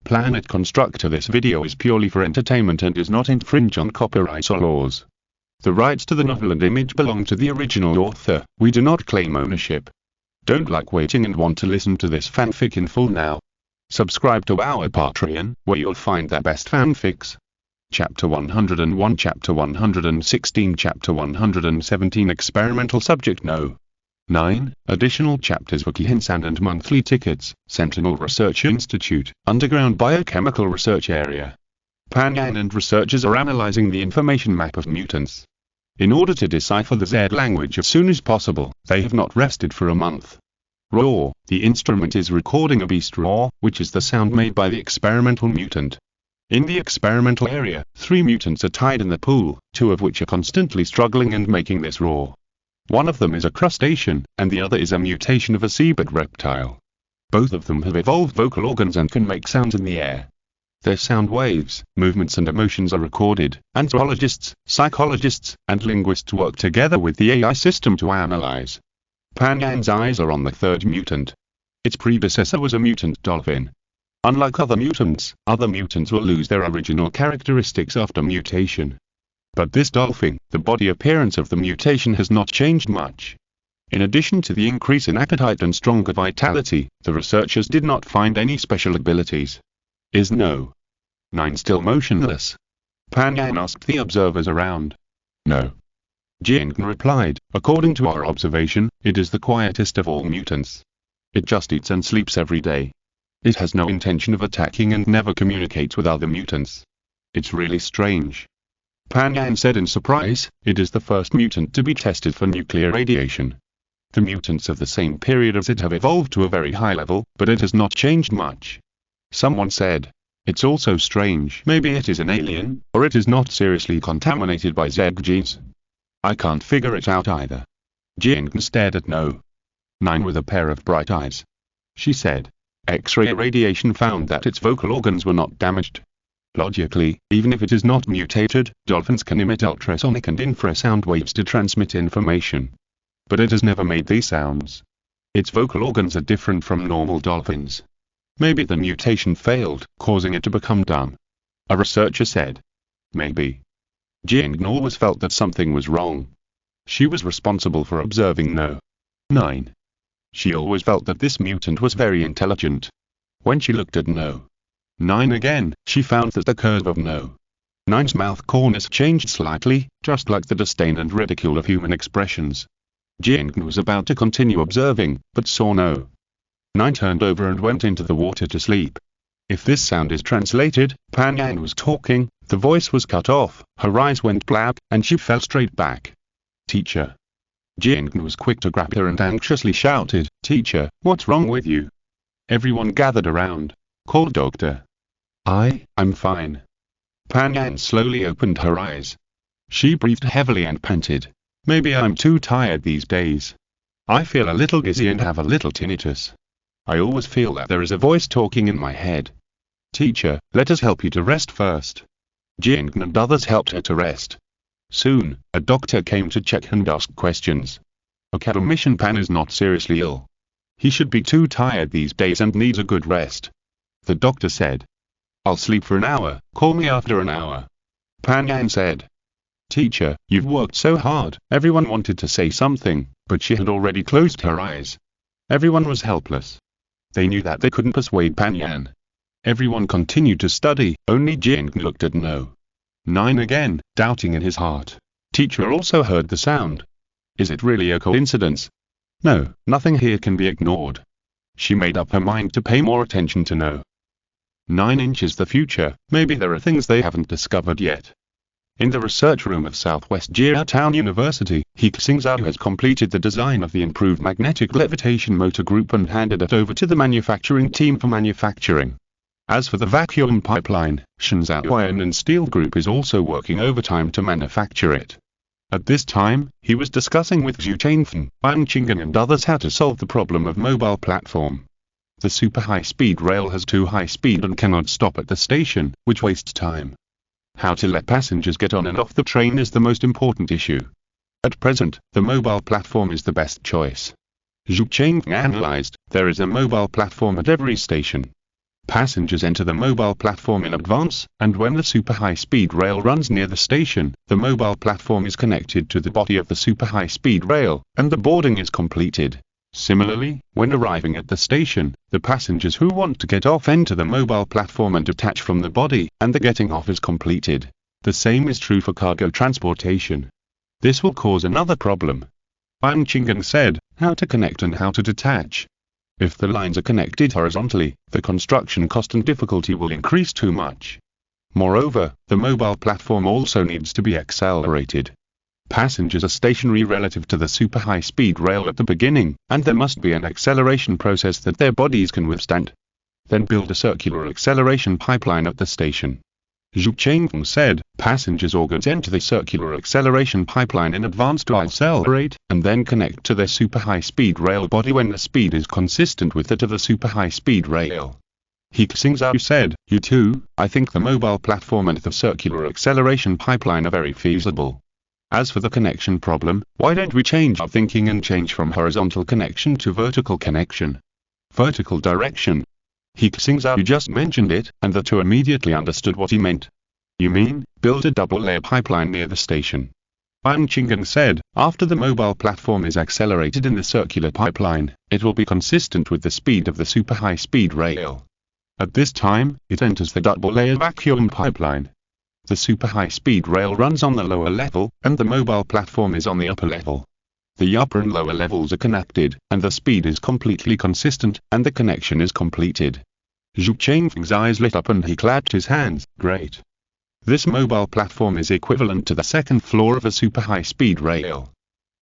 Planet Constructor. This video is purely for entertainment and does not infringe on copyright or laws. The rights to the novel and image belong to the original author. We do not claim ownership. Don't like waiting and want to listen to this fanfic in full now? Subscribe to our Patreon, where you'll find the best fanfics. Chapter 101, Chapter 116, Chapter 117. Experimental subject no. 9. Additional chapters Wiki hints and monthly tickets. Sentinel Research Institute, Underground Biochemical Research Area. Pan Yan and researchers are analyzing the information map of mutants. In order to decipher the Z language as soon as possible, they have not rested for a month. Roar, the instrument is recording a beast roar, which is the sound made by the experimental mutant. In the experimental area, 3 mutants are tied in the pool, 2 of which are constantly struggling and making this roar. One of them is a crustacean, and the other is a mutation of a seabed reptile. Both of them have evolved vocal organs and can make sounds in the air. Their sound waves, movements and emotions are recorded, and zoologists, psychologists, and linguists work together with the AI system to analyze. Pan Yan's eyes are on the 3rd mutant. Its predecessor was a mutant dolphin. Unlike other mutants will lose their original characteristics after mutation. But this dolphin, the body appearance of the mutation has not changed much. In addition to the increase in appetite and stronger vitality, the researchers did not find any special abilities. Is no. 9 still motionless? Pan Yan asked the observers around. No. Xingzhou replied, according to our observation, it is the quietest of all mutants. It just eats and sleeps every day. It has no intention of attacking and never communicates with other mutants. It's really strange. Pan Yan said in surprise, it is the first mutant to be tested for nuclear radiation. The mutants of the same period as it have evolved to a very high level, but it has not changed much. Someone said, it's also strange. Maybe it is an alien, or it is not seriously contaminated by Z genes. I can't figure it out either. Xingzhou stared at No. 9 with a pair of bright eyes. She said, X-ray radiation found that its vocal organs were not damaged. Logically, even if it is not mutated, dolphins can emit ultrasonic and infrasound waves to transmit information. But it has never made these sounds. Its vocal organs are different from normal dolphins. Maybe the mutation failed, causing it to become dumb. A researcher said. Maybe. Xingzhou always felt that something was wrong. She was responsible for observing No. 9. She always felt that this mutant was very intelligent. When she looked at No. 9 again, she found that the curve of No. 9's mouth corners changed slightly, just like the disdain and ridicule of human expressions. Xingzhou was about to continue observing, but saw No. 9 turned over and went into the water to sleep. If this sound is translated, Pan Yan was talking, the voice was cut off, her eyes went black, and she fell straight back. Teacher. Xingzhou was quick to grab her and anxiously shouted, Teacher, what's wrong with you? Everyone gathered around. Call doctor. I'm fine. Pan Yan slowly opened her eyes. She breathed heavily and panted. Maybe I'm too tired these days. I feel a little dizzy and have a little tinnitus. I always feel that there is a voice talking in my head. Teacher, let us help you to rest first. Xingzhou and others helped her to rest. Soon, a doctor came to check and ask questions. Academician Pan is not seriously ill. He should be too tired these days and needs a good rest. The doctor said. I'll sleep for an hour, call me after an hour. Pan Yan said. Teacher, you've worked so hard. Everyone wanted to say something, but she had already closed her eyes. Everyone was helpless. They knew that they couldn't persuade Pan Yan. Everyone continued to study, only Xingzhou looked at No. 9 again, doubting in his heart. Teacher also heard the sound. Is it really a coincidence? No, nothing here can be ignored. She made up her mind to pay more attention to No. 9 inches the future, maybe there are things they haven't discovered yet. In the research room of Southwest Jiaotown University, He Xingzhou has completed the design of the improved magnetic levitation motor group and handed it over to the manufacturing team for manufacturing. As for the vacuum pipeline, Shenzhou Iron and Steel Group is also working overtime to manufacture it. At this time, he was discussing with Zhu Changfen, Wang Qinggan and others how to solve the problem of mobile platform. The super high-speed rail has too high speed and cannot stop at the station, which wastes time. How to let passengers get on and off the train is the most important issue. At present, the mobile platform is the best choice. Zhu Changfen analyzed, there is a mobile platform at every station. Passengers enter the mobile platform in advance, and when the super high-speed rail runs near the station, the mobile platform is connected to the body of the super high-speed rail, and the boarding is completed. Similarly, when arriving at the station, the passengers who want to get off enter the mobile platform and detach from the body, and the getting off is completed. The same is true for cargo transportation. This will cause another problem. He Xingzhou said, how to connect and how to detach. If the lines are connected horizontally, the construction cost and difficulty will increase too much. Moreover, the mobile platform also needs to be accelerated. Passengers are stationary relative to the super high-speed rail at the beginning, and there must be an acceleration process that their bodies can withstand. Then build a circular acceleration pipeline at the station. He Xingzhou said, passengers or goods enter the circular acceleration pipeline in advance to accelerate, and then connect to their super high-speed rail body when the speed is consistent with that of the super high-speed rail. He Xingzhou said, I think the mobile platform and the circular acceleration pipeline are very feasible. As for the connection problem, why don't we change our thinking and change from horizontal connection to vertical connection? Vertical direction. He Xingzhou just mentioned it, and the two immediately understood what he meant. You mean, build a double-layer pipeline near the station? He Xingzhou said, after the mobile platform is accelerated in the circular pipeline, it will be consistent with the speed of the super high-speed rail. At this time, it enters the double-layer vacuum pipeline. The super high-speed rail runs on the lower level, and the mobile platform is on the upper level. The upper and lower levels are connected, and the speed is completely consistent, and the connection is completed. He Xingzhou's eyes lit up and he clapped his hands. Great. This mobile platform is equivalent to the second floor of a super high-speed rail.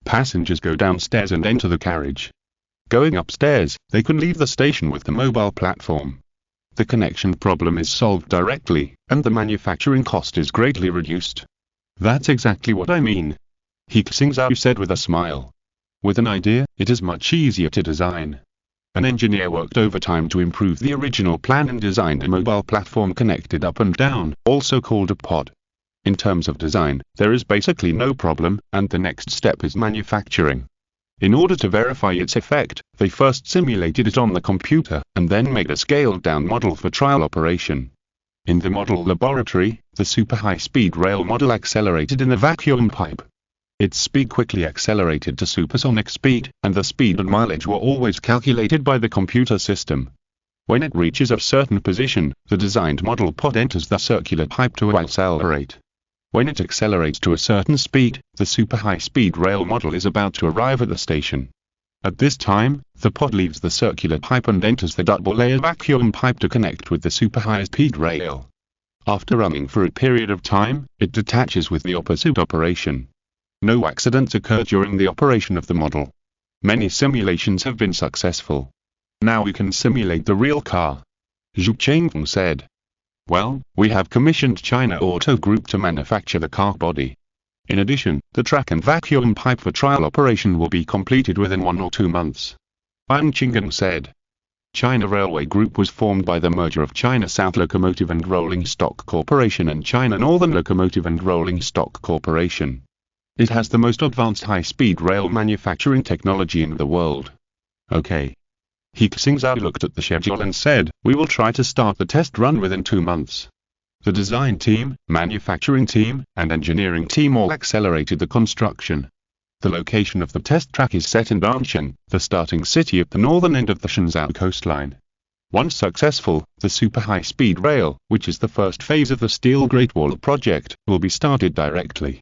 Passengers go downstairs and enter the carriage. Going upstairs, they can leave the station with the mobile platform. The connection problem is solved directly, and the manufacturing cost is greatly reduced. That's exactly what I mean. He Xingzhou said with a smile. With an idea, it is much easier to design. An engineer worked overtime to improve the original plan and designed a mobile platform connected up and down, also called a pod. In terms of design, there is basically no problem, and the next step is manufacturing. In order to verify its effect, they first simulated it on the computer, and then made a scaled-down model for trial operation. In the model laboratory, the super high-speed rail model accelerated in the vacuum pipe. Its speed quickly accelerated to supersonic speed, and the speed and mileage were always calculated by the computer system. When it reaches a certain position, the designed model pod enters the circular pipe to accelerate. When it accelerates to a certain speed, the super high-speed rail model is about to arrive at the station. At this time, the pod leaves the circular pipe and enters the double-layer vacuum pipe to connect with the super high-speed rail. After running for a period of time, it detaches with the opposite operation. No accidents occur during the operation of the model. Many simulations have been successful. Now we can simulate the real car. He Xingzhou said. Well, we have commissioned China Auto Group to manufacture the car body. In addition, the track and vacuum pipe for trial operation will be completed within 1 or 2 months. He Xingzhou said. China Railway Group was formed by the merger of China South Locomotive and Rolling Stock Corporation and China Northern Locomotive and Rolling Stock Corporation. It has the most advanced high-speed rail manufacturing technology in the world. Okay. He Xingzhou looked at the schedule and said, we will try to start the test run within 2 months. The design team, manufacturing team, and engineering team all accelerated the construction. The location of the test track is set in Danshan, the starting city at the northern end of the Shenzhou coastline. Once successful, the super high-speed rail, which is the first phase of the Steel Great Wall project, will be started directly.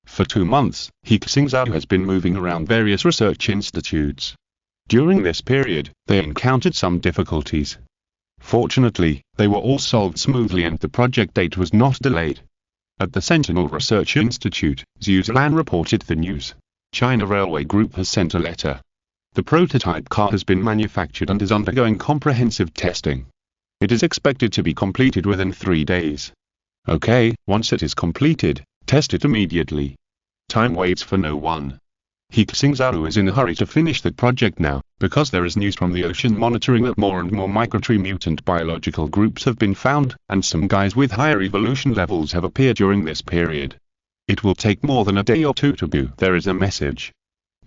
For 2 months, He Xingzhou has been moving around various research institutes. During this period, they encountered some difficulties. Fortunately, they were all solved smoothly and the project date was not delayed. At the Sentinel Research Institute, Zhu Zilan reported the news. China Railway Group has sent a letter. The prototype car has been manufactured and is undergoing comprehensive testing. It is expected to be completed within 3 days. Okay, once it is completed, test it immediately. Time waits for no one. He Xingzhou is in a hurry to finish the project now, because there is news from the ocean monitoring that more and more microtree mutant biological groups have been found, and some guys with higher evolution levels have appeared during this period. It will take more than a day or 2 to do. There is a message.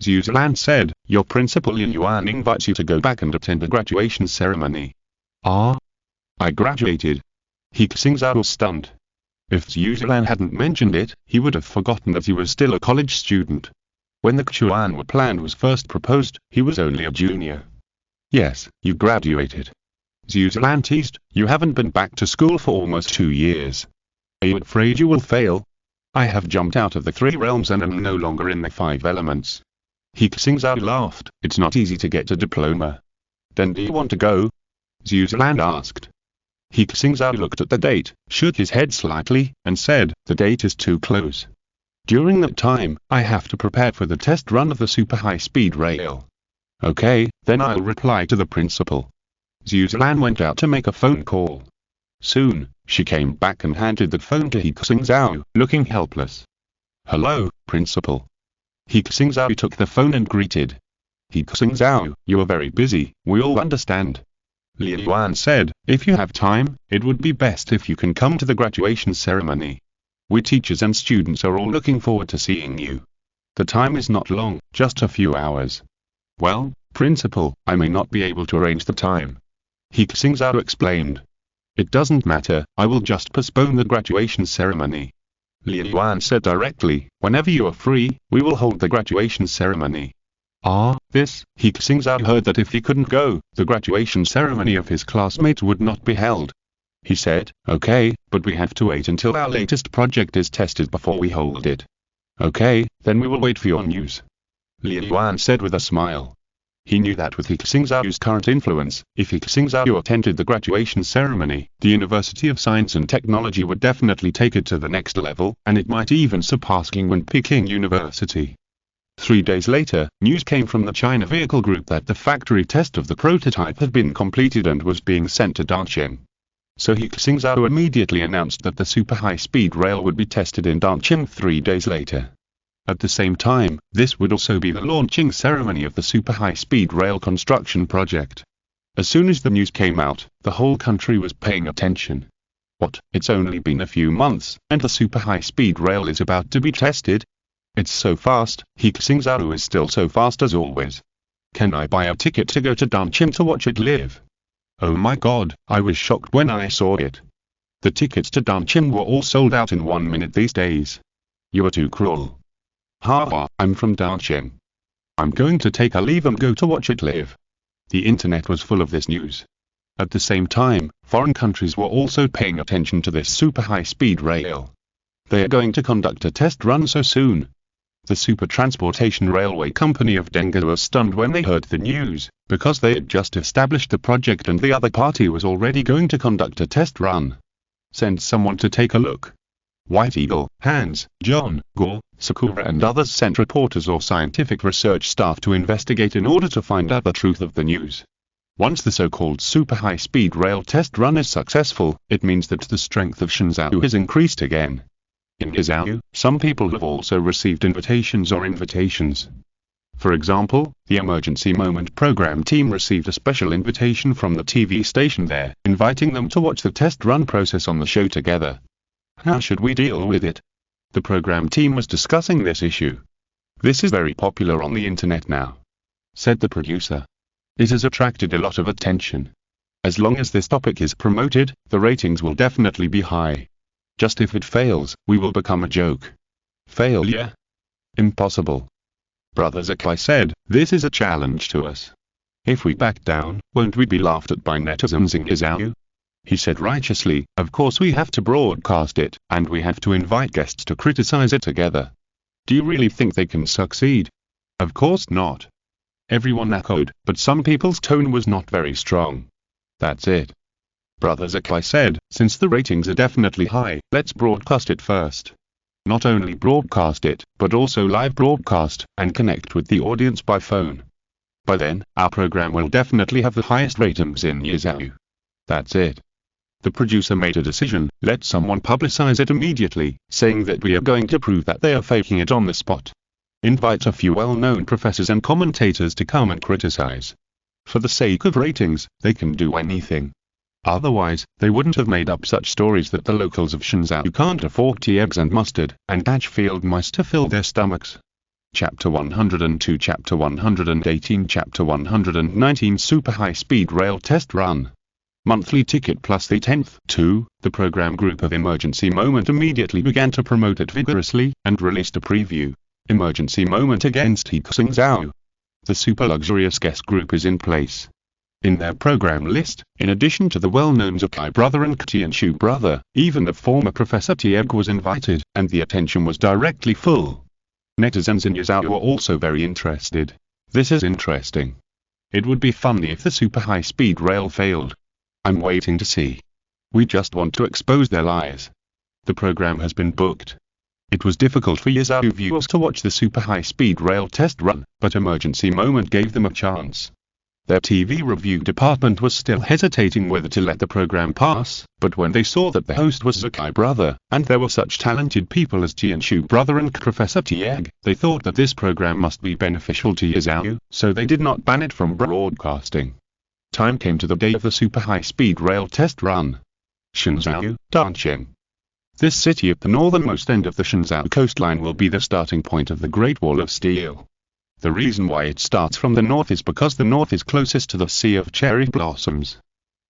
Zhu Zilan said, your principal Yin Yuan invites you to go back and attend a graduation ceremony. Ah? I graduated. He Xingzhou was stunned. If Zhulan hadn't mentioned it, he would have forgotten that he was still a college student. When the Chuan plan was first proposed, he was only a junior. Yes, you graduated. Zhulan teased, you haven't been back to school for almost 2 years. Are you afraid you will fail? I have jumped out of the 3 realms and am no longer in the 5 elements. He Xingzhou laughed, it's not easy to get a diploma. Then do you want to go? Zhulan asked. He Xingzhou looked at the date, shook his head slightly, and said, the date is too close. During that time, I have to prepare for the test run of the super high-speed rail. Okay, then I'll reply to the principal. Zhulan went out to make a phone call. Soon, she came back and handed the phone to He Xingzhou, looking helpless. Hello, principal. He Xingzhou took the phone and greeted. He Xingzhou, you are very busy, we all understand. Li Yuan said, if you have time, it would be best if you can come to the graduation ceremony. We teachers and students are all looking forward to seeing you. The time is not long, just a few hours. Well, principal, I may not be able to arrange the time. He Xingzhou explained. It doesn't matter, I will just postpone the graduation ceremony. Li Yuan said directly, whenever you are free, we will hold the graduation ceremony. He Xingzhou heard that if he couldn't go, the graduation ceremony of his classmates would not be held. He said, okay, but we have to wait until our latest project is tested before we hold it. Okay, then we will wait for your news. Li Yuan said with a smile. He knew that with He Xingzhou's current influence, if He Xingzhou attended the graduation ceremony, the University of Science and Technology would definitely take it to the next level, and it might even surpass Qingwen Peking University. 3 days later, news came from the China Vehicle Group that the factory test of the prototype had been completed and was being sent to Danqing. So He Xingzhou immediately announced that the super high-speed rail would be tested in Danqing 3 days later. At the same time, this would also be the launching ceremony of the super high-speed rail construction project. As soon as the news came out, the whole country was paying attention. What, it's only been a few months, and the super high-speed rail is about to be tested? It's so fast, He Xingzhou is still so fast as always. Can I buy a ticket to go to Danqing to watch it live? Oh my god, I was shocked when I saw it. The tickets to Danqing were all sold out in 1 minute these days. You are too cruel. Haha, I'm from Danqing. I'm going to take a leave and go to watch it live. The internet was full of this news. At the same time, foreign countries were also paying attention to this super high-speed rail. They are going to conduct a test run so soon. The Super Transportation Railway Company of Denga was stunned when they heard the news, because they had just established the project and the other party was already going to conduct a test run. Send someone to take a look. White Eagle, Hans, John, Gore, Sakura and others sent reporters or scientific research staff to investigate in order to find out the truth of the news. Once the so-called super high-speed rail test run is successful, it means that the strength of Xingzhou has increased again. In Xingzhou, some people have also received invitations. For example, the Emergency Moment program team received a special invitation from the TV station there, inviting them to watch the test run process on the show together. How should we deal with it? The program team was discussing this issue. This is very popular on the internet now, said the producer. It has attracted a lot of attention. As long as this topic is promoted, the ratings will definitely be high. Just if it fails, we will become a joke. Failure? Impossible. Brother Zakai said, this is a challenge to us. If we back down, won't we be laughed at by netizens in Xingzhou? He said righteously, of course we have to broadcast it, and we have to invite guests to criticize it together. Do you really think they can succeed? Of course not. Everyone echoed, but some people's tone was not very strong. That's it. Brother Zakai said, since the ratings are definitely high, let's broadcast it first. Not only broadcast it, but also live broadcast, and connect with the audience by phone. By then, our program will definitely have the highest ratings in Xingzhou. That's it. The producer made a decision, let someone publicize it immediately, saying that we are going to prove that they are faking it on the spot. Invite a few well-known professors and commentators to come and criticize. For the sake of ratings, they can do anything. Otherwise, they wouldn't have made up such stories that the locals of Xingzhou can't afford tea, eggs and mustard, and catch field mice to fill their stomachs. Chapter 102 Chapter 118 Chapter 119 Super High Speed Rail Test Run. monthly ticket plus the 10th. 2. The program group of Emergency Moment immediately began to promote it vigorously, and released a preview. Emergency Moment against He Xingzhou. The super luxurious guest group is in place. In their program list, in addition to the well-known Zakai brother and Tianchu brother, even the former Professor Tieg was invited, and the attention was directly full. Netizens in Yizhou were also very interested. This is interesting. It would be funny if the super high-speed rail failed. I'm waiting to see. We just want to expose their lies. The program has been booked. It was difficult for Yizhou viewers to watch the super high-speed rail test run, but Emergency Moment gave them a chance. Their TV review department was still hesitating whether to let the program pass, but when they saw that the host was Zakai brother, and there were such talented people as Tianchu brother and Professor Tieg, they thought that this program must be beneficial to Yizhou, so they did not ban it from broadcasting. Time came to the day of the super high-speed rail test run. Xingzhou, Danqing. This city at the northernmost end of the Xingzhou coastline will be the starting point of the Great Wall of Steel. The reason why it starts from the north is because the north is closest to the Sea of Cherry Blossoms.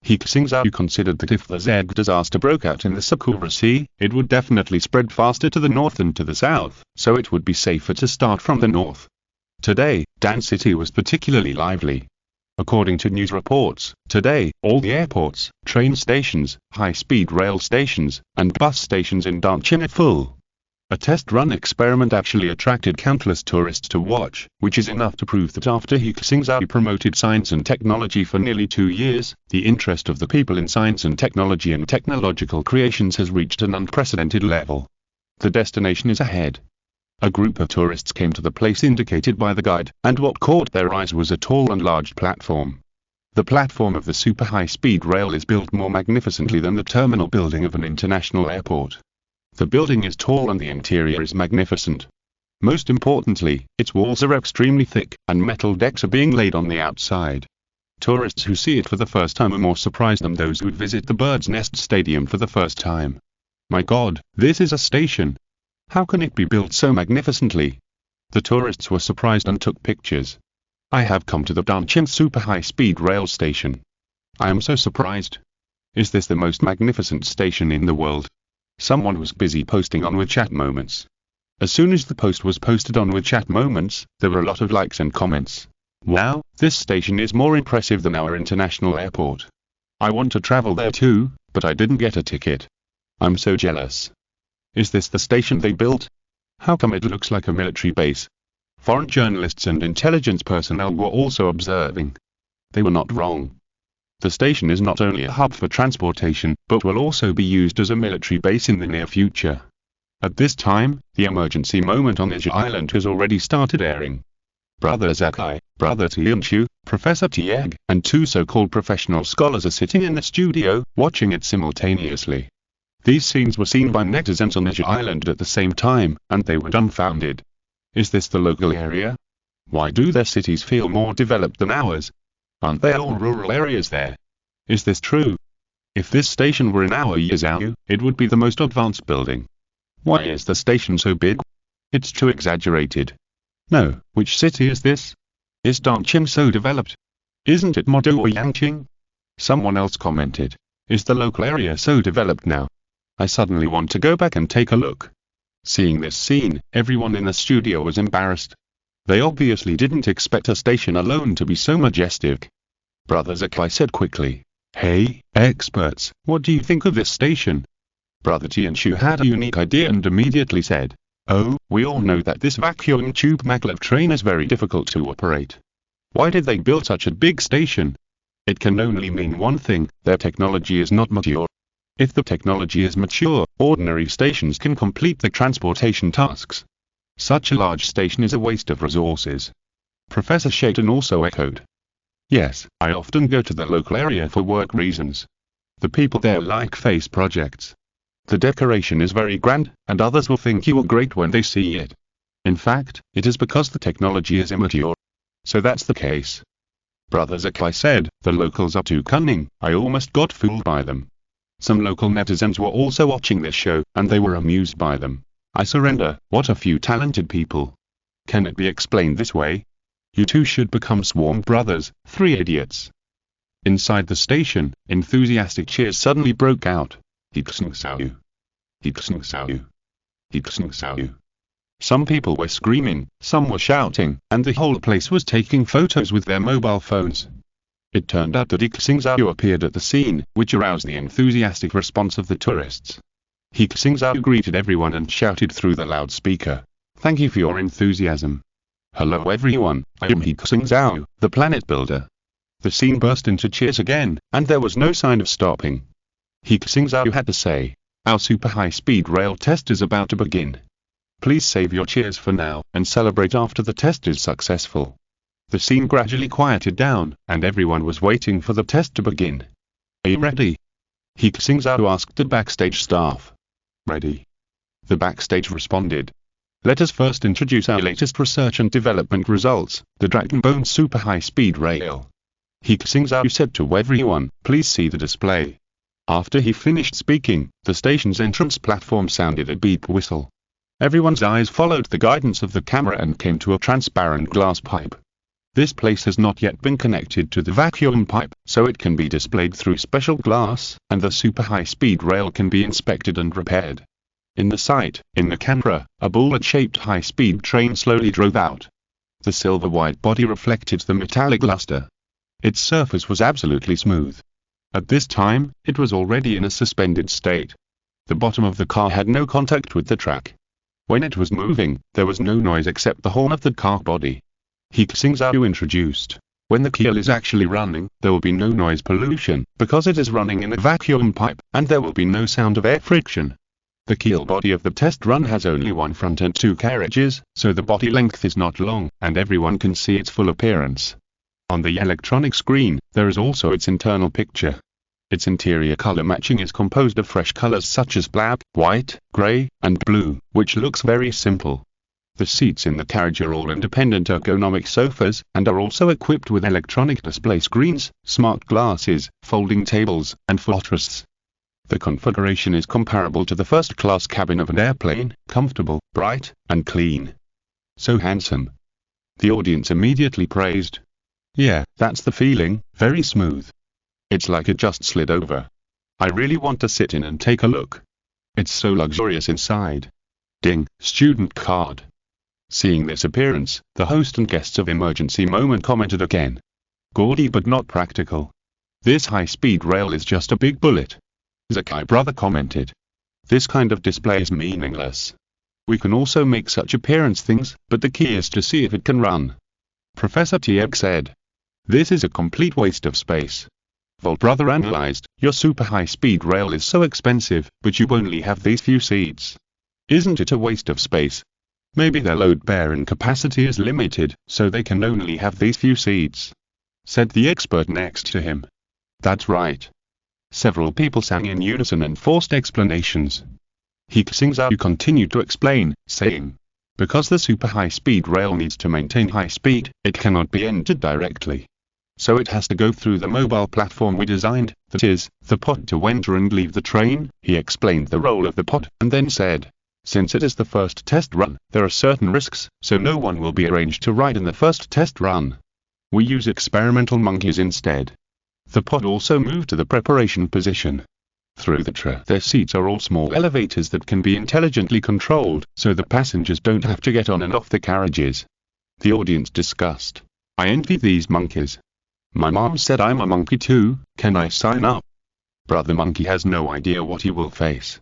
He Xingzhou considered that if the Zeg disaster broke out in the Sakura Sea, it would definitely spread faster to the north than to the south, so it would be safer to start from the north. Today, Dan City was particularly lively. According to news reports, today, all the airports, train stations, high-speed rail stations, and bus stations in Danqing are full. A test run experiment actually attracted countless tourists to watch, which is enough to prove that after He Xingzhou promoted science and technology for nearly 2 years, the interest of the people in science and technology and technological creations has reached an unprecedented level. The destination is ahead. A group of tourists came to the place indicated by the guide, and what caught their eyes was a tall and large platform. The platform of the super high-speed rail is built more magnificently than the terminal building of an international airport. The building is tall and the interior is magnificent. Most importantly, its walls are extremely thick, and metal decks are being laid on the outside. Tourists who see it for the first time are more surprised than those who visit the Bird's Nest Stadium for the first time. My God, this is a station! How can it be built so magnificently? The tourists were surprised and took pictures. I have come to the Danqing super high-speed rail station. I am so surprised. Is this the most magnificent station in the world? Someone was busy posting on WeChat Moments. As soon as the post was posted on WeChat Moments, there were a lot of likes and comments. Wow, this station is more impressive than our international airport. I want to travel there too, but I didn't get a ticket. I'm so jealous. Is this the station they built? How come it looks like a military base? Foreign journalists and intelligence personnel were also observing. They were not wrong. The station is not only a hub for transportation, but will also be used as a military base in the near future. At this time, the Emergency Moment on Asia Island has already started airing. Brother Zakai, Brother Tianchu, Professor Tieg, and 2 so-called professional scholars are sitting in the studio, watching it simultaneously. These scenes were seen by netizens on Asia Island at the same time, and they were dumbfounded. Is this the local area? Why do their cities feel more developed than ours? Aren't they all rural areas there? Is this true? If this station were in our Yizhou, it would be the most advanced building. Why is the station so big? It's too exaggerated. No, which city is this? Is Danqing so developed? Isn't it Modo or Yangqing? Someone else commented. Is the local area so developed now? I suddenly want to go back and take a look. Seeing this scene, everyone in the studio was embarrassed. They obviously didn't expect a station alone to be so majestic. Brother Zakai said quickly, "Hey, experts, what do you think of this station?" Brother Tianchu had a unique idea and immediately said, "Oh, we all know that this vacuum tube maglev train is very difficult to operate. Why did they build such a big station? It can only mean one thing, their technology is not mature. If the technology is mature, ordinary stations can complete the transportation tasks. Such a large station is a waste of resources." Professor Shaitan also echoed. "Yes, I often go to the local area for work reasons. The people there like face projects. The decoration is very grand, and others will think you are great when they see it. In fact, it is because the technology is immature. So that's the case." Brother Zakai said, "The locals are too cunning, I almost got fooled by them." Some local netizens were also watching this show, and they were amused by them. I surrender, what a few talented people. Can it be explained this way? You two should become swarm brothers, 3 idiots. Inside the station, enthusiastic cheers suddenly broke out. He Xingzhou. He Xingzhou. He Xingzhou. Some people were screaming, some were shouting, and the whole place was taking photos with their mobile phones. It turned out that He Xingzhou appeared at the scene, which aroused the enthusiastic response of the tourists. He Xingzhou greeted everyone and shouted through the loudspeaker, "Thank you for your enthusiasm. Hello everyone, I am He Xingzhou, the planet builder." The scene burst into cheers again, and there was no sign of stopping. He Xingzhou had to say, "Our super high-speed rail test is about to begin. Please save your cheers for now, and celebrate after the test is successful." The scene gradually quieted down, and everyone was waiting for the test to begin. "Are you ready?" He Xingzhou asked the backstage staff. "Ready." The backstage responded. "Let us first introduce our latest research and development results, the Dragon Bone Super High-Speed Rail." He Xingzhou said to everyone, "Please see the display." After he finished speaking, the station's entrance platform sounded a beep whistle. Everyone's eyes followed the guidance of the camera and came to a transparent glass pipe. This place has not yet been connected to the vacuum pipe, so it can be displayed through special glass, and the super high-speed rail can be inspected and repaired. In the sight, in the camera, a bullet-shaped high-speed train slowly drove out. The silver-white body reflected the metallic luster. Its surface was absolutely smooth. At this time, it was already in a suspended state. The bottom of the car had no contact with the track. When it was moving, there was no noise except the horn of the car body. He Xingzhou introduced, "When the keel is actually running, there will be no noise pollution, because it is running in a vacuum pipe, and there will be no sound of air friction. The keel body of the test run has only one front and two carriages, so the body length is not long, and everyone can see its full appearance. On the electronic screen, there is also its internal picture. Its interior color matching is composed of fresh colors such as black, white, gray, and blue, which looks very simple. The seats in the carriage are all independent ergonomic sofas, and are also equipped with electronic display screens, smart glasses, folding tables, and footrests. The configuration is comparable to the first-class cabin of an airplane, comfortable, bright, and clean. So handsome." The audience immediately praised. "Yeah, that's the feeling, very smooth. It's like it just slid over. I really want to sit in and take a look. It's so luxurious inside. Ding, student card." Seeing this appearance, the host and guests of Emergency Moment commented again. "Gaudy but not practical. This high-speed rail is just a big bullet." Zakai brother commented. "This kind of display is meaningless. We can also make such appearance things, but the key is to see if it can run." Professor Tieg said. "This is a complete waste of space." Volt brother analyzed, "Your super high-speed rail is so expensive, but you only have these few seats. Isn't it a waste of space? Maybe their load-bearing capacity is limited, so they can only have these few seats," said the expert next to him. "That's right." Several people sang in unison and forced explanations. He Xingzhou continued to explain, saying, "Because the super high-speed rail needs to maintain high speed, it cannot be entered directly. So it has to go through the mobile platform we designed, that is, the pod to enter and leave the train." He explained the role of the pod, and then said, "Since it is the first test run, there are certain risks, so no one will be arranged to ride in the first test run. We use experimental monkeys instead." The pod also moved to the preparation position. Through the TRA, their seats are all small elevators that can be intelligently controlled, so the passengers don't have to get on and off the carriages. The audience discussed, "I envy these monkeys. My mom said I'm a monkey too, can I sign up?" Brother Monkey has no idea what he will face.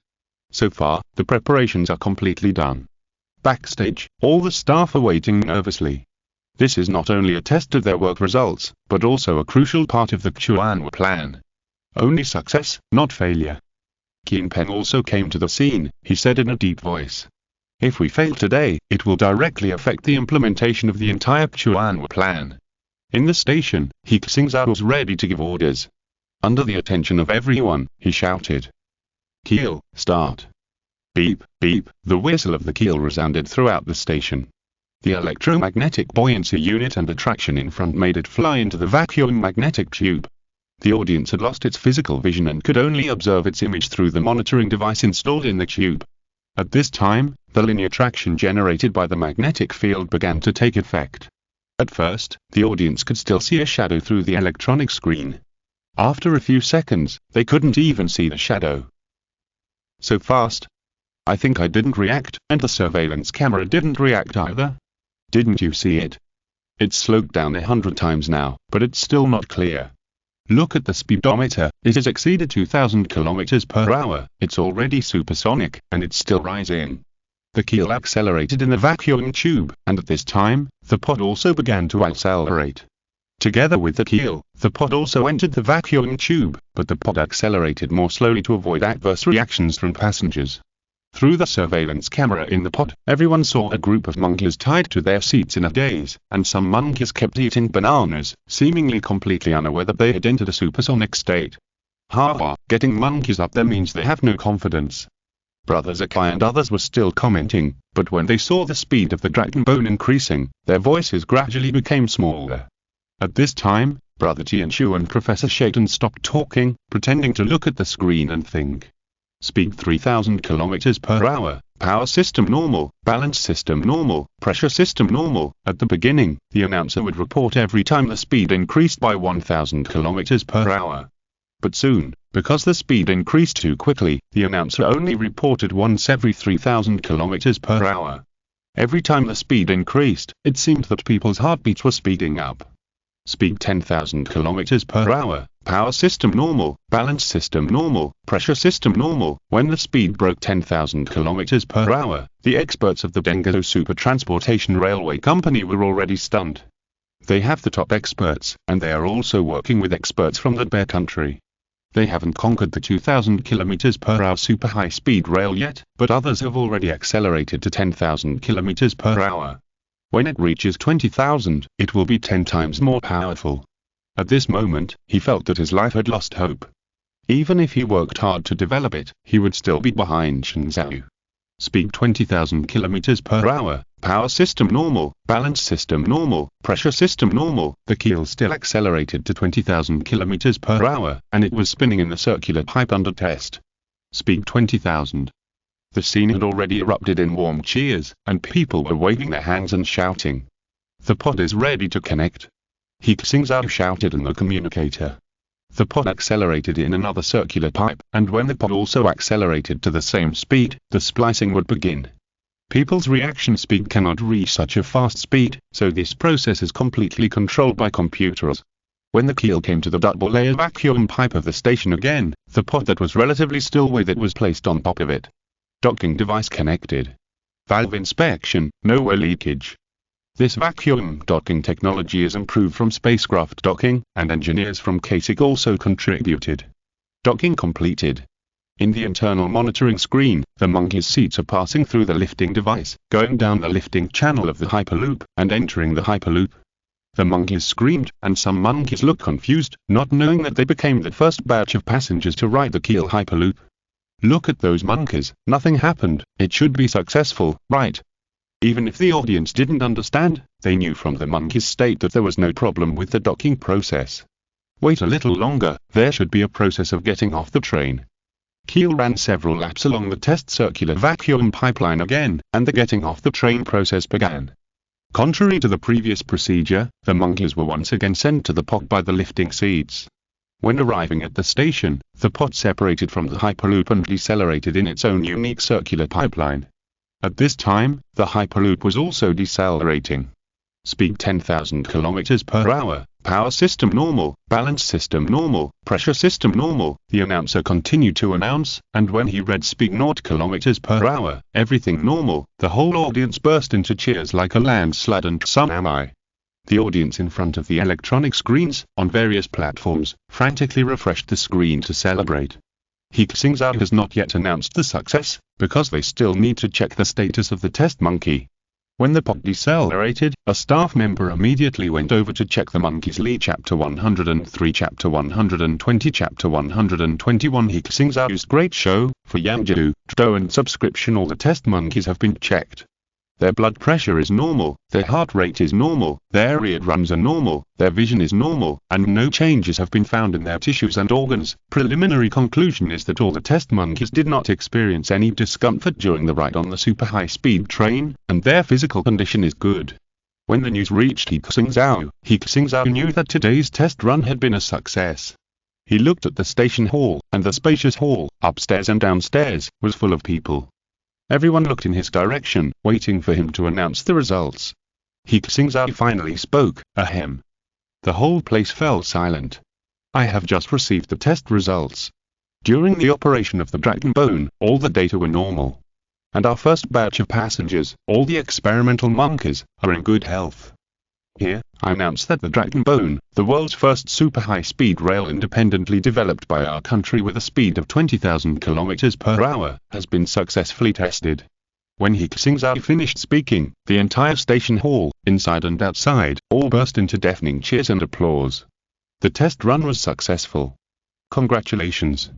So far, the preparations are completely done. Backstage, all the staff are waiting nervously. This is not only a test of their work results, but also a crucial part of the Xuanwu plan. Only success, not failure. Qin Peng also came to the scene. He said in a deep voice, "If we fail today, it will directly affect the implementation of the entire Xuanwu plan." In the station, He Xingzhou was ready to give orders. Under the attention of everyone, he shouted, "Keel, start." Beep, beep, the whistle of the keel resounded throughout the station. The electromagnetic buoyancy unit and attraction in front made it fly into the vacuum magnetic tube. The audience had lost its physical vision and could only observe its image through the monitoring device installed in the tube. At this time, the linear traction generated by the magnetic field began to take effect. At first, the audience could still see a shadow through the electronic screen. After a few seconds, they couldn't even see the shadow. So fast. I think I didn't react, and the surveillance camera didn't react either. Didn't you see it? It's slowed down 100 times now, but it's still not clear. Look at the speedometer, it has exceeded 2,000 kilometers per hour, it's already supersonic, and it's still rising. The keel accelerated in the vacuum tube, and at this time, the pod also began to accelerate. Together with the keel, the pod also entered the vacuum tube, but the pod accelerated more slowly to avoid adverse reactions from passengers. Through the surveillance camera in the pod, everyone saw a group of monkeys tied to their seats in a daze, and some monkeys kept eating bananas, seemingly completely unaware that they had entered a supersonic state. Getting monkeys up there means they have no confidence. Brothers Akai and others were still commenting, but when they saw the speed of the dragon bone increasing, their voices gradually became smaller. At this time, Brother Tianshu and Professor Shaitan stopped talking, pretending to look at the screen and think. Speed 3,000 kilometers per hour, power system normal, balance system normal, pressure system normal. At the beginning, the announcer would report every time the speed increased by 1,000 kilometers per hour. But soon, because the speed increased too quickly, the announcer only reported once every 3,000 kilometers per hour. Every time the speed increased, it seemed that people's heartbeats were speeding up. Speed 10,000 kilometers per hour, power system normal, balance system normal, pressure system normal. When the speed broke 10,000 kilometers per hour, the experts of the Dengazhou Super Transportation Railway Company were already stunned. They have the top experts, and they are also working with experts from the Bear Country. They haven't conquered the 2,000 kilometers per hour super high-speed rail yet, but others have already accelerated to 10,000 kilometers per hour. When it reaches 20,000, it will be 10 times more powerful. At this moment, he felt that his life had lost hope. Even if he worked hard to develop it, he would still be behind Xingzhou. Speed 20,000 kilometers per hour, power system normal, balance system normal, pressure system normal. The keel still accelerated to 20,000 kilometers per hour, and it was spinning in the circular pipe under test. Speed 20,000. The scene had already erupted in warm cheers, and people were waving their hands and shouting. The pod is ready to connect. He Xingzhou shouted in the communicator. The pod accelerated in another circular pipe, and when the pod also accelerated to the same speed, the splicing would begin. People's reaction speed cannot reach such a fast speed, so this process is completely controlled by computers. When the keel came to the double-layer vacuum pipe of the station again, the pod that was relatively still with it was placed on top of it. Docking device connected. Valve inspection, no air leakage. This vacuum docking technology is improved from spacecraft docking, and engineers from KSIC also contributed. Docking completed. In the internal monitoring screen, the monkey's seats are passing through the lifting device, going down the lifting channel of the Hyperloop, and entering the Hyperloop. The monkeys screamed, and some monkeys looked confused, not knowing that they became the first batch of passengers to ride the keel Hyperloop. Look at those monkeys, nothing happened, it should be successful, right? Even if the audience didn't understand, they knew from the monkey's state that there was no problem with the docking process. Wait a little longer, there should be a process of getting off the train. Keel ran several laps along the test circular vacuum pipeline again, and the getting off the train process began. Contrary to the previous procedure, the monkeys were once again sent to the pod by the lifting seats. When arriving at the station, the pod separated from the Hyperloop and decelerated in its own unique circular pipeline. At this time, the Hyperloop was also decelerating. Speed 10,000 kilometers per hour, power system normal, balance system normal, pressure system normal. The announcer continued to announce, and when he read speed 0 kilometers per hour, everything normal, the whole audience burst into cheers like a landslide and tsunami. The audience in front of the electronic screens, on various platforms, frantically refreshed the screen to celebrate. He Xingzhou has not yet announced the success, because they still need to check the status of the test monkey. When the pod decelerated, a staff member immediately went over to check the monkey's lead. Chapter 103, Chapter 120, Chapter 121. He Xingzhou's great show, for Yangzhou, and subscription. All the test monkeys have been checked. Their blood pressure is normal, their heart rate is normal, their eardrums are normal, their vision is normal, and no changes have been found in their tissues and organs. Preliminary conclusion is that all the test monkeys did not experience any discomfort during the ride on the super high-speed train, and their physical condition is good. When the news reached He Xingzhou knew that today's test run had been a success. He looked at the station hall, and the spacious hall, upstairs and downstairs, was full of people. Everyone looked in his direction, waiting for him to announce the results. He Xingzhou finally spoke, ahem. The whole place fell silent. I have just received the test results. During the operation of the Dragon Bone, all the data were normal. And our first batch of passengers, all the experimental monkeys, are in good health. Here, I announce that the Dragon Bone, the world's first super high-speed rail independently developed by our country with a speed of 20,000 kilometers per hour, has been successfully tested. When He Xingzhou finished speaking, the entire station hall, inside and outside, all burst into deafening cheers and applause. The test run was successful. Congratulations.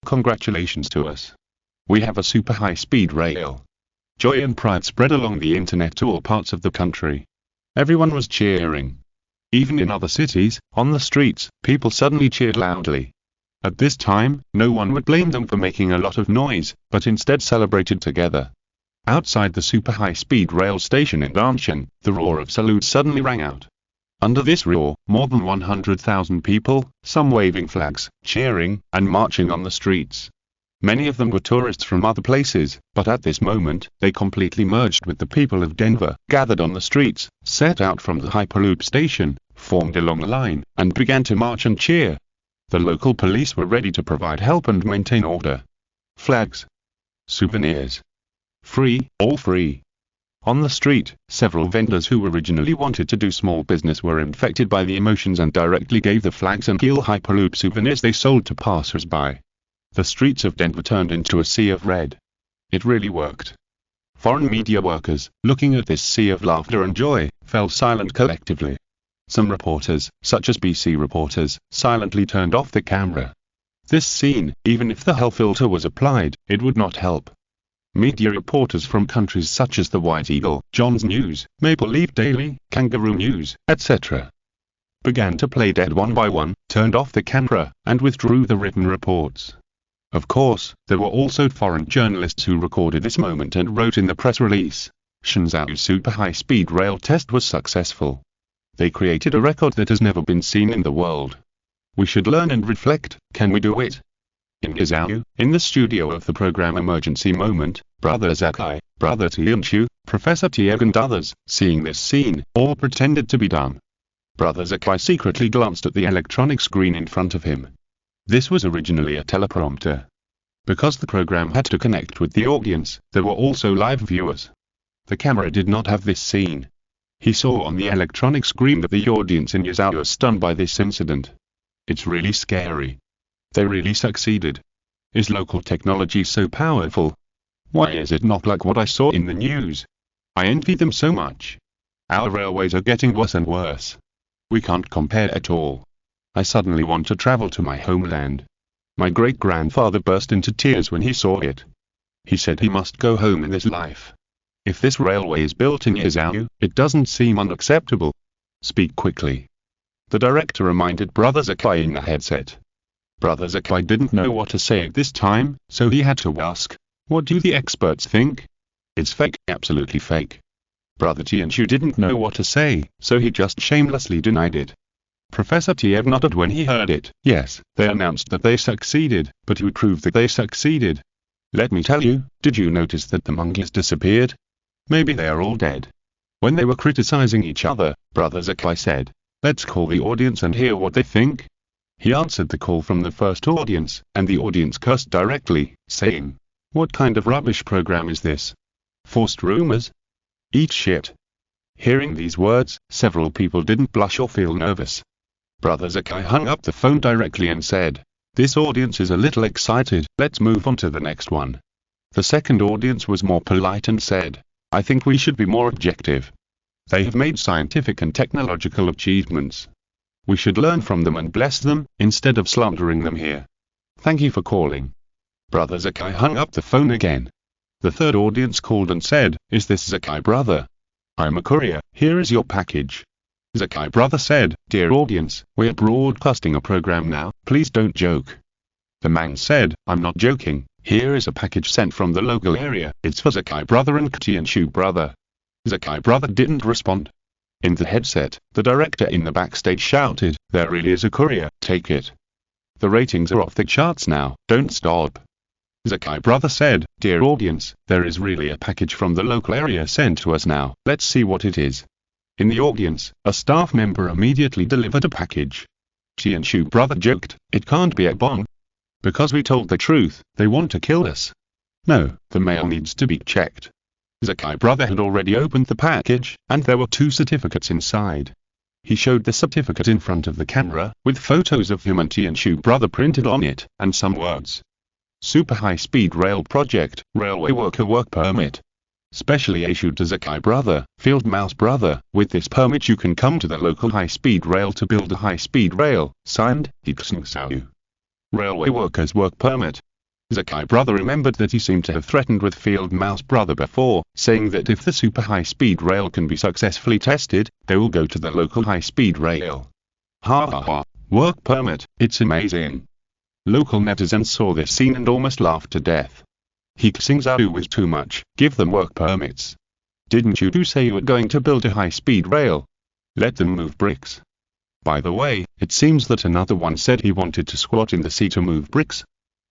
Congratulations to us. We have a super high-speed rail. Joy and pride spread along the internet to all parts of the country. Everyone was cheering. Even in other cities, on the streets, people suddenly cheered loudly. At this time, no one would blame them for making a lot of noise, but instead celebrated together. Outside the super high-speed rail station in Danshan, the roar of salutes suddenly rang out. Under this roar, more than 100,000 people, some waving flags, cheering, and marching on the streets. Many of them were tourists from other places, but at this moment, they completely merged with the people of Denver, gathered on the streets, set out from the Hyperloop station, formed along the line, and began to march and cheer. The local police were ready to provide help and maintain order. Flags. Souvenirs. Free, all free. On the street, several vendors who originally wanted to do small business were infected by the emotions and directly gave the flags and Kiel Hyperloop souvenirs they sold to passers-by. The streets of Denver turned into a sea of red. It really worked. Foreign media workers, looking at this sea of laughter and joy, fell silent collectively. Some reporters, such as BC reporters, silently turned off the camera. This scene, even if the hell filter was applied, it would not help. Media reporters from countries such as the White Eagle, John's News, Maple Leaf Daily, Kangaroo News, etc., began to play dead one by one, turned off the camera, and withdrew the written reports. Of course, there were also foreign journalists who recorded this moment and wrote in the press release, Shenzhou's super high-speed rail test was successful. They created a record that has never been seen in the world. We should learn and reflect, can we do it? In Xingzhou, in the studio of the program Emergency Moment, Brother Zakai, Brother Tianchu, Professor Tieg and others, seeing this scene, all pretended to be dumb. Brother Zakai secretly glanced at the electronic screen in front of him. This was originally a teleprompter. Because the program had to connect with the audience, there were also live viewers. The camera did not have this scene. He saw on the electronic screen that the audience in Xingzhou was stunned by this incident. It's really scary. They really succeeded. Is local technology so powerful? Why is it not like what I saw in the news? I envy them so much. Our railways are getting worse and worse. We can't compare at all. I suddenly want to travel to my homeland. My great-grandfather burst into tears when he saw it. He said he must go home in this life. If this railway is built in Xingzhou, it doesn't seem unacceptable. Speak quickly. The director reminded Brother Zakai in the headset. Brother Zakai didn't know what to say at this time, so he had to ask, what do the experts think? It's fake, absolutely fake. Brother Tianchu didn't know what to say, so he just shamelessly denied it. Professor Tiev nodded when he heard it. Yes, they announced that they succeeded, but who proved that they succeeded? Let me tell you, did you notice that the monkeys disappeared? Maybe they are all dead. When they were criticizing each other, Brother Zakai said, let's call the audience and hear what they think. He answered the call from the first audience, and the audience cursed directly, saying, what kind of rubbish program is this? Forced rumors? Eat shit. Hearing these words, several people didn't blush or feel nervous. Brother Zakai hung up the phone directly and said, this audience is a little excited, let's move on to the next one. The second audience was more polite and said, I think we should be more objective. They have made scientific and technological achievements. We should learn from them and bless them, instead of slandering them here. Thank you for calling. Brother Zakai hung up the phone again. The third audience called and said, is this Zakai brother? I'm a courier, here is your package. Zakai brother said, dear audience, we're broadcasting a program now, please don't joke. The man said, I'm not joking, here is a package sent from the local area, it's for Zakai brother and Tianchu brother. Zakai brother didn't respond. In the headset, the director in the backstage shouted, there really is a courier, take it. The ratings are off the charts now, don't stop. Zakai brother said, "Dear audience, there is really a package from the local area sent to us now, let's see what it is." In the audience, a staff member immediately delivered a package. He Xingzhou brother joked, "It can't be a bomb. Because we told the truth, they want to kill us. No, the mail needs to be checked." Zakai brother had already opened the package, and there were 2 certificates inside. He showed the certificate in front of the camera, with photos of him and He Xingzhou brother printed on it, and some words. Super high-speed rail project, railway worker work permit. Specially issued to Zakai brother, Field Mouse brother, with this permit you can come to the local high-speed rail to build a high-speed rail, signed, He Xingzhou. Railway workers work permit. Zakai brother remembered that he seemed to have threatened with Field Mouse brother before, saying that if the super high-speed rail can be successfully tested, they will go to the local high-speed rail. Ha ha ha, work permit, it's amazing. Local netizens saw this scene and almost laughed to death. He Xingzhou was too much, give them work permits. Didn't you say you were going to build a high-speed rail? Let them move bricks. By the way, it seems that another one said he wanted to squat in the sea to move bricks.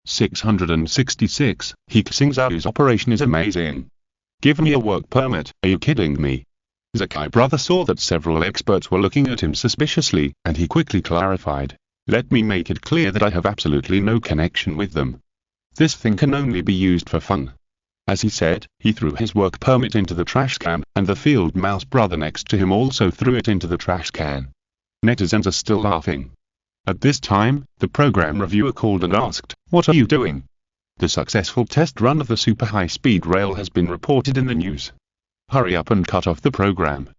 666, He Xingzhou's operation is amazing. Give me a work permit, are you kidding me? Zakai brother saw that several experts were looking at him suspiciously, and he quickly clarified, "Let me make it clear that I have absolutely no connection with them. This thing can only be used for fun." As he said, he threw his work permit into the trash can, and the Field Mouse brother next to him also threw it into the trash can. Netizens are still laughing. At this time, the program reviewer called and asked, "What are you doing?" "The successful test run of the super high-speed rail has been reported in the news. Hurry up and cut off the program."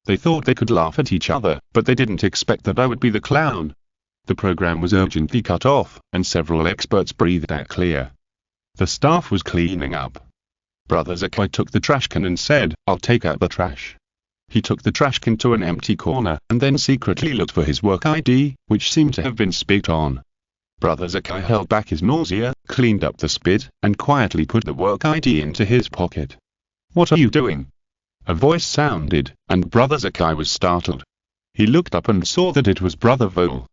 They thought they could laugh at each other, but they didn't expect that I would be the clown. The program was urgently cut off, and several experts breathed out clear. The staff was cleaning up. Brother Zakai took the trash can and said, "I'll take out the trash." He took the trash can to an empty corner, and then secretly looked for his work ID, which seemed to have been spit on. Brother Zakai held back his nausea, cleaned up the spit, and quietly put the work ID into his pocket. "What are you doing?" A voice sounded, and Brother Zakai was startled. He looked up and saw that it was Brother Vol.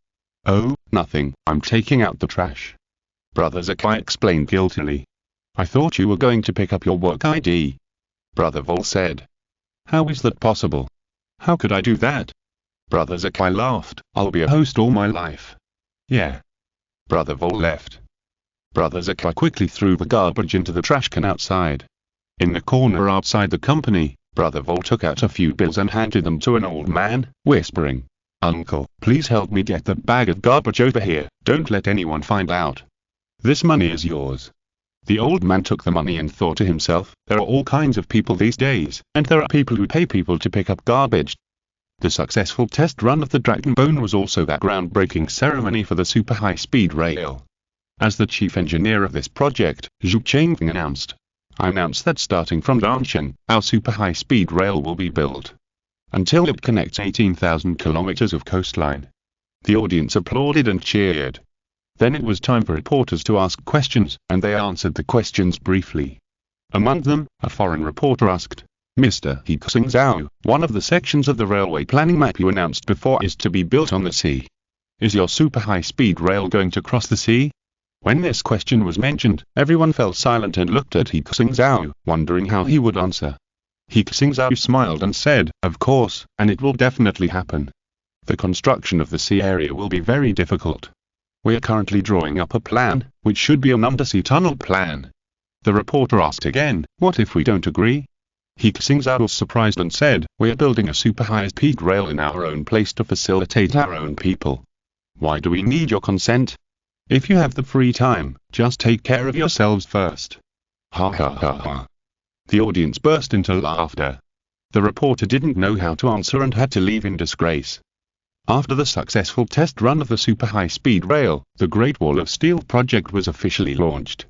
"Oh, nothing, I'm taking out the trash." Brother Zakai explained guiltily. "I thought you were going to pick up your work ID." Brother Vol said. "How is that possible? How could I do that?" Brother Zakai laughed, "I'll be a host all my life." "Yeah." Brother Vol left. Brother Zakai quickly threw the garbage into the trash can outside. In the corner outside the company, Brother Vol took out a few bills and handed them to an old man, whispering, "Uncle, please help me get that bag of garbage over here, don't let anyone find out. This money is yours." The old man took the money and thought to himself, there are all kinds of people these days, and there are people who pay people to pick up garbage. The successful test run of the Dragon Bone was also that groundbreaking ceremony for the super high-speed rail. As the chief engineer of this project, He Xingzhou announced, "I announce that starting from Danshan, our super high-speed rail will be built. Until it connects 18,000 kilometers of coastline." The audience applauded and cheered. Then it was time for reporters to ask questions, and they answered the questions briefly. Among them, a foreign reporter asked, "Mr. He Xingzhou, one of the sections of the railway planning map you announced before is to be built on the sea. Is your super high-speed rail going to cross the sea?" When this question was mentioned, everyone fell silent and looked at He Xingzhou, wondering how he would answer. He Xingzhou smiled and said, "Of course, and it will definitely happen. The construction of the sea area will be very difficult. We are currently drawing up a plan, which should be an undersea tunnel plan." The reporter asked again, "What if we don't agree?" He Xingzhou was surprised and said, "We are building a super high-speed rail in our own place to facilitate our own people. Why do we need your consent? If you have the free time, just take care of yourselves first." Ha ha ha ha. The audience burst into laughter. The reporter didn't know how to answer and had to leave in disgrace. After the successful test run of the super high-speed rail, the Great Wall of Steel project was officially launched.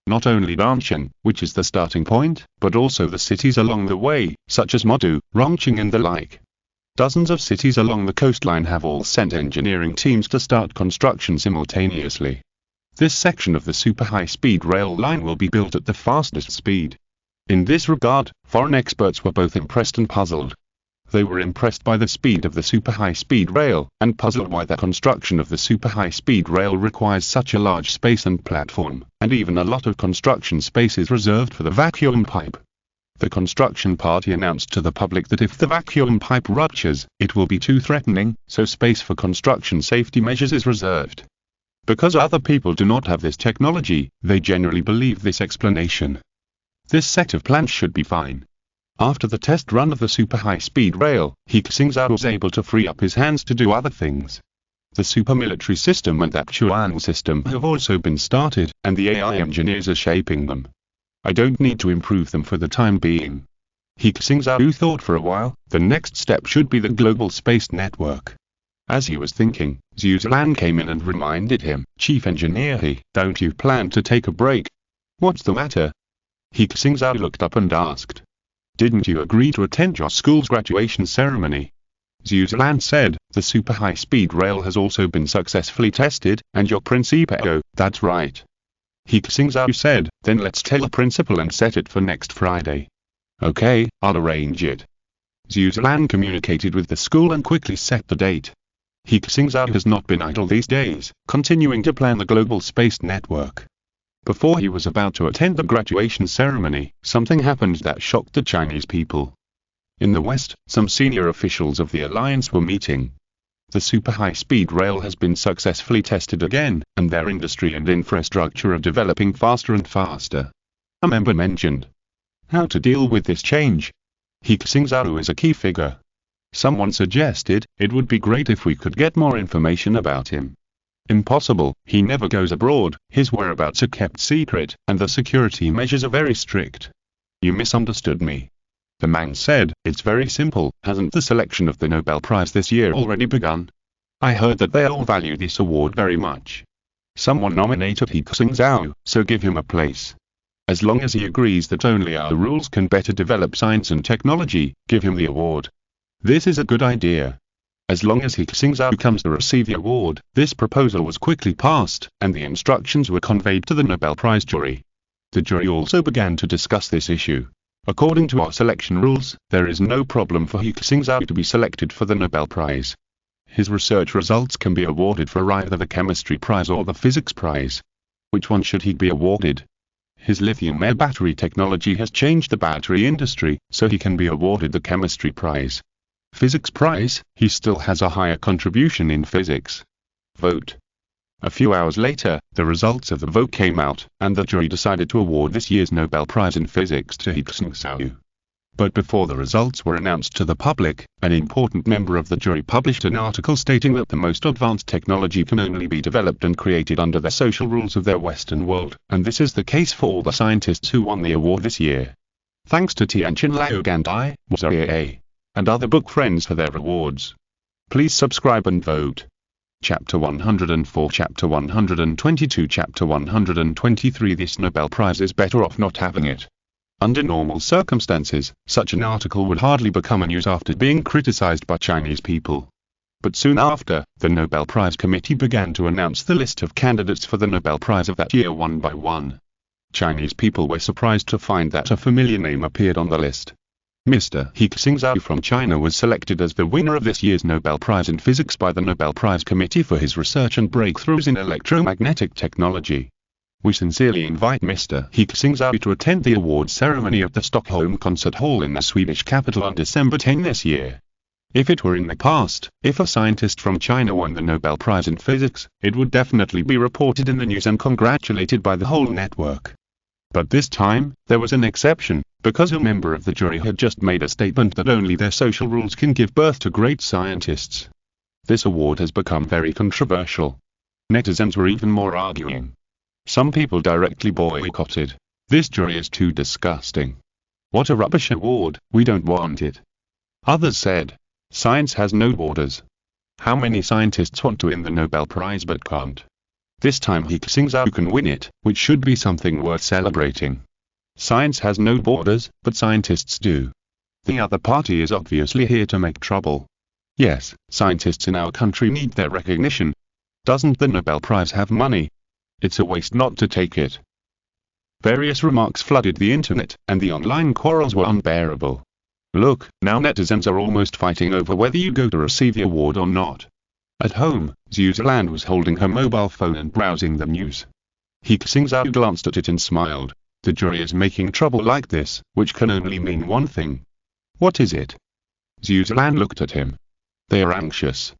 Not only Danshan, which is the starting point, but also the cities along the way, such as Modu, Rongqing and the like. Dozens of cities along the coastline have all sent engineering teams to start construction simultaneously. This section of the super high-speed rail line will be built at the fastest speed. In this regard, foreign experts were both impressed and puzzled. They were impressed by the speed of the super high-speed rail, and puzzled why the construction of the super high-speed rail requires such a large space and platform, and even a lot of construction space is reserved for the vacuum pipe. The construction party announced to the public that if the vacuum pipe ruptures, it will be too threatening, so space for construction safety measures is reserved. Because other people do not have this technology, they generally believe this explanation. This set of plans should be fine. After the test run of the super high-speed rail, He Xingzhou was able to free up his hands to do other things. The super military system and that Chuan system have also been started, and the AI engineers are shaping them. I don't need to improve them for the time being. He Xingzhou thought for a while. The next step should be the global space network. As he was thinking, Zhu Zhilan came in and reminded him, "Chief Engineer He, don't you plan to take a break?" "What's the matter?" He Xingzhou looked up and asked. "Didn't you agree to attend your school's graduation ceremony?" Zhu Zhilan said, "The super high-speed rail has also been successfully tested, and your principal." "That's right." He Xingzhou said, "Then let's tell the principal and set it for next Friday." "Okay, I'll arrange it." Zhu Zhilan communicated with the school and quickly set the date. He Xingzhou has not been idle these days, continuing to plan the global space network. Before he was about to attend the graduation ceremony, something happened that shocked the Chinese people. In the West, some senior officials of the alliance were meeting. The super high-speed rail has been successfully tested again, and their industry and infrastructure are developing faster and faster. A member mentioned how to deal with this change. He Xingzhou is a key figure. Someone suggested, it would be great if we could get more information about him. Impossible, he never goes abroad, his whereabouts are kept secret, and the security measures are very strict. You misunderstood me. The man said, "It's very simple, hasn't the selection of the Nobel Prize this year already begun? I heard that they all value this award very much. Someone nominated He Xingzhou, so give him a place. As long as he agrees that only our rules can better develop science and technology, give him the award. This is a good idea." As long as He Xingzhou comes to receive the award, this proposal was quickly passed, and the instructions were conveyed to the Nobel Prize jury. The jury also began to discuss this issue. According to our selection rules, there is no problem for He Xingzhou to be selected for the Nobel Prize. His research results can be awarded for either the Chemistry Prize or the Physics Prize. Which one should he be awarded? His lithium-air battery technology has changed the battery industry, so he can be awarded the Chemistry Prize. Physics Prize, he still has a higher contribution in physics. Vote. A few hours later, the results of the vote came out, and the jury decided to award this year's Nobel Prize in Physics to He Xingzhou. But before the results were announced to the public, an important member of the jury published an article stating that the most advanced technology can only be developed and created under the social rules of their Western world, and this is the case for all the scientists who won the award this year. Thanks to Tianqin Laogandai, Wazaa, and other book friends for their rewards. Please subscribe and vote. Chapter 104, Chapter 122, Chapter 123. This Nobel Prize is better off not having it. Under normal circumstances, such an article would hardly become a news after being criticized by Chinese people. But soon after, the Nobel Prize Committee began to announce the list of candidates for the Nobel Prize of that year one by one. Chinese people were surprised to find that a familiar name appeared on the list. Mr. He Xingzhou from China was selected as the winner of this year's Nobel Prize in Physics by the Nobel Prize Committee for his research and breakthroughs in electromagnetic technology. We sincerely invite Mr. He Xingzhou to attend the awards ceremony at the Stockholm Concert Hall in the Swedish capital on December 10 this year. If it were in the past, if a scientist from China won the Nobel Prize in Physics, it would definitely be reported in the news and congratulated by the whole network. But this time, there was an exception, because a member of the jury had just made a statement that only their social rules can give birth to great scientists. This award has become very controversial. Netizens were even more arguing. Some people directly boycotted. This jury is too disgusting. What a rubbish award, we don't want it. Others said, science has no borders. How many scientists want to win the Nobel Prize but can't? This time He Xingzhou can win it, which should be something worth celebrating. Science has no borders, but scientists do. The other party is obviously here to make trouble. Yes, scientists in our country need their recognition. Doesn't the Nobel Prize have money? It's a waste not to take it. Various remarks flooded the internet, and the online quarrels were unbearable. Look, now netizens are almost fighting over whether you go to receive the award or not. At home, Zhuziland was holding her mobile phone and browsing the news. He Xingzhou glanced at it and smiled. The jury is making trouble like this, which can only mean one thing. What is it? Zhuziland looked at him. They are anxious.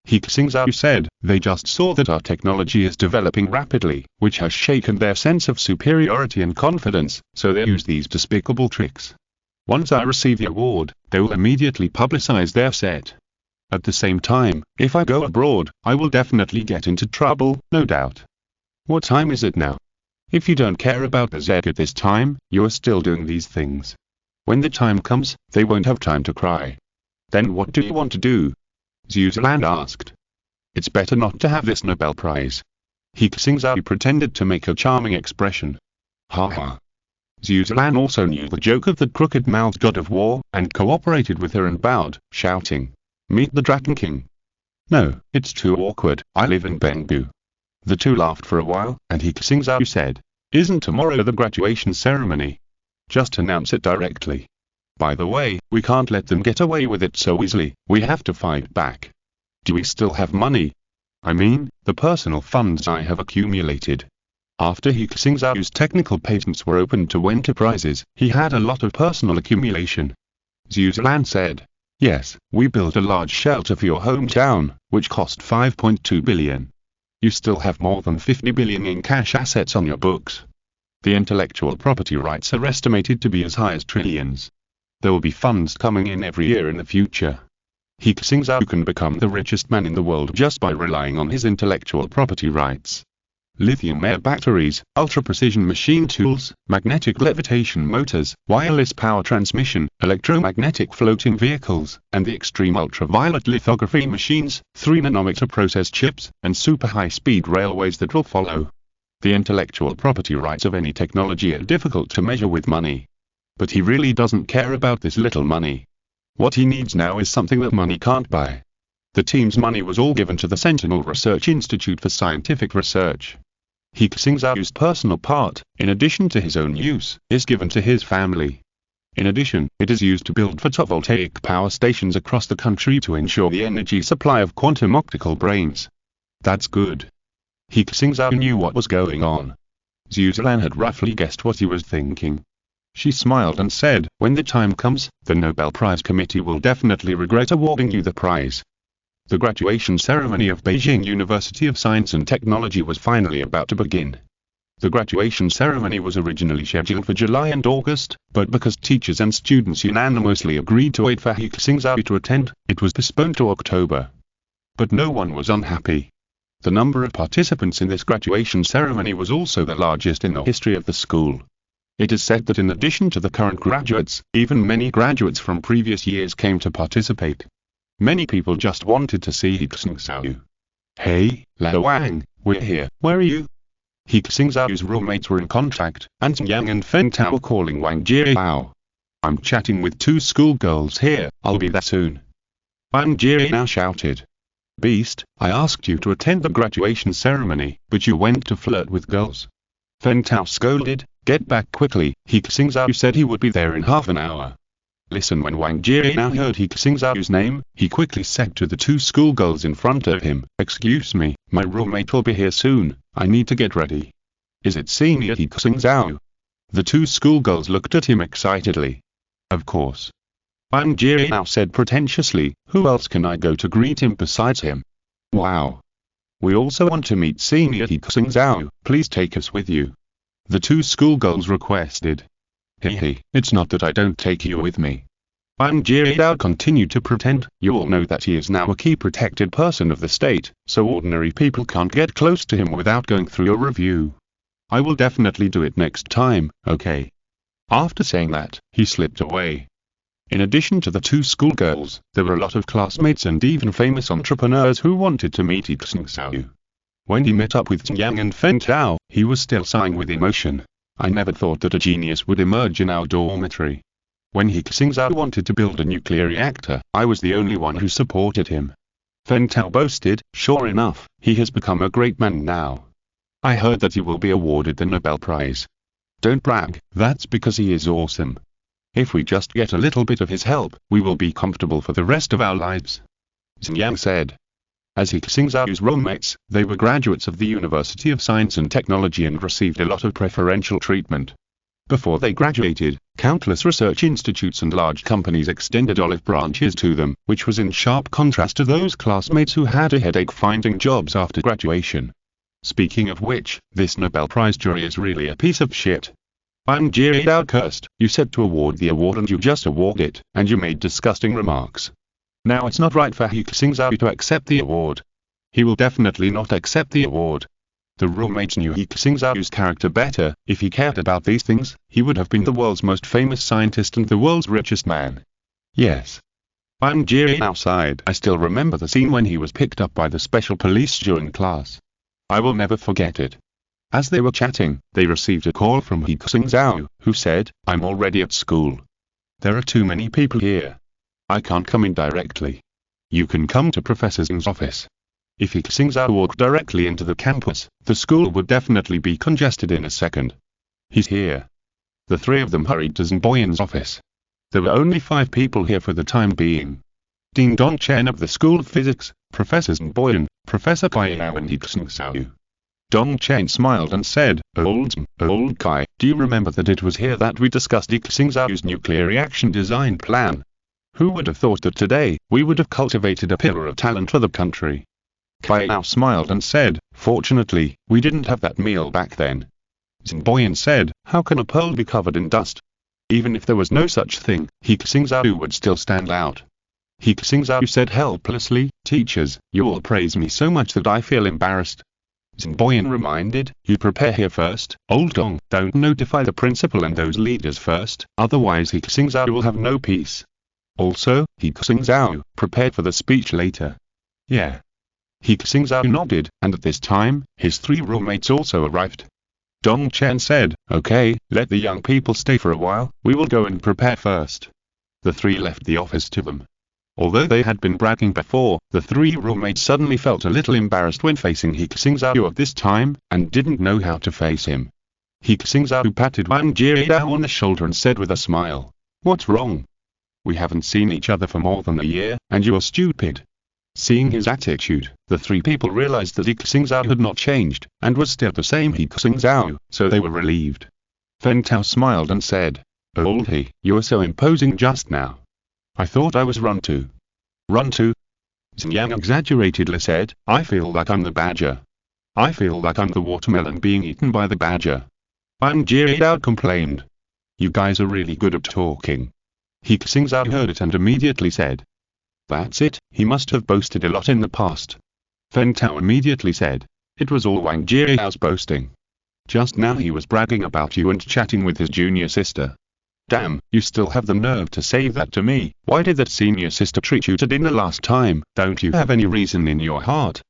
He Xingzhou said, they just saw that our technology is developing rapidly, which has shaken their sense of superiority and confidence, so they use these despicable tricks. Once I receive the award, they will immediately publicize their set. At the same time, if I go abroad, I will definitely get into trouble, no doubt. What time is it now? If you don't care about the Z at this time, you are still doing these things. When the time comes, they won't have time to cry. Then what do you want to do? Zhuziland asked. It's better not to have this Nobel Prize. He Xingzhou pretended to make a charming expression. Ha ha. Zhuziland also knew the joke of the crooked-mouthed god of war, and cooperated with her and bowed, shouting, "Meet the Dragon King." No, it's too awkward, I live in Bengbu. The two laughed for a while, and He Xingzhou said, "Isn't tomorrow the graduation ceremony? Just announce it directly. By the way, we can't let them get away with it so easily, we have to fight back. Do we still have money? I mean, the personal funds I have accumulated." After He Xingzhou's technical patents were opened to enterprises, he had a lot of personal accumulation. Zhuziland said, "Yes, we built a large shelter for your hometown, which cost 5.2 billion. You still have more than 50 billion in cash assets on your books. The intellectual property rights are estimated to be as high as trillions. There will be funds coming in every year in the future. He Xingzhou can become the richest man in the world just by relying on his intellectual property rights. Lithium-air batteries, ultra-precision machine tools, magnetic levitation motors, wireless power transmission, electromagnetic floating vehicles, and the extreme ultraviolet lithography machines, 3-nanometer process chips, and super high-speed railways that will follow. The intellectual property rights of any technology are difficult to measure with money. But he really doesn't care about this little money. What he needs now is something that money can't buy. The team's money was all given to the Sentinel Research Institute for Scientific Research. He Xingzhou's personal part, in addition to his own use, is given to his family. In addition, it is used to build photovoltaic power stations across the country to ensure the energy supply of quantum optical brains. That's good. He Xingzhou knew what was going on. Zhuziland had roughly guessed what he was thinking. She smiled and said, "When the time comes, the Nobel Prize Committee will definitely regret awarding you the prize." The graduation ceremony of Beijing University of Science and Technology was finally about to begin. The graduation ceremony was originally scheduled for July and August, but because teachers and students unanimously agreed to wait for He Xingzhou to attend, it was postponed to October. But no one was unhappy. The number of participants in this graduation ceremony was also the largest in the history of the school. It is said that in addition to the current graduates, even many graduates from previous years came to participate. Many people just wanted to see He Xingzhou. "Hey, Lao Wang, we're here, where are you?" He Xingzhou's roommates were in contact, and Yang and Feng Tao were calling Wang Jiao. "I'm chatting with 2 schoolgirls here, I'll be there soon." Wang Jiao shouted. "Beast, I asked you to attend the graduation ceremony, but you went to flirt with girls." Feng Tao scolded, "Get back quickly." He Xingzhou said he would be there in half an hour. Listen, when Wang Jiao heard He Xingzhou's name, he quickly said to the 2 schoolgirls in front of him, "Excuse me, my roommate will be here soon, I need to get ready." "Is it Senior He Xingzhou?" The 2 schoolgirls looked at him excitedly. "Of course." Wang Jiao said pretentiously, "Who else can I go to greet him besides him?" "Wow. We also want to meet Senior He Xingzhou, please take us with you." The 2 schoolgirls requested. "Hey, it's not that I don't take you with me." Wang Jiao continued to pretend, "You all know that he is now a key protected person of the state, so ordinary people can't get close to him without going through a review. I will definitely do it next time, okay?" After saying that, he slipped away. In addition to the 2 schoolgirls, there were a lot of classmates and even famous entrepreneurs who wanted to meet He Xingzhou. When he met up with Yang and Feng Tao, he was still sighing with emotion. "I never thought that a genius would emerge in our dormitory. When He Xingzhou wanted to build a nuclear reactor, I was the only one who supported him." Feng Tao boasted, "Sure enough, he has become a great man now. I heard that he will be awarded the Nobel Prize." "Don't brag, that's because he is awesome." If we just get a little bit of his help, we will be comfortable for the rest of our lives. Xinjiang said. As He Xingzhou's roommates, they were graduates of the University of Science and Technology and received a lot of preferential treatment. Before they graduated, countless research institutes and large companies extended olive branches to them, which was in sharp contrast to those classmates who had a headache finding jobs after graduation. Speaking of which, this Nobel Prize jury is really a piece of shit. I'm Jirao cursed. You said to award the award and you just award it, and you made disgusting remarks. Now it's not right for He Xingzhou to accept the award. He will definitely not accept the award. The roommates knew He Xingzhou's character better. If he cared about these things, he would have been the world's most famous scientist and the world's richest man. Yes. I'm Jirao outside. I still remember the scene when he was picked up by the special police during class. I will never forget it. As they were chatting, they received a call from He Xingzhou, who said, I'm already at school. There are too many people here. I can't come in directly. You can come to Professor Xing's office. If He Xingzhou walked directly into the campus, the school would definitely be congested in a second. He's here. The three of them hurried to Zhenboyan's office. There were only 5 people here for the time being. Dean Dong Chen of the School of Physics, Professor Zhenboyan, Professor Kai Yao and He Xingzhou. Dong Chen smiled and said, Old Kai, do you remember that it was here that we discussed He Xingzhou's nuclear reaction design plan? Who would have thought that today, we would have cultivated a pillar of talent for the country? Kai Yao smiled and said, fortunately, we didn't have that meal back then. Zhenboyan said, how can a pole be covered in dust? Even if there was no such thing, He Xingzhou would still stand out. He Xingzhou said helplessly, teachers, you all praise me so much that I feel embarrassed. Zhenboyan reminded, you prepare here first, Old Dong, don't notify the principal and those leaders first, otherwise He Xingzhou will have no peace. Also, He Xingzhou, prepared for the speech later. Yeah. He Xingzhou nodded, and at this time, his 3 roommates also arrived. Dong Chen said, okay, let the young people stay for a while, we will go and prepare first. The 3 left the office to them. Although they had been bragging before, the 3 roommates suddenly felt a little embarrassed when facing He Xingzhou at this time, and didn't know how to face him. He Xingzhou patted Wang Jirao on the shoulder and said with a smile, what's wrong? We haven't seen each other for more than a year, and you're stupid. Seeing his attitude, the 3 people realized that He Xingzhou had not changed, and was still the same He Xingzhou, so they were relieved. Feng Tao smiled and said, Old He, you were so imposing just now. I thought I was run to. Run to? Xinjiang exaggeratedly said, I feel like I'm the badger. I feel like I'm the watermelon being eaten by the badger. Wang Jirao complained. You guys are really good at talking. He Xingzhou heard it and immediately said, that's it, he must have boasted a lot in the past. Feng Tao immediately said, it was all Wang Jirao's boasting. Just now he was bragging about you and chatting with his junior sister. Damn, you still have the nerve to say that to me. Why did that senior sister treat you to dinner last time? Don't you have any reason in your heart?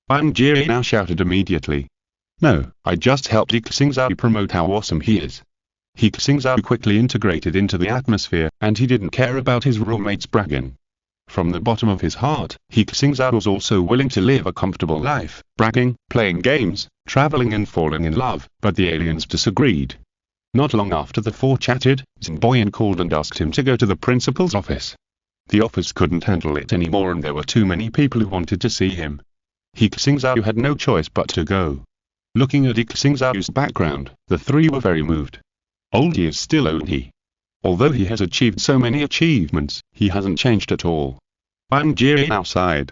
Wang Jirao shouted immediately. No, I just helped He Xingzhou promote how awesome he is. He Xingzhou quickly integrated into the atmosphere, and he didn't care about his roommates bragging. From the bottom of his heart, He Xingzhou was also willing to live a comfortable life, bragging, playing games, traveling and falling in love, but the aliens disagreed. Not long after the 4 chatted, Zhenboyan called and asked him to go to the principal's office. The office couldn't handle it anymore and there were too many people who wanted to see him. He Xingzhou had no choice but to go. Looking at He Xingzhou's background, the 3 were very moved. Old He is still Old He. Although he has achieved so many achievements, he hasn't changed at all. Wang Jirao sighed.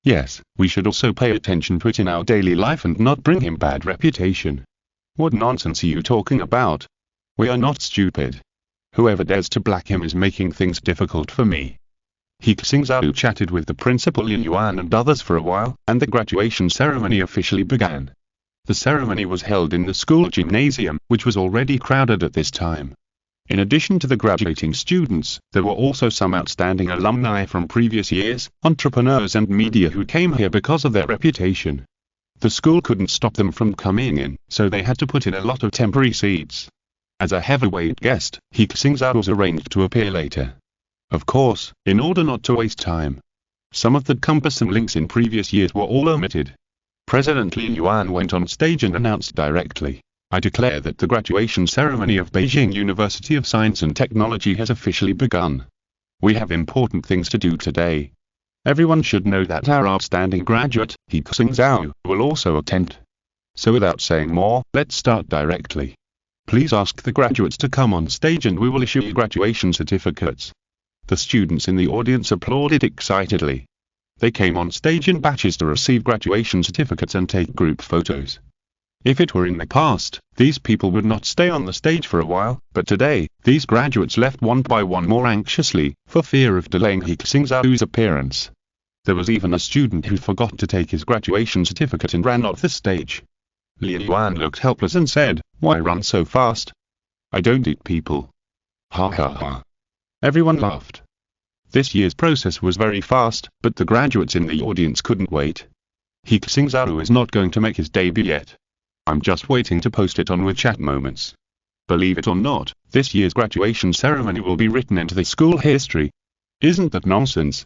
Yes, we should also pay attention to it in our daily life and not bring him bad reputation. What nonsense are you talking about? We are not stupid. Whoever dares to black him is making things difficult for me. He Xingzhou chatted with the principal Lin Yuan and others for a while, and the graduation ceremony officially began. The ceremony was held in the school gymnasium, which was already crowded at this time. In addition to the graduating students, there were also some outstanding alumni from previous years, entrepreneurs and media who came here because of their reputation. The school couldn't stop them from coming in, so they had to put in a lot of temporary seats. As a heavyweight guest, He Xingzhou was arranged to appear later. Of course, in order not to waste time. Some of the cumbersome links in previous years were all omitted. President Lin Yuan went on stage and announced directly. I declare that the graduation ceremony of Beijing University of Science and Technology has officially begun. We have important things to do today. Everyone should know that our outstanding graduate, He Xingzhou, will also attend. So without saying more, let's start directly. Please ask the graduates to come on stage and we will issue you graduation certificates. The students in the audience applauded excitedly. They came on stage in batches to receive graduation certificates and take group photos. If it were in the past, these people would not stay on the stage for a while, but today, these graduates left one by one more anxiously, for fear of delaying He Xingzhou's appearance. There was even a student who forgot to take his graduation certificate and ran off the stage. Li Yuan looked helpless and said, "Why run so fast? I don't eat people." Ha ha ha. Everyone laughed. This year's process was very fast, but the graduates in the audience couldn't wait. He Xingzhou is not going to make his debut yet. I'm just waiting to post it on WeChat Moments. Believe it or not, this year's graduation ceremony will be written into the school history. Isn't that nonsense?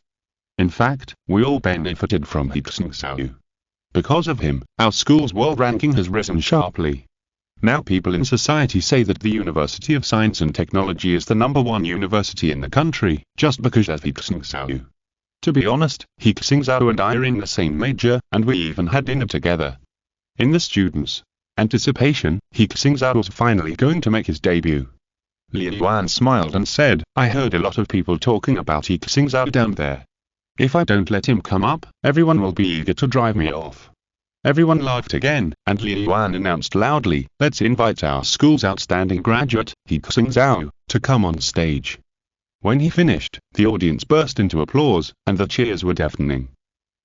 In fact, we all benefited from He Xingzhou. Because of him, our school's world ranking has risen sharply. Now people in society say that the University of Science and Technology is the #1 university in the country, just because of He Xingzhou. To be honest, He Xingzhou and I are in the same major, and we even had dinner together. In the students' anticipation, He Xingzhou was finally going to make his debut. Li Yuan smiled and said, "I heard a lot of people talking about He Xingzhou down there. If I don't let him come up, everyone will be eager to drive me off." Everyone laughed again, and Li Yuan announced loudly, "Let's invite our school's outstanding graduate, He Xingzhou, to come on stage." When he finished, the audience burst into applause, and the cheers were deafening.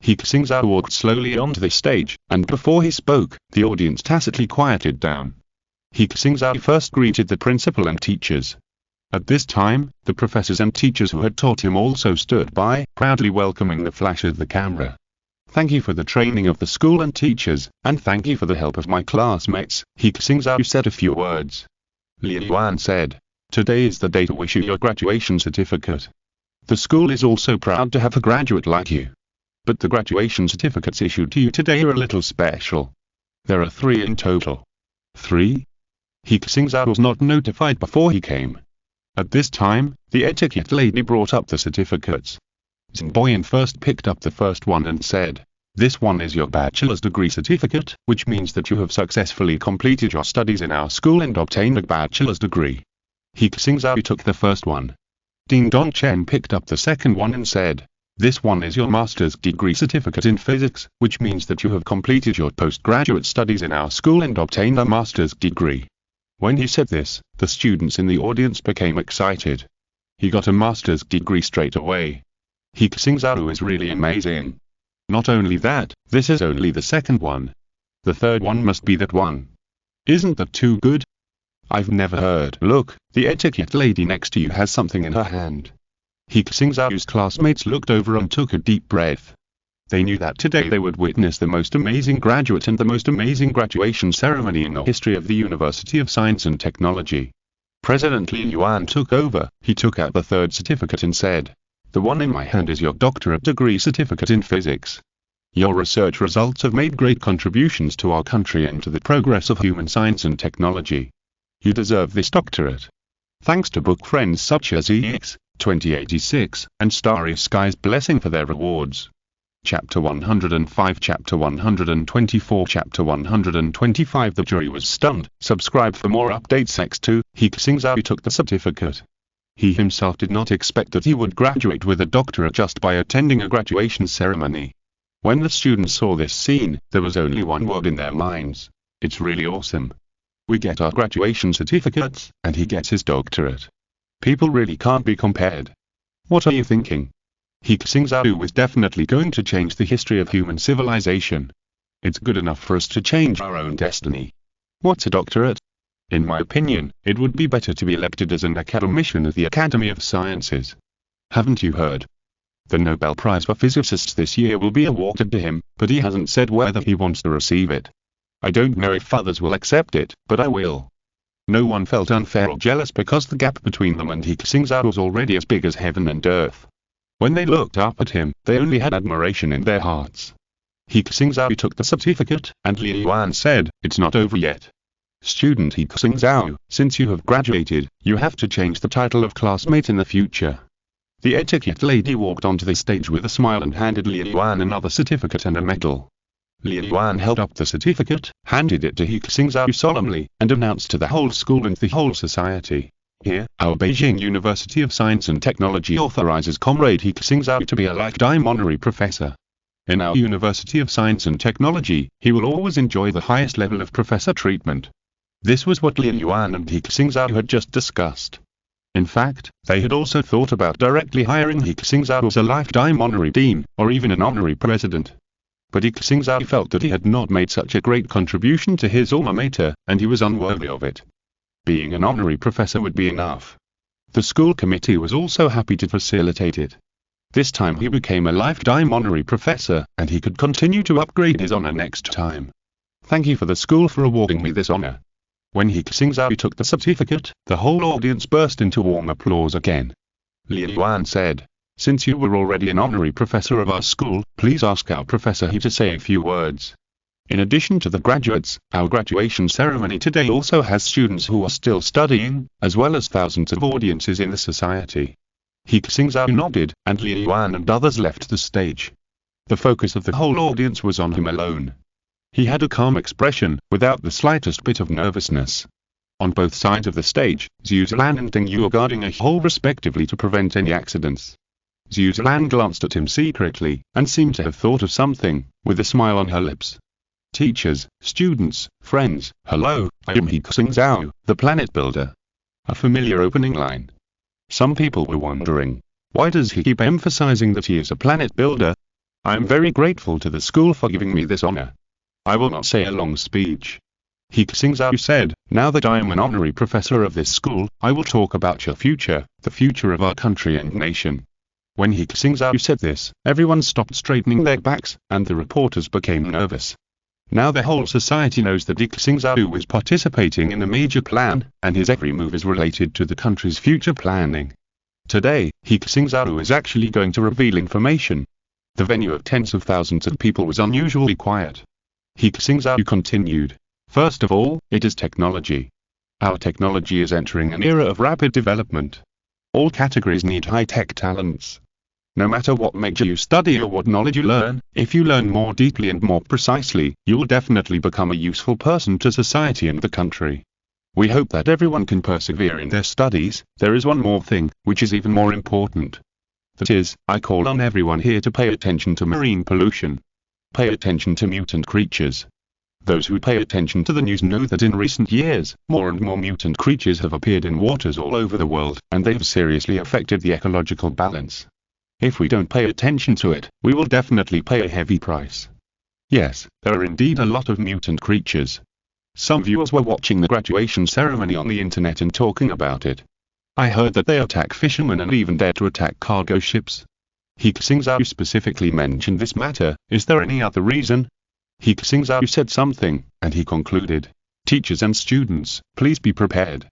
He Xingzhou walked slowly onto the stage, and before he spoke, the audience tacitly quieted down. He Xingzhou first greeted the principal and teachers. At this time, the professors and teachers who had taught him also stood by, proudly welcoming the flash of the camera. "Thank you for the training of the school and teachers, and thank you for the help of my classmates," He Xingzhou said a few words. Li Yuan said, "Today is the day to issue your graduation certificate. The school is also proud to have a graduate like you. But the graduation certificates issued to you today are a little special. There are 3 in total." 3? He Xingzhou was not notified before he came. At this time, the etiquette lady brought up the certificates. Xingboyan first picked up the first one and said, "This one is your bachelor's degree certificate, which means that you have successfully completed your studies in our school and obtained a bachelor's degree." He Xingzhou took the first one. Ding Dong Chen picked up the second one and said, "This one is your master's degree certificate in physics, which means that you have completed your postgraduate studies in our school and obtained a master's degree." When he said this, the students in the audience became excited. He got a master's degree straight away. He Xingzhou is really amazing. Not only that, this is only the second one. The third one must be that one. Isn't that too good? I've never heard. Look, the etiquette lady next to you has something in her hand. He Xingzhou's classmates looked over and took a deep breath. They knew that today they would witness the most amazing graduate and the most amazing graduation ceremony in the history of the University of Science and Technology. President Li Yuan took over. He took out the third certificate and said, "The one in my hand is your doctorate degree certificate in physics. Your research results have made great contributions to our country and to the progress of human science and technology. You deserve this doctorate. Thanks to book friends such as EX 2086, and Starry Sky's blessing for their rewards." Chapter 105, Chapter 124, Chapter 125. The jury was stunned. Subscribe for more updates. X2, He Xingzhou took the certificate. He himself did not expect that he would graduate with a doctorate just by attending a graduation ceremony. When the students saw this scene, there was only one word in their minds: "It's really awesome. We get our graduation certificates, and he gets his doctorate. People really can't be compared." What are you thinking? He Xingzhou is definitely going to change the history of human civilization. It's good enough for us to change our own destiny. What's a doctorate? In my opinion, it would be better to be elected as an academician at the Academy of Sciences. Haven't you heard? The Nobel Prize for Physicists this year will be awarded to him, but he hasn't said whether he wants to receive it. I don't know if others will accept it, but I will. No one felt unfair or jealous because the gap between them and He Xingzhou was already as big as heaven and earth. When they looked up at him, they only had admiration in their hearts. He Xingzhou took the certificate, and Li Yuan said, "It's not over yet. Student He Xingzhou, since you have graduated, you have to change the title of classmate in the future. The etiquette lady walked onto the stage with a smile and handed Li Yuan another certificate and a medal. Li Yuan held up the certificate, handed it to He Xingzhou solemnly, and announced to the whole school and the whole society, "Here, our Beijing University of Science and Technology authorizes Comrade He Xingzhou to be a lifetime honorary professor. In our University of Science and Technology, he will always enjoy the highest level of professor treatment." This was what Li Yuan and He Xingzhou had just discussed. In fact, they had also thought about directly hiring He Xingzhou as a lifetime honorary dean, or even an honorary president. But He Xingzhou felt that he had not made such a great contribution to his alma mater, and he was unworthy of it. Being an honorary professor would be enough. The school committee was also happy to facilitate it. This time he became a lifetime honorary professor, and he could continue to upgrade his honor next time. "Thank you for the school for awarding me this honor." When He Xingzhou took the certificate, the whole audience burst into warm applause again. Li Yuan said, "Since you were already an honorary professor of our school, please ask our Professor He to say a few words." In addition to the graduates, our graduation ceremony today also has students who are still studying, as well as thousands of audiences in the society. He Xingzhou nodded, and Li Yuan and others left the stage. The focus of the whole audience was on him alone. He had a calm expression, without the slightest bit of nervousness. On both sides of the stage, Zhu Zilan and Ding Yu were guarding a hole respectively to prevent any accidents. Zhu Zilan glanced at him secretly, and seemed to have thought of something, with a smile on her lips. "Teachers, students, friends, hello, I am He Xingzhou, the planet builder." A familiar opening line. Some people were wondering, why does he keep emphasizing that he is a planet builder? I am very grateful to the school for giving me this honor. I will not say a long speech. He Xingzhou said, "Now that I am an honorary professor of this school, I will talk about your future, the future of our country and nation." When He Xingzhou said this, everyone stopped straightening their backs, and the reporters became nervous. Now the whole society knows that He Xingzhou is participating in a major plan, and his every move is related to the country's future planning. Today, He Xingzhou is actually going to reveal information. The venue of tens of thousands of people was unusually quiet. He Xingzhou continued, "First of all, it is technology. Our technology is entering an era of rapid development. All categories need high-tech talents. No matter what major you study or what knowledge you learn, if you learn more deeply and more precisely, you will definitely become a useful person to society and the country. We hope that everyone can persevere in their studies. There is one more thing, which is even more important. That is, I call on everyone here to pay attention to marine pollution. Pay attention to mutant creatures. Those who pay attention to the news know that in recent years, more and more mutant creatures have appeared in waters all over the world, and they have seriously affected the ecological balance. If we don't pay attention to it, we will definitely pay a heavy price. Yes, there are indeed a lot of mutant creatures. Some viewers were watching the graduation ceremony on the internet and talking about it. I heard that they attack fishermen and even dare to attack cargo ships. He Xingzhou specifically mentioned this matter. Is there any other reason? He Xingzhou said something, and he concluded, "Teachers and students, please be prepared.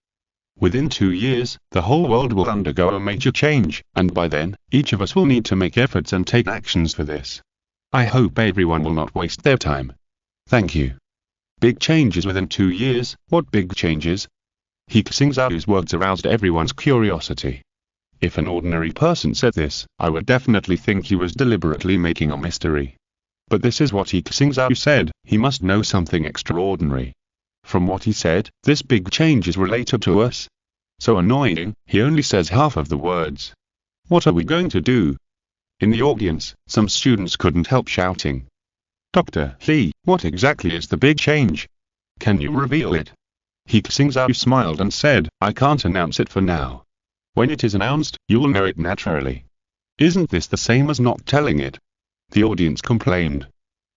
Within 2 years, the whole world will undergo a major change, and by then, each of us will need to make efforts and take actions for this. I hope everyone will not waste their time. Thank you." Big changes within 2 years, what big changes? He Xingzhou's words aroused everyone's curiosity. If an ordinary person said this, I would definitely think he was deliberately making a mystery. But this is what He Xingzhou said. He must know something extraordinary. From what he said, this big change is related to us. So annoying, he only says half of the words. What are we going to do? In the audience, some students couldn't help shouting. Dr. Li, what exactly is the big change? Can you reveal it? He Xingzhou smiled and said, I can't announce it for now. When it is announced, you will know it naturally. Isn't this the same as not telling it? The audience complained.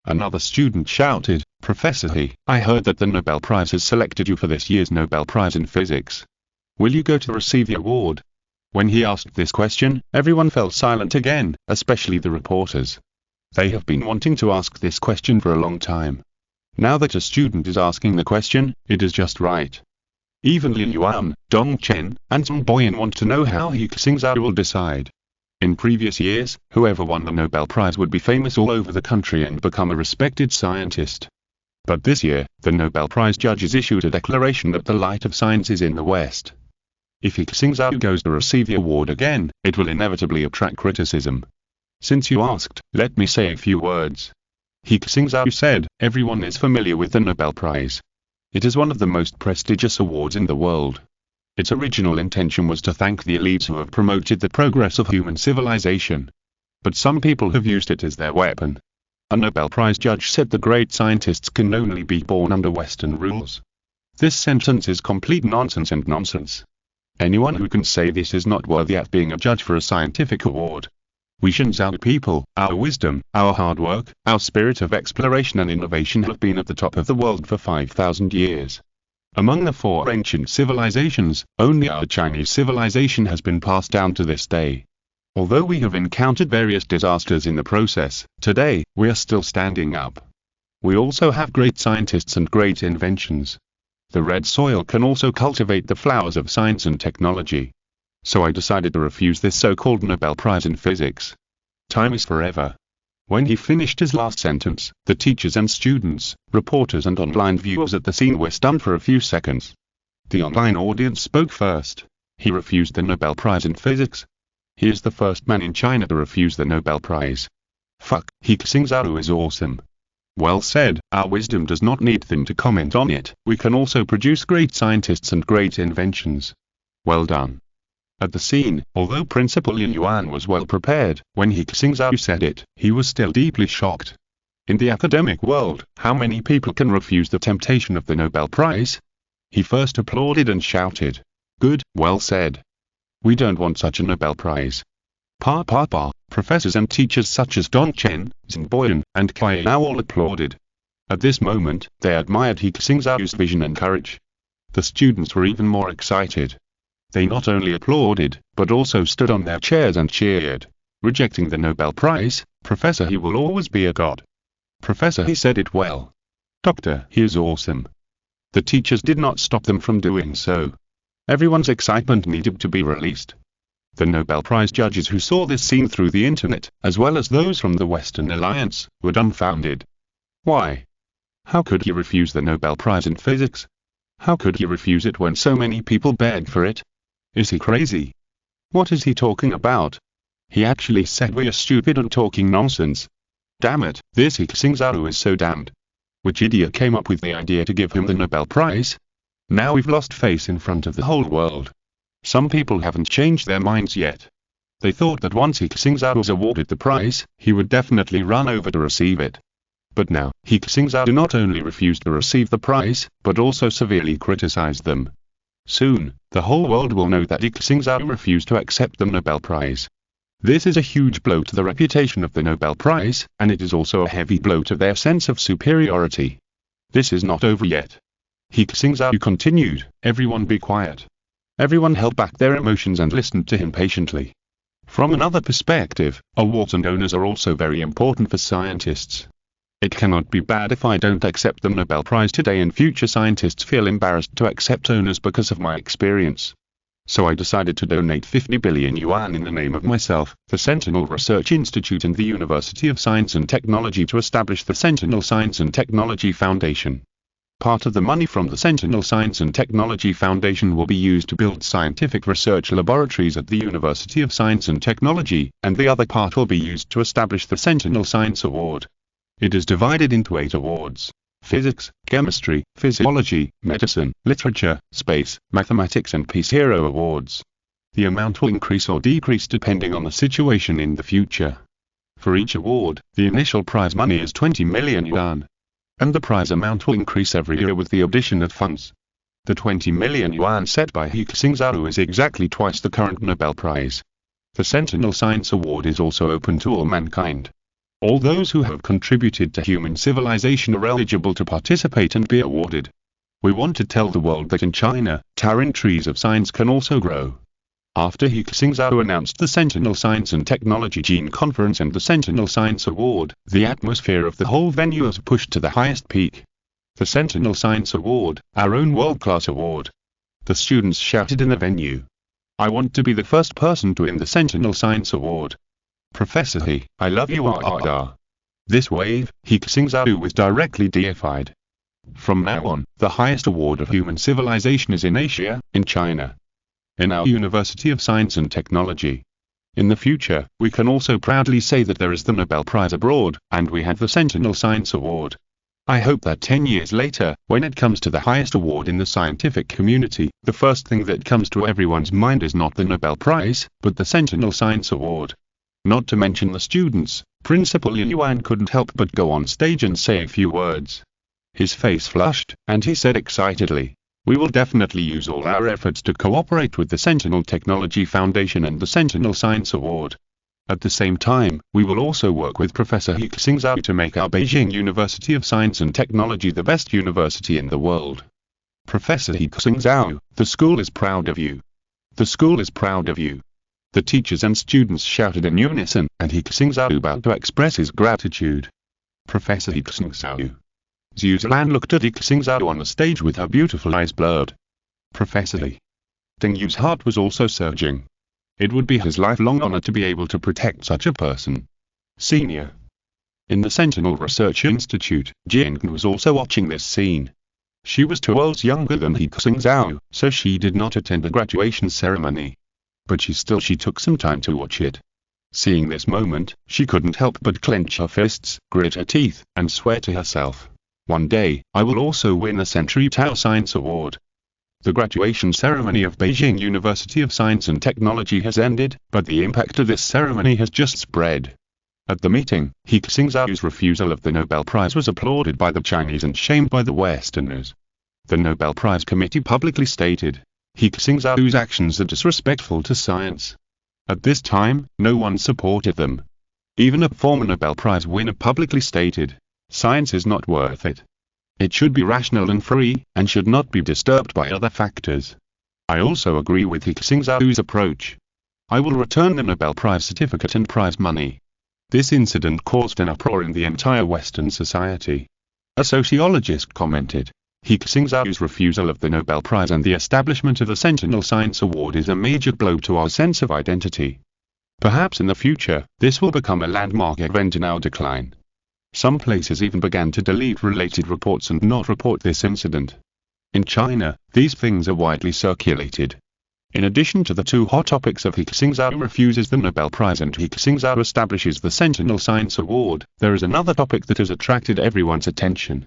Another student shouted, Professor He, I heard that the Nobel Prize has selected you for this year's Nobel Prize in Physics. Will you go to receive the award? When he asked this question, everyone fell silent again, especially the reporters. They have been wanting to ask this question for a long time. Now that a student is asking the question, it is just right. Even Li Yuan, Dong Chen, and Song Boyan want to know how He Xingzhou will decide. In previous years, whoever won the Nobel Prize would be famous all over the country and become a respected scientist. But this year, the Nobel Prize judges issued a declaration that the light of science is in the West. If He Xingzhou goes to receive the award again, it will inevitably attract criticism. Since you asked, let me say a few words. He Xingzhou said, everyone is familiar with the Nobel Prize. It is one of the most prestigious awards in the world. Its original intention was to thank the elites who have promoted the progress of human civilization. But some people have used it as their weapon. A Nobel Prize judge said the great scientists can only be born under Western rules. This sentence is complete nonsense and nonsense. Anyone who can say this is not worthy of being a judge for a scientific award. We Xingzhou people, our wisdom, our hard work, our spirit of exploration and innovation have been at the top of the world for 5,000 years. Among the 4 ancient civilizations, only our Chinese civilization has been passed down to this day. Although we have encountered various disasters in the process, today, we are still standing up. We also have great scientists and great inventions. The red soil can also cultivate the flowers of science and technology. So I decided to refuse this so-called Nobel Prize in Physics. Time is forever. When he finished his last sentence, the teachers and students, reporters and online viewers at the scene were stunned for a few seconds. The online audience spoke first. He refused the Nobel Prize in Physics. He is the first man in China to refuse the Nobel Prize. Fuck, He Xingzhou is awesome. Well said, our wisdom does not need them to comment on it. We can also produce great scientists and great inventions. Well done. At the scene, although Principal Lin Yuan was well prepared, when He Xingzhou said it, he was still deeply shocked. In the academic world, how many people can refuse the temptation of the Nobel Prize? He first applauded and shouted. Good, well said. We don't want such a Nobel Prize. Professors and teachers such as Don Chen, Xin Boyan, and Kai Yao all applauded. At this moment, they admired He Xingzhou's vision and courage. The students were even more excited. They not only applauded, but also stood on their chairs and cheered. Rejecting the Nobel Prize, Professor He will always be a god. Professor He said it well. Doctor He is awesome. The teachers did not stop them from doing so. Everyone's excitement needed to be released. The Nobel Prize judges who saw this scene through the internet, as well as those from the Western Alliance, were dumbfounded. Why? How could he refuse the Nobel Prize in Physics? How could he refuse it when so many people begged for it? Is he crazy? What is he talking about? He actually said we are stupid and talking nonsense. Damn it, this He Xingzhou is so damned. Which idiot came up with the idea to give him the Nobel Prize? Now we've lost face in front of the whole world. Some people haven't changed their minds yet. They thought that once He Xingzhou was awarded the prize, he would definitely run over to receive it. But now, He Xingzhou not only refused to receive the prize, but also severely criticized them. Soon, the whole world will know that He Xingzhou refused to accept the Nobel Prize. This is a huge blow to the reputation of the Nobel Prize, and it is also a heavy blow to their sense of superiority. This is not over yet. He Xingzhou continued, everyone be quiet. Everyone held back their emotions and listened to him patiently. From another perspective, awards and honors are also very important for scientists. It cannot be bad if I don't accept the Nobel Prize today and future scientists feel embarrassed to accept honors because of my experience. So I decided to donate 50 billion yuan in the name of myself, the Sentinel Research Institute and the University of Science and Technology to establish the Sentinel Science and Technology Foundation. Part of the money from the Sentinel Science and Technology Foundation will be used to build scientific research laboratories at the University of Science and Technology, and the other part will be used to establish the Sentinel Science Award. It is divided into 8 awards: physics, chemistry, physiology, medicine, literature, space, mathematics and peace hero awards. The amount will increase or decrease depending on the situation in the future. For each award, the initial prize money is 20 million yuan. And the prize amount will increase every year with the addition of funds. The 20 million yuan set by He Xingzhou is exactly twice the current Nobel Prize. The Sentinel Science Award is also open to all mankind. All those who have contributed to human civilization are eligible to participate and be awarded. We want to tell the world that in China, towering trees of science can also grow. After He Xingzhou announced the Sentinel Science and Technology Gene Conference and the Sentinel Science Award, the atmosphere of the whole venue was pushed to the highest peak. The Sentinel Science Award, our own world-class award. The students shouted in the venue. I want to be the first person to win the Sentinel Science Award. Professor He, I love you. This wave, He Xingzhou was directly deified. From now on, the highest award of human civilization is in Asia, in China. In our University of Science and Technology. In the future, we can also proudly say that there is the Nobel Prize abroad, and we have the Sentinel Science Award. I hope that 10 years later, when it comes to the highest award in the scientific community, the first thing that comes to everyone's mind is not the Nobel Prize, but the Sentinel Science Award. Not to mention the students, Principal Yuan couldn't help but go on stage and say a few words. His face flushed, and he said excitedly, "We will definitely use all our efforts to cooperate with the Sentinel Technology Foundation and the Sentinel Science Award. At the same time, we will also work with Professor He Xingzhou to make our Beijing University of Science and Technology the best university in the world. Professor He Xingzhou, the school is proud of you. The school is proud of you." The teachers and students shouted in unison, and He Xingzhou bowed to express his gratitude. Professor He Xingzhou. Zhu Zilan looked at He Xingzhou on the stage with her beautiful eyes blurred. Professor He Xingzhou's heart was also surging. It would be his lifelong honor to be able to protect such a person. Senior. In the Sentinel Research Institute, Jian was also watching this scene. She was 2 years younger than He Xingzhou, so she did not attend the graduation ceremony. But she took some time to watch it. Seeing this moment, she couldn't help but clench her fists, grit her teeth, and swear to herself, "One day, I will also win a Century Tao Science Award." The graduation ceremony of Beijing University of Science and Technology has ended, but the impact of this ceremony has just spread. At the meeting, He Xingzhou's refusal of the Nobel Prize was applauded by the Chinese and shamed by the Westerners. The Nobel Prize Committee publicly stated, He Xingzhou's actions are disrespectful to science. At this time, no one supported them. Even a former Nobel Prize winner publicly stated, "Science is not worth it. It should be rational and free, and should not be disturbed by other factors." I also agree with He Xingzhou's approach. I will return the Nobel Prize certificate and prize money. This incident caused an uproar in the entire Western society. A sociologist commented, He Xingzhou's refusal of the Nobel Prize and the establishment of the Sentinel Science Award is a major blow to our sense of identity. Perhaps in the future, this will become a landmark event in our decline. Some places even began to delete related reports and not report this incident. In China, these things are widely circulated. In addition to the 2 hot topics of He Xingzhou refuses the Nobel Prize and He Xingzhou establishes the Sentinel Science Award, there is another topic that has attracted everyone's attention.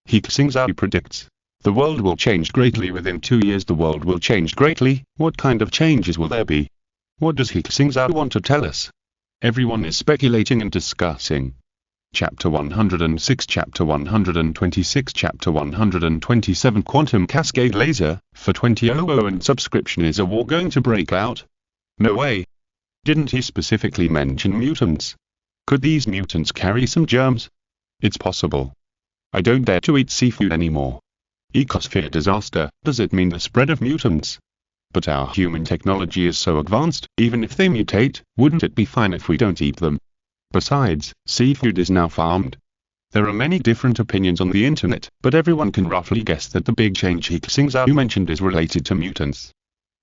He Xingzhou predicts, "The world will change greatly within 2 years. The world will change greatly. What kind of changes will there be? What does He Xingzhou want to tell us?" Everyone is speculating and discussing. Chapter 106, Chapter 126, Chapter 127 Quantum Cascade Laser, for 2000 and subscription. Is a war going to break out? No way. Didn't he specifically mention mutants? Could these mutants carry some germs? It's possible. I don't dare to eat seafood anymore. Ecosphere disaster, does it mean the spread of mutants? But our human technology is so advanced, even if they mutate, wouldn't it be fine if we don't eat them? Besides, seafood is now farmed. There are many different opinions on the internet, but everyone can roughly guess that the big change He Xingzhou mentioned is related to mutants.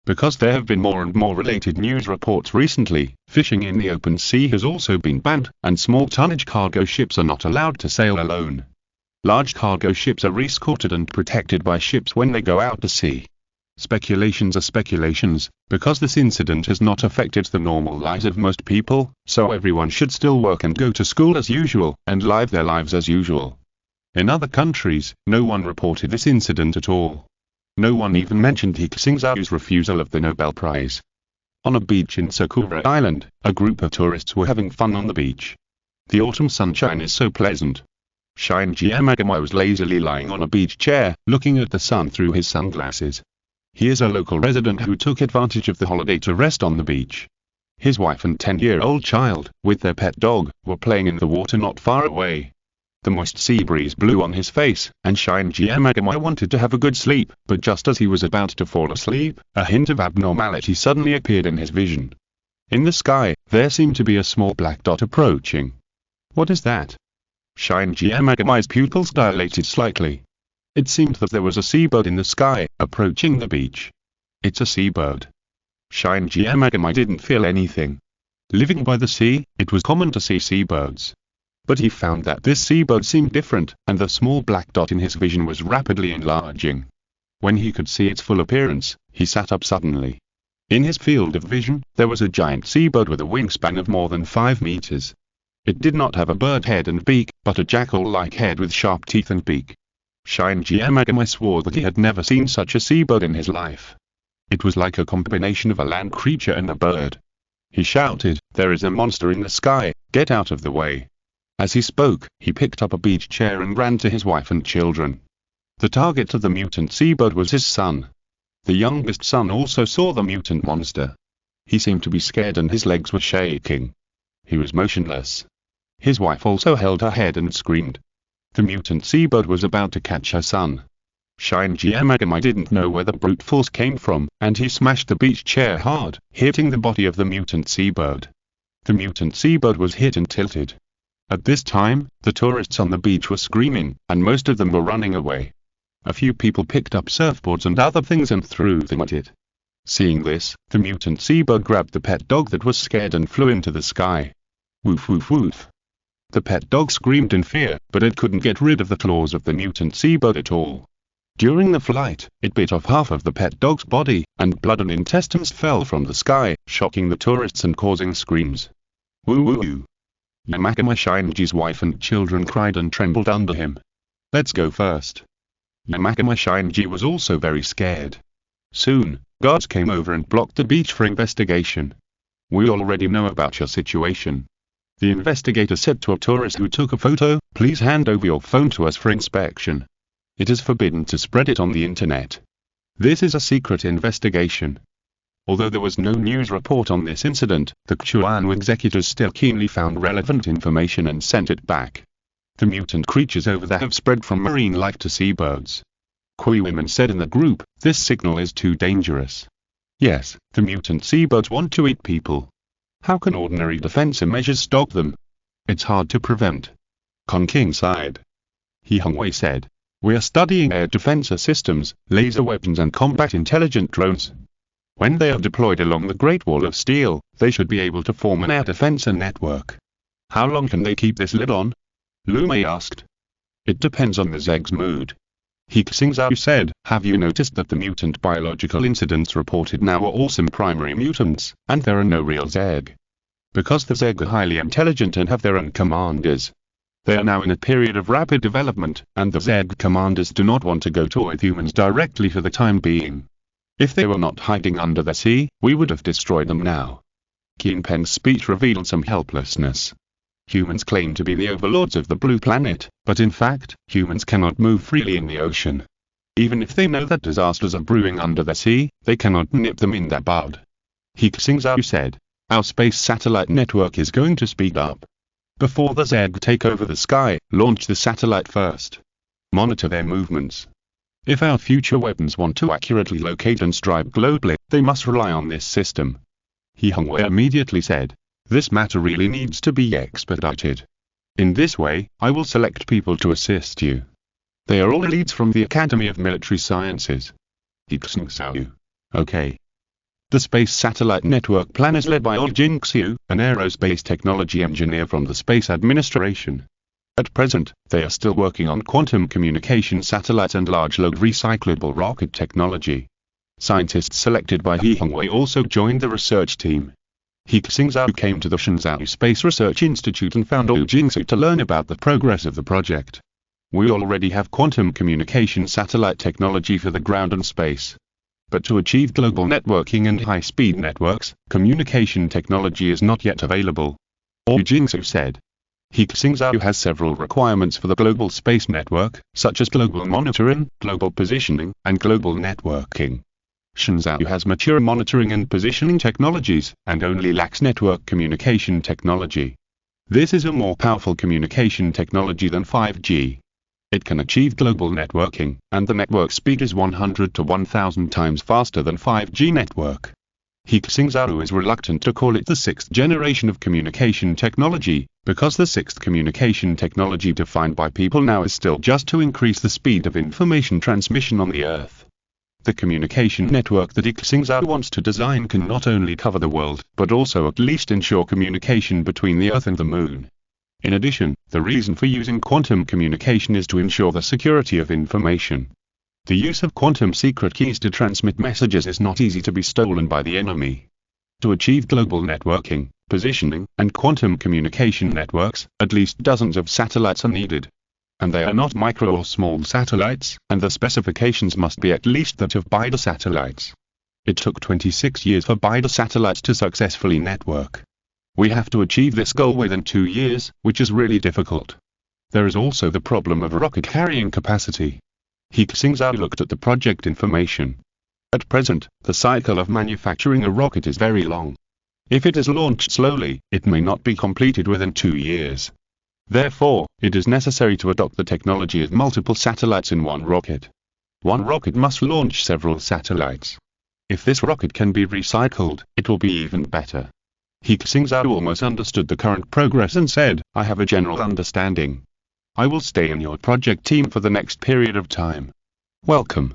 Because there have been more and more related news reports recently, fishing in the open sea has also been banned, and small tonnage cargo ships are not allowed to sail alone. Large cargo ships are escorted and protected by ships when they go out to sea. Speculations are speculations, because this incident has not affected the normal lives of most people, so everyone should still work and go to school as usual, and live their lives as usual. In other countries, no one reported this incident at all. No one even mentioned He Xingzhou's refusal of the Nobel Prize. On a beach in Sakura Island, a group of tourists were having fun on the beach. The autumn sunshine is so pleasant. Shinji Yamagami was lazily lying on a beach chair, looking at the sun through his sunglasses. He is a local resident who took advantage of the holiday to rest on the beach. His wife and 10-year-old child, with their pet dog, were playing in the water not far away. The moist sea breeze blew on his face, and Shinji Yamagami wanted to have a good sleep, but just as he was about to fall asleep, a hint of abnormality suddenly appeared in his vision. In the sky, there seemed to be a small black dot approaching. What is that? Shinji Yamagami's pupils dilated slightly. It seemed that there was a seabird in the sky, approaching the beach. It's a seabird. Shinji Yamagami didn't feel anything. Living by the sea, it was common to see seabirds. But he found that this seabird seemed different, and the small black dot in his vision was rapidly enlarging. When he could see its full appearance, he sat up suddenly. In his field of vision, there was a giant seabird with a wingspan of more than 5 meters. It did not have a bird head and beak, but a jackal-like head with sharp teeth and beak. He Xingzhou swore that he had never seen such a seabird in his life. It was like a combination of a land creature and a bird. He shouted, "There is a monster in the sky, get out of the way." As he spoke, he picked up a beach chair and ran to his wife and children. The target of the mutant seabird was his son. The youngest son also saw the mutant monster. He seemed to be scared and his legs were shaking. He was motionless. His wife also held her head and screamed. The mutant seabird was about to catch her son. He Xingzhou didn't know where the brute force came from, and he smashed the beach chair hard, hitting the body of the mutant seabird. The mutant seabird was hit and tilted. At this time, the tourists on the beach were screaming, and most of them were running away. A few people picked up surfboards and other things and threw them at it. Seeing this, the mutant seabird grabbed the pet dog that was scared and flew into the sky. Woof woof woof. The pet dog screamed in fear, but it couldn't get rid of the claws of the mutant seabird at all. During the flight, it bit off half of the pet dog's body, and blood and intestines fell from the sky, shocking the tourists and causing screams. Woo woo woo. He Xingzhou's wife and children cried and trembled under him. Let's go first. He Xingzhou was also very scared. Soon, guards came over and blocked the beach for investigation. We already know about your situation. The investigator said to a tourist who took a photo, "Please hand over your phone to us for inspection. It is forbidden to spread it on the internet. This is a secret investigation." Although there was no news report on this incident, the Chuan executors still keenly found relevant information and sent it back. The mutant creatures over there have spread from marine life to seabirds. Kui women said in the group, "This signal is too dangerous." Yes, the mutant seabirds want to eat people. How can ordinary defensive measures stop them? It's hard to prevent. Kong King sighed. He Xingzhou said, "We are studying air defense systems, laser weapons and combat intelligent drones. When they are deployed along the Great Wall of Steel, they should be able to form an air defense network. How long can they keep this lid on?" Lu Mei asked. "It depends on the Zeg's mood." He Xingzhou said, "Have you noticed that the mutant biological incidents reported now are all some primary mutants, and there are no real Zeg? Because the Zeg are highly intelligent and have their own commanders. They are now in a period of rapid development, and the Zeg commanders do not want to go to with humans directly for the time being. If they were not hiding under the sea, we would have destroyed them now." Qin Peng's speech revealed some helplessness. Humans claim to be the overlords of the blue planet, but in fact, humans cannot move freely in the ocean. Even if they know that disasters are brewing under the sea, they cannot nip them in the bud. He Xingzhou said, "Our space satellite network is going to speed up. Before the Zeg take over the sky, launch the satellite first. Monitor their movements. If our future weapons want to accurately locate and strike globally, they must rely on this system." He Xingzhou immediately said, "This matter really needs to be expedited. In this way, I will select people to assist you. They are all elites from the Academy of Military Sciences." He Xingzhou. Okay. The Space Satellite Network plan is led by He Xingzhou, an aerospace technology engineer from the Space Administration. At present, they are still working on quantum communication satellites and large-load recyclable rocket technology. Scientists selected by He Xingzhou also joined the research team. He Xingzhou came to the Shenzhou Space Research Institute and found He Xingzhou to learn about the progress of the project. "We already have quantum communication satellite technology for the ground and space. But to achieve global networking and high-speed networks, communication technology is not yet available," He Xingzhou said. He Xingzhou has several requirements for the global space network, such as global monitoring, global positioning, and global networking. Shenzhou has mature monitoring and positioning technologies, and only lacks network communication technology. This is a more powerful communication technology than 5G. It can achieve global networking, and the network speed is 100 to 1000 times faster than 5G network. He Xingzhou is reluctant to call it the sixth generation of communication technology, because the sixth communication technology defined by people now is still just to increase the speed of information transmission on the Earth. The communication network that He Xingzhou wants to design can not only cover the world, but also at least ensure communication between the Earth and the Moon. In addition, the reason for using quantum communication is to ensure the security of information. The use of quantum secret keys to transmit messages is not easy to be stolen by the enemy. To achieve global networking, positioning, and quantum communication networks, at least dozens of satellites are needed. And they are not micro or small satellites, and the specifications must be at least that of BeiDou satellites. It took 26 years for BeiDou satellites to successfully network. We have to achieve this goal within 2 years, which is really difficult. There is also the problem of rocket carrying capacity. He Xingzhou looked at the project information. At present, the cycle of manufacturing a rocket is very long. If it is launched slowly, it may not be completed within 2 years. Therefore, it is necessary to adopt the technology of multiple satellites in one rocket. One rocket must launch several satellites. If this rocket can be recycled, it will be even better. He Xingzhou almost understood the current progress and said, "I have a general understanding. I will stay in your project team for the next period of time. Welcome.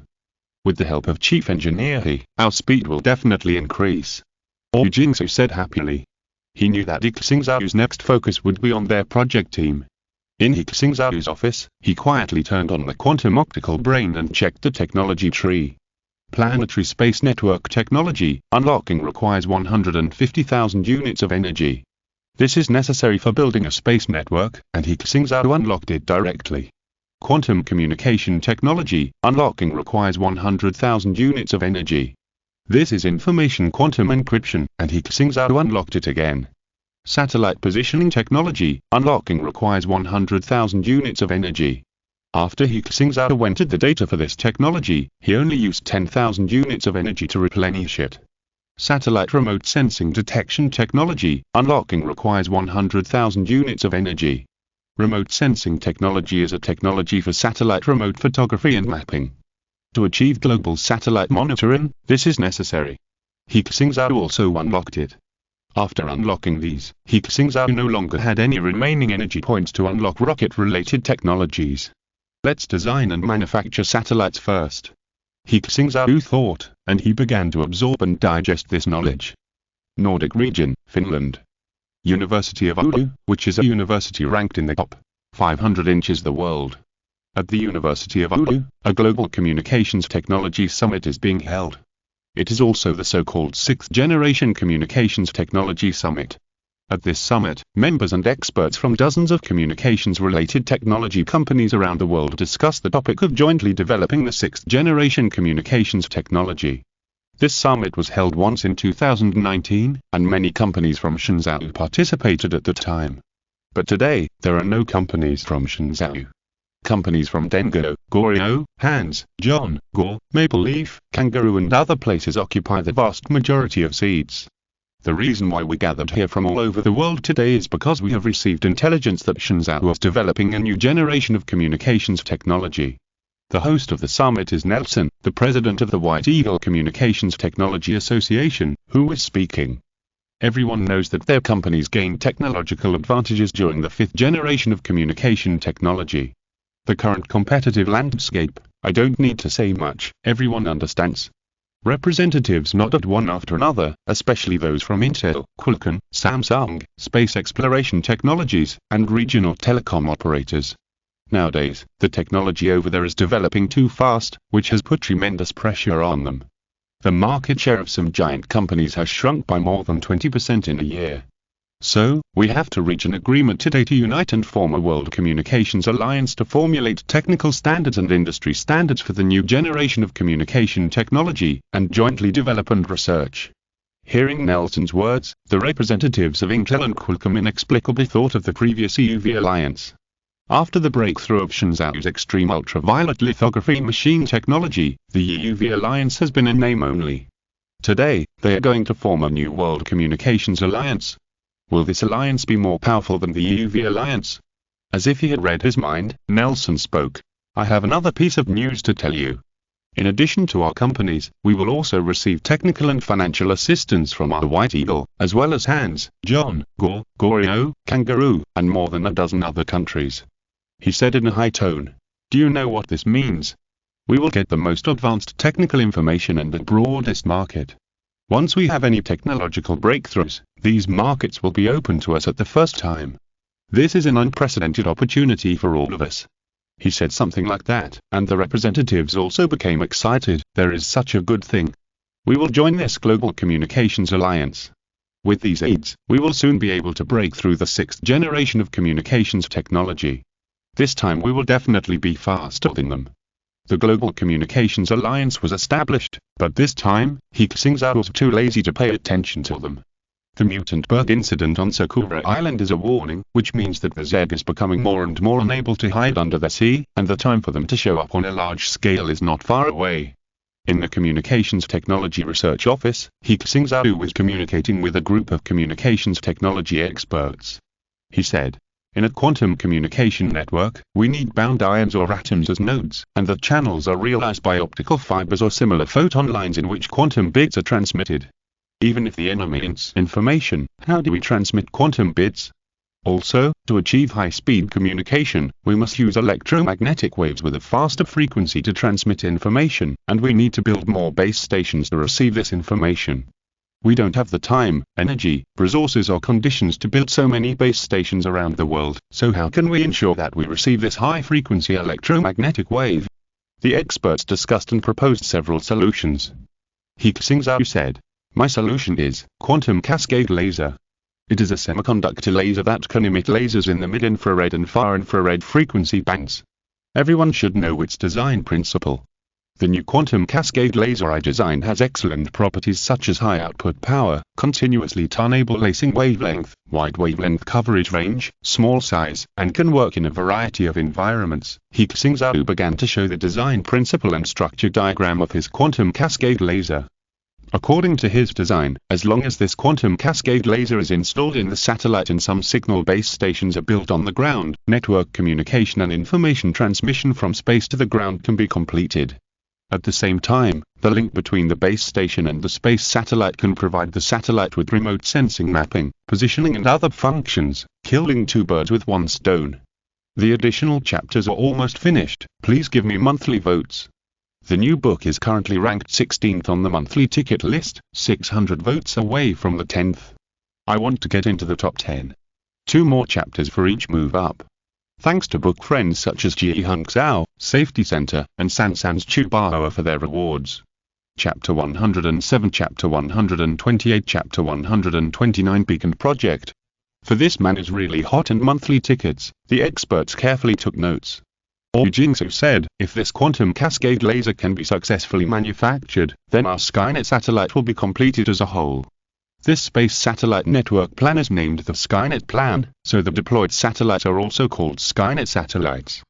With the help of Chief Engineer He, our speed will definitely increase." He Xingzhou said happily. He knew that He Xingzhou's next focus would be on their project team. In He Xingzhou's office, he quietly turned on the quantum optical brain and checked the technology tree. Planetary space network technology, unlocking requires 150,000 units of energy. This is necessary for building a space network, and He Xingzhou unlocked it directly. Quantum communication technology, unlocking requires 100,000 units of energy. This is information quantum encryption, and He Xingzhou unlocked it again. Satellite positioning technology, unlocking requires 100,000 units of energy. After He Xingzhou entered the data for this technology, he only used 10,000 units of energy to replenish it. Satellite remote sensing detection technology, unlocking requires 100,000 units of energy. Remote sensing technology is a technology for satellite remote photography and mapping. To achieve global satellite monitoring, this is necessary. He Xingzhou also unlocked it. After unlocking these, He Xingzhou no longer had any remaining energy points to unlock rocket-related technologies. Let's design and manufacture satellites first. He Xingzhou thought, and he began to absorb and digest this knowledge. Nordic region, Finland. University of Oulu, which is a university ranked in the top 500 inches the world. At the University of Oulu, a global communications technology summit is being held. It is also the so-called 6th Generation Communications Technology Summit. At this summit, members and experts from dozens of communications-related technology companies around the world discuss the topic of jointly developing the 6th Generation Communications Technology. This summit was held once in 2019, and many companies from Xingzhou participated at the time. But today, there are no companies from Xingzhou. Companies from Dengo, Goryeo, Hans, John, Gore, Maple Leaf, Kangaroo and other places occupy the vast majority of seats. The reason why we gathered here from all over the world today is because we have received intelligence that Xingzhou was developing a new generation of communications technology. The host of the summit is Nelson, the president of the White Eagle Communications Technology Association, who is speaking. Everyone knows that their companies gained technological advantages during the 5th generation of communication technology. The current competitive landscape, I don't need to say much, everyone understands. Representatives nodded one after another, especially those from Intel, Qualcomm, Samsung, Space Exploration Technologies, and regional telecom operators. Nowadays, the technology over there is developing too fast, which has put tremendous pressure on them. The market share of some giant companies has shrunk by more than 20% in a year. So, we have to reach an agreement today to unite and form a World Communications Alliance to formulate technical standards and industry standards for the new generation of communication technology, and jointly develop and research. Hearing Nelson's words, the representatives of Intel and Qualcomm inexplicably thought of the previous EUV alliance. After the breakthrough of Xingzhou's extreme ultraviolet lithography machine technology, the EUV alliance has been in name only. Today, they are going to form a new World Communications Alliance. Will this alliance be more powerful than the EUV alliance? As if he had read his mind, Nelson spoke. I have another piece of news to tell you. In addition to our companies, we will also receive technical and financial assistance from our White Eagle, as well as Hans, John, Gore, Goryeo, Kangaroo, and more than a dozen other countries. He said in a high tone. Do you know what this means? We will get the most advanced technical information and the broadest market. Once we have any technological breakthroughs, these markets will be open to us at the first time. This is an unprecedented opportunity for all of us. He said something like that, and the representatives also became excited. There is such a good thing. We will join this global communications alliance. With these aids, we will soon be able to break through the 6th generation of communications technology. This time we will definitely be faster than them. The Global Communications Alliance was established, but this time, He Xingzhou was too lazy to pay attention to them. The mutant bug incident on Sakura Island is a warning, which means that the Zeg is becoming more and more unable to hide under the sea, and the time for them to show up on a large scale is not far away. In the Communications Technology Research Office, He Xingzhou was communicating with a group of communications technology experts. He said, "In a quantum communication network, we need bound ions or atoms as nodes, and the channels are realized by optical fibers or similar photon lines in which quantum bits are transmitted. Even if the enemy emits information, how do we transmit quantum bits? Also, to achieve high-speed communication, we must use electromagnetic waves with a faster frequency to transmit information, and we need to build more base stations to receive this information. We don't have the time, energy, resources or conditions to build so many base stations around the world, so how can we ensure that we receive this high-frequency electromagnetic wave?" The experts discussed and proposed several solutions. He Xingzhou said, "My solution is quantum cascade laser. It is a semiconductor laser that can emit lasers in the mid-infrared and far-infrared frequency bands. Everyone should know its design principle. The new quantum cascade laser I designed has excellent properties such as high output power, continuously tunable lacing wavelength, wide wavelength coverage range, small size, and can work in a variety of environments." He Xingzhou began to show the design principle and structure diagram of his quantum cascade laser. According to his design, as long as this quantum cascade laser is installed in the satellite and some signal base stations are built on the ground, network communication and information transmission from space to the ground can be completed. At the same time, the link between the base station and the space satellite can provide the satellite with remote sensing mapping, positioning and other functions, killing two birds with one stone. The additional chapters are almost finished. Please give me monthly votes. The new book is currently ranked 16th on the monthly ticket list, 600 votes away from the 10th. I want to get into the top 10. 2 more chapters for each move up. Thanks to book friends such as He Xingzhou, Safety Center, and Sansan's Chubaoa for their rewards. Chapter 107, Chapter 128, Chapter 129 Beacon Project. For this man is really hot and monthly tickets, the experts carefully took notes. He Xingzhou said, "If this quantum cascade laser can be successfully manufactured, then our Skynet satellite will be completed as a whole. This space satellite network plan is named the Skynet plan, so the deployed satellites are also called Skynet satellites.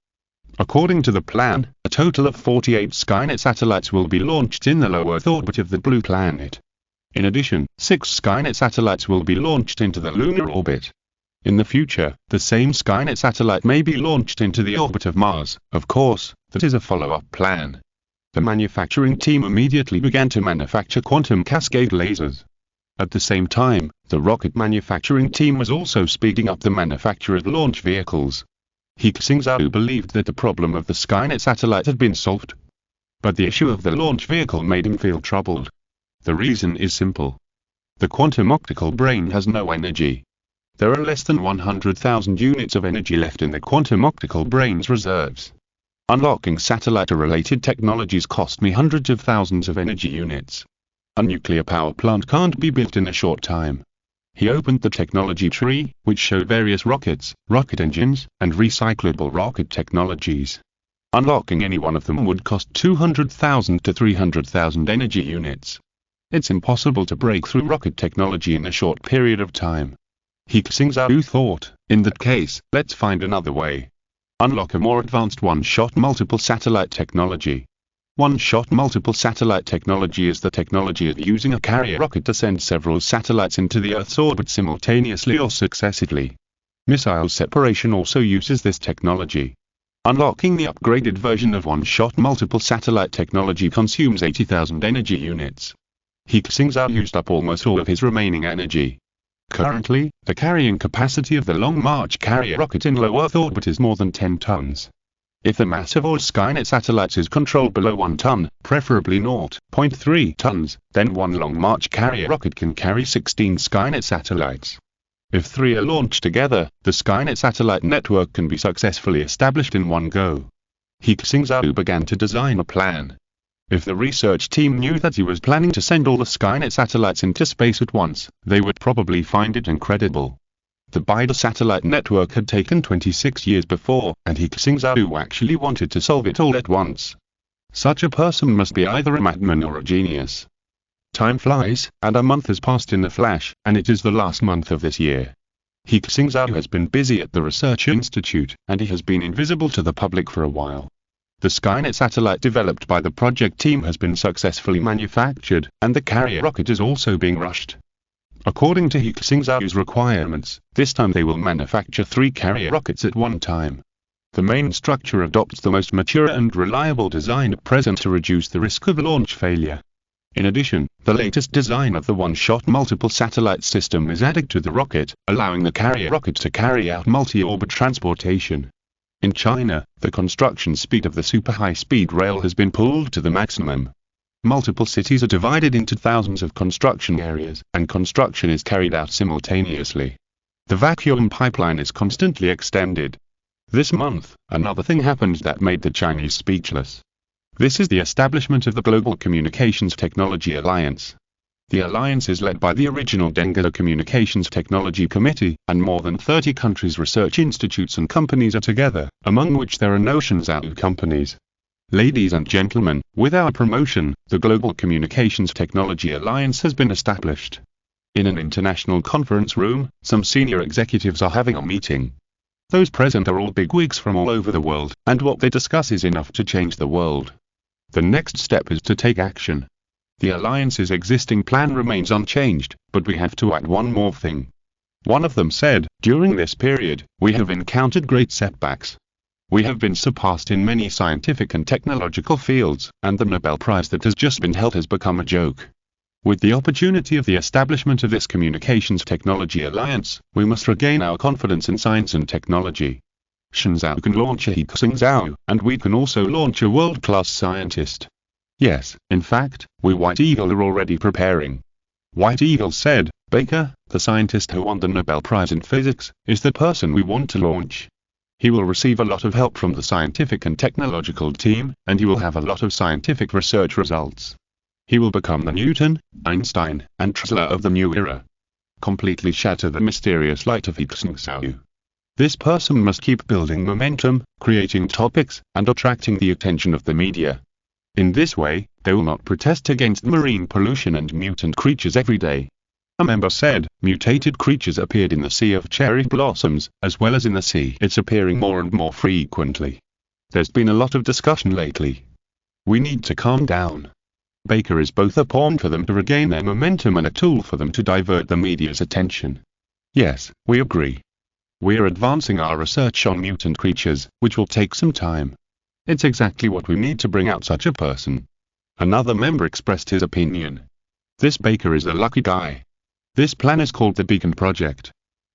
According to the plan, a total of 48 Skynet satellites will be launched in the low Earth orbit of the Blue Planet. In addition, 6 Skynet satellites will be launched into the lunar orbit. In the future, the same Skynet satellite may be launched into the orbit of Mars. Of course, that is a follow-up plan." The manufacturing team immediately began to manufacture quantum cascade lasers. At the same time, the rocket manufacturing team was also speeding up the manufacture of launch vehicles. He Xingzhou believed that the problem of the Skynet satellite had been solved. But the issue of the launch vehicle made him feel troubled. The reason is simple. The quantum optical brain has no energy. There are less than 100,000 units of energy left in the quantum optical brain's reserves. Unlocking satellite-related technologies cost me hundreds of thousands of energy units. A nuclear power plant can't be built in a short time. He opened the technology tree, which showed various rockets, rocket engines, and recyclable rocket technologies. Unlocking any one of them would cost 200,000 to 300,000 energy units. It's impossible to break through rocket technology in a short period of time. He Xingzhou thought, in that case, let's find another way. Unlock a more advanced one-shot multiple satellite technology. One-shot multiple satellite technology is the technology of using a carrier rocket to send several satellites into the Earth's orbit simultaneously or successively. Missile separation also uses this technology. Unlocking the upgraded version of one-shot multiple satellite technology consumes 80,000 energy units. He Xingzhou used up almost all of his remaining energy. Currently, the carrying capacity of the Long March carrier rocket in low Earth orbit is more than 10 tons. If the mass of all Skynet satellites is controlled below 1 ton, preferably 0.3 tons, then one Long March carrier rocket can carry 16 Skynet satellites. If three are launched together, the Skynet satellite network can be successfully established in one go. He Xingzhou began to design a plan. If the research team knew that he was planning to send all the Skynet satellites into space at once, they would probably find it incredible. The Bida satellite network had taken 26 years before, and He Xingzhou actually wanted to solve it all at once. Such a person must be either a madman or a genius. Time flies, and a month has passed in a flash, and it is the last month of this year. He Xingzhou has been busy at the research institute, and he has been invisible to the public for a while. The Skynet satellite developed by the project team has been successfully manufactured, and the carrier rocket is also being rushed. According to He Xingzhou's requirements, this time they will manufacture 3 carrier rockets at one time. The main structure adopts the most mature and reliable design at present to reduce the risk of launch failure. In addition, the latest design of the one-shot multiple satellite system is added to the rocket, allowing the carrier rocket to carry out multi-orbit transportation. In China, the construction speed of the super high-speed rail has been pulled to the maximum. Multiple cities are divided into thousands of construction areas, and construction is carried out simultaneously. The vacuum pipeline is constantly extended. This month, another thing happened that made the Chinese speechless. This is the establishment of the Global Communications Technology Alliance. The alliance is led by the original Deng Communications Technology Committee, and more than 30 countries' research institutes and companies are together, among which there are no Xingzhou companies. Ladies and gentlemen, with our promotion, the Global Communications Technology Alliance has been established. In an international conference room, some senior executives are having a meeting. Those present are all bigwigs from all over the world, and what they discuss is enough to change the world. The next step is to take action. The Alliance's existing plan remains unchanged, but we have to add one more thing. One of them said, during this period, we have encountered great setbacks. We have been surpassed in many scientific and technological fields, and the Nobel Prize that has just been held has become a joke. With the opportunity of the establishment of this Communications Technology Alliance, we must regain our confidence in science and technology. Xingzhou can launch a He Xingzhou, and we can also launch a world-class scientist. Yes, in fact, we White Eagle are already preparing. White Eagle said, Baker, the scientist who won the Nobel Prize in Physics, is the person we want to launch. He will receive a lot of help from the scientific and technological team, and he will have a lot of scientific research results. He will become the Newton, Einstein, and Tesla of the new era. Completely shatter the mysterious light of He Xingzhou. This person must keep building momentum, creating topics, and attracting the attention of the media. In this way, they will not protest against marine pollution and mutant creatures every day. A member said, mutated creatures appeared in the sea of cherry blossoms, as well as in the sea. It's appearing more and more frequently. There's been a lot of discussion lately. We need to calm down. Baker is both a pawn for them to regain their momentum and a tool for them to divert the media's attention. Yes, we agree. We're advancing our research on mutant creatures, which will take some time. It's exactly what we need to bring out such a person. Another member expressed his opinion. This Baker is a lucky guy. This plan is called the Beacon Project.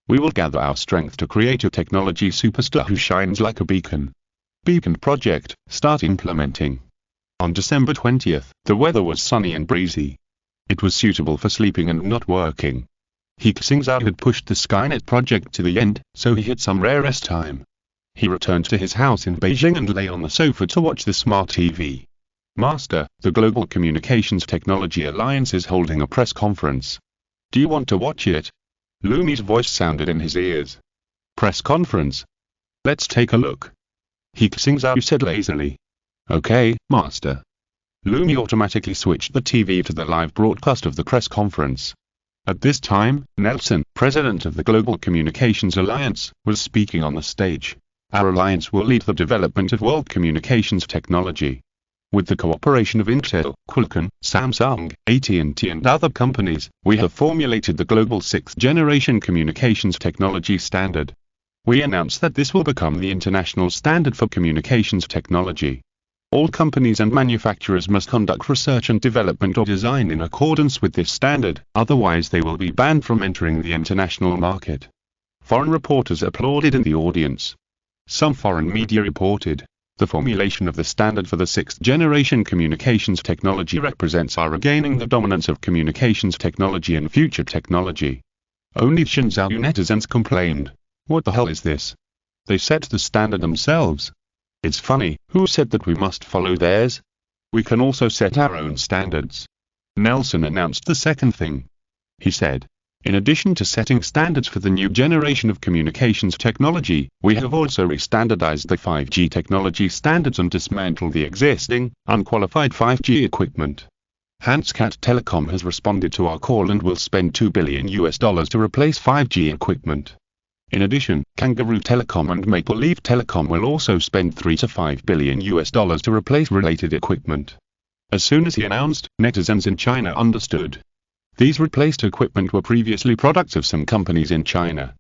We will gather our strength to create a technology superstar who shines like a beacon. Beacon Project, start implementing. On December 20th, the weather was sunny and breezy. It was suitable for sleeping and not working. He Xingzhou had pushed the Skynet project to the end, so he had some rare rest time. He returned to his house in Beijing and lay on the sofa to watch the smart TV. Master, the Global Communications Technology Alliance is holding a press conference. Do you want to watch it? Lumi's voice sounded in his ears. Press conference? Let's take a look. He Xingzhou said lazily. Okay, Master. Lumi automatically switched the TV to the live broadcast of the press conference. At this time, Nelson, president of the Global Communications Alliance, was speaking on the stage. Our alliance will lead the development of world communications technology. With the cooperation of Intel, Qualcomm, Samsung, AT&T and other companies, we have formulated the global 6th-generation communications technology standard. We announce that this will become the international standard for communications technology. All companies and manufacturers must conduct research and development or design in accordance with this standard, otherwise they will be banned from entering the international market. Foreign reporters applauded in the audience. Some foreign media reported, the formulation of the standard for the 6th-generation communications technology represents our regaining the dominance of communications technology and future technology. Only Xingzhou netizens complained. What the hell is this? They set the standard themselves. It's funny, who said that we must follow theirs? We can also set our own standards. Nelson announced the second thing. He said, in addition to setting standards for the new generation of communications technology, we have also re-standardized the 5G technology standards and dismantled the existing, unqualified 5G equipment. Hanscat Telecom has responded to our call and will spend $2 billion to replace 5G equipment. In addition, Kangaroo Telecom and Maple Leaf Telecom will also spend $3 to $5 billion to replace related equipment. As soon as he announced, netizens in China understood. These replaced equipment were previously products of some companies in China.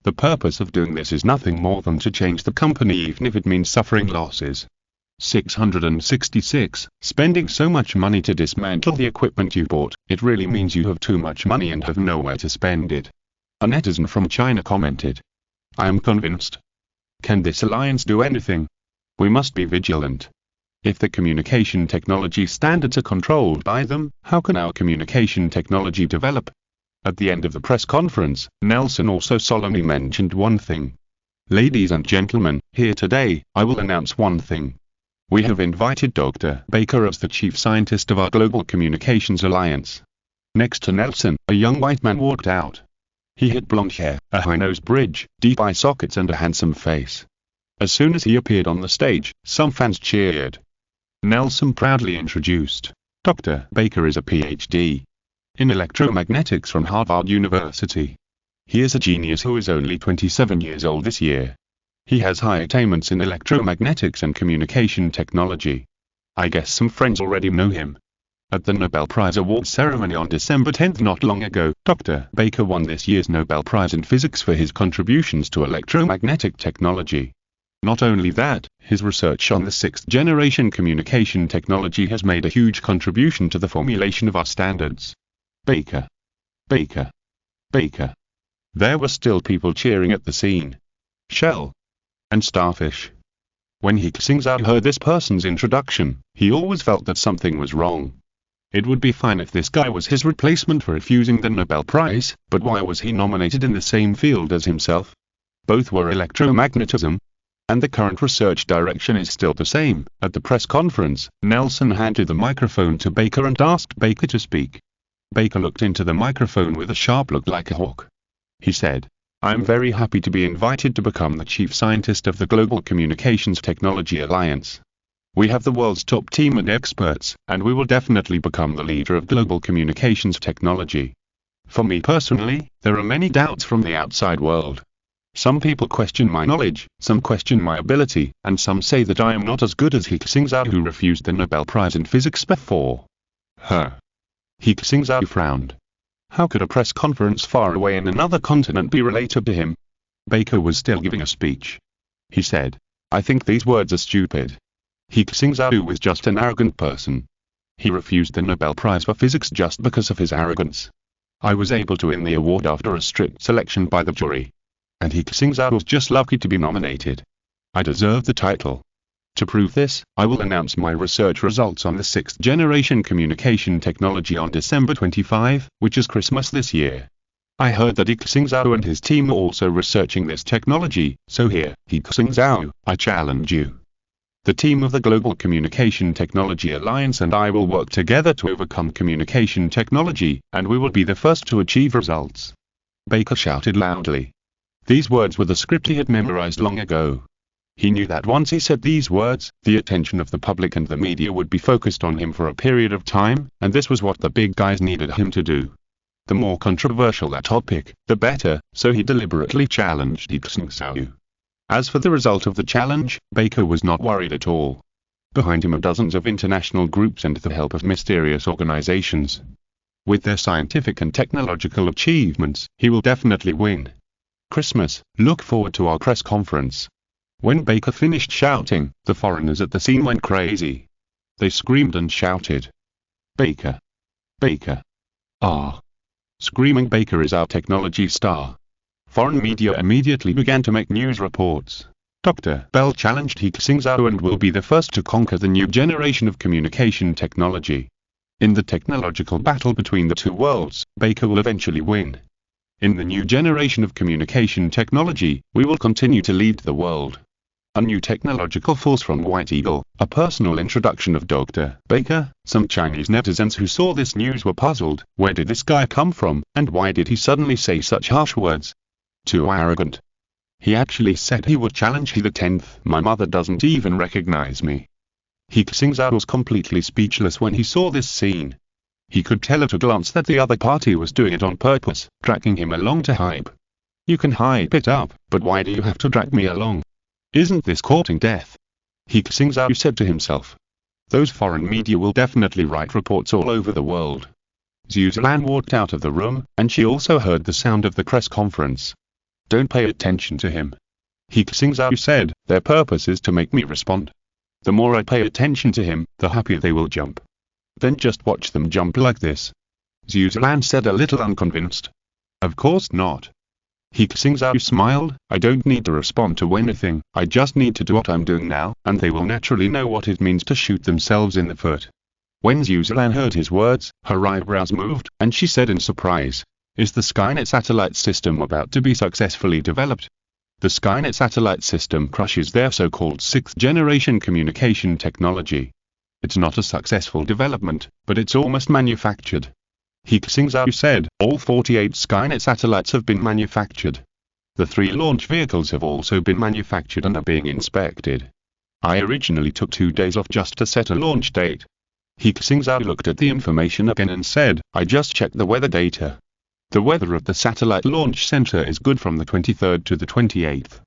The purpose of doing this is nothing more than to change the company even if it means suffering losses. 666. Spending so much money to dismantle the equipment you bought, it really means you have too much money and have nowhere to spend it. A netizen from China commented. I am convinced. Can this alliance do anything? We must be vigilant. If the communication technology standards are controlled by them, how can our communication technology develop? At the end of the press conference, Nelson also solemnly mentioned one thing. Ladies and gentlemen, here today, I will announce one thing. We have invited Dr. Baker as the chief scientist of our Global Communications Alliance. Next to Nelson, a young white man walked out. He had blonde hair, a high-nosed bridge, deep eye sockets and a handsome face. As soon as he appeared on the stage, some fans cheered. Nelson proudly introduced. Dr. Baker is a PhD in electromagnetics from Harvard University. He is a genius who is only 27 years old this year. He has high attainments in electromagnetics and communication technology. I guess some friends already know him. At the Nobel Prize Awards ceremony on December 10 not long ago, Dr. Baker won this year's Nobel Prize in Physics for his contributions to electromagnetic technology. Not only that, his research on the sixth-generation communication technology has made a huge contribution to the formulation of our standards. Baker. Baker. Baker. There were still people cheering at the scene. Shell. And Starfish. When He Xingzhou heard this person's introduction, he always felt that something was wrong. It would be fine if this guy was his replacement for refusing the Nobel Prize, but why was he nominated in the same field as himself? Both were electromagnetism. And the current research direction is still the same. At the press conference, Nelson handed the microphone to Baker and asked Baker to speak. Baker looked into the microphone with a sharp look like a hawk. He said, I am very happy to be invited to become the chief scientist of the Global Communications Technology Alliance. We have the world's top team and experts, and we will definitely become the leader of global communications technology. For me personally, there are many doubts from the outside world. Some people question my knowledge, some question my ability, and some say that I am not as good as He Xingzhou, who refused the Nobel Prize in Physics before. He Xingzhou frowned. How could a press conference far away in another continent be related to him? Baker was still giving a speech. He said, I think these words are stupid. He Xingzhou was just an arrogant person. He refused the Nobel Prize for Physics just because of his arrogance. I was able to win the award after a strict selection by the jury. And He Xingzhou was just lucky to be nominated. I deserve the title. To prove this, I will announce my research results on the sixth-generation communication technology on December 25, which is Christmas this year. I heard that He Xingzhou and his team are also researching this technology, so here, He Xingzhou, I challenge you. The team of the Global Communication Technology Alliance and I will work together to overcome communication technology, and we will be the first to achieve results. Baker shouted loudly. These words were the script he had memorized long ago. He knew that once he said these words, the attention of the public and the media would be focused on him for a period of time, and this was what the big guys needed him to do. The more controversial that topic, the better, so he deliberately challenged He Xingzhou. As for the result of the challenge, Baker was not worried at all. Behind him are dozens of international groups and the help of mysterious organizations. With their scientific and technological achievements, he will definitely win. Christmas, look forward to our press conference. When Baker finished shouting, the foreigners at the scene went crazy. They screamed and shouted. Baker. Baker. Ah. Screaming Baker is our technology star. Foreign media immediately began to make news reports. Dr. Bell challenged He Xingzhou and will be the first to conquer the new generation of communication technology. In the technological battle between the two worlds, Baker will eventually win. In the new generation of communication technology, we will continue to lead the world. A new technological force from White Eagle, a personal introduction of Dr. Baker. Some Chinese netizens who saw this news were puzzled. Where did this guy come from, and why did he suddenly say such harsh words? Too arrogant. He actually said he would challenge He the 10th. My mother doesn't even recognize me. He Xingzhou was completely speechless when he saw this scene. He could tell at a glance that the other party was doing it on purpose, dragging him along to hype. You can hype it up, but why do you have to drag me along? Isn't this courting death? He Xingzhou said to himself. Those foreign media will definitely write reports all over the world. Zhu Zilan walked out of the room, and she also heard the sound of the press conference. Don't pay attention to him. He Xingzhou said, their purpose is to make me respond. The more I pay attention to him, the happier they will jump. Then just watch them jump like this. Zhu Zilan said a little unconvinced. Of course not. He Xingzhou smiled, I don't need to respond to anything, I just need to do what I'm doing now, and they will naturally know what it means to shoot themselves in the foot. When Zhu Zilan heard his words, her eyebrows moved, and she said in surprise, is the Skynet satellite system about to be successfully developed? The Skynet satellite system crushes their so-called 6th generation communication technology. It's not a successful development, but it's almost manufactured. He Xingzhou said, all 48 Skynet satellites have been manufactured. The 3 launch vehicles have also been manufactured and are being inspected. I originally took 2 days off just to set a launch date. He Xingzhou looked at the information again and said, I just checked the weather data. The weather of the satellite launch center is good from the 23rd to the 28th.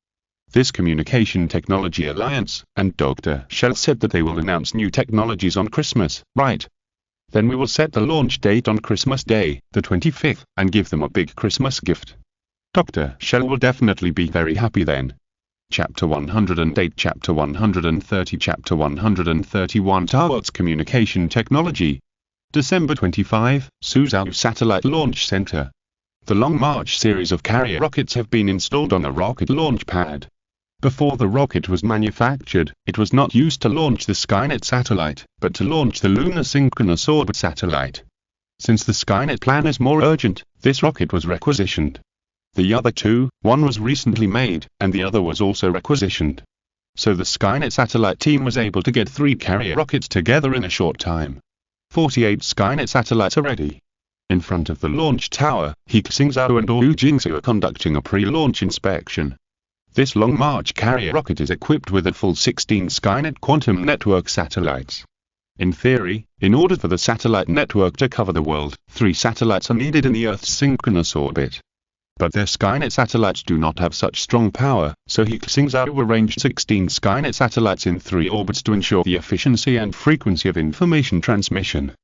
This Communication Technology Alliance, and Dr. Shell said that they will announce new technologies on Christmas, right? Then we will set the launch date on Christmas Day, the 25th, and give them a big Christmas gift. Dr. Shell will definitely be very happy then. Chapter 108, Chapter 130, Chapter 131 Towards Communication Technology. December 25, Suzhou Satellite Launch Center. The Long March series of carrier rockets have been installed on a rocket launch pad. Before the rocket was manufactured, it was not used to launch the Skynet satellite, but to launch the Lunar Synchronous Orbit satellite. Since the Skynet plan is more urgent, this rocket was requisitioned. The other 2, one was recently made, and the other was also requisitioned. So the Skynet satellite team was able to get 3 carrier rockets together in a short time. 48 Skynet satellites are ready. In front of the launch tower, He Xingzhou and He Xingzhou are conducting a pre-launch inspection. This Long March carrier rocket is equipped with a full 16 Skynet quantum network satellites. In theory, in order for the satellite network to cover the world, 3 satellites are needed in the Earth's synchronous orbit. But their Skynet satellites do not have such strong power, so He Xingzhou arranged 16 Skynet satellites in 3 orbits to ensure the efficiency and frequency of information transmission.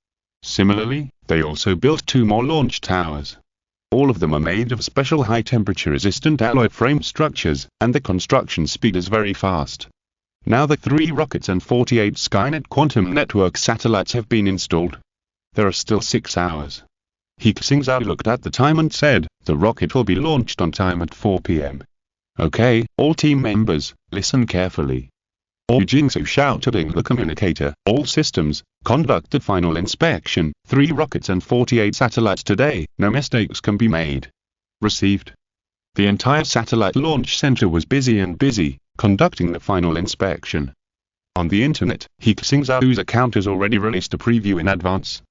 Similarly, they also built 2 more launch towers. All of them are made of special high-temperature resistant alloy frame structures, and the construction speed is very fast. Now the 3 rockets and 48 Skynet quantum network satellites have been installed. There are still 6 hours. He Xingzhou looked at the time and said, the rocket will be launched on time at 4 p.m. Okay, all team members, listen carefully. He Xingzhou shouted in the communicator, all systems, conduct the final inspection, 3 rockets and 48 satellites today, no mistakes can be made. Received. The entire satellite launch center was busy, conducting the final inspection. On the internet, He Xingzhou's account has already released a preview in advance.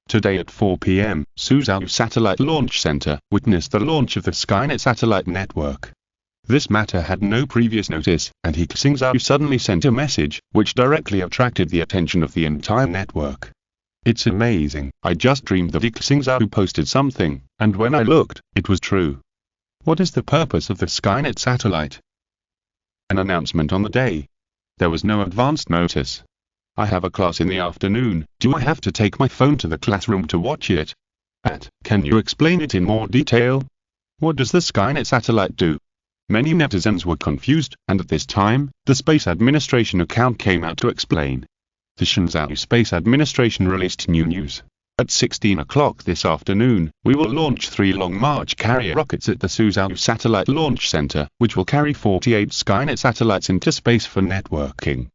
Today at 4 p.m., Suzhou Satellite Launch Center witnessed the launch of the Skynet satellite network. This matter had no previous notice, and He Xingzhou suddenly sent a message, which directly attracted the attention of the entire network. It's amazing, I just dreamed that He Xingzhou posted something, and when I looked, it was true. What is the purpose of the Skynet satellite? An announcement on the day. There was no advance notice. I have a class in the afternoon, do I have to take my phone to the classroom to watch it? Can you explain it in more detail? What does the Skynet satellite do? Many netizens were confused, and at this time, the Space Administration account came out to explain. The Shenzhou Space Administration released new news. At 16 o'clock this afternoon, we will launch 3 Long March carrier rockets at the Suzhou Satellite Launch Center, which will carry 48 Skynet satellites into space for networking.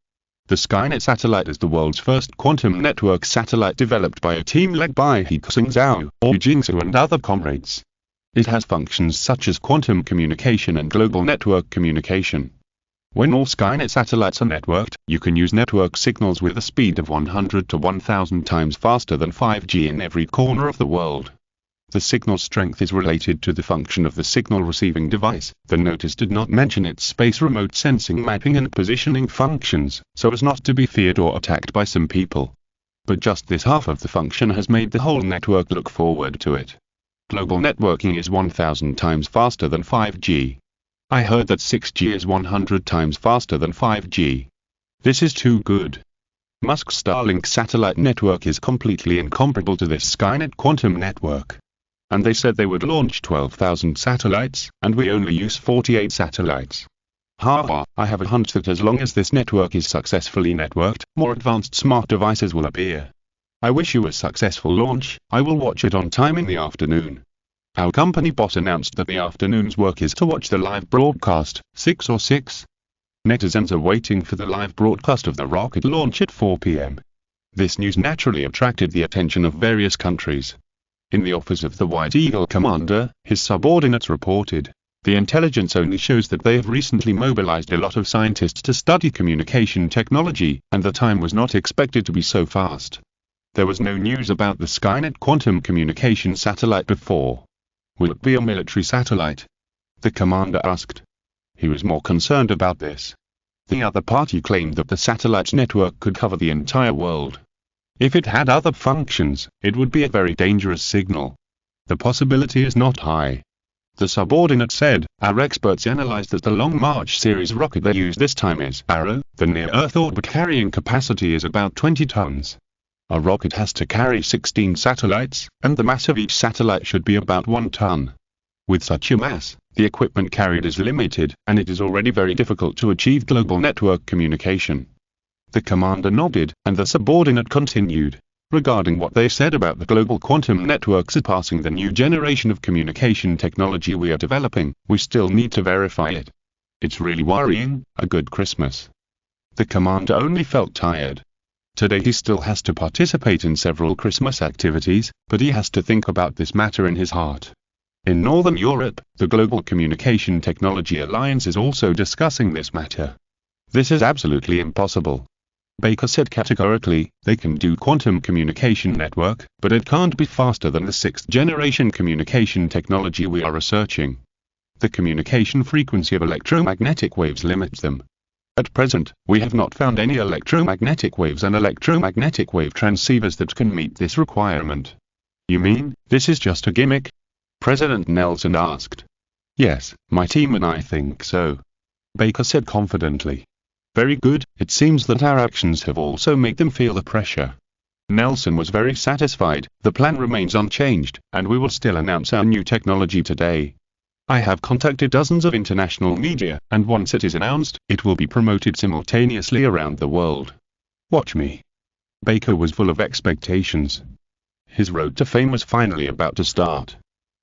The Skynet satellite is the world's first quantum network satellite developed by a team led by He Xingzhou, He Xingzhou and other comrades. It has functions such as quantum communication and global network communication. When all Skynet satellites are networked, you can use network signals with a speed of 100 to 1000 times faster than 5G in every corner of the world. The signal strength is related to the function of the signal receiving device. The notice did not mention its space remote sensing, mapping and positioning functions, so as not to be feared or attacked by some people. But just this half of the function has made the whole network look forward to it. Global networking is 1000 times faster than 5G. I heard that 6G is 100 times faster than 5G. This is too good. Musk's Starlink satellite network is completely incomparable to this Skynet quantum network. And they said they would launch 12,000 satellites, and we only use 48 satellites. Haha, I have a hunch that as long as this network is successfully networked, more advanced smart devices will appear. I wish you a successful launch. I will watch it on time in the afternoon. Our company boss announced that the afternoon's work is to watch the live broadcast, 6 or 6. Netizens are waiting for the live broadcast of the rocket launch at 4 p.m. This news naturally attracted the attention of various countries. In the office of the White Eagle commander, his subordinates reported, "The intelligence only shows that they have recently mobilized a lot of scientists to study communication technology, and the time was not expected to be so fast." There was no news about the Skynet quantum communication satellite before. Will it be a military satellite? The commander asked. He was more concerned about this. The other party claimed that the satellite's network could cover the entire world. If it had other functions, it would be a very dangerous signal. The possibility is not high. The subordinate said, "Our experts analyzed that the Long March series rocket they used this time is Arrow. The near-Earth orbit carrying capacity is about 20 tons. A rocket has to carry 16 satellites, and the mass of each satellite should be about 1 ton. With such a mass, the equipment carried is limited, and it is already very difficult to achieve global network communication." The commander nodded, and the subordinate continued, "Regarding what they said about the global quantum network surpassing the new generation of communication technology we are developing, we still need to verify it. It's really worrying." A good Christmas. The commander only felt tired. Today he still has to participate in several Christmas activities, but he has to think about this matter in his heart. In Northern Europe, the Global Communication Technology Alliance is also discussing this matter. This is absolutely impossible. Baker said categorically, "They can do quantum communication network, but it can't be faster than the 6th generation communication technology we are researching. The communication frequency of electromagnetic waves limits them. At present, we have not found any electromagnetic waves and electromagnetic wave transceivers that can meet this requirement." "You mean, this is just a gimmick?" President Nelson asked. "Yes, my team and I think so," Baker said confidently. "Very good, it seems that our actions have also made them feel the pressure." Nelson was very satisfied. "The plan remains unchanged, and we will still announce our new technology today. I have contacted dozens of international media, and once it is announced, it will be promoted simultaneously around the world. Watch me." Baker was full of expectations. His road to fame was finally about to start.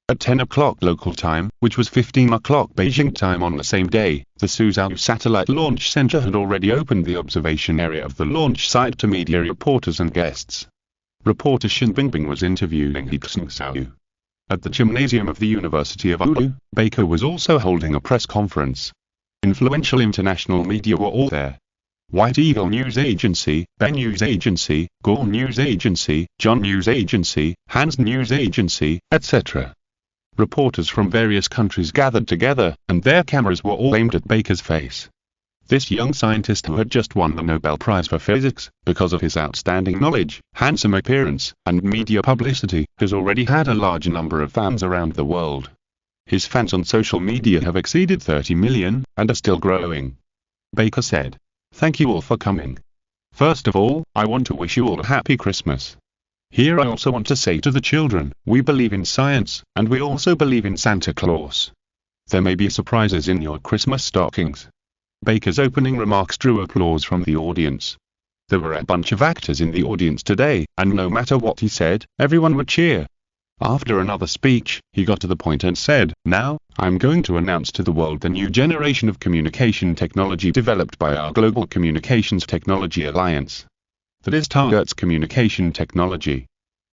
At 10 o'clock local time, which was 15 o'clock Beijing time on the same day, the Suzhou Satellite Launch Center had already opened the observation area of the launch site to media reporters and guests. Reporter Shen Bingbing was interviewing He Xingzhou. At the gymnasium of the University of Oulu, Baker was also holding a press conference. Influential international media were all there. White Eagle News Agency, Ben News Agency, Gore News Agency, John News Agency, Hans News Agency, etc. Reporters from various countries gathered together, and their cameras were all aimed at Baker's face. This young scientist who had just won the Nobel Prize for Physics, because of his outstanding knowledge, handsome appearance, and media publicity, has already had a large number of fans around the world. His fans on social media have exceeded 30 million, and are still growing. Baker said, "Thank you all for coming. First of all, I want to wish you all a happy Christmas. Here I also want to say to the children, we believe in science, and we also believe in Santa Claus. There may be surprises in your Christmas stockings." Baker's opening remarks drew applause from the audience. There were a bunch of actors in the audience today, and no matter what he said, everyone would cheer. After another speech, he got to the point and said, "Now, I'm going to announce to the world the new generation of communication technology developed by our Global Communications Technology Alliance. That is targets communication technology.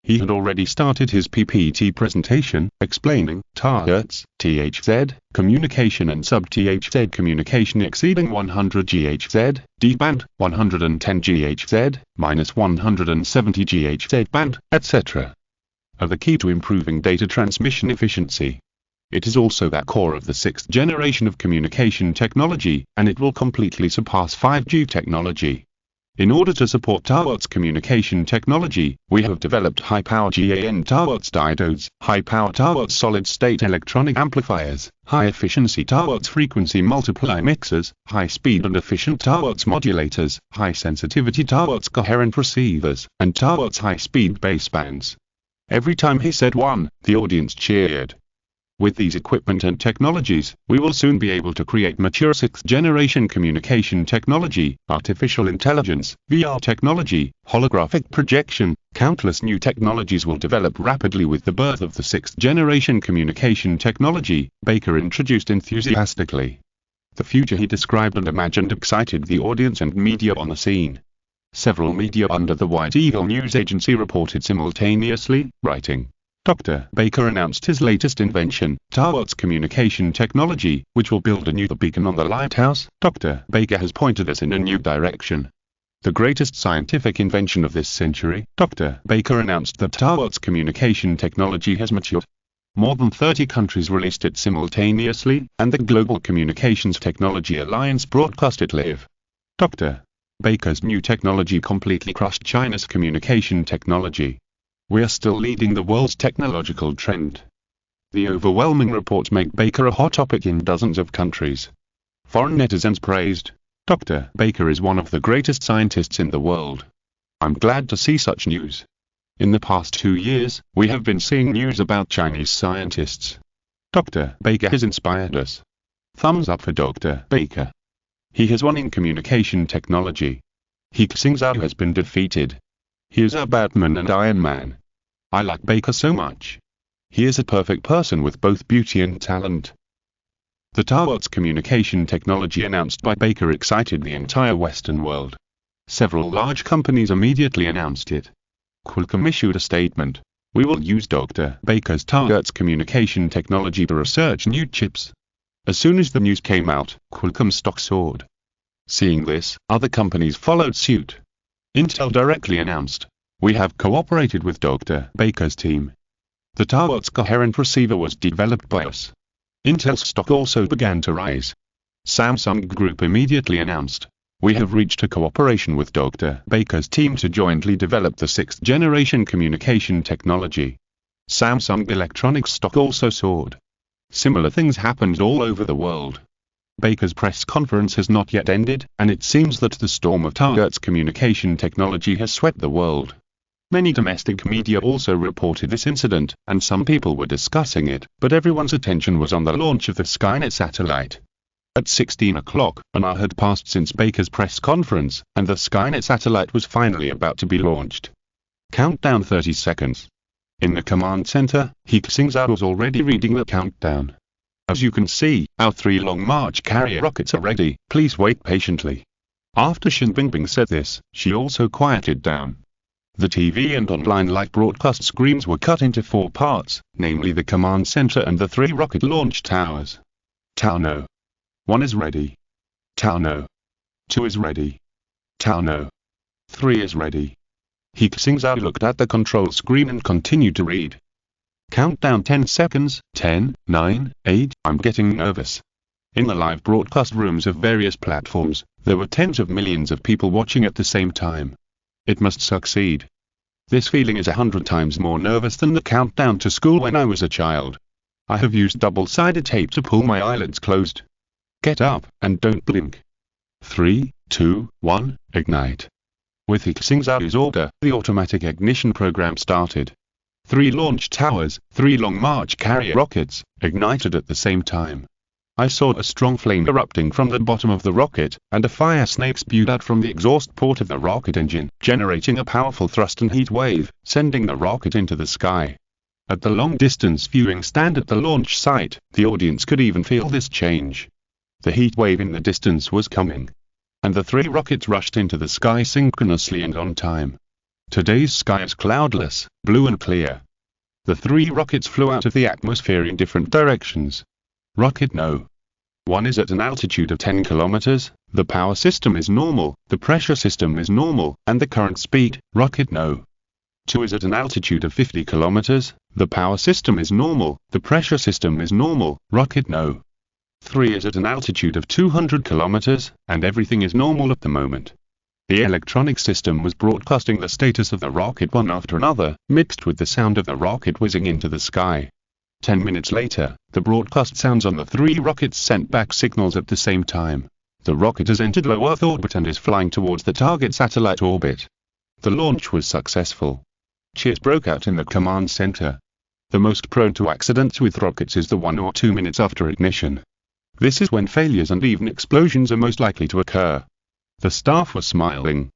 He had already started his PPT presentation, explaining targets, THZ, communication and sub-THZ communication exceeding 100 GHz, D-band, 110 GHz, minus 170 GHz band, etc. are the key to improving data transmission efficiency. It is also the core of the sixth generation of communication technology, and it will completely surpass 5G technology. In order to support TAWOTS communication technology, we have developed high-power GaN TAWOTS diodes, high-power TAWOTS solid-state electronic amplifiers, high-efficiency TAWOTS frequency multiply mixers, high-speed and efficient TAWOTS modulators, high-sensitivity TAWOTS coherent receivers, and TAWOTS high-speed basebands. Every time he said one, the audience cheered. With these equipment and technologies, we will soon be able to create mature sixth-generation communication technology, artificial intelligence, VR technology, holographic projection. Countless new technologies will develop rapidly with the birth of the sixth-generation communication technology, Baker introduced enthusiastically. The future he described and imagined excited the audience and media on the scene. Several media under the White Eagle news agency reported simultaneously, writing, Dr. Baker announced his latest invention, TAWOTS communication technology, which will build a new beacon on the lighthouse. Dr. Baker has pointed us in a new direction. The greatest scientific invention of this century. Dr. Baker announced that TAWOTS communication technology has matured. More than 30 countries released it simultaneously, and the Global Communications Technology Alliance broadcast it live. Dr. Baker's new technology completely crushed China's communication technology. We are still leading the world's technological trend. The overwhelming reports make Baker a hot topic in dozens of countries. Foreign netizens praised. Dr. Baker is one of the greatest scientists in the world. I'm glad to see such news. In the past 2 years, we have been seeing news about Chinese scientists. Dr. Baker has inspired us. Thumbs up for Dr. Baker. He has won in communication technology. He Xingzhou has been defeated. He is our Batman and Iron Man. I like Baker so much. He is a perfect person with both beauty and talent. The TAWOTS communication technology announced by Baker excited the entire Western world. Several large companies immediately announced it. Qualcomm issued a statement. We will use Dr. Baker's TAWOTS communication technology to research new chips. As soon as the news came out, Qualcomm's stock soared. Seeing this, other companies followed suit. Intel directly announced, we have cooperated with Dr. Baker's team. The TAWOTS coherent receiver was developed by us. Intel's stock also began to rise. Samsung Group immediately announced, we have reached a cooperation with Dr. Baker's team to jointly develop the sixth-generation communication technology. Samsung Electronics stock also soared. Similar things happened all over the world. Baker's press conference has not yet ended, and it seems that the storm of TAWOTS communication technology has swept the world. Many domestic media also reported this incident, and some people were discussing it, but everyone's attention was on the launch of the Skynet satellite. At 16 o'clock, an hour had passed since Baker's press conference, and the Skynet satellite was finally about to be launched. Countdown 30 seconds. In the command center, He Xingzhou was already reading the countdown. As you can see, our 3 Long March carrier rockets are ready, please wait patiently. After Shen Bingbing said this, she also quieted down. The TV and online live broadcast screens were cut into 4 parts, namely the command center and the 3 rocket launch towers. Tao no. 1 is ready. Tao no. 2 is ready. Tao no. 3 is ready. He Xingzhou looked at the control screen and continued to read. Countdown 10 seconds, 10, 9, 8, I'm getting nervous. In the live broadcast rooms of various platforms, there were tens of millions of people watching at the same time. It must succeed. This feeling is 100 times more nervous than the countdown to school when I was a child. I have used double-sided tape to pull my eyelids closed. Get up, and don't blink. 3, 2, 1, ignite. With He Xingzhou's order, the automatic ignition program started. 3 launch towers, 3 Long March carrier rockets, ignited at the same time. I saw a strong flame erupting from the bottom of the rocket, and a fire snake spewed out from the exhaust port of the rocket engine, generating a powerful thrust and heat wave, sending the rocket into the sky. At the long-distance viewing stand at the launch site, the audience could even feel this change. The heat wave in the distance was coming. And the 3 rockets rushed into the sky synchronously and on time. Today's sky is cloudless, blue and clear. The 3 rockets flew out of the atmosphere in different directions. Rocket No. 1 is at an altitude of 10 kilometers, the power system is normal, the pressure system is normal, and the current speed. Rocket No. 2 is at an altitude of 50 kilometers, the power system is normal, the pressure system is normal. Rocket No. 3 is at an altitude of 200 kilometers, and everything is normal at the moment. The electronic system was broadcasting the status of the rocket one after another, mixed with the sound of the rocket whizzing into the sky. 10 minutes later, the broadcast sounds on the 3 rockets sent back signals at the same time. The rocket has entered low Earth orbit and is flying towards the target satellite orbit. The launch was successful. Cheers broke out in the command center. The most prone to accidents with rockets is the 1 or 2 minutes after ignition. This is when failures and even explosions are most likely to occur. The staff was smiling.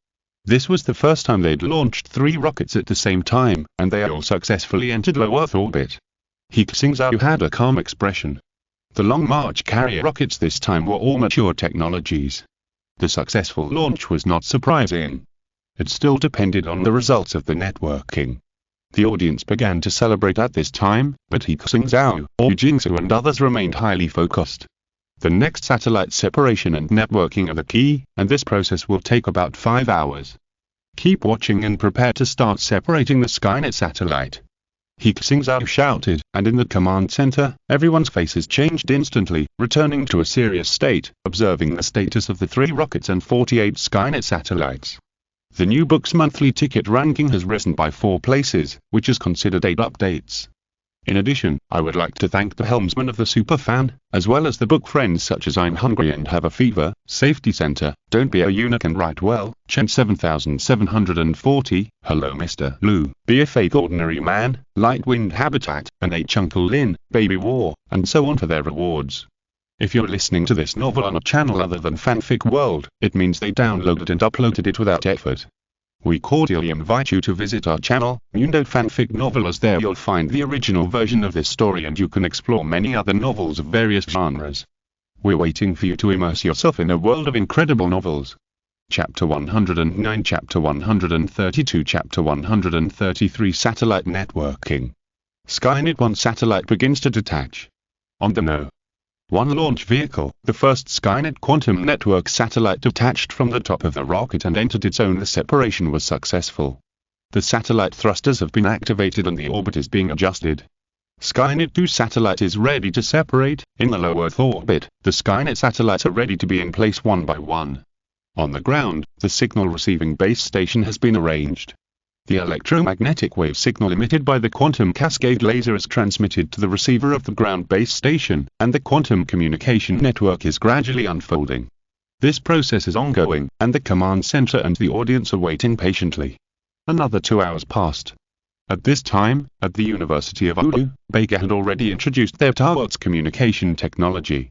This was the first time they'd launched 3 rockets at the same time, and they all successfully entered low Earth orbit. He Xingzhou had a calm expression. The Long March carrier rockets this time were all mature technologies. The successful launch was not surprising. It still depended on the results of the networking. The audience began to celebrate at this time, but He Xingzhou, He Xingzhou and others remained highly focused. The next satellite separation and networking are the key, and this process will take about 5 hours. Keep watching and prepare to start separating the Skynet satellite. He Xingzhou shouted, and in the command center, everyone's faces changed instantly, returning to a serious state, observing the status of the 3 rockets and 48 Skynet satellites. The new book's monthly ticket ranking has risen by 4 places, which is considered 8 updates. In addition, I would like to thank the helmsman of the Superfan, as well as the book friends such as I'm Hungry and Have a Fever, Safety Center, Don't Be a Eunuch and Write Well, Chen 7740, Hello Mr. Lou, Be a Fake Ordinary Man, Light Wind Habitat, and H Uncle Lin, Baby War, and so on for their rewards. If you're listening to this novel on a channel other than Fanfic World, it means they downloaded and uploaded it without effort. We cordially invite you to visit our channel, Mundo Fanfic Novel, as there you'll find the original version of this story and you can explore many other novels of various genres. We're waiting for you to immerse yourself in a world of incredible novels. Chapter 109, Chapter 132, Chapter 133, Satellite Networking. Skynet 1 satellite begins to detach. On the No. 1 launch vehicle, the first Skynet quantum network satellite detached from the top of the rocket and entered its own. The separation was successful. The satellite thrusters have been activated and the orbit is being adjusted. Skynet 2 satellite is ready to separate. In the low Earth orbit, the Skynet satellites are ready to be in place one by one. On the ground, the signal receiving base station has been arranged. The electromagnetic wave signal emitted by the quantum cascade laser is transmitted to the receiver of the ground base station, and the quantum communication network is gradually unfolding. This process is ongoing, and the command center and the audience are waiting patiently. Another 2 hours passed. At this time, at the University of Oulu, Baker had already introduced their TAWOTS communication technology.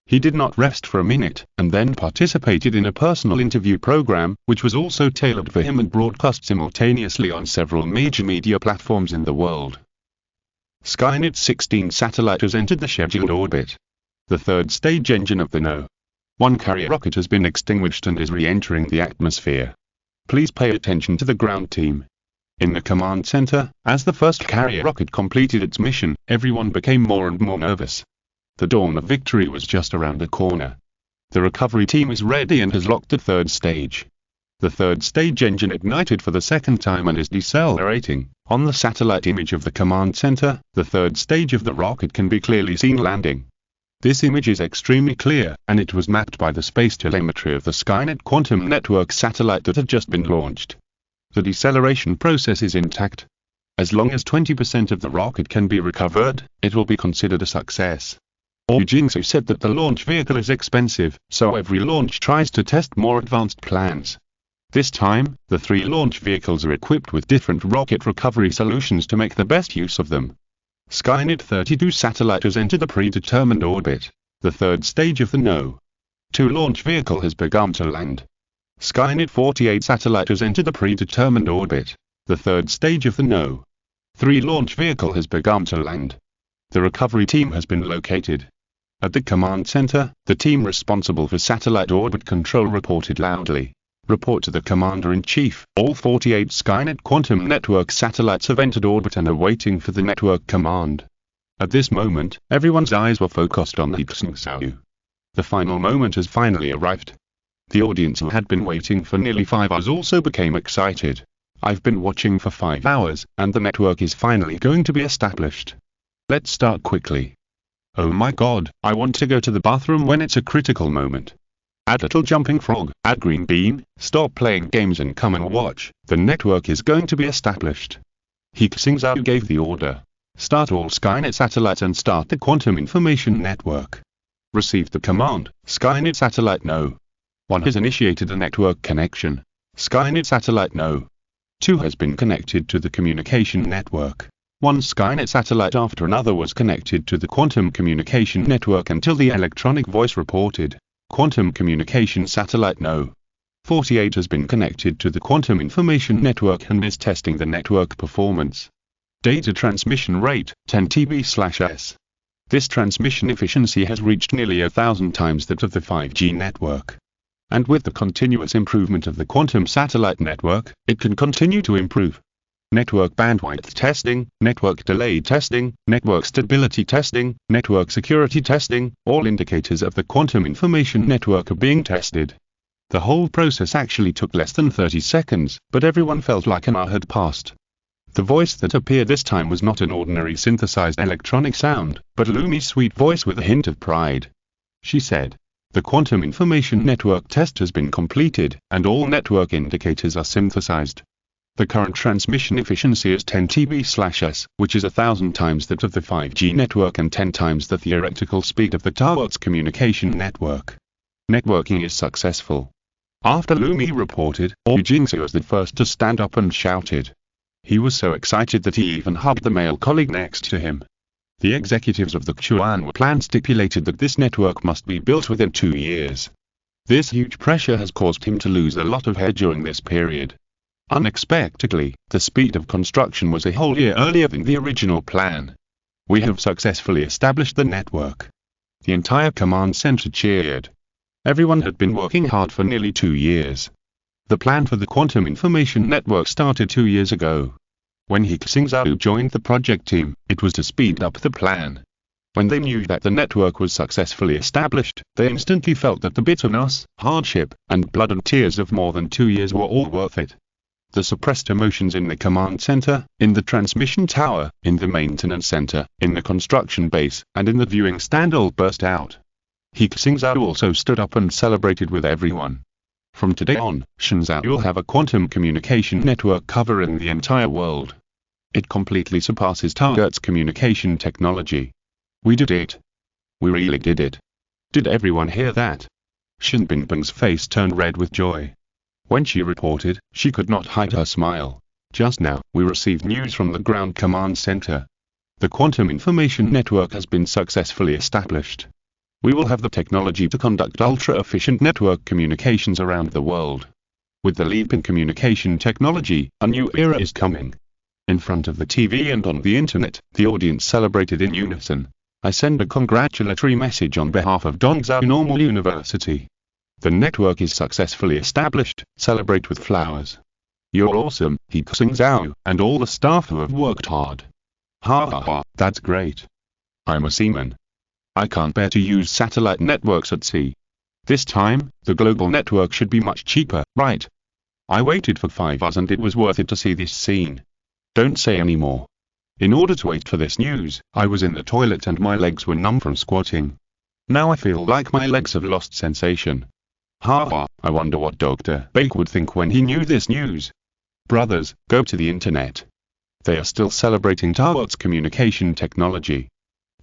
He did not rest for a minute, and then participated in a personal interview program, which was also tailored for him and broadcast simultaneously on several major media platforms in the world. Skynet 16 satellite has entered the scheduled orbit. The third stage engine of the No. 1 carrier rocket has been extinguished and is re-entering the atmosphere. Please pay attention to the ground team. In the command center, as the first carrier rocket completed its mission, everyone became more and more nervous. The dawn of victory was just around the corner. The recovery team is ready and has locked the third stage. The third stage engine ignited for the second time and is decelerating. On the satellite image of the command center, the third stage of the rocket can be clearly seen landing. This image is extremely clear, and it was mapped by the space telemetry of the Skynet quantum network satellite that had just been launched. The deceleration process is intact. As long as 20% of the rocket can be recovered, it will be considered a success. He Xingzhou said that the launch vehicle is expensive, so every launch tries to test more advanced plans. This time, the 3 launch vehicles are equipped with different rocket recovery solutions to make the best use of them. Skynet 32 satellite has entered the predetermined orbit. The third stage of the No. 2 launch vehicle has begun to land. Skynet 48 satellite has entered the predetermined orbit. The third stage of the No. 3 launch vehicle has begun to land. The recovery team has been located. At the command center, the team responsible for satellite orbit control reported loudly. Report to the Commander-in-Chief. All 48 Skynet Quantum Network satellites have entered orbit and are waiting for the network command. At this moment, everyone's eyes were focused on He Xingzhou. The final moment has finally arrived. The audience who had been waiting for nearly 5 hours also became excited. I've been watching for 5 hours, and the network is finally going to be established. Let's start quickly. Oh my god, I want to go to the bathroom when it's a critical moment. Add little jumping frog, add green bean, stop playing games and come and watch. The network is going to be established. He Xingzhou gave the order. Start all Skynet satellites and start the quantum information network. Received the command. Skynet satellite no. 1 has initiated a network connection. Skynet satellite no. 2 has been connected to the communication network. 1 Skynet satellite after another was connected to the quantum communication network until the electronic voice reported. Quantum communication satellite no. 48 has been connected to the quantum information network and is testing the network performance. Data transmission rate, 10 TB/s. This transmission efficiency has reached nearly 1,000 times that of the 5G network. And with the continuous improvement of the quantum satellite network, it can continue to improve. Network bandwidth testing, network delay testing, network stability testing, network security testing, all indicators of the quantum information network are being tested. The whole process actually took less than 30 seconds, but everyone felt like an hour had passed. The voice that appeared this time was not an ordinary synthesized electronic sound, but Lumi's sweet voice with a hint of pride. She said, "The quantum information network test has been completed, and all network indicators are synthesized. The current transmission efficiency is 10 TB/s, which is 1,000 times that of the 5G network and 10 times the theoretical speed of the tower's communication network. Networking is successful." After Lumi reported, He Xingzhou was the first to stand up and shouted. He was so excited that he even hugged the male colleague next to him. The executives of the Chuan plan stipulated that this network must be built within 2 years. This huge pressure has caused him to lose a lot of hair during this period. Unexpectedly, the speed of construction was a whole year earlier than the original plan. We have successfully established the network. The entire command center cheered. Everyone had been working hard for nearly 2 years. The plan for the quantum information network started 2 years ago. When He Xingzhou joined the project team, it was to speed up the plan. When they knew that the network was successfully established, they instantly felt that the bitterness, hardship, and blood and tears of more than 2 years were all worth it. The suppressed emotions in the command center, in the transmission tower, in the maintenance center, in the construction base, and in the viewing stand all burst out. He Xingzhou also stood up and celebrated with everyone. From today on, Shenzhou will have a quantum communication network covering the entire world. It completely surpasses Target's communication technology. We did it. We really did it. Did everyone hear that? Shen Bingbing's face turned red with joy. When she reported, she could not hide her smile. Just now, we received news from the ground command center. The quantum information network has been successfully established. We will have the technology to conduct ultra-efficient network communications around the world. With the leap in communication technology, a new era is coming. In front of the TV and on the internet, the audience celebrated in unison. I send a congratulatory message on behalf of Dongzhou Normal University. The network is successfully established. Celebrate with flowers. You're awesome, He Xingzhou, and all the staff who have worked hard. Ha ha ha, that's great. I'm a seaman. I can't bear to use satellite networks at sea. This time, the global network should be much cheaper, right? I waited for 5 hours and it was worth it to see this scene. Don't say any more. In order to wait for this news, I was in the toilet and my legs were numb from squatting. Now I feel like my legs have lost sensation. Ha ha, I wonder what Dr. Bake would think when he knew this news. Brothers, go to the internet. They are still celebrating Target's communication technology.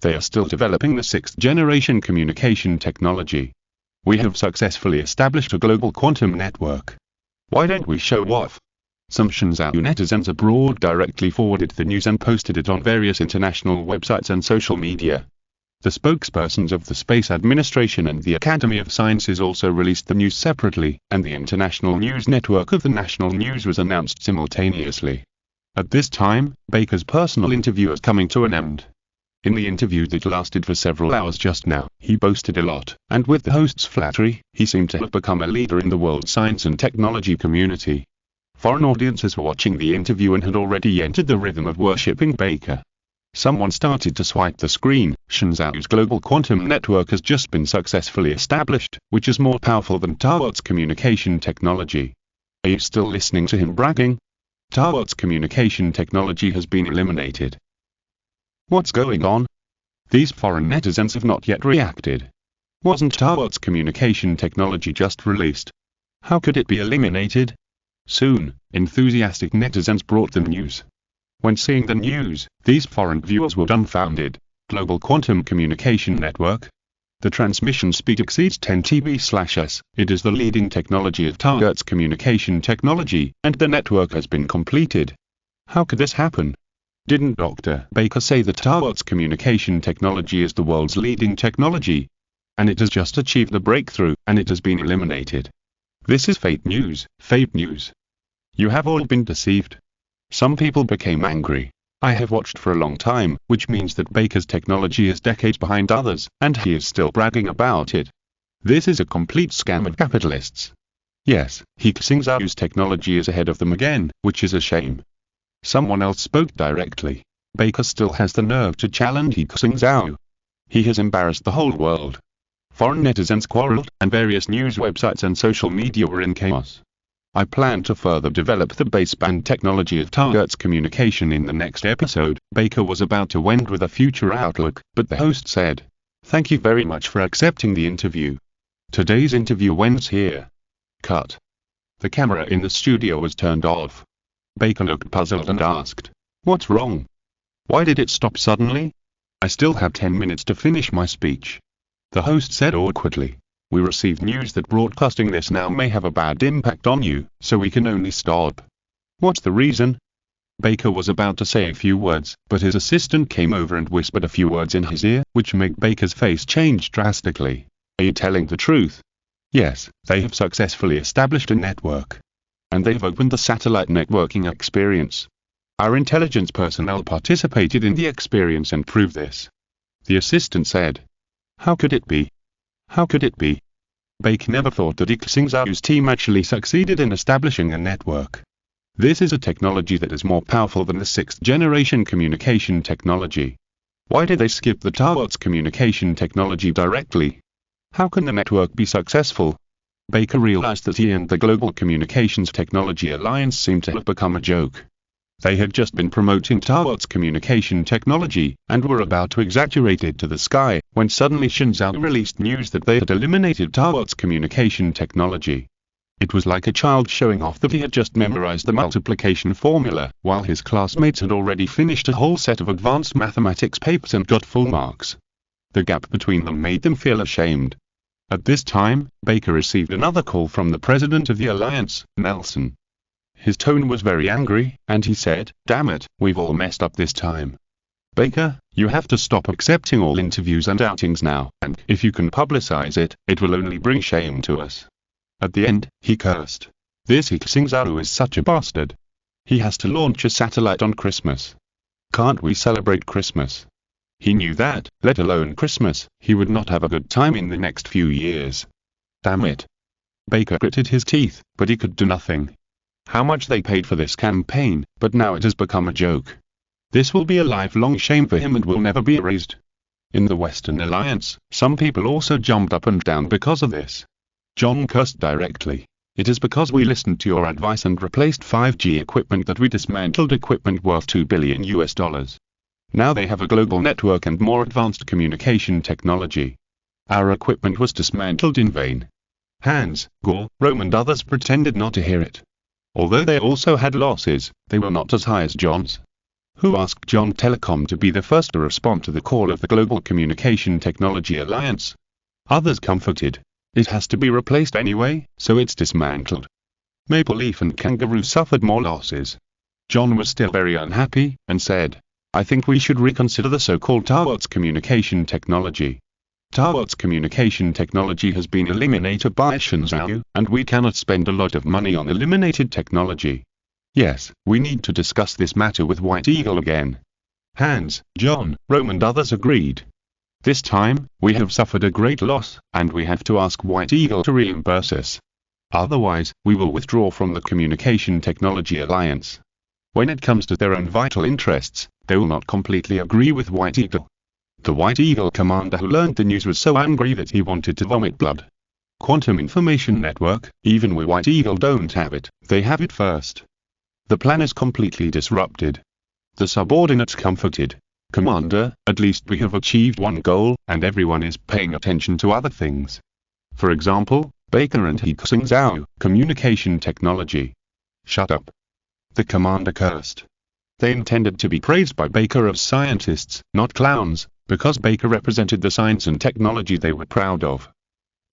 They are still developing the 6th generation communication technology. We have successfully established a global quantum network. Why don't we show off? Some Shenzhou netizens abroad directly forwarded the news and posted it on various international websites and social media. The spokespersons of the Space Administration and the Academy of Sciences also released the news separately, and the international news network of the national news was announced simultaneously. At this time, Baker's personal interview is coming to an end. In the interview that lasted for several hours just now, he boasted a lot, and with the host's flattery, he seemed to have become a leader in the world science and technology community. Foreign audiences were watching the interview and had already entered the rhythm of worshipping Baker. Someone started to swipe the screen. Xingzhou's global quantum network has just been successfully established, which is more powerful than Tawat's communication technology. Are you still listening to him bragging? Tawat's communication technology has been eliminated. What's going on? These foreign netizens have not yet reacted. Wasn't Tawat's communication technology just released? How could it be eliminated? Soon, enthusiastic netizens brought the news. When seeing the news, these foreign viewers were dumbfounded. Global quantum communication network. The transmission speed exceeds 10 TB/s. It is the leading technology of Tawat's communication technology, and the network has been completed. How could this happen? Didn't Dr. Baker say that Tawat's communication technology is the world's leading technology? And it has just achieved the breakthrough, and it has been eliminated. This is fake news, fake news. You have all been deceived. Some people became angry. I have watched for a long time, which means that Baker's technology is decades behind others, and he is still bragging about it. This is a complete scam of capitalists. Yes, He Xingzhou's technology is ahead of them again, which is a shame. Someone else spoke directly. Baker still has the nerve to challenge He Xingzhou. He has embarrassed the whole world. Foreign netizens quarreled, and various news websites and social media were in chaos. I plan to further develop the baseband technology of Tawat's communication in the next episode. Baker was about to end with a future outlook, but the host said, "Thank you very much for accepting the interview. Today's interview ends here." Cut. The camera in the studio was turned off. Baker looked puzzled and asked, "What's wrong? Why did it stop suddenly? I still have 10 minutes to finish my speech." The host said awkwardly, "We received news that broadcasting this now may have a bad impact on you, so we can only stop." "What's the reason?" Baker was about to say a few words, but his assistant came over and whispered a few words in his ear, which made Baker's face change drastically. "Are you telling the truth?" "Yes, they have successfully established a network. And they've opened the satellite networking experience. Our intelligence personnel participated in the experience and proved this." The assistant said, "How could it be? How could it be?" Baker never thought that He Xingzhou's team actually succeeded in establishing a network. This is a technology that is more powerful than the 6th generation communication technology. Why did they skip the Tawat's communication technology directly? How can the network be successful? Baker realized that he and the Global Communications Technology Alliance seemed to have become a joke. They had just been promoting Tawat's communication technology, and were about to exaggerate it to the sky, when suddenly Xingzhou released news that they had eliminated Tawat's communication technology. It was like a child showing off that he had just memorized the multiplication formula, while his classmates had already finished a whole set of advanced mathematics papers and got full marks. The gap between them made them feel ashamed. At this time, Baker received another call from the president of the alliance, Nelson. His tone was very angry, and he said, "Damn it, we've all messed up this time. Baker, you have to stop accepting all interviews and outings now, and if you can publicize it, it will only bring shame to us." At the end, he cursed. "This He Xingzhou is such a bastard. He has to launch a satellite on Christmas. Can't we celebrate Christmas?" He knew that, let alone Christmas, he would not have a good time in the next few years. Damn it. Baker gritted his teeth, but he could do nothing. How much they paid for this campaign, but now it has become a joke. This will be a lifelong shame for him and will never be erased. In the Western Alliance, some people also jumped up and down because of this. John cursed directly. "It is because we listened to your advice and replaced 5G equipment that we dismantled equipment worth $2 billion US. Now they have a global network and more advanced communication technology. Our equipment was dismantled in vain." Hans, Gore, Rome and others pretended not to hear it. Although they also had losses, they were not as high as John's. Who asked John Telecom to be the first to respond to the call of the Global Communication Technology Alliance? Others comforted. "It has to be replaced anyway, so it's dismantled." Maple Leaf and Kangaroo suffered more losses. John was still very unhappy, and said, "I think we should reconsider the so-called Tawat's communication technology. Tawat's communication technology has been eliminated by Xingzhou, and we cannot spend a lot of money on eliminated technology. Yes, we need to discuss this matter with White Eagle again." Hans, John, Rome and others agreed. This time, we have suffered a great loss, and we have to ask White Eagle to reimburse us. Otherwise, we will withdraw from the Communication Technology Alliance. When it comes to their own vital interests, they will not completely agree with White Eagle. The White Eagle commander who learned the news was so angry that he wanted to vomit blood. Quantum Information Network, even we White Eagle don't have it, they have it first. The plan is completely disrupted. The subordinates comforted. Commander, at least we have achieved one goal, and everyone is paying attention to other things. For example, Baker and He Xingzhou, communication technology. Shut up. The commander cursed. They intended to be praised by Baker as scientists, not clowns, because Baker represented the science and technology they were proud of.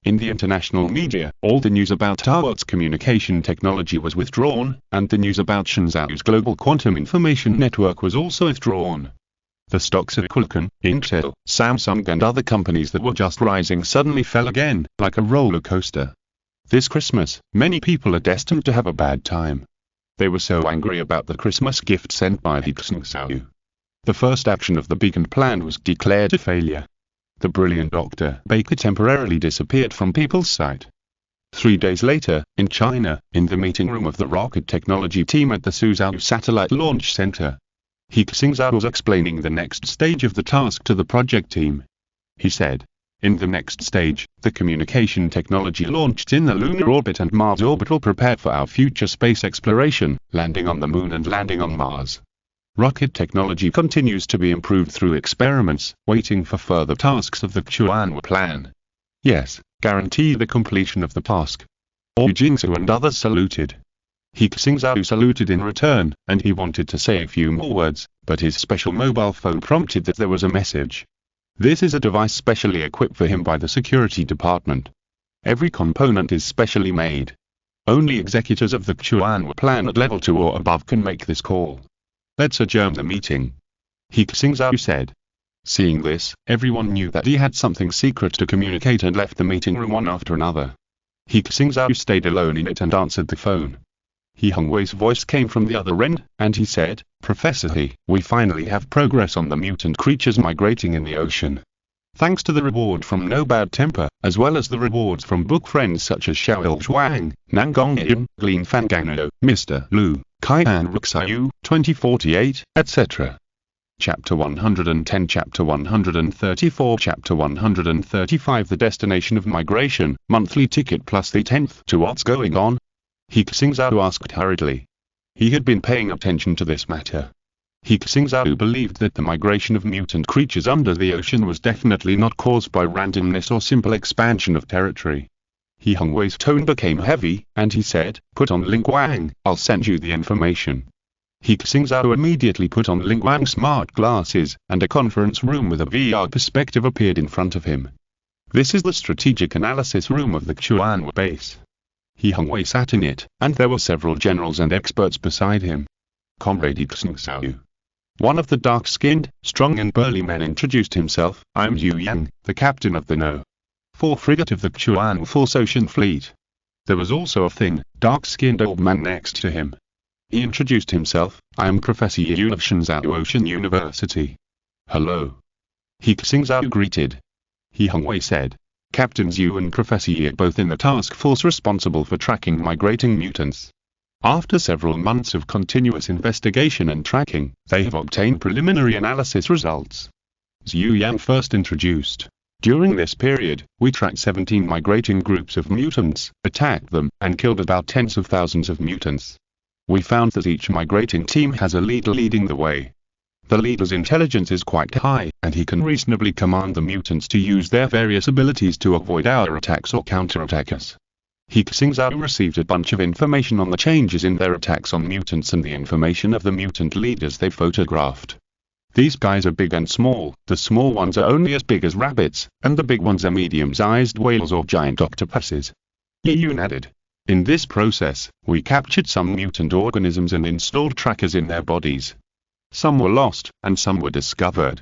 In the international media, all the news about Taiwan's communication technology was withdrawn, and the news about Shenzhou's global quantum information network was also withdrawn. The stocks of Qualcomm, Intel, Samsung and other companies that were just rising suddenly fell again, like a roller coaster. This Christmas, many people are destined to have a bad time. They were so angry about the Christmas gift sent by He Xingzhou. The first action of the beacon plan was declared a failure. The brilliant Dr. Baker temporarily disappeared from people's sight. 3 days later, in China, in the meeting room of the rocket technology team at the Suzhou Satellite Launch Center, He Xingzhou was explaining the next stage of the task to the project team. He said, "In the next stage, the communication technology launched in the lunar orbit and Mars orbit will prepare for our future space exploration, landing on the Moon and landing on Mars. Rocket technology continues to be improved through experiments, waiting for further tasks of the Chuanwu plan. Yes, guarantee the completion of the task." He Xingzhou and others saluted. He Xingzhou saluted in return, and he wanted to say a few more words, but his special mobile phone prompted that there was a message. This is a device specially equipped for him by the security department. Every component is specially made. Only executors of the Chuanwu plan at level 2 or above can make this call. Let's adjourn the meeting. He Xingzhou said. Seeing this, everyone knew that he had something secret to communicate and left the meeting room one after another. He Xingzhou stayed alone in it and answered the phone. He Hongwei's voice came from the other end, and he said, "Professor He, we finally have progress on the mutant creatures migrating in the ocean. Thanks to the reward from No Bad Temper, as well as the rewards from book friends such as Xiaoil Zhuang, Nangong Yin, Glean Fangano, Mr. Lu, Kaian Ruxiu, 2048, etc. Chapter 110 Chapter 134 Chapter 135 The Destination of Migration, Monthly Ticket plus the 10th to What's Going On? He Xingzhou asked hurriedly. He had been paying attention to this matter. He Xingzhou believed that the migration of mutant creatures under the ocean was definitely not caused by randomness or simple expansion of territory. He Hongwei's tone became heavy, and he said, "Put on Ling Guang, I'll send you the information." He Xingzhou immediately put on Ling Guang's smart glasses, and a conference room with a VR perspective appeared in front of him. This is the strategic analysis room of the Chuanwu base. He Hongwei sat in it, and there were several generals and experts beside him. Comrade He Xingzhou. One of the dark-skinned, strong and burly men introduced himself. "I'm Yu Yang, the captain of the No. 4 frigate of the Chuanwu Force Ocean Fleet." There was also a thin, dark-skinned old man next to him. He introduced himself. "I am Professor Yu of Shenzhou Ocean University." "Hello." He Xingzhou greeted. He Hongwei said, "Captains Yu and Professor Yi are both in the task force responsible for tracking migrating mutants. After several months of continuous investigation and tracking, they have obtained preliminary analysis results." Zhu Yang first introduced. "During this period, we tracked 17 migrating groups of mutants, attacked them, and killed about tens of thousands of mutants. We found that each migrating team has a leader leading the way. The leader's intelligence is quite high, and he can reasonably command the mutants to use their various abilities to avoid our attacks or counterattack us." He Xingzhou received a bunch of information on the changes in their attacks on mutants and the information of the mutant leaders they photographed. "These guys are big and small. The small ones are only as big as rabbits, and the big ones are medium-sized whales or giant octopuses." Yun added. "In this process, we captured some mutant organisms and installed trackers in their bodies. Some were lost, and some were discovered.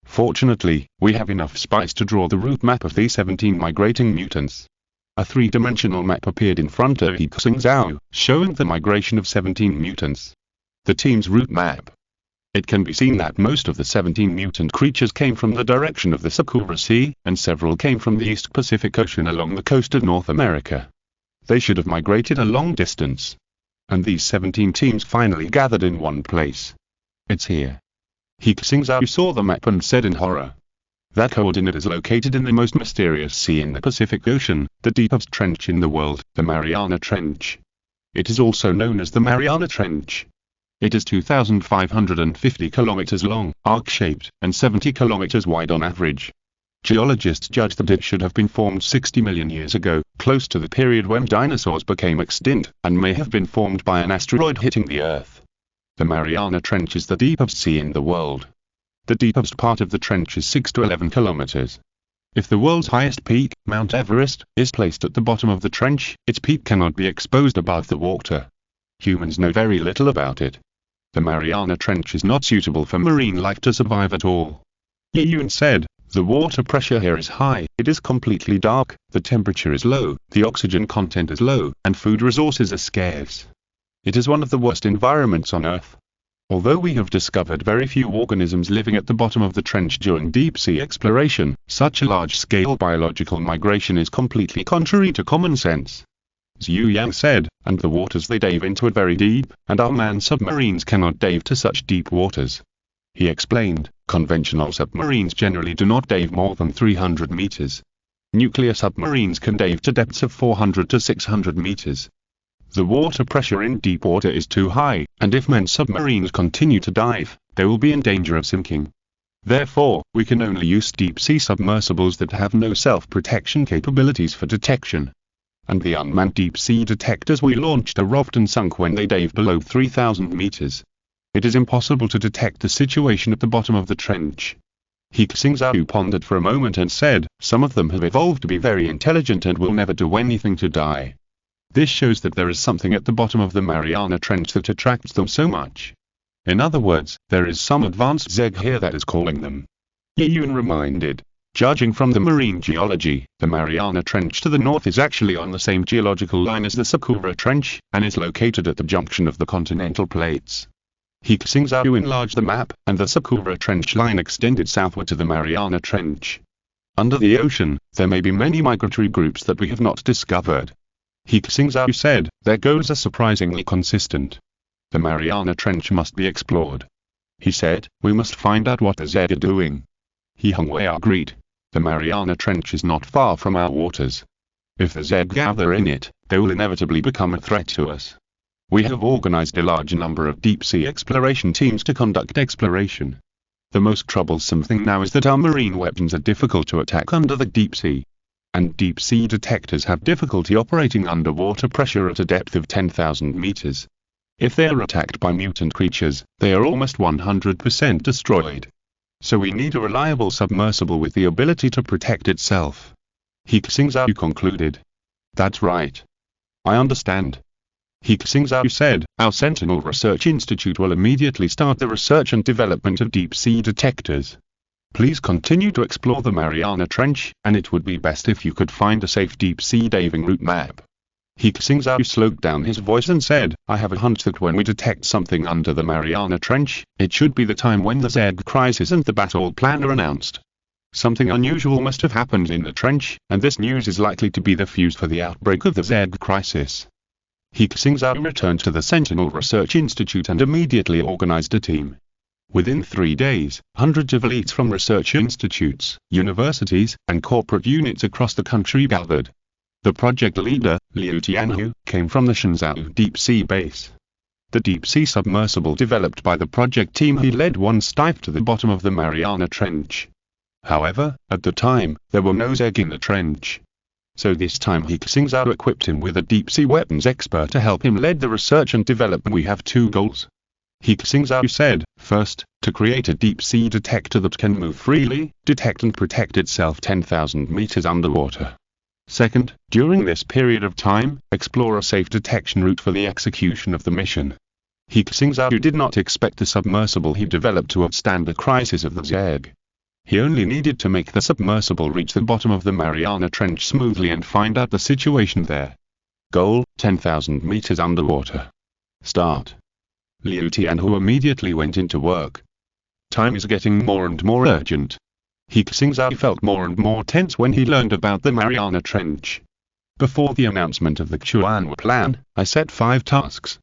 Fortunately, we have enough spice to draw the route map of these 17 migrating mutants." A 3-dimensional map appeared in front of He Xingzhou, showing the migration of 17 mutants. The team's route map. It can be seen that most of the 17 mutant creatures came from the direction of the Sakura Sea, and several came from the East Pacific Ocean along the coast of North America. They should have migrated a long distance. And these 17 teams finally gathered in one place. It's here. He Xingzhou saw the map and said in horror. That coordinate is located in the most mysterious sea in the Pacific Ocean, the deepest trench in the world, the Mariana Trench. It is also known as the Mariana Trench. It is 2,550 kilometers long, arc-shaped, and 70 kilometers wide on average. Geologists judge that it should have been formed 60 million years ago, close to the period when dinosaurs became extinct, and may have been formed by an asteroid hitting the Earth. The Mariana Trench is the deepest sea in the world. The deepest part of the trench is 6 to 11 kilometers. If the world's highest peak, Mount Everest, is placed at the bottom of the trench, its peak cannot be exposed above the water. Humans know very little about it. The Mariana Trench is not suitable for marine life to survive at all. He Xingzhou said, the water pressure here is high, it is completely dark, the temperature is low, the oxygen content is low, and food resources are scarce. It is one of the worst environments on Earth. Although we have discovered very few organisms living at the bottom of the trench during deep-sea exploration, such a large-scale biological migration is completely contrary to common sense. Xu said, and the waters they dive into are very deep, and our manned submarines cannot dive to such deep waters. He explained, conventional submarines generally do not dive more than 300 meters. Nuclear submarines can dive to depths of 400 to 600 meters. The water pressure in deep water is too high, and if manned submarines continue to dive, they will be in danger of sinking. Therefore, we can only use deep-sea submersibles that have no self-protection capabilities for detection. And the unmanned deep-sea detectors we launched are often sunk when they dive below 3,000 meters. It is impossible to detect the situation at the bottom of the trench. He Xingzhou pondered for a moment and said, some of them have evolved to be very intelligent and will never do anything to die. This shows that there is something at the bottom of the Mariana Trench that attracts them so much. In other words, there is some advanced Zeg here that is calling them. He Xingzhou reminded. Judging from the marine geology, the Mariana Trench to the north is actually on the same geological line as the Sakura Trench, and is located at the junction of the continental plates. He Xingzhou enlarged the map, and the Sakura Trench line extended southward to the Mariana Trench. Under the ocean, there may be many migratory groups that we have not discovered. He Xingzhou said, their goals are surprisingly consistent. The Mariana Trench must be explored. He said, we must find out what the Zed are doing. He Xingzhou agreed. The Mariana Trench is not far from our waters. If the Zed gather in it, they will inevitably become a threat to us. We have organized a large number of deep-sea exploration teams to conduct exploration. The most troublesome thing now is that our marine weapons are difficult to attack under the deep sea. And deep-sea detectors have difficulty operating under water pressure at a depth of 10,000 meters. If they are attacked by mutant creatures, they are almost 100% destroyed. So we need a reliable submersible with the ability to protect itself. He Xingzhou concluded. That's right. I understand. He Xingzhou said, our Sentinel Research Institute will immediately start the research and development of deep-sea detectors. Please continue to explore the Mariana Trench, and it would be best if you could find a safe deep-sea diving route map. He Xingzhou slowed down his voice and said, I have a hunch that when we detect something under the Mariana Trench, it should be the time when the Zed crisis and the battle plan are announced. Something unusual must have happened in the trench, and this news is likely to be the fuse for the outbreak of the Zed crisis. He Xingzhou returned to the Sentinel Research Institute and immediately organized a team. Within 3 days, hundreds of elites from research institutes, universities, and corporate units across the country gathered. The project leader, Liu Tianhu, came from the Xingzhou deep-sea base. The deep-sea submersible developed by the project team he led once dived to the bottom of the Mariana Trench. However, at the time, there were no Zeg in the trench. So this time He Xingzhou equipped him with a deep-sea weapons expert to help him lead the research and development. We have 2 goals. He Xingzhou said, first, to create a deep-sea detector that can move freely, detect and protect itself 10,000 meters underwater. Second, during this period of time, explore a safe detection route for the execution of the mission. He Xingzhou did not expect the submersible he developed to withstand the crisis of the Zeg. He only needed to make the submersible reach the bottom of the Mariana Trench smoothly and find out the situation there. Goal, 10,000 meters underwater. Start. Liu Tianhu immediately went into work. Time is getting more and more urgent. He Xingzhou felt more and more tense when he learned about the Mariana Trench. Before the announcement of the Chuanwu Plan, I set 5 tasks.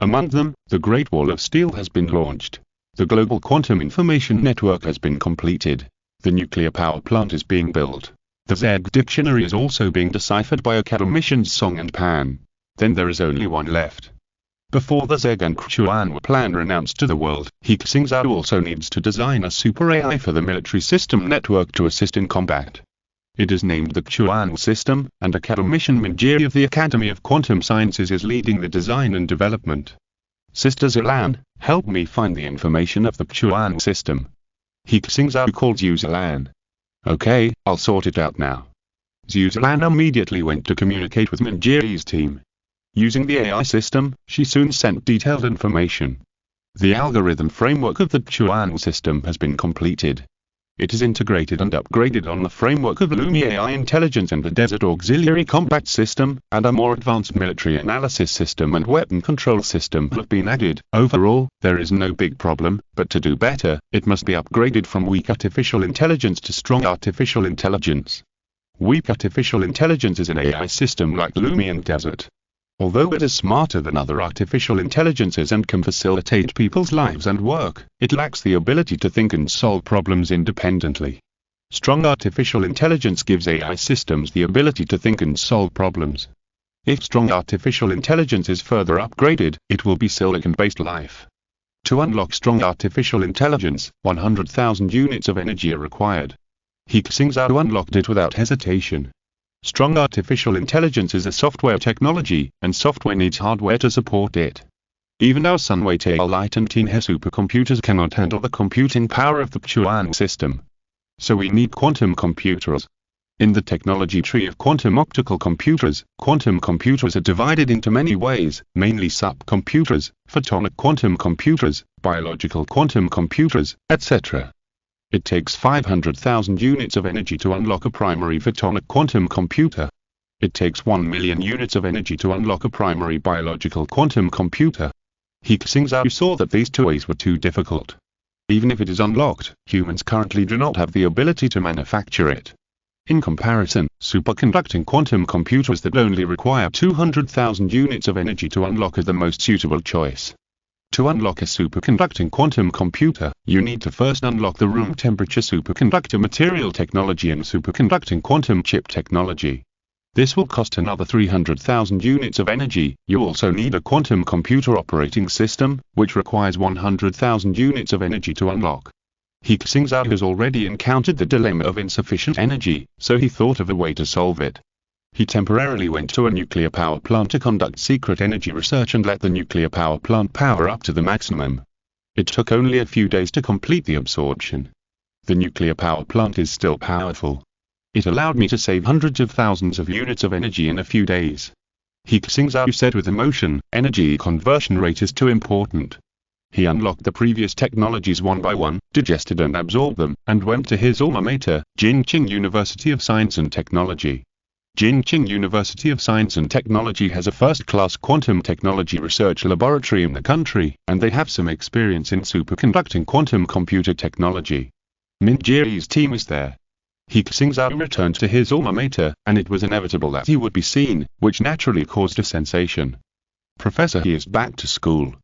Among them, the Great Wall of Steel has been launched. The Global Quantum Information Network has been completed. The nuclear power plant is being built. The Zeg dictionary is also being deciphered by academicians Song and Pan. Then there is only one left. Before the Zeg and Chuanwu plan are announced to the world, He Xingzhou also needs to design a super AI for the military system network to assist in combat. It is named the Chuanwu system, and academician Minjiri of the Academy of Quantum Sciences is leading the design and development. Sister Zilan, help me find the information of the Chuanwu system. He Xingzhou called Zhu Zilan. Okay, I'll sort it out now. Zhu Zilan immediately went to communicate with Minjiri's team. Using the AI system, she soon sent detailed information. The algorithm framework of the Chuanwu system has been completed. It is integrated and upgraded on the framework of Lumi AI Intelligence and the Desert Auxiliary Combat System, and a more advanced military analysis system and weapon control system have been added. Overall, there is no big problem, but to do better, it must be upgraded from weak artificial intelligence to strong artificial intelligence. Weak artificial intelligence is an AI system like Lumi and Desert. Although it is smarter than other artificial intelligences and can facilitate people's lives and work, it lacks the ability to think and solve problems independently. Strong artificial intelligence gives AI systems the ability to think and solve problems. If strong artificial intelligence is further upgraded, it will be silicon-based life. To unlock strong artificial intelligence, 100,000 units of energy are required. He Xingzhou unlocked it without hesitation. Strong artificial intelligence is a software technology, and software needs hardware to support it. Even our Sunway Tail Light and Teen He supercomputers cannot handle the computing power of the Chuanwu system. So we need quantum computers. In the technology tree of quantum optical computers are divided into many ways, mainly supercomputers, photonic quantum computers, biological quantum computers, etc. It takes 500,000 units of energy to unlock a primary photonic quantum computer. It takes 1 million units of energy to unlock a primary biological quantum computer. He Xingzhou saw that these two ways were too difficult. Even if it is unlocked, humans currently do not have the ability to manufacture it. In comparison, superconducting quantum computers that only require 200,000 units of energy to unlock are the most suitable choice. To unlock a superconducting quantum computer, you need to first unlock the room temperature superconductor material technology and superconducting quantum chip technology. This will cost another 300,000 units of energy. You also need a quantum computer operating system, which requires 100,000 units of energy to unlock. He Xingzhou has already encountered the dilemma of insufficient energy, so he thought of a way to solve it. He temporarily went to a nuclear power plant to conduct secret energy research and let the nuclear power plant power up to the maximum. It took only a few days to complete the absorption. The nuclear power plant is still powerful. It allowed me to save hundreds of thousands of units of energy in a few days. He Xingzhou said with emotion, energy conversion rate is too important. He unlocked the previous technologies one by one, digested and absorbed them, and went to his alma mater, Jinqing University of Science and Technology. Jinqing University of Science and Technology has a first-class quantum technology research laboratory in the country, and they have some experience in superconducting quantum computer technology. Minjiri's team is there. He Xingzhou returned to his alma mater, and it was inevitable that he would be seen, which naturally caused a sensation. Professor He is back to school.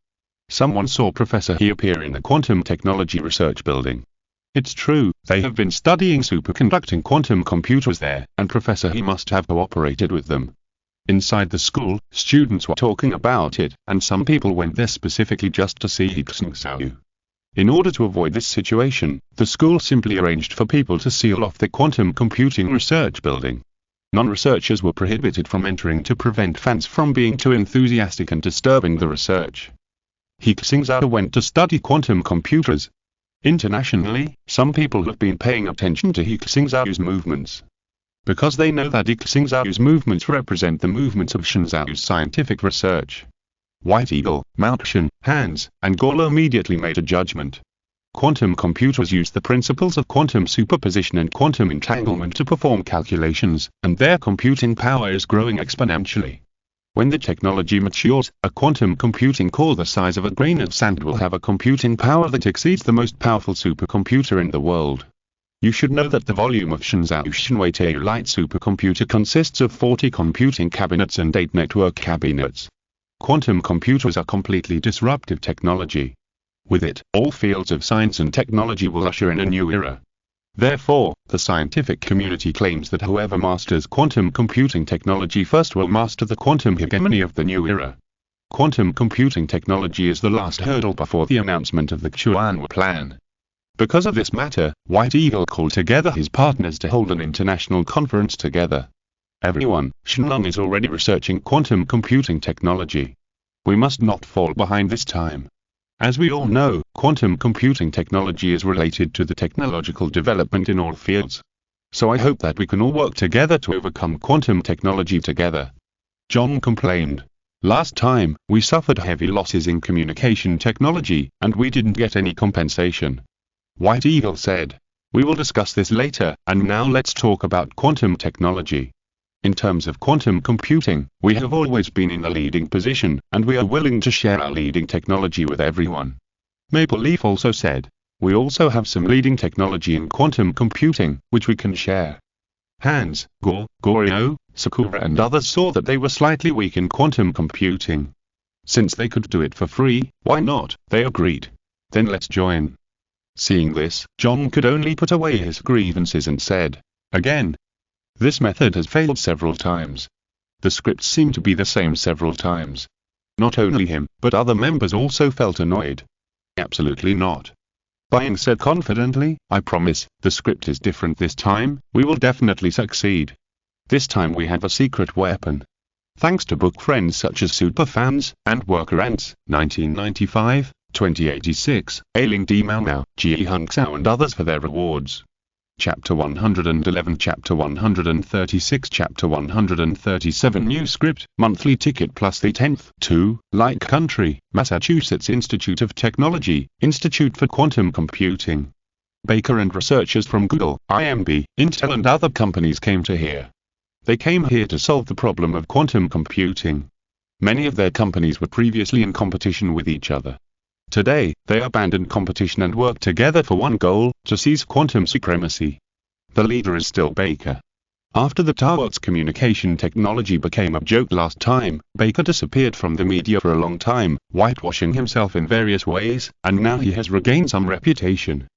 Someone saw Professor He appear in the quantum technology research building. It's true, they have been studying superconducting quantum computers there, and Professor He must have cooperated with them. Inside the school, students were talking about it, and some people went there specifically just to see He Xingzhou. In order to avoid this situation, the school simply arranged for people to seal off the quantum computing research building. Non-researchers were prohibited from entering to prevent fans from being too enthusiastic and disturbing the research. He Xingzhou went to study quantum computers. Internationally, some people have been paying attention to He Xingzhou's movements. Because they know that He Xingzhou's movements represent the movements of Xingzhou's scientific research. White Eagle, Mount Shan, Hans, and Golo immediately made a judgment. Quantum computers use the principles of quantum superposition and quantum entanglement to perform calculations, and their computing power is growing exponentially. When the technology matures, a quantum computing core the size of a grain of sand will have a computing power that exceeds the most powerful supercomputer in the world. You should know that the volume of Xingzhou Shenwei Light supercomputer consists of 40 computing cabinets and 8 network cabinets. Quantum computers are completely disruptive technology. With it, all fields of science and technology will usher in a new era. Therefore, the scientific community claims that whoever masters quantum computing technology first will master the quantum hegemony of the new era. Quantum computing technology is the last hurdle before the announcement of the Xuanwu Plan. Because of this matter, White Eagle called together his partners to hold an international conference together. Everyone, Shenlong is already researching quantum computing technology. We must not fall behind this time. As we all know, quantum computing technology is related to the technological development in all fields. So I hope that we can all work together to overcome quantum technology together. John complained. Last time, we suffered heavy losses in communication technology, and we didn't get any compensation. White Eagle said. We will discuss this later, and now let's talk about quantum technology. In terms of quantum computing, we have always been in the leading position, and we are willing to share our leading technology with everyone. Maple Leaf also said. We also have some leading technology in quantum computing, which we can share. Hans, Gore, Gorio, Sakura and others saw that they were slightly weak in quantum computing. Since they could do it for free, why not? They agreed. Then let's join. Seeing this, John could only put away his grievances and said, again. This method has failed several times. The scripts seem to be the same several times. Not only him, but other members also felt annoyed. Absolutely not. Bying said confidently, I promise, the script is different this time, we will definitely succeed. This time we have a secret weapon. Thanks to book friends such as Superfans, and Worker Ants, 1995, 2086, Ailing D. Mau Mau, He Xingzhou and others for their rewards. Chapter 111 Chapter 136 Chapter 137 New script, monthly ticket plus the 10th, 2, like country, Massachusetts Institute of Technology, Institute for Quantum Computing. Baker and researchers from Google, IMB, Intel and other companies came to here. They came here to solve the problem of quantum computing. Many of their companies were previously in competition with each other. Today, they abandoned competition and work together for one goal, to seize quantum supremacy. The leader is still Baker. After the Tower's communication technology became a joke last time, Baker disappeared from the media for a long time, whitewashing himself in various ways, and now he has regained some reputation.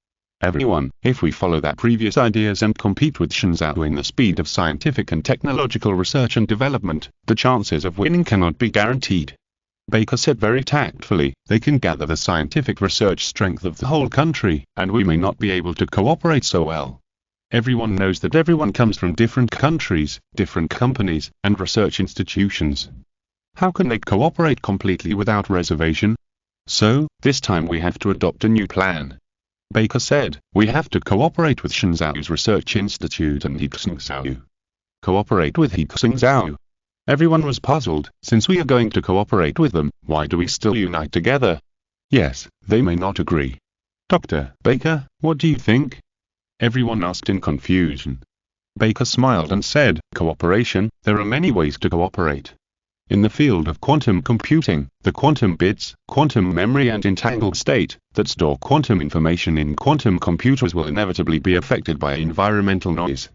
Everyone, if we follow that previous ideas and compete with Xingzhou in the speed of scientific and technological research and development, the chances of winning cannot be guaranteed. Baker said very tactfully, they can gather the scientific research strength of the whole country, and we may not be able to cooperate so well. Everyone knows that everyone comes from different countries, different companies, and research institutions. How can they cooperate completely without reservation? So, this time we have to adopt a new plan. Baker said, we have to cooperate with Xingzhou's Research Institute and He Xingzhou. Cooperate with He Xingzhou. Everyone was puzzled, since we are going to cooperate with them, why do we still unite together? Yes, they may not agree. Dr. Baker, what do you think? Everyone asked in confusion. Baker smiled and said, cooperation, there are many ways to cooperate. In the field of quantum computing, the quantum bits, quantum memory and entangled state, that store quantum information in quantum computers will inevitably be affected by environmental noise.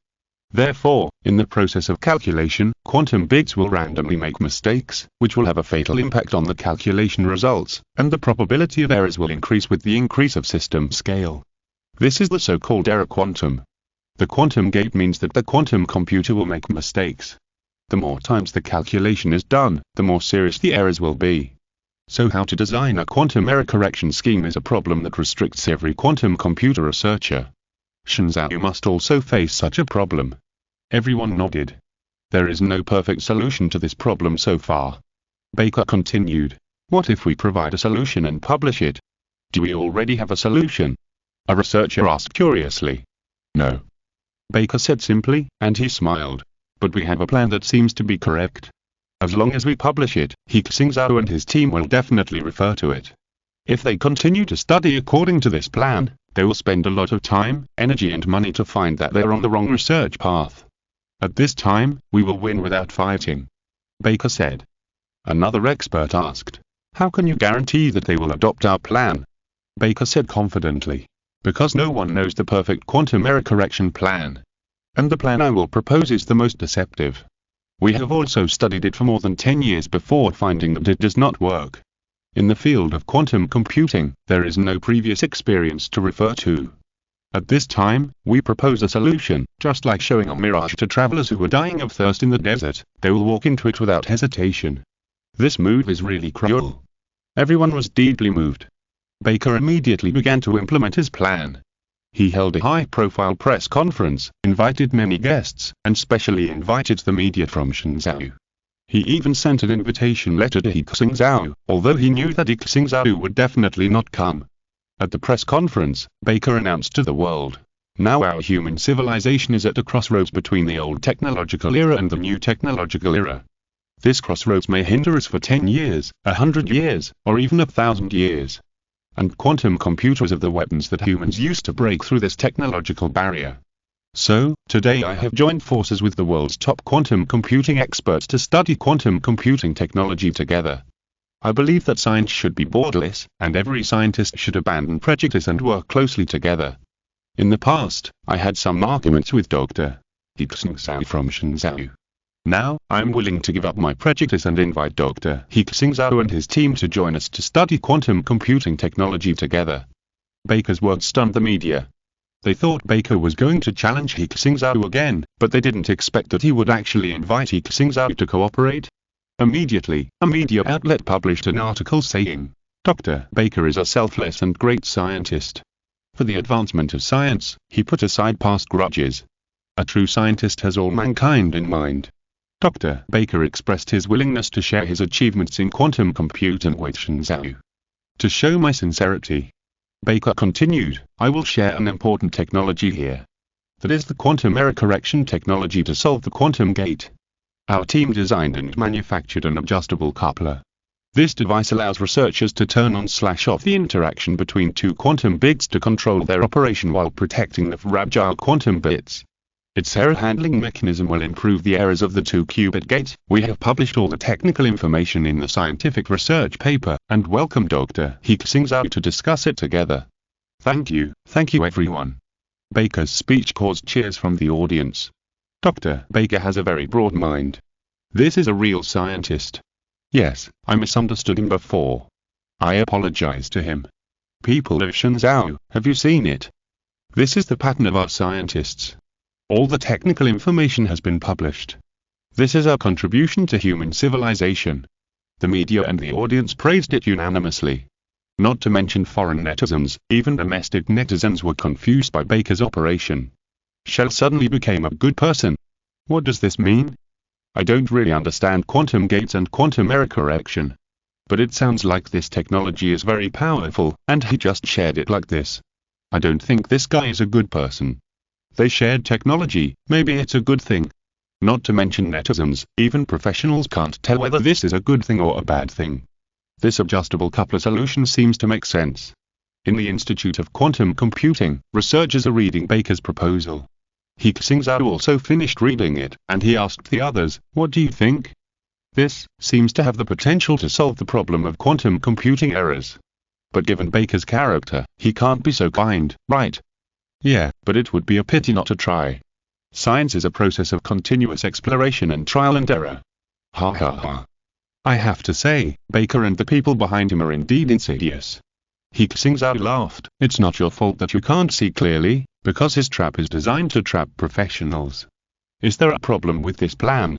Therefore, in the process of calculation, quantum bits will randomly make mistakes, which will have a fatal impact on the calculation results, and the probability of errors will increase with the increase of system scale. This is the so-called error quantum. The quantum gate means that the quantum computer will make mistakes. The more times the calculation is done, the more serious the errors will be. So how to design a quantum error correction scheme is a problem that restricts every quantum computer researcher. Xingzhou must also face such a problem. Everyone nodded. There is no perfect solution to this problem so far. Baker continued. What if we provide a solution and publish it? Do we already have a solution? A researcher asked curiously. No. Baker said simply, and he smiled. But we have a plan that seems to be correct. As long as we publish it, He Xingzhou and his team will definitely refer to it. If they continue to study according to this plan, they will spend a lot of time, energy and money to find that they are on the wrong research path. At this time, we will win without fighting. Baker said. Another expert asked, "How can you guarantee that they will adopt our plan?" Baker said confidently, "Because no one knows the perfect quantum error correction plan. And the plan I will propose is the most deceptive. We have also studied it for more than 10 years before finding that it does not work. In the field of quantum computing, there is no previous experience to refer to. At this time, we propose a solution, just like showing a mirage to travelers who are dying of thirst in the desert. They will walk into it without hesitation. This move is really cruel." Everyone was deeply moved. Baker immediately began to implement his plan. He held a high-profile press conference, invited many guests, and specially invited the media from Xingzhou. He even sent an invitation letter to He Xingzhou, although he knew that He Xingzhou would definitely not come. At the press conference, Baker announced to the world, "Now our human civilization is at a crossroads between the old technological era and the new technological era. This crossroads may hinder us for 10 years, 100 years, or even 1,000 years. And quantum computers are the weapons that humans use to break through this technological barrier. So, today I have joined forces with the world's top quantum computing experts to study quantum computing technology together. I believe that science should be borderless, and every scientist should abandon prejudice and work closely together. In the past, I had some arguments with Dr. He Xingzhou from Xingzhou. Now, I am willing to give up my prejudice and invite Dr. He Xingzhou and his team to join us to study quantum computing technology together." Baker's words stunned the media. They thought Baker was going to challenge He Xingzhou again, but they didn't expect that he would actually invite He Xingzhou to cooperate. Immediately, a media outlet published an article saying, "Dr. Baker is a selfless and great scientist. For the advancement of science, he put aside past grudges. A true scientist has all mankind in mind." Dr. Baker expressed his willingness to share his achievements in quantum computing with Xingzhou. "To show my sincerity," Baker continued, "I will share an important technology here. That is the quantum error correction technology to solve the quantum gate. Our team designed and manufactured an adjustable coupler. This device allows researchers to turn on/off the interaction between two quantum bits to control their operation while protecting the fragile quantum bits. Its error handling mechanism will improve the errors of the 2-qubit gate. We have published all the technical information in the scientific research paper, and welcome Dr. He Xingzhou to discuss it together." Thank you everyone." Baker's speech caused cheers from the audience. Dr. Baker has a very broad mind. This is a real scientist. Yes, I misunderstood him before. I apologize to him. People of Xingzhou, have you seen it? This is the pattern of our scientists. All the technical information has been published. This is our contribution to human civilization." The media and the audience praised it unanimously. Not to mention foreign netizens, even domestic netizens were confused by Baker's operation. Shell suddenly became a good person. What does this mean? I don't really understand quantum gates and quantum error correction. But it sounds like this technology is very powerful, and he just shared it like this. I don't think this guy is a good person. They shared technology, maybe it's a good thing. Not to mention netizens, even professionals can't tell whether this is a good thing or a bad thing. This adjustable coupler solution seems to make sense. In the Institute of Quantum Computing, researchers are reading Baker's proposal. He Xingzhou also finished reading it, and he asked the others, "What do you think? This seems to have the potential to solve the problem of quantum computing errors. But given Baker's character, he can't be so kind, right? Yeah, but it would be a pity not to try. Science is a process of continuous exploration and trial and error." Ha ha ha. I have to say, Baker and the people behind him are indeed insidious. He Xingzhou laughed. "It's not your fault that you can't see clearly, because his trap is designed to trap professionals. Is there a problem with this plan?"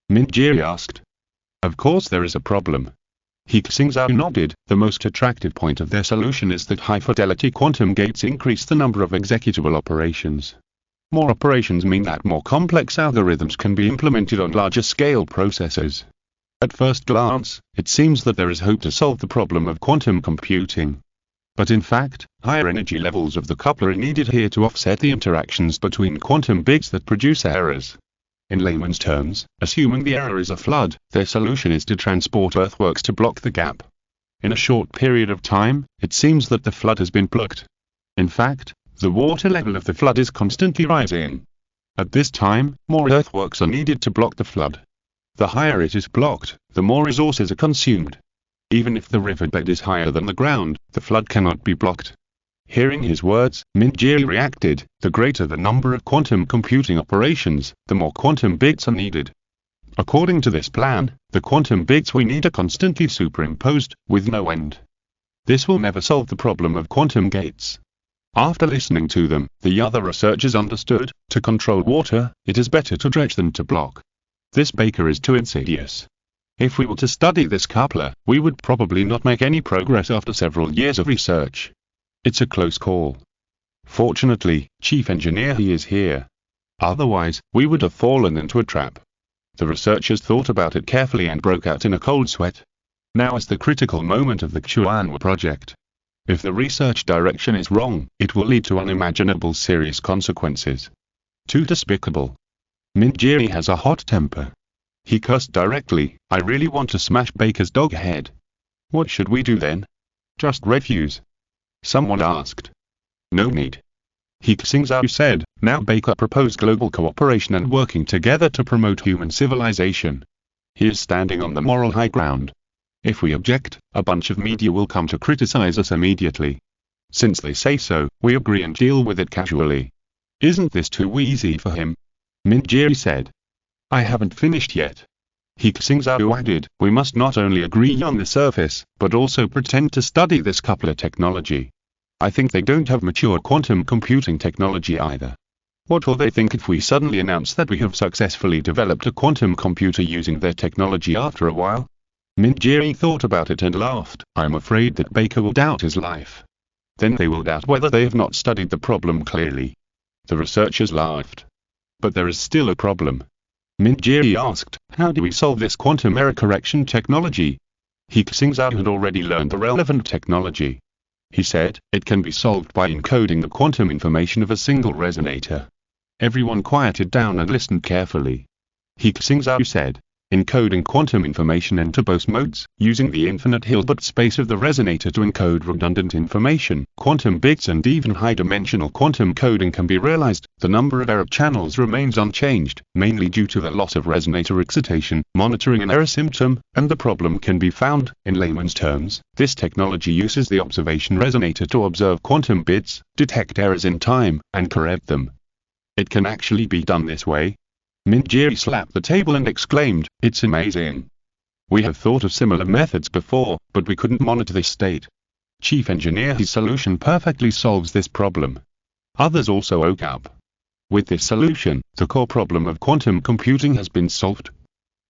Minjiri asked. "Of course there is a problem." He Xingzhou nodded. "The most attractive point of their solution is that high-fidelity quantum gates increase the number of executable operations. More operations mean that more complex algorithms can be implemented on larger-scale processors. At first glance, it seems that there is hope to solve the problem of quantum computing. But in fact, higher energy levels of the coupler are needed here to offset the interactions between quantum bits that produce errors. In layman's terms, assuming the error is a flood, their solution is to transport earthworks to block the gap. In a short period of time, it seems that the flood has been plugged. In fact, the water level of the flood is constantly rising. At this time, more earthworks are needed to block the flood. The higher it is blocked, the more resources are consumed. Even if the riverbed is higher than the ground, the flood cannot be blocked. Hearing his words, Minjiri reacted. The greater the number of quantum computing operations, the more quantum bits are needed. According to this plan, the quantum bits we need are constantly superimposed, with no end. This will never solve the problem of quantum gates. After listening to them, the other researchers understood, to control water, it is better to dredge than to block. This Baker is too insidious. If we were to study this coupler, we would probably not make any progress after several years of research. It's a close call. Fortunately, Chief Engineer He is here. Otherwise, we would have fallen into a trap. The researchers thought about it carefully and broke out in a cold sweat. Now is the critical moment of the Xuanwu project. If the research direction is wrong, it will lead to unimaginable serious consequences. Too despicable. Minjiri has a hot temper. He cursed directly. I really want to smash Baker's dog head. What should we do then? Just refuse? Someone asked. No need. He Xingzhou said. Now Baker proposed global cooperation and working together to promote human civilization. He is standing on the moral high ground. If we object, a bunch of media will come to criticize us immediately. Since they say so, we agree and deal with it casually. Isn't this too easy for him? Minjiri said. I haven't finished yet. He Xingzhou added, we must not only agree on the surface, but also pretend to study this coupler technology. I think they don't have mature quantum computing technology either. What will they think if we suddenly announce that we have successfully developed a quantum computer using their technology after a while? Minjiri thought about it and laughed. I'm afraid that Baker will doubt his life. Then they will doubt whether they have not studied the problem clearly. The researchers laughed. But there is still a problem. Minjiri asked, how do we solve this quantum error correction technology? He Xingzhou had already learned the relevant technology. He said, it can be solved by encoding the quantum information of a single resonator. Everyone quieted down and listened carefully. He Xingzhou said, encoding quantum information into both modes, using the infinite Hilbert space of the resonator to encode redundant information, quantum bits and even high-dimensional quantum coding can be realized. The number of error channels remains unchanged, mainly due to the loss of resonator excitation, monitoring an error symptom, and the problem can be found. In layman's terms, this technology uses the observation resonator to observe quantum bits, detect errors in time, and correct them. It can actually be done this way. Minjiri slapped the table and exclaimed, it's amazing. We have thought of similar methods before, but we couldn't monitor this state. Chief Engineer His solution perfectly solves this problem. Others also woke up. With this solution, the core problem of quantum computing has been solved.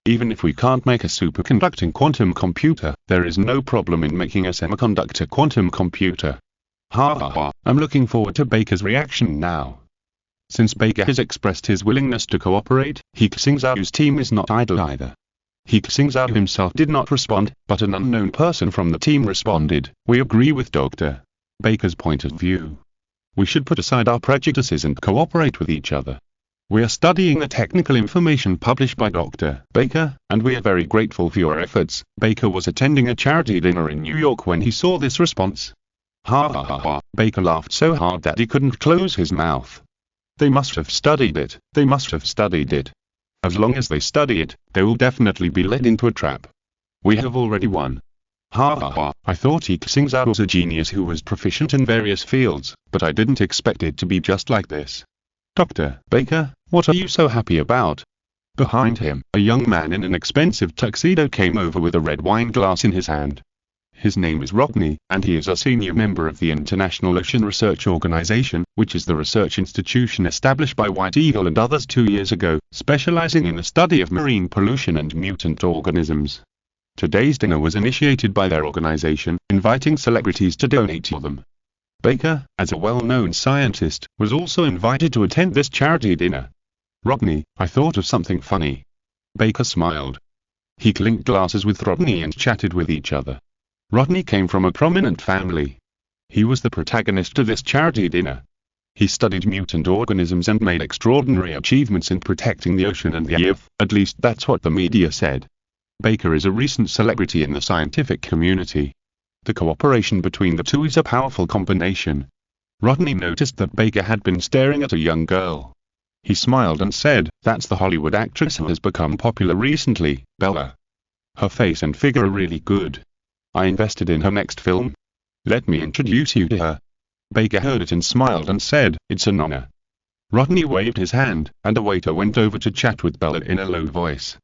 Even if we can't make a superconducting quantum computer, there is no problem in making a semiconductor quantum computer. Ha ha ha, I'm looking forward to Baker's reaction now. Since Baker has expressed his willingness to cooperate, He Xingzhou's team is not idle either. He Xingzhou himself did not respond, but an unknown person from the team responded, we agree with Dr. Baker's point of view. We should put aside our prejudices and cooperate with each other. We are studying the technical information published by Dr. Baker, and we are very grateful for your efforts. Baker was attending a charity dinner in New York when he saw this response. Ha ha ha ha, Baker laughed so hard that he couldn't close his mouth. They must have studied it, they must have studied it. As long as they study it, they will definitely be led into a trap. We have already won. Ha ha ha, I thought He Xingzhou was a genius who was proficient in various fields, but I didn't expect it to be just like this. Dr. Baker, what are you so happy about? Behind him, a young man in an expensive tuxedo came over with a red wine glass in his hand. His name is Rodney, and he is a senior member of the International Ocean Research Organization, which is the research institution established by White Eagle and others 2 years ago, specializing in the study of marine pollution and mutant organisms. Today's dinner was initiated by their organization, inviting celebrities to donate to them. Baker, as a well-known scientist, was also invited to attend this charity dinner. Rodney, I thought of something funny. Baker smiled. He clinked glasses with Rodney and chatted with each other. Rodney came from a prominent family. He was the protagonist of this charity dinner. He studied mutant organisms and made extraordinary achievements in protecting the ocean and the earth, at least that's what the media said. Baker is a recent celebrity in the scientific community. The cooperation between the two is a powerful combination. Rodney noticed that Baker had been staring at a young girl. He smiled and said, "That's the Hollywood actress who has become popular recently, Bella. Her face and figure are really good. I invested in her next film. Let me introduce you to her." Baker heard it and smiled and said, "It's an honor." Rodney waved his hand, and a waiter went over to chat with Bella in a low voice.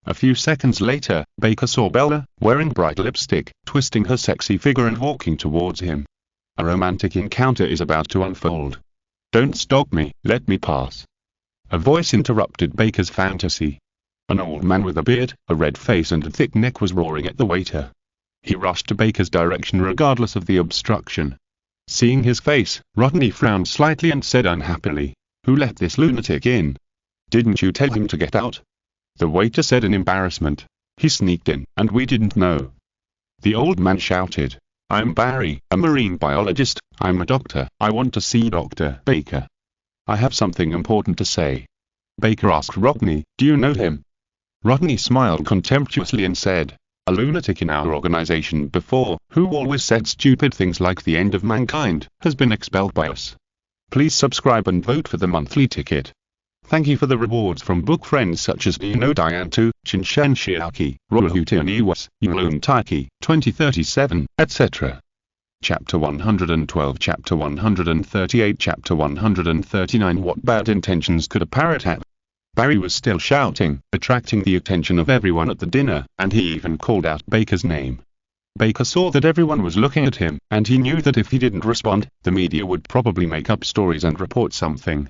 A few seconds later, Baker saw Bella, wearing bright lipstick, twisting her sexy figure and walking towards him. A romantic encounter is about to unfold. "Don't stop me, let me pass." A voice interrupted Baker's fantasy. An old man with a beard, a red face and a thick neck was roaring at the waiter. He rushed to Baker's direction regardless of the obstruction. Seeing his face, Rodney frowned slightly and said unhappily, "Who let this lunatic in? Didn't you tell him to get out?" The waiter said in embarrassment, "He sneaked in, and we didn't know." The old man shouted, "I'm Barry, a marine biologist. I'm a doctor. I want to see Dr. Baker. I have something important to say." Baker asked Rodney, "Do you know him?" Rodney smiled contemptuously and said, "A lunatic in our organization before, who always said stupid things like the end of mankind, has been expelled by us. Please subscribe and vote for the monthly ticket. Thank you for the rewards from book friends such as Dino Diantu, Chinshan Shiaki, Rohutan Iwas, Yulun Taiki, 2037, etc. Chapter 112, Chapter 138, Chapter 139. What bad intentions could a parrot have? Barry was still shouting, attracting the attention of everyone at the dinner, and he even called out Baker's name. Baker saw that everyone was looking at him, and he knew that if he didn't respond, the media would probably make up stories and report something.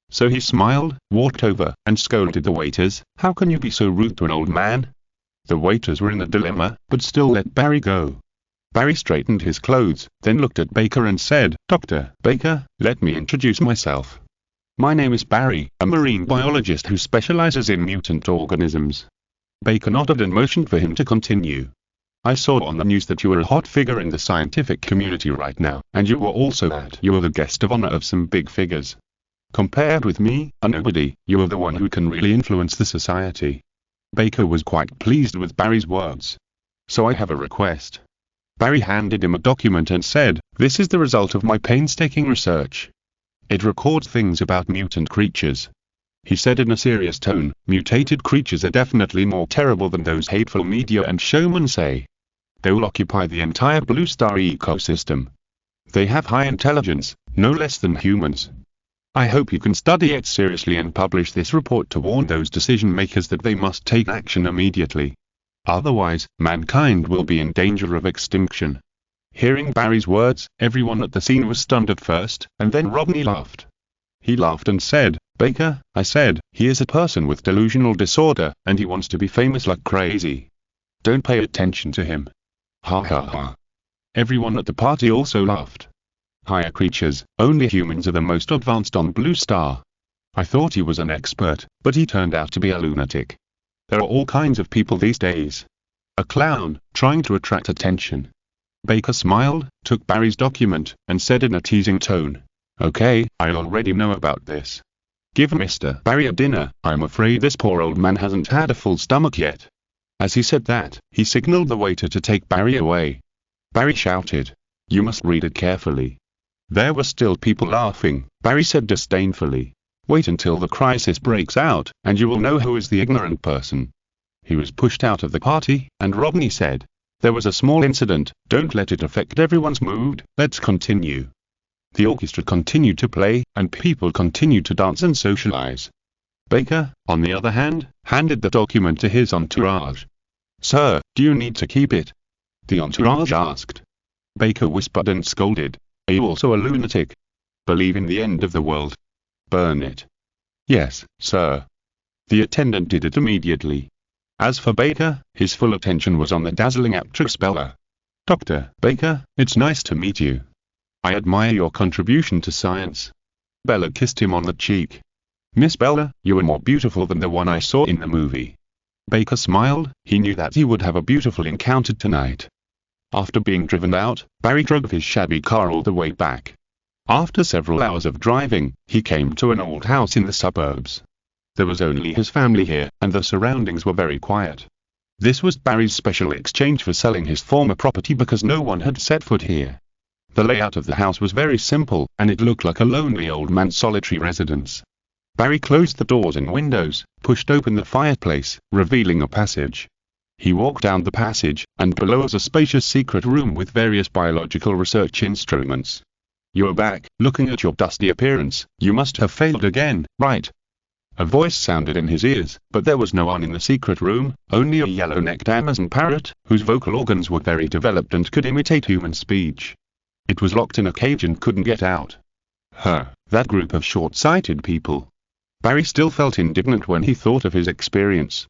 So he smiled, walked over, and scolded the waiters, "How can you be so rude to an old man?" The waiters were in a dilemma, but still let Barry go. Barry straightened his clothes, then looked at Baker and said, "Dr. Baker, let me introduce myself. My name is Barry, a marine biologist who specializes in mutant organisms." Baker nodded and motioned for him to continue. "I saw on the news that you are a hot figure in the scientific community right now, and you were also that you are the guest of honor of some big figures. Compared with me, a nobody, you are the one who can really influence the society." Baker was quite pleased with Barry's words. "So I have a request." Barry handed him a document and said, "This is the result of my painstaking research. It records things about mutant creatures." He said in a serious tone, "Mutated creatures are definitely more terrible than those hateful media and showmen say. They will occupy the entire blue star ecosystem. They have high intelligence, no less than humans. I hope you can study it seriously and publish this report to warn those decision makers that they must take action immediately. Otherwise, mankind will be in danger of extinction." Hearing Barry's words, everyone at the scene was stunned at first, and then Rodney laughed. He laughed and said, "Baker, I said, he is a person with delusional disorder, and he wants to be famous like crazy. Don't pay attention to him." Ha ha ha. Everyone at the party also laughed. "Higher creatures, only humans are the most advanced on Blue Star. I thought he was an expert, but he turned out to be a lunatic. There are all kinds of people these days. A clown, trying to attract attention." Baker smiled, took Barry's document, and said in a teasing tone, "Okay, I already know about this. Give Mr. Barry a dinner. I'm afraid this poor old man hasn't had a full stomach yet." As he said that, he signaled the waiter to take Barry away. Barry shouted, "You must read it carefully." There were still people laughing. Barry said disdainfully, "Wait until the crisis breaks out, and you will know who is the ignorant person." He was pushed out of the party, and Rodney said, "There was a small incident, don't let it affect everyone's mood, let's continue." The orchestra continued to play, and people continued to dance and socialize. Baker, on the other hand, handed the document to his entourage. "Sir, do you need to keep it?" the entourage asked. Baker whispered and scolded, "Are you also a lunatic? Believe in the end of the world? Burn it." "Yes, sir." The attendant did it immediately. As for Baker, his full attention was on the dazzling actress Bella. "Dr. Baker, it's nice to meet you. I admire your contribution to science." Bella kissed him on the cheek. "Miss Bella, you are more beautiful than the one I saw in the movie." Baker smiled, he knew that he would have a beautiful encounter tonight. After being driven out, Barry drove his shabby car all the way back. After several hours of driving, he came to an old house in the suburbs. There was only his family here, and the surroundings were very quiet. This was Barry's special exchange for selling his former property because no one had set foot here. The layout of the house was very simple, and it looked like a lonely old man's solitary residence. Barry closed the doors and windows, pushed open the fireplace, revealing a passage. He walked down the passage, and below was a spacious secret room with various biological research instruments. "You're back, looking at your dusty appearance. You must have failed again, right?" A voice sounded in his ears, but there was no one in the secret room, only a yellow-necked Amazon parrot, whose vocal organs were very developed and could imitate human speech. It was locked in a cage and couldn't get out. That group of short-sighted people. Barry still felt indignant when he thought of his experience.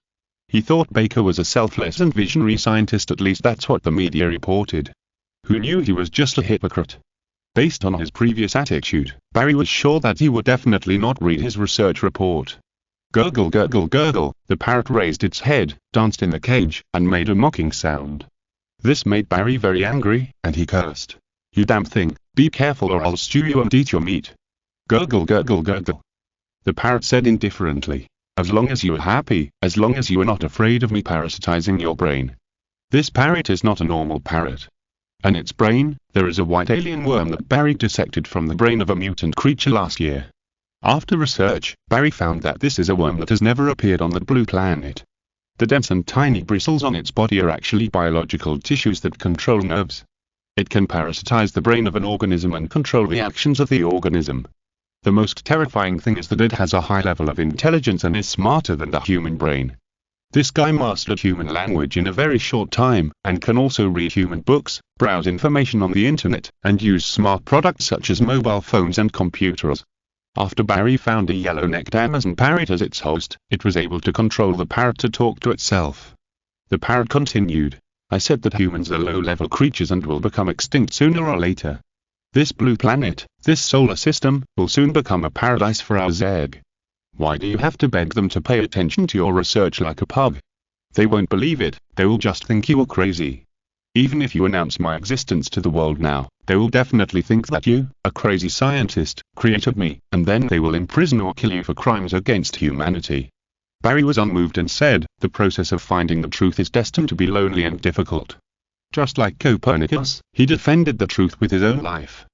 He thought Baker was a selfless and visionary scientist, at least that's what the media reported. Who knew he was just a hypocrite? Based on his previous attitude, Barry was sure that he would definitely not read his research report. Gurgle, gurgle, gurgle, the parrot raised its head, danced in the cage, and made a mocking sound. This made Barry very angry, and he cursed. "You damn thing, be careful or I'll stew you and eat your meat." Gurgle, gurgle, gurgle. The parrot said indifferently, "As long as you are happy, as long as you are not afraid of me parasitizing your brain." This parrot is not a normal parrot. In its brain, there is a white alien worm that Barry dissected from the brain of a mutant creature last year. After research, Barry found that this is a worm that has never appeared on the blue planet. The dense and tiny bristles on its body are actually biological tissues that control nerves. It can parasitize the brain of an organism and control the actions of the organism. The most terrifying thing is that it has a high level of intelligence and is smarter than the human brain. This guy mastered human language in a very short time, and can also read human books, browse information on the internet, and use smart products such as mobile phones and computers. After Barry found a yellow-necked Amazon parrot as its host, it was able to control the parrot to talk to itself. The parrot continued, "I said that humans are low-level creatures and will become extinct sooner or later. This blue planet, this solar system, will soon become a paradise for our Zeg. Why do you have to beg them to pay attention to your research like a pug? They won't believe it, they will just think you are crazy. Even if you announce my existence to the world now, they will definitely think that you, a crazy scientist, created me, and then they will imprison or kill you for crimes against humanity." Barry was unmoved and said, "The process of finding the truth is destined to be lonely and difficult. Just like Copernicus, he defended the truth with his own life.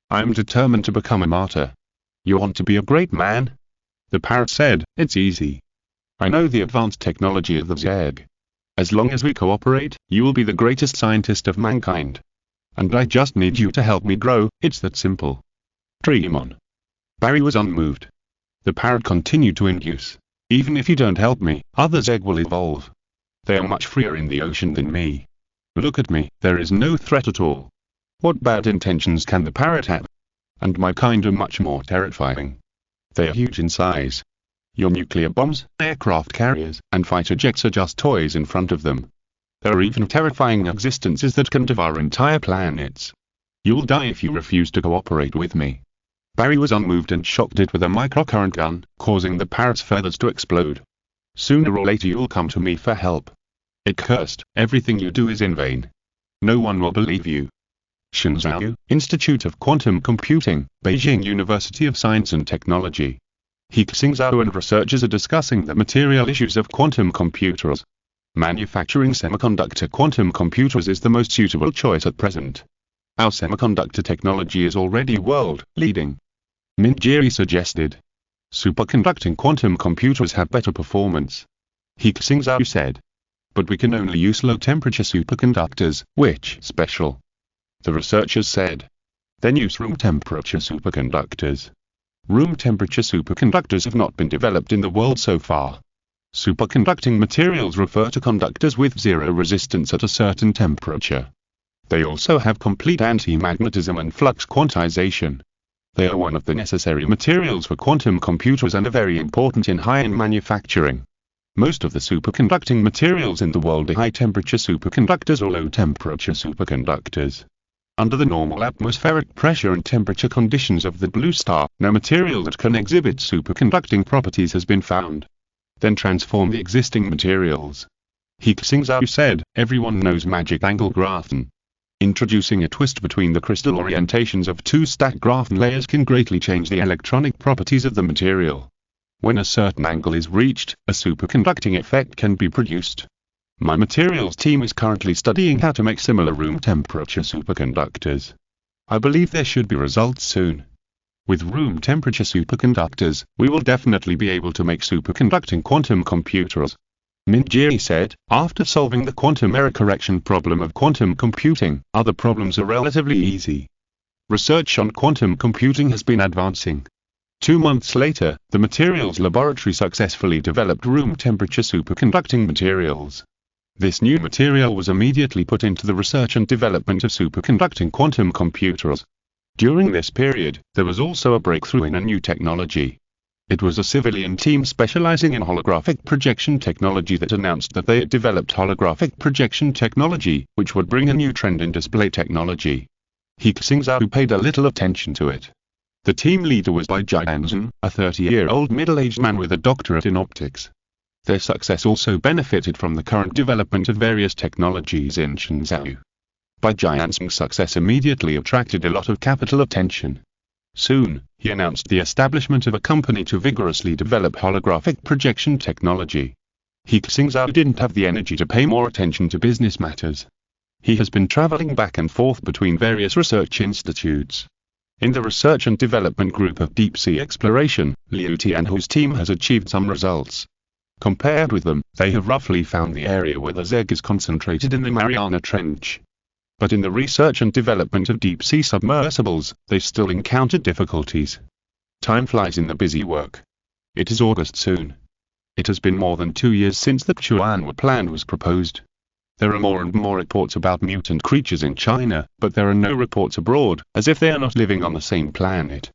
I am determined to become a martyr." "You want to be a great man?" The parrot said, "It's easy. I know the advanced technology of the Zeg. As long as we cooperate, you will be the greatest scientist of mankind. And I just need you to help me grow, it's that simple. Dream on." Barry was unmoved. The parrot continued to induce, "Even if you don't help me, other Zeg will evolve. They are much freer in the ocean than me. Look at me, there is no threat at all. What bad intentions can the parrot have? And my kind are much more terrifying. They are huge in size. Your nuclear bombs, aircraft carriers, and fighter jets are just toys in front of them. There are even terrifying existences that can devour entire planets. You'll die if you refuse to cooperate with me." Barry was unmoved and shocked it with a microcurrent gun, causing the parrot's feathers to explode. "Sooner or later you'll come to me for help." It cursed, "Everything you do is in vain. No one will believe you." Xingzhou, Institute of Quantum Computing, Beijing University of Science and Technology. He Xingzhou and researchers are discussing the material issues of quantum computers. Manufacturing semiconductor quantum computers is the most suitable choice at present. Our semiconductor technology is already world-leading. Minjiri suggested. Superconducting quantum computers have better performance. He Xingzhou said. But we can only use low-temperature superconductors, which special. The researchers said. Then use room-temperature superconductors. Room-temperature superconductors have not been developed in the world so far. Superconducting materials refer to conductors with zero resistance at a certain temperature. They also have complete anti-magnetism and flux quantization. They are one of the necessary materials for quantum computers and are very important in high-end manufacturing. Most of the superconducting materials in the world are high-temperature superconductors or low-temperature superconductors. Under the normal atmospheric pressure and temperature conditions of the blue star, no material that can exhibit superconducting properties has been found. Then transform the existing materials. He Xingzhou said, "Everyone knows magic angle graphene. Introducing a twist between the crystal orientations of two stacked graphene layers can greatly change the electronic properties of the material. When a certain angle is reached, a superconducting effect can be produced. My materials team is currently studying how to make similar room temperature superconductors. I believe there should be results soon." With room temperature superconductors, we will definitely be able to make superconducting quantum computers. Minjiri said, after solving the quantum error correction problem of quantum computing, other problems are relatively easy. Research on quantum computing has been advancing. 2 months later, the materials laboratory successfully developed room temperature superconducting materials. This new material was immediately put into the research and development of superconducting quantum computers. During this period, there was also a breakthrough in a new technology. It was a civilian team specializing in holographic projection technology that announced that they had developed holographic projection technology, which would bring a new trend in display technology. He Xingzhou paid a little attention to it. The team leader was He Xingzhou, a 30-year-old middle-aged man with a doctorate in optics. Their success also benefited from the current development of various technologies in Xingzhou. He Xingzhou's success immediately attracted a lot of capital attention. Soon, he announced the establishment of a company to vigorously develop holographic projection technology. He Xingzhou didn't have the energy to pay more attention to business matters. He has been traveling back and forth between various research institutes. In the research and development group of deep-sea exploration, Liu Tianhu's team has achieved some results. Compared with them, they have roughly found the area where the zeg is concentrated in the Mariana Trench. But in the research and development of deep-sea submersibles, they still encountered difficulties. Time flies in the busy work. It is August soon. It has been more than 2 years since the Chuanhua plan was proposed. There are more and more reports about mutant creatures in China, but there are no reports abroad, as if they are not living on the same planet.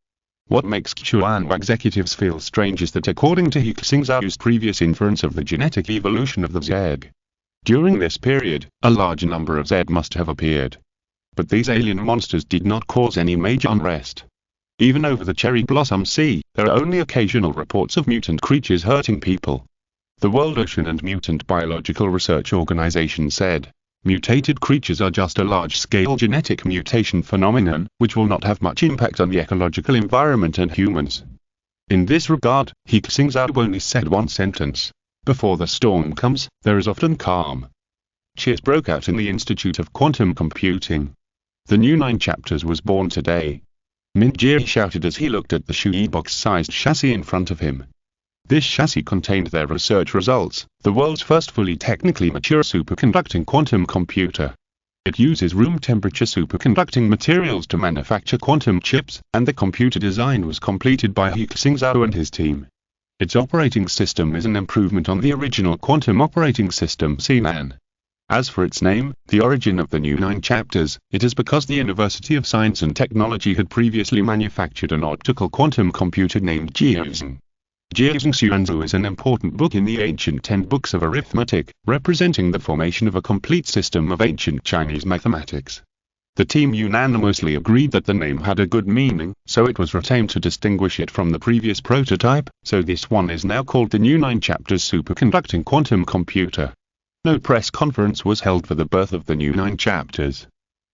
What makes Chuanhua executives feel strange is that according to He Xingzhou's previous inference of the genetic evolution of the zeg, during this period, a large number of Zed must have appeared. But these alien monsters did not cause any major unrest. Even over the Cherry Blossom Sea, there are only occasional reports of mutant creatures hurting people. The World Ocean and Mutant Biological Research Organization said, mutated creatures are just a large-scale genetic mutation phenomenon, which will not have much impact on the ecological environment and humans. In this regard, He Xingzhou only said one sentence. Before the storm comes, there is often calm. Cheers broke out in the Institute of Quantum Computing. The new 9 chapters was born today. Minjiri shouted as he looked at the shoebox-sized chassis in front of him. This chassis contained their research results, the world's first fully technically mature superconducting quantum computer. It uses room temperature superconducting materials to manufacture quantum chips, and the computer design was completed by He Xingzhou and his team. Its operating system is an improvement on the original quantum operating system CNAN. As for its name, the origin of the new 9 chapters, it is because the University of Science and Technology had previously manufactured an optical quantum computer named He Xingzhou. He Xingzhou is an important book in the ancient 10 books of arithmetic, representing the formation of a complete system of ancient Chinese mathematics. The team unanimously agreed that the name had a good meaning, so it was retained to distinguish it from the previous prototype, so this one is now called the new 9 chapters superconducting quantum computer. No press conference was held for the birth of the new 9 chapters.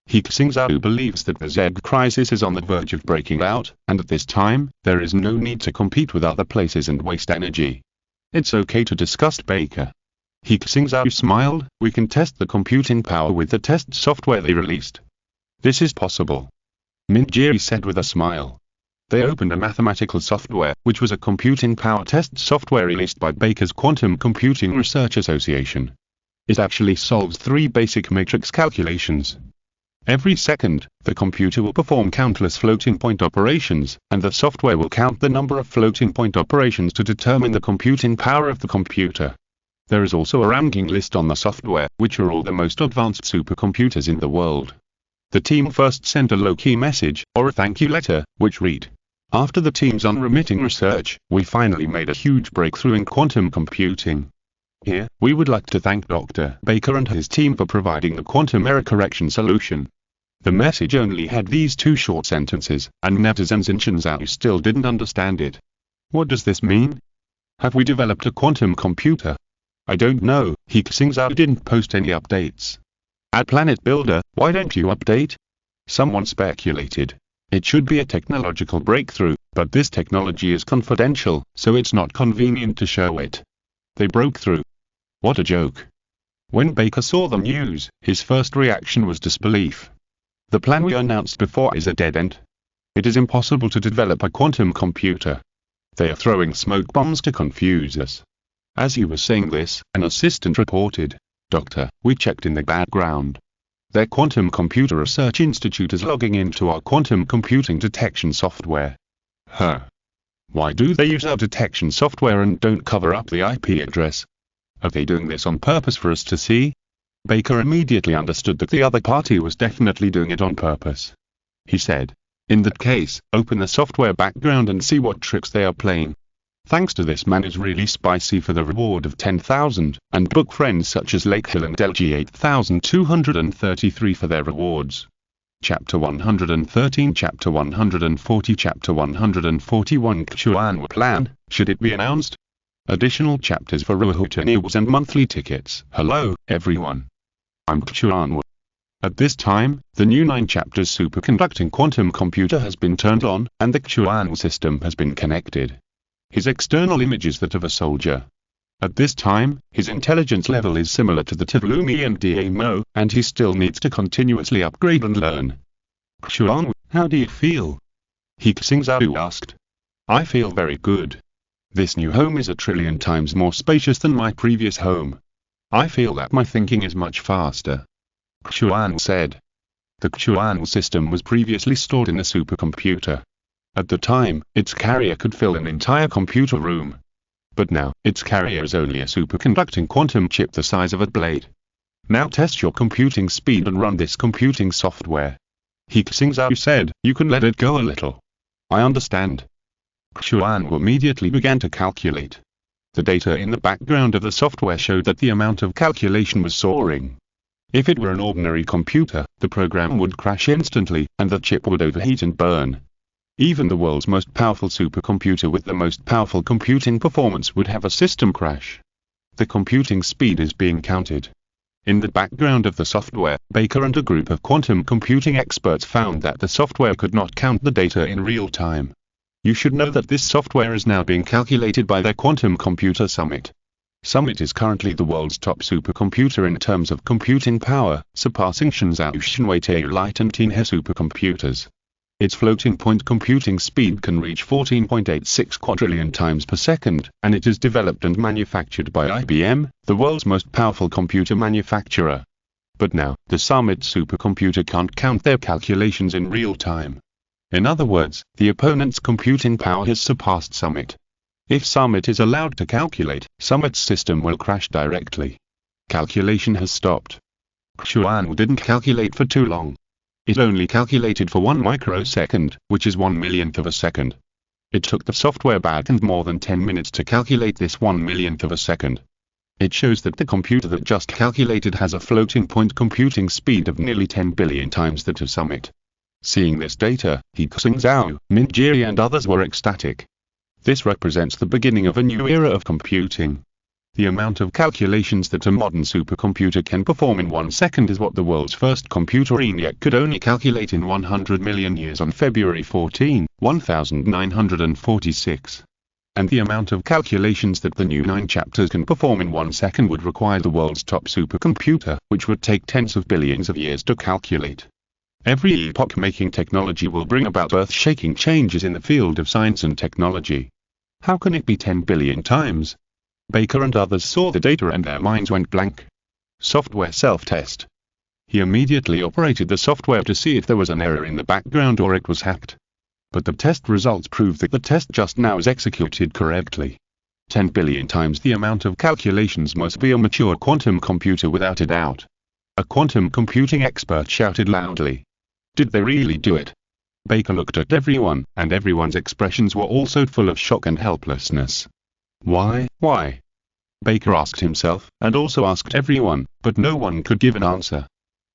He Xingzhou believes that the zeg crisis is on the verge of breaking out, and at this time, there is no need to compete with other places and waste energy. It's okay to discuss Baker. He Xingzhou smiled, we can test the computing power with the test software they released. This is possible. Minjiri said with a smile. They opened a mathematical software, which was a computing power test software released by Baker's Quantum Computing Research Association. It actually solves 3 basic matrix calculations. Every second, the computer will perform countless floating point operations, and the software will count the number of floating point operations to determine the computing power of the computer. There is also a ranking list on the software, which are all the most advanced supercomputers in the world. The team first sent a low-key message, or a thank you letter, which read, after the team's unremitting research, we finally made a huge breakthrough in quantum computing. Here, we would like to thank Dr. Baker and his team for providing the quantum error correction solution. The message only had these 2 short sentences, and netizens in Xingzhou still didn't understand it. What does this mean? Have we developed a quantum computer? I don't know, He Xingzhou didn't post any updates. At Planet Builder, why don't you update? Someone speculated. It should be a technological breakthrough, but this technology is confidential, so it's not convenient to show it. They broke through. What a joke. When Baker saw the news, his first reaction was disbelief. The plan we announced before is a dead end. It is impossible to develop a quantum computer. They are throwing smoke bombs to confuse us. As he was saying this, an assistant reported, "Doctor, we checked in the background. Their quantum computer research institute is logging into our quantum computing detection software." Huh. Why do they use our detection software and don't cover up the IP address? Are they doing this on purpose for us to see? Baker immediately understood that the other party was definitely doing it on purpose. He said, "In that case, open the software background and see what tricks they are playing. Thanks to this man is really spicy for the reward of 10,000, and book friends such as Lakehill and LG 8233 for their rewards." Chapter 113, Chapter 140, Chapter 141 Xuan Plan, should it be announced? Additional chapters for Ruhuta news and monthly tickets. Hello, everyone. I'm Xuan. At this time, the new 9 chapters superconducting quantum computer has been turned on, and the Xuan system has been connected. His external image is that of a soldier. At this time, his intelligence level is similar to the Tivlumi and Damo, and he still needs to continuously upgrade and learn. "Xuan, how do you feel?" He Xingzhou asked. "I feel very good. This new home is 1,000,000,000 times more spacious than my previous home. I feel that my thinking is much faster." Xuan said. The Xuan system was previously stored in a supercomputer. At the time, its carrier could fill an entire computer room. But now, its carrier is only a superconducting quantum chip the size of a blade. Now test your computing speed and run this computing software. He Xingzhou said, "You can let it go a little." "I understand." Xuan immediately began to calculate. The data in the background of the software showed that the amount of calculation was soaring. If it were an ordinary computer, the program would crash instantly, and the chip would overheat and burn. Even the world's most powerful supercomputer with the most powerful computing performance would have a system crash. The computing speed is being counted. In the background of the software, Baker and a group of quantum computing experts found that the software could not count the data in real time. You should know that this software is now being calculated by their quantum computer Summit. Summit is currently the world's top supercomputer in terms of computing power, surpassing Shenzhou Shenwei Light and Tianhe supercomputers. Its floating point computing speed can reach 14.86 quadrillion times per second, and it is developed and manufactured by IBM, the world's most powerful computer manufacturer. But now, the Summit supercomputer can't count their calculations in real time. In other words, the opponent's computing power has surpassed Summit. If Summit is allowed to calculate, Summit's system will crash directly. Calculation has stopped. Xuan didn't calculate for too long. It only calculated for 1 microsecond, which is 1/1,000,000th of a second. It took the software backend more than 10 minutes to calculate this 1/1,000,000th of a second. It shows that the computer that just calculated has a floating point computing speed of nearly 10 billion times that of Summit. Seeing this data, He Xingzhou, Minjiri and others were ecstatic. This represents the beginning of a new era of computing. The amount of calculations that a modern supercomputer can perform in 1 second is what the world's first computer ENIAC could only calculate in 100 million years on February 14, 1946. And the amount of calculations that the new 9 chapters can perform in 1 second would require the world's top supercomputer, which would take tens of billions of years to calculate. Every epoch-making technology will bring about earth-shaking changes in the field of science and technology. How can it be 10 billion times? Baker and others saw the data and their minds went blank. Software self-test. He immediately operated the software to see if there was an error in the background or it was hacked. But the test results proved that the test just now is executed correctly. 10 billion times the amount of calculations must be a mature quantum computer without a doubt. A quantum computing expert shouted loudly. Did they really do it? Baker looked at everyone, and everyone's expressions were also full of shock and helplessness. Why? Baker asked himself, and also asked everyone, but no one could give an answer.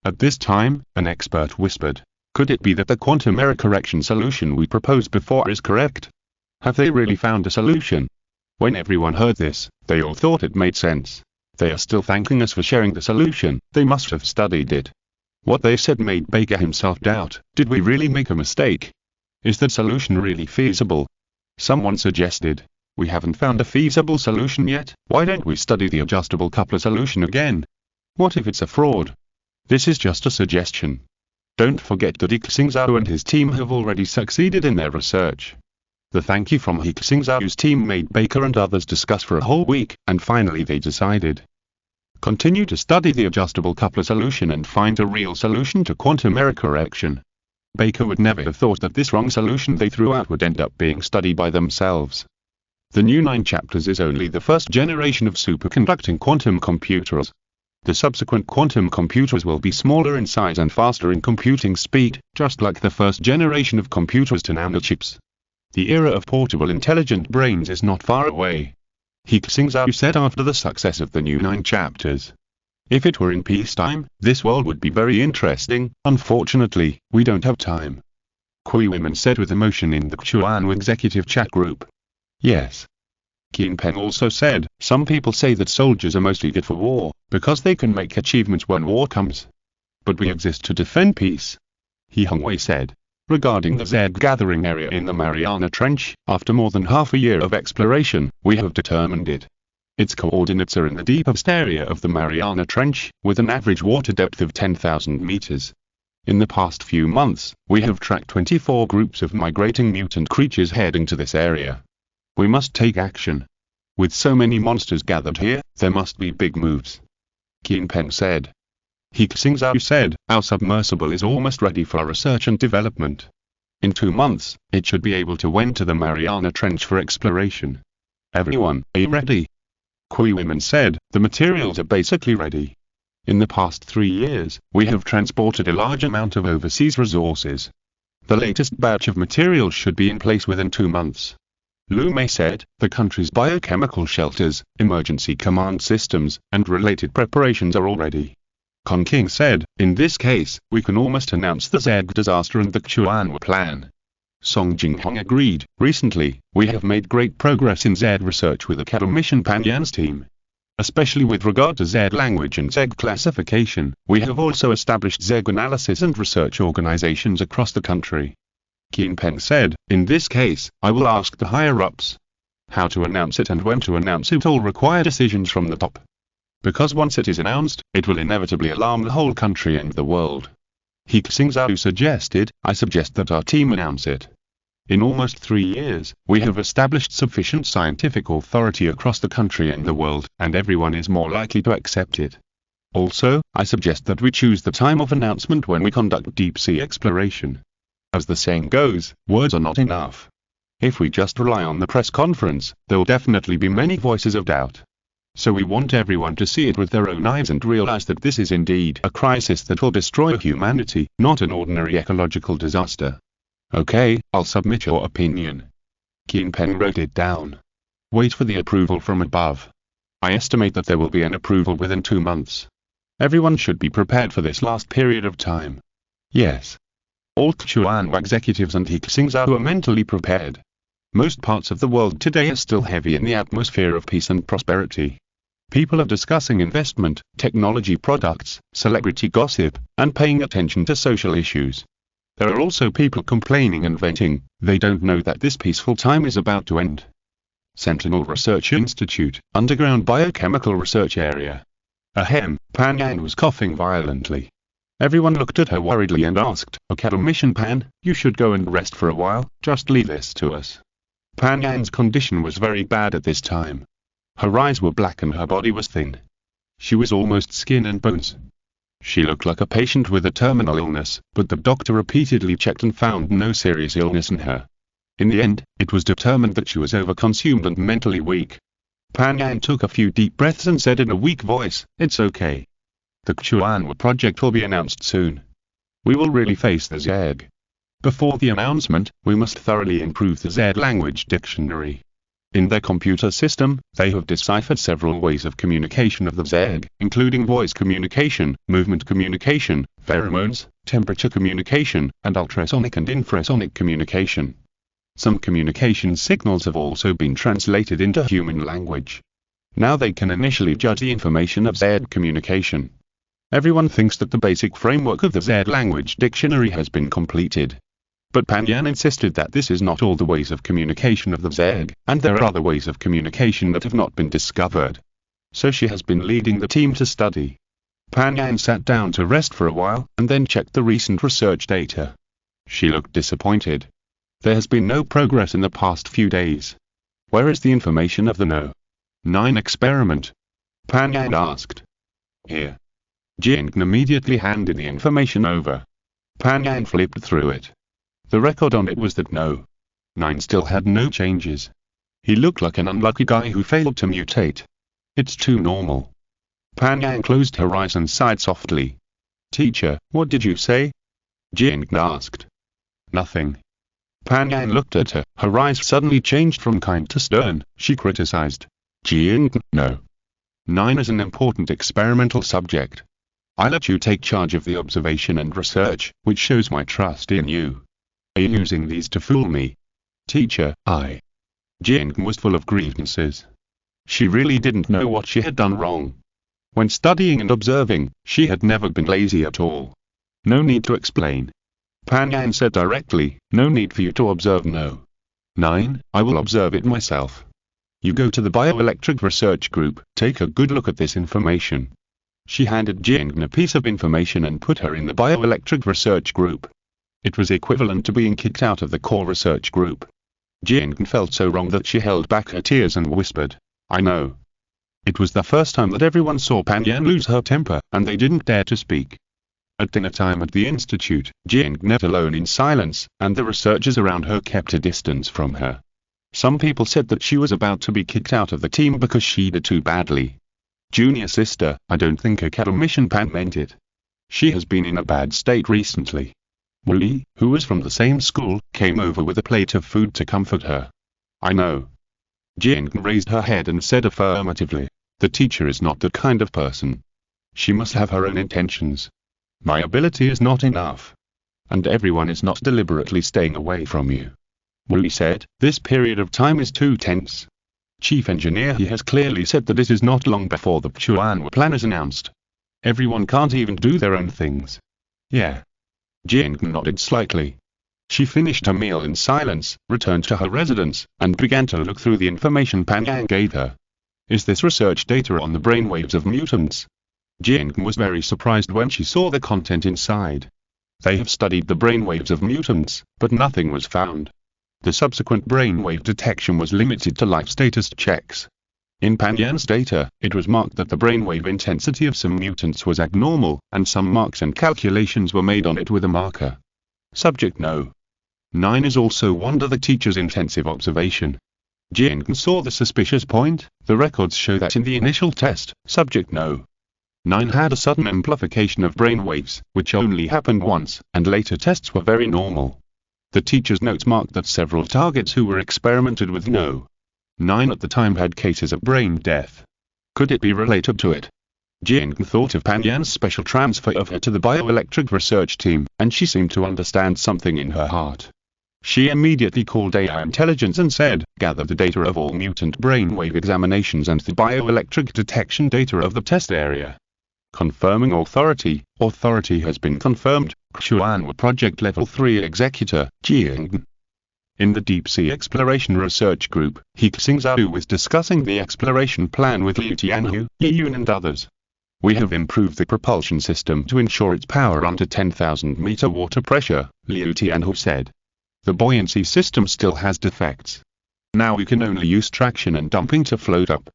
At this time, an expert whispered, "Could it be that the quantum error correction solution we proposed before is correct? Have they really found a solution?" When everyone heard this, they all thought it made sense. They are still thanking us for sharing the solution, they must have studied it. What they said made Baker himself doubt, did we really make a mistake? Is that solution really feasible? Someone suggested, we haven't found a feasible solution yet, why don't we study the adjustable coupler solution again? What if it's a fraud? This is just a suggestion. Don't forget that He Xingzhou and his team have already succeeded in their research. The thank you from He Xingzhou's team made Baker and others discuss for a whole week, and finally they decided. Continue to study the adjustable coupler solution and find a real solution to quantum error correction. Baker would never have thought that this wrong solution they threw out would end up being studied by themselves. The new 9 chapters is only the first generation of superconducting quantum computers. The subsequent quantum computers will be smaller in size and faster in computing speed, just like the first generation of computers to nanochips. The era of portable intelligent brains is not far away. He Xingzhou said after the success of the new 9 chapters. If it were in peacetime, this world would be very interesting. Unfortunately, we don't have time. Kui women said with emotion in the Chuan executive chat group. Yes. Qin Peng also said, some people say that soldiers are mostly good for war, because they can make achievements when war comes. But we exist to defend peace. He Hongwei said. Regarding the Z gathering area in the Mariana Trench, after more than half a year of exploration, we have determined it. Its coordinates are in the deepest area of the Mariana Trench, with an average water depth of 10,000 meters. In the past few months, we have tracked 24 groups of migrating mutant creatures heading to this area. We must take action. With so many monsters gathered here, there must be big moves. Qin Peng said. He Xingzhou said, our submersible is almost ready for research and development. In 2 months, it should be able to enter the Mariana Trench for exploration. Everyone, are you ready? Kui women said, the materials are basically ready. In the past 3 years, we have transported a large amount of overseas resources. The latest batch of materials should be in place within 2 months. Lu Mei said, the country's biochemical shelters, emergency command systems, and related preparations are all ready. Kong King said, in this case, we can almost announce the Z disaster and the Chuan plan. Song Jinghong agreed, recently, we have made great progress in Z research with academician Pan Yan's team. Especially with regard to Z language and Z classification, we have also established Z analysis and research organizations across the country. Qin Peng said, in this case, I will ask the higher-ups. How to announce it and when to announce it all require decisions from the top. Because once it is announced, it will inevitably alarm the whole country and the world. He Xingzhou suggested, I suggest that our team announce it. In almost 3 years, we have established sufficient scientific authority across the country and the world, and everyone is more likely to accept it. Also, I suggest that we choose the time of announcement when we conduct deep-sea exploration. As the saying goes, words are not enough. If we just rely on the press conference, there will definitely be many voices of doubt. So we want everyone to see it with their own eyes and realize that this is indeed a crisis that will destroy humanity, not an ordinary ecological disaster. Okay, I'll submit your opinion. Qin Peng wrote it down. Wait for the approval from above. I estimate that there will be an approval within 2 months. Everyone should be prepared for this last period of time. Yes. All Chuan executives and He Xingzhou are mentally prepared. Most parts of the world today are still heavy in the atmosphere of peace and prosperity. People are discussing investment, technology products, celebrity gossip, and paying attention to social issues. There are also people complaining and venting, they don't know that this peaceful time is about to end. Sentinel Research Institute, Underground Biochemical Research Area. Ahem, Pan Yan was coughing violently. Everyone looked at her worriedly and asked, Academician Pan, you should go and rest for a while, just leave this to us. Pan Yan's condition was very bad at this time. Her eyes were black and her body was thin. She was almost skin and bones. She looked like a patient with a terminal illness, but the doctor repeatedly checked and found no serious illness in her. In the end, it was determined that she was overconsumed and mentally weak. Pan Yan took a few deep breaths and said in a weak voice, it's okay. The Chuan project will be announced soon. We will really face the Z. Before the announcement, we must thoroughly improve the Z language dictionary. In their computer system, they have deciphered several ways of communication of the Z, including voice communication, movement communication, pheromones, temperature communication, and ultrasonic and infrasonic communication. Some communication signals have also been translated into human language. Now they can initially judge the information of Z communication. Everyone thinks that the basic framework of the Z language dictionary has been completed. But Pan Yan insisted that this is not all the ways of communication of the Z, and there are other ways of communication that have not been discovered. So she has been leading the team to study. Pan Yan sat down to rest for a while, and then checked the recent research data. She looked disappointed. There has been no progress in the past few days. Where is the information of the No. 9 experiment? Pan Yan asked. Here. Jing immediately handed the information over. Pan Yan flipped through it. The record on it was that No. 9 still had no changes. He looked like an unlucky guy who failed to mutate. It's too normal. Pan Yan closed her eyes and sighed softly. Teacher, what did you say? Jing asked. Nothing. Pan Yan looked at her. Her eyes suddenly changed from kind to stern. She criticized. Jing, No. 9 is an important experimental subject. I let you take charge of the observation and research, which shows my trust in you. Are you using these to fool me? Teacher, Jing was full of grievances. She really didn't know what she had done wrong. When studying and observing, she had never been lazy at all. No need to explain. Pan Yan said directly, no need for you to observe No. 9, I will observe it myself. You go to the bioelectric research group, take a good look at this information. She handed Jing a piece of information and put her in the bioelectric research group. It was equivalent to being kicked out of the core research group. Jing felt so wrong that she held back her tears and whispered, I know. It was the first time that everyone saw Pan Yan lose her temper, and they didn't dare to speak. At dinner time at the institute, Jing knelt alone in silence, and the researchers around her kept a distance from her. Some people said that she was about to be kicked out of the team because she did too badly. Junior sister, I don't think Academician Pan meant it. She has been in a bad state recently. Wu Yi, who was from the same school, came over with a plate of food to comfort her. I know. Jing raised her head and said affirmatively, the teacher is not that kind of person. She must have her own intentions. My ability is not enough. And everyone is not deliberately staying away from you. Wu Yi said, this period of time is too tense. Chief Engineer He has clearly said that it is not long before the Chuanwa plan is announced. Everyone can't even do their own things. Yeah. Jing nodded slightly. She finished her meal in silence, returned to her residence, and began to look through the information Pan Yan gave her. Is this research data on the brainwaves of mutants? Jing was very surprised when she saw the content inside. They have studied the brainwaves of mutants, but nothing was found. The subsequent brainwave detection was limited to life status checks. In Pan Yan's data, it was marked that the brainwave intensity of some mutants was abnormal, and some marks and calculations were made on it with a marker. Subject No. 9 is also under the teacher's intensive observation. Jing saw the suspicious point. The records show that in the initial test, subject No. 9 had a sudden amplification of brainwaves, which only happened once, and later tests were very normal. The teacher's notes marked that several targets who were experimented with No. 9 at the time had cases of brain death. Could it be related to it? Jing thought of Pan Yan's special transfer of her to the bioelectric research team, and she seemed to understand something in her heart. She immediately called AI Intelligence and said, gather the data of all mutant brainwave examinations and the bioelectric detection data of the test area. Confirming authority. Authority has been confirmed. Xuanwa Project Level 3 Executor, Jing. In the Deep Sea Exploration Research Group, He Xingzhou was discussing the exploration plan with Liu Tianhu, Ye Yun and others. We have improved the propulsion system to ensure its power under 10,000 meter water pressure, Liu Tianhu said. The buoyancy system still has defects. Now we can only use traction and dumping to float up.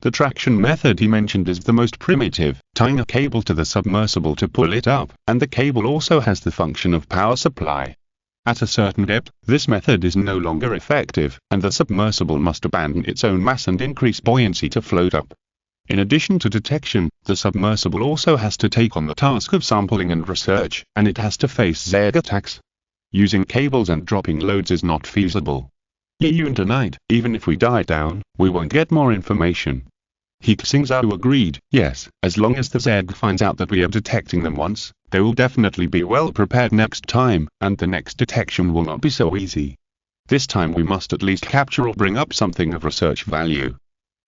The traction method he mentioned is the most primitive, tying a cable to the submersible to pull it up, and the cable also has the function of power supply. At a certain depth, this method is no longer effective, and the submersible must abandon its own mass and increase buoyancy to float up. In addition to detection, the submersible also has to take on the task of sampling and research, and it has to face Z attacks. Using cables and dropping loads is not feasible. Yiyun tonight, even if we die down, we won't get more information. He Xingzhou agreed, yes, as long as the Zerg finds out that we are detecting them once, they will definitely be well prepared next time, and the next detection will not be so easy. This time we must at least capture or bring up something of research value.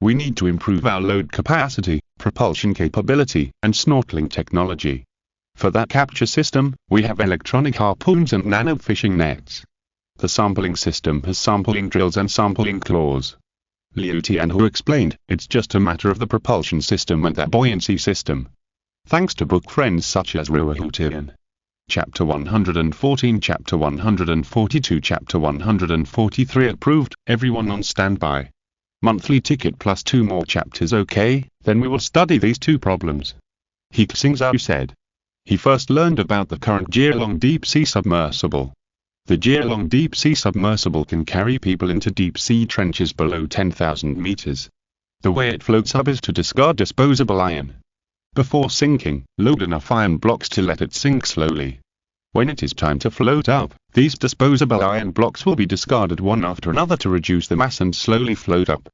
We need to improve our load capacity, propulsion capability, and snorkeling technology. For that capture system, we have electronic harpoons and nano-fishing nets. The sampling system has sampling drills and sampling claws. Liu Tianhu explained, it's just a matter of the propulsion system and that buoyancy system. thanks to book friends such as Ruahutian. Chapter 114, Chapter 142, Chapter 143 approved, everyone on standby. Monthly ticket plus 2 more chapters. Okay, then we will study these 2 problems. He Xingzhou said. He first learned about the current Jielong deep-sea submersible. The Jielong deep-sea submersible can carry people into deep-sea trenches below 10,000 meters. The way it floats up is to discard disposable iron. Before sinking, load enough iron blocks to let it sink slowly. When it is time to float up, these disposable iron blocks will be discarded one after another to reduce the mass and slowly float up.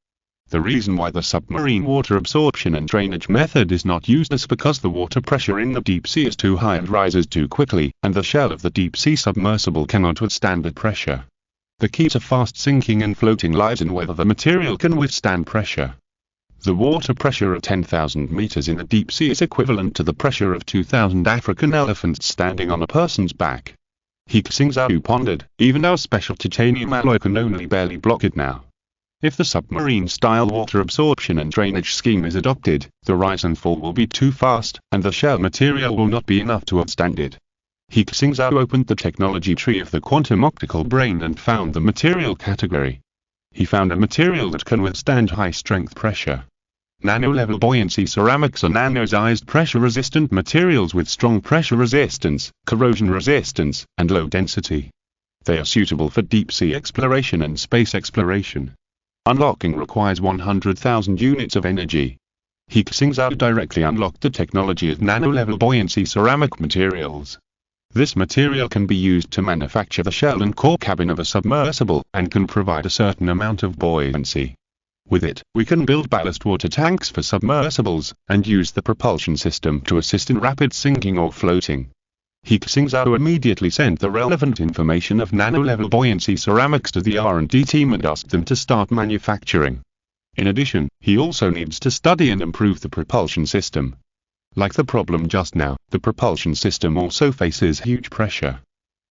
The reason why the submarine water absorption and drainage method is not used is because the water pressure in the deep sea is too high and rises too quickly, and the shell of the deep sea submersible cannot withstand the pressure. The key to fast sinking and floating lies in whether the material can withstand pressure. The water pressure of 10,000 meters in the deep sea is equivalent to the pressure of 2,000 African elephants standing on a person's back. He Xingzhou pondered, even our special titanium alloy can only barely block it now. If the submarine-style water absorption and drainage scheme is adopted, the rise and fall will be too fast, and the shell material will not be enough to withstand it. He Xingzhou opened the technology tree of the quantum optical brain and found the material category. He found a material that can withstand high-strength pressure. Nano-level buoyancy ceramics are nano-sized pressure-resistant materials with strong pressure resistance, corrosion resistance, and low density. They are suitable for deep-sea exploration and space exploration. Unlocking requires 100,000 units of energy. He Xingzhou directly unlocked the technology of nano-level buoyancy ceramic materials. This material can be used to manufacture the shell and core cabin of a submersible, and can provide a certain amount of buoyancy. With it, we can build ballast water tanks for submersibles, and use the propulsion system to assist in rapid sinking or floating. He Xingzhou immediately sent the relevant information of nano-level buoyancy ceramics to the R&D team and asked them to start manufacturing. In addition, he also needs to study and improve the propulsion system. Like the problem just now, the propulsion system also faces huge pressure.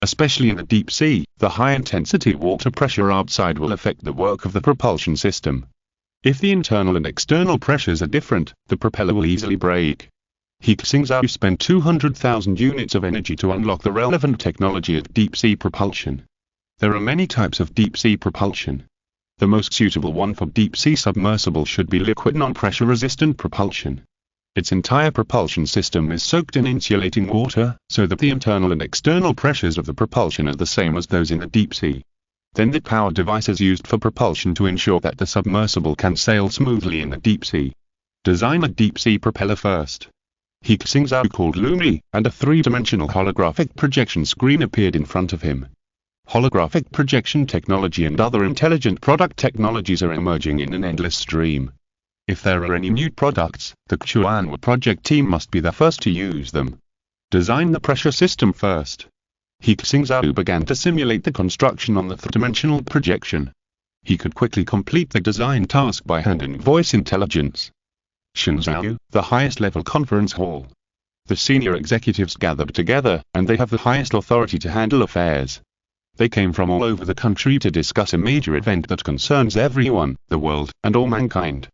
Especially in the deep sea, the high-intensity water pressure outside will affect the work of the propulsion system. If the internal and external pressures are different, the propeller will easily break. He Xingzhou spent 200,000 units of energy to unlock the relevant technology of deep-sea propulsion. There are many types of deep-sea propulsion. The most suitable one for deep-sea submersible should be liquid non-pressure resistant propulsion. Its entire propulsion system is soaked in insulating water, so that the internal and external pressures of the propulsion are the same as those in the deep sea. Then the power device is used for propulsion to ensure that the submersible can sail smoothly in the deep sea. Design a deep-sea propeller first. He Xingzhou called Lumi, and a 3-dimensional holographic projection screen appeared in front of him. Holographic projection technology and other intelligent product technologies are emerging in an endless stream. If there are any new products, the Xuanwu project team must be the first to use them. Design the pressure system first. He Xingzhou began to simulate the construction on the 3-dimensional projection. He could quickly complete the design task by hand and voice intelligence. Xingzhou, the highest-level conference hall. The senior executives gathered together, and they have the highest authority to handle affairs. They came from all over the country to discuss a major event that concerns everyone, the world, and all mankind.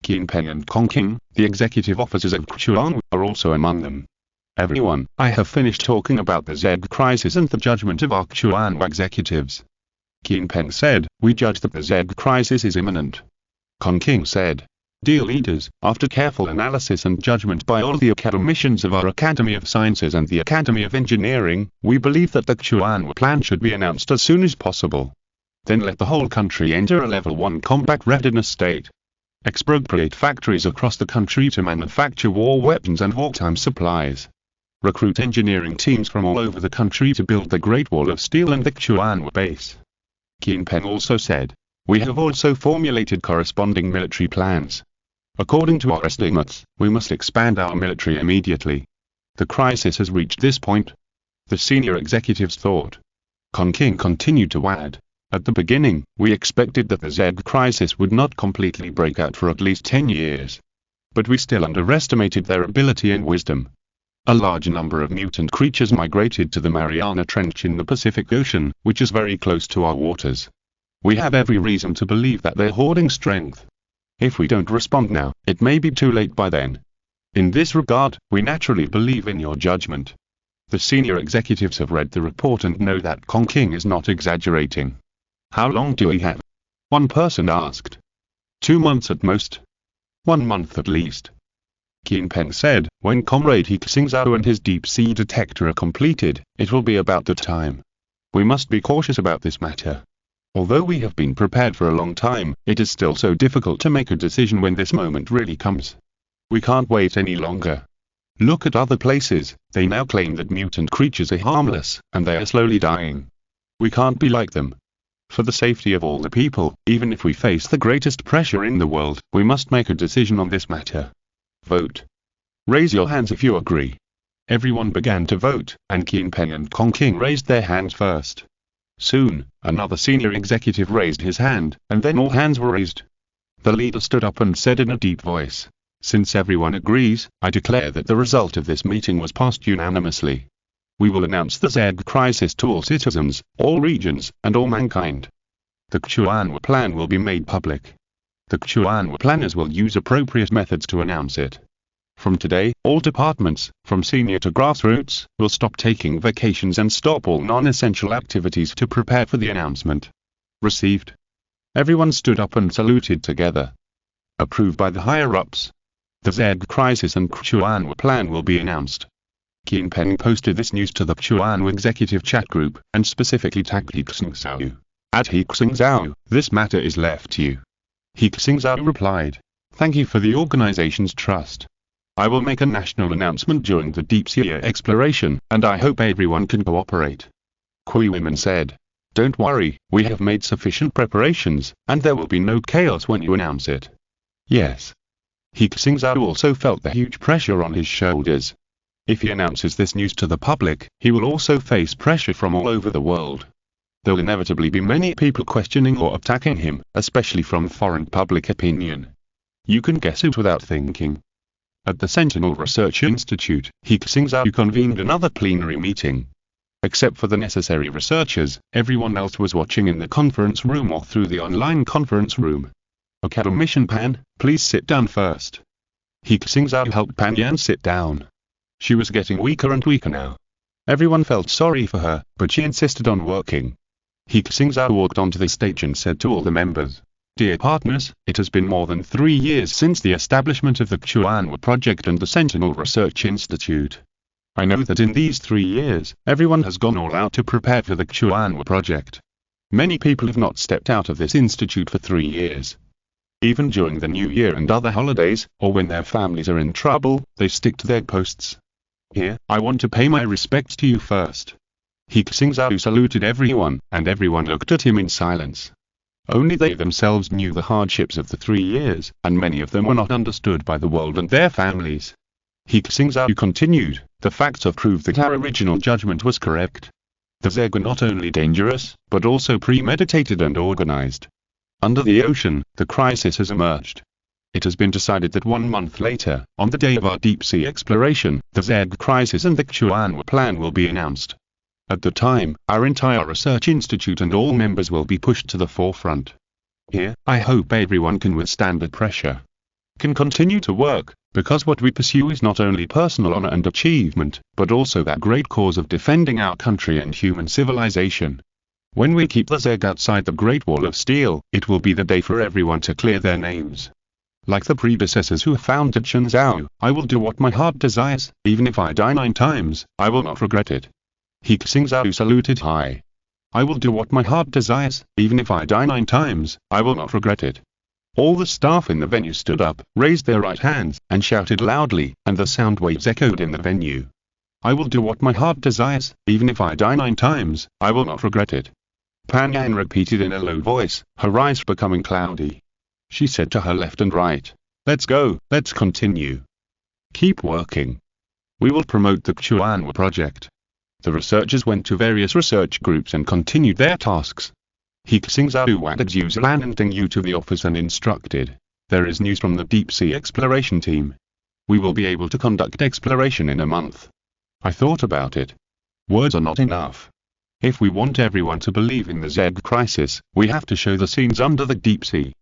Qin Peng and Kong King, the executive officers of Xuanwu, are also among them. Everyone, I have finished talking about the Z crisis and the judgment of our Xuanwu executives. Qin Peng said, we judge that the Z crisis is imminent. Kong King said, dear leaders, after careful analysis and judgment by all the academicians of our Academy of Sciences and the Academy of Engineering, we believe that the Xuanwu plan should be announced as soon as possible. Then let the whole country enter a level 1 combat readiness state. Expropriate factories across the country to manufacture war weapons and wartime supplies. Recruit engineering teams from all over the country to build the Great Wall of Steel and the Xuanwu base. Qin Peng also said, we have also formulated corresponding military plans. According to our estimates, we must expand our military immediately. The crisis has reached this point. The senior executives thought. Kong King continued to add, at the beginning, we expected that the Z crisis would not completely break out for at least 10 years. But we still underestimated their ability and wisdom. A large number of mutant creatures migrated to the Mariana Trench in the Pacific Ocean, which is very close to our waters. We have every reason to believe that they're hoarding strength. If we don't respond now, it may be too late by then. In this regard, we naturally believe in your judgment. The senior executives have read the report and know that King is not exaggerating. How long do we have? One person asked. 2 months at most. 1 month at least. Peng said, when Comrade He Xingzhou and his deep-sea detector are completed, it will be about the time. We must be cautious about this matter. Although we have been prepared for a long time, it is still so difficult to make a decision when this moment really comes. We can't wait any longer. Look at other places, they now claim that mutant creatures are harmless, and they are slowly dying. We can't be like them. For the safety of all the people, even if we face the greatest pressure in the world, we must make a decision on this matter. Vote. Raise your hands if you agree. Everyone began to vote, and Peng and King raised their hands first. Soon, another senior executive raised his hand, and then all hands were raised. The leader stood up and said in a deep voice, since everyone agrees, I declare that the result of this meeting was passed unanimously. We will announce the Z crisis to all citizens, all regions, and all mankind. The Xuanwu plan will be made public. The Xuanwu planners will use appropriate methods to announce it. From today, all departments, from senior to grassroots, will stop taking vacations and stop all non-essential activities to prepare for the announcement. Received. Everyone stood up and saluted together. Approved by the higher-ups. The Z crisis and Xuanwu plan will be announced. Peng posted this news to the Xuanwu executive chat group, and specifically tagged He Xingzhou. At He Xingzhou, this matter is left to you. He Xingzhou replied, thank you for the organization's trust. I will make a national announcement during the deep-sea exploration, and I hope everyone can cooperate. Kui women said, don't worry, we have made sufficient preparations, and there will be no chaos when you announce it. Yes. He Xingzhou also felt the huge pressure on his shoulders. If he announces this news to the public, he will also face pressure from all over the world. There will inevitably be many people questioning or attacking him, especially from foreign public opinion. You can guess it without thinking. At the Sentinel Research Institute, He Xingzhou convened another plenary meeting. Except for the necessary researchers, everyone else was watching in the conference room or through the online conference room. Academician Pan, please sit down first. He Xingzhou helped Pan Yan sit down. She was getting weaker and weaker now. Everyone felt sorry for her, but she insisted on working. He Xingzhou walked onto the stage and said to all the members, dear partners, it has been more than 3 years since the establishment of the Xuanwu project and the Sentinel Research Institute. I know that in these 3 years, everyone has gone all out to prepare for the Xuanwu project. Many people have not stepped out of this institute for 3 years. Even during the New Year and other holidays, or when their families are in trouble, they stick to their posts. Here, I want to pay my respects to you first. He Xingzhou saluted everyone, and everyone looked at him in silence. Only they themselves knew the hardships of the 3 years, and many of them were not understood by the world and their families. He Xingzhou continued, the facts have proved that our original judgment was correct. The Zeg are not only dangerous, but also premeditated and organized. Under the ocean, the crisis has emerged. It has been decided that 1 month later, on the day of our deep-sea exploration, the Z crisis and the Xuanwu plan will be announced. At the time, our entire research institute and all members will be pushed to the forefront. Here, I hope everyone can withstand the pressure. Can continue to work, because what we pursue is not only personal honor and achievement, but also that great cause of defending our country and human civilization. When we keep the Zeg outside the Great Wall of Steel, it will be the day for everyone to clear their names. Like the predecessors who founded Xingzhou, I will do what my heart desires, even if I die 9 times, I will not regret it. He Xingzhou saluted high. I will do what my heart desires, even if I die 9 times, I will not regret it. All the staff in the venue stood up, raised their right hands, and shouted loudly, and the sound waves echoed in the venue. I will do what my heart desires, even if I die 9 times, I will not regret it. Pan Yan repeated in a low voice, her eyes becoming cloudy. She said to her left and right, let's go, let's continue. Keep working. We will promote the Xuanwu project. The researchers went to various research groups and continued their tasks. He Xingzhou added Yuzilan and Ding Yu to the office and instructed, there is news from the deep-sea exploration team. We will be able to conduct exploration in a month. I thought about it. Words are not enough. If we want everyone to believe in the Z crisis, we have to show the scenes under the deep sea.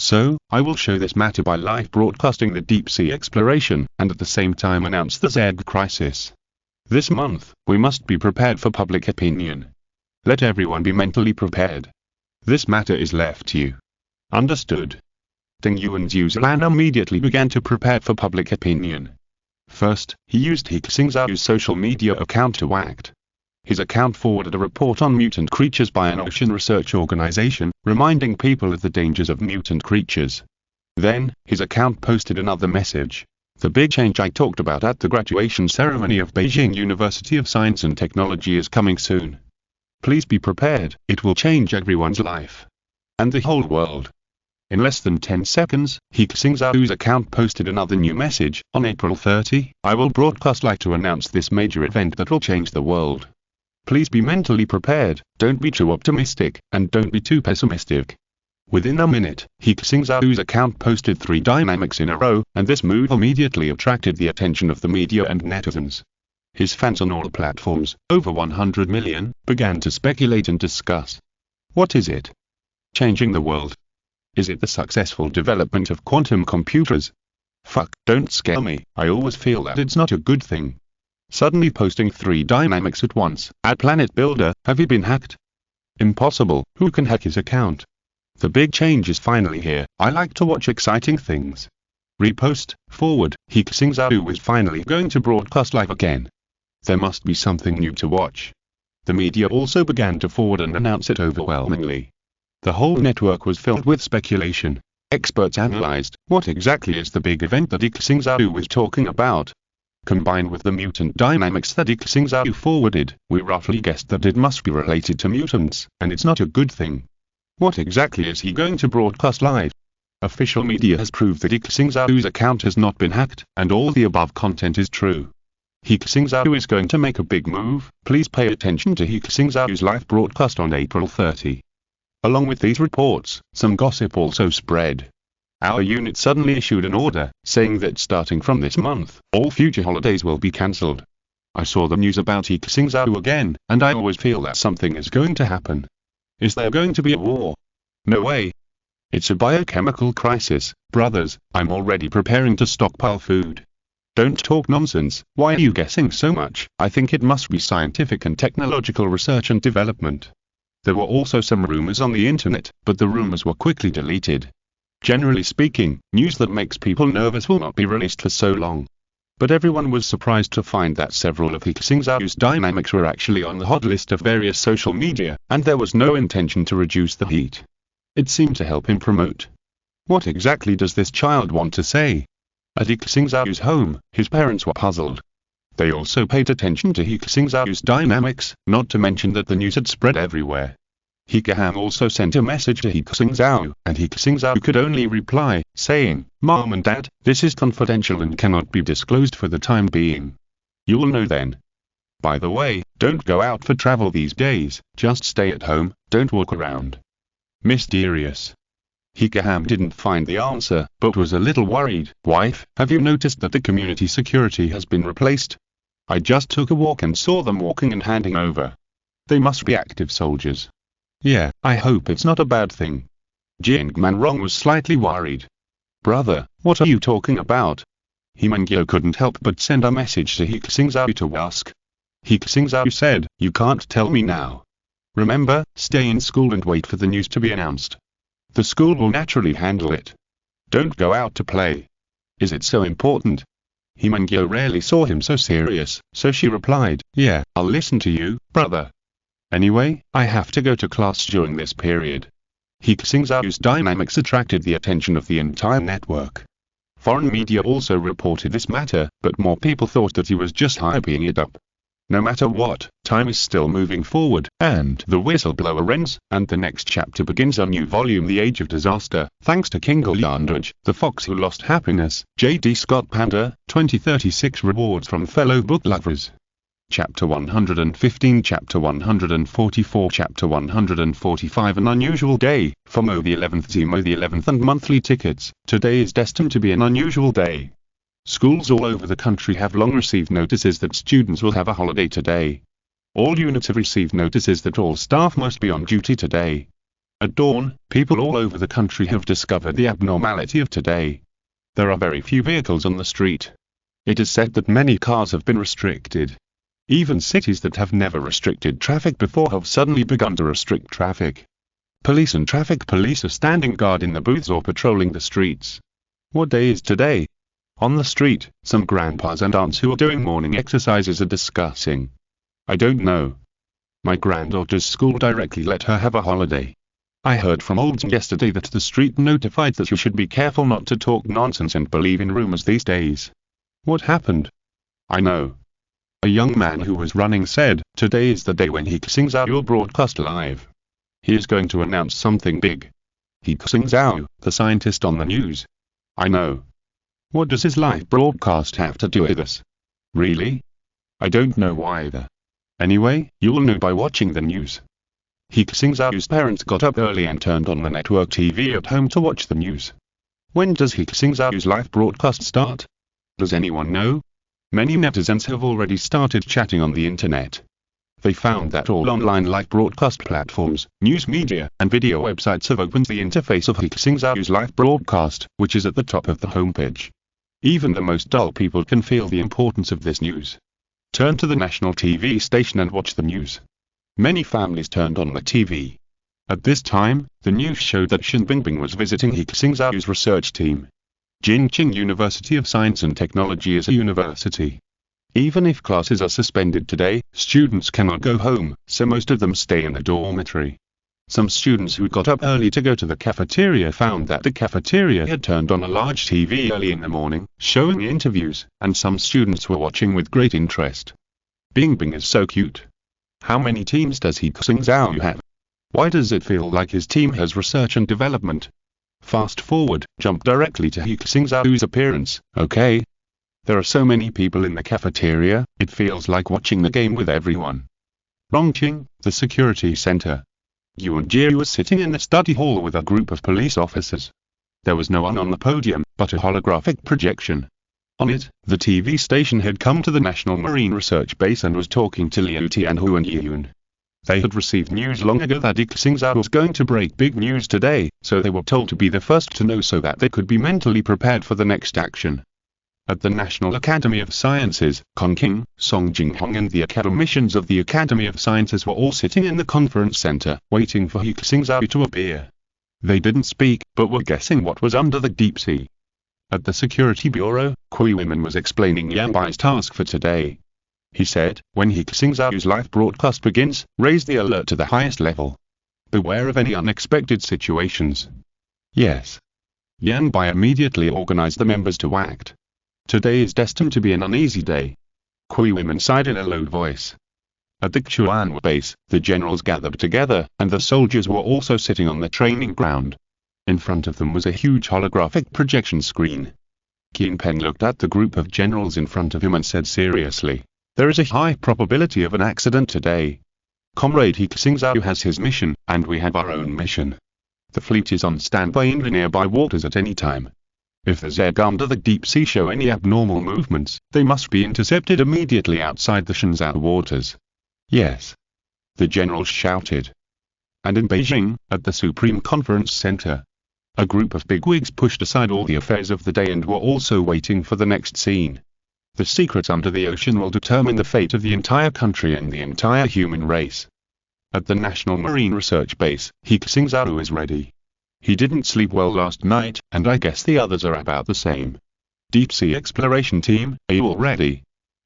So, I will show this matter by live broadcasting the deep sea exploration, and at the same time announce the Z crisis. This month, we must be prepared for public opinion. Let everyone be mentally prepared. This matter is left to you. Understood? Ding Yuan's user Lan immediately began to prepare for public opinion. First, he used He Xingzhou's social media account to act. His account forwarded a report on mutant creatures by an ocean research organization, reminding people of the dangers of mutant creatures. Then, his account posted another message. The big change I talked about at the graduation ceremony of Beijing University of Science and Technology is coming soon. Please be prepared, it will change everyone's life. And the whole world. In less than 10 seconds, He Xingzhou's account posted another new message. On April 30, I will broadcast live to announce this major event that will change the world. Please be mentally prepared, don't be too optimistic, and don't be too pessimistic. Within a minute, He Xingzhou's account posted 3 dynamics in a row, and this move immediately attracted the attention of the media and netizens. His fans on all platforms, over 100 million, began to speculate and discuss. What is it? Changing the world? Is it the successful development of quantum computers? Fuck, don't scare me, I always feel that it's not a good thing. Suddenly posting 3 dynamics at once. At Planet Builder, have you been hacked? Impossible, who can hack his account? The big change is finally here, I like to watch exciting things. Repost, forward, He Xingzhou is finally going to broadcast live again. There must be something new to watch. The media also began to forward and announce it overwhelmingly. The whole network was filled with speculation. Experts analyzed, what exactly is the big event that He Xingzhou is talking about? Combined with the mutant dynamics that He Xingzhou forwarded, we roughly guessed that it must be related to mutants, and it's not a good thing. What exactly is he going to broadcast live? Official media has proved that He Xingzhou's account has not been hacked, and all the above content is true. He Xingzhou is going to make a big move, please pay attention to He Xingzhou's live broadcast on April 30. Along with these reports, some gossip also spread. Our unit suddenly issued an order, saying that starting from this month, all future holidays will be cancelled. I saw the news about He Xingzhou again, and I always feel that something is going to happen. Is there going to be a war? No way. It's a biochemical crisis, brothers, I'm already preparing to stockpile food. Don't talk nonsense, why are you guessing so much? I think it must be scientific and technological research and development. There were also some rumors on the internet, but the rumors were quickly deleted. Generally speaking, news that makes people nervous will not be released for so long. But everyone was surprised to find that several of He Xingzhou's dynamics were actually on the hot list of various social media, and there was no intention to reduce the heat. It seemed to help him promote. What exactly does this child want to say? At He Xingzhou's home, his parents were puzzled. They also paid attention to He Xingzhou's dynamics, not to mention that the news had spread everywhere. He also sent a message to He Xingzhou, and He Xingzhou could only reply, saying, Mom and Dad, this is confidential and cannot be disclosed for the time being. You'll know then. By the way, don't go out for travel these days, just stay at home, don't walk around. Mysterious. He didn't find the answer, but was a little worried. Wife, have you noticed that the community security has been replaced? I just took a walk and saw them walking and handing over. They must be active soldiers. Yeah, I hope it's not a bad thing. Jingmanrong was slightly worried. Brother, what are you talking about? He couldn't help but send a message to He Xingzhou to ask. He Xingzhou said, you can't tell me now. Remember, stay in school and wait for the news to be announced. The school will naturally handle it. Don't go out to play. Is it so important? He rarely saw him so serious, so she replied, yeah, I'll listen to you, brother. Anyway, I have to go to class during this period. He Xingzhou's dynamics attracted the attention of the entire network. Foreign media also reported this matter, but more people thought that he was just hyping it up. No matter what, time is still moving forward, and the whistleblower ends, and the next chapter begins a new volume, The Age of Disaster, thanks to King Yandrich, The Fox Who Lost Happiness, J.D. Scott Panda, 2036 rewards from fellow book lovers. Chapter 115, Chapter 144, Chapter 145 An Unusual Day, for Mo the 11th Team Mo the 11th and monthly tickets. Today is destined to be an unusual day. Schools all over the country have long received notices that students will have a holiday today. All units have received notices that all staff must be on duty today. At dawn, people all over the country have discovered the abnormality of today. There are very few vehicles on the street. It is said that many cars have been restricted. Even cities that have never restricted traffic before have suddenly begun to restrict traffic. Police and traffic police are standing guard in the booths or patrolling the streets. What day is today? On the street, some grandpas and aunts who are doing morning exercises are discussing. I don't know. My granddaughter's school directly let her have a holiday. I heard from olds yesterday that the street notified that you should be careful not to talk nonsense and believe in rumors these days. What happened? I know. A young man who was running said, today is the day when He Xingzhou will broadcast live. He is going to announce something big. He Xingzhou, the scientist on the news. I know. What does his live broadcast have to do with us? Really? I don't know either. Anyway, you'll know by watching the news. He Xingzhou's parents got up early and turned on the network TV at home to watch the news. When does He Xingzhou's live broadcast start? Does anyone know? Many netizens have already started chatting on the internet. They found that all online live broadcast platforms, news media, and video websites have opened the interface of He Xingzhou's live broadcast, which is at the top of the homepage. Even the most dull people can feel the importance of this news. Turn to the national TV station and watch the news. Many families turned on the TV. At this time, the news showed that Shen Bingbing was visiting He Xingzhou's research team. Jinqing University of Science and Technology is a university. Even if classes are suspended today, students cannot go home, so most of them stay in the dormitory. Some students who got up early to go to the cafeteria found that the cafeteria had turned on a large TV early in the morning, showing interviews, and some students were watching with great interest. Bingbing is so cute. How many teams does He Xingzhou have? Why does it feel like his team has research and development? Fast forward, jump directly to He Xingzhou's appearance, okay? There are so many people in the cafeteria, it feels like watching the game with everyone. Rongqing, the security center. Yuan Jie was sitting in the study hall with a group of police officers. There was no one on the podium, but a holographic projection. On it, the TV station had come to the National Marine Research Base and was talking to Liu Tianhu and Yiyun. They had received news long ago that He Xingzhou was going to break big news today, so they were told to be the first to know so that they could be mentally prepared for the next action. At the National Academy of Sciences, Kongqing, Song Jinghong and the academicians of the Academy of Sciences were all sitting in the conference center, waiting for He Xingzhou to appear. They didn't speak, but were guessing what was under the deep sea. At the Security Bureau, Kui Women was explaining Yan Bai's task for today. He said, when He Xingzhou's live broadcast begins, raise the alert to the highest level. Beware of any unexpected situations. Yes. Yan Bai immediately organized the members to act. Today is destined to be an uneasy day. Kui Women sighed in a low voice. At the Chuan base, the generals gathered together, and the soldiers were also sitting on the training ground. In front of them was a huge holographic projection screen. Qin Pen looked at the group of generals in front of him and said seriously, there is a high probability of an accident today. Comrade He Xingzhou has his mission, and we have our own mission. The fleet is on standby in the nearby waters at any time. If the Zeg under the deep sea show any abnormal movements, they must be intercepted immediately outside the Shenzhou waters. Yes. The generals shouted. And in Beijing, at the Supreme Conference Center, a group of bigwigs pushed aside all the affairs of the day and were also waiting for the next scene. The secrets under the ocean will determine the fate of the entire country and the entire human race. At the National Marine Research Base, He Xingzhou is ready. He didn't sleep well last night, and I guess the others are about the same. Deep Sea Exploration Team, are you all ready?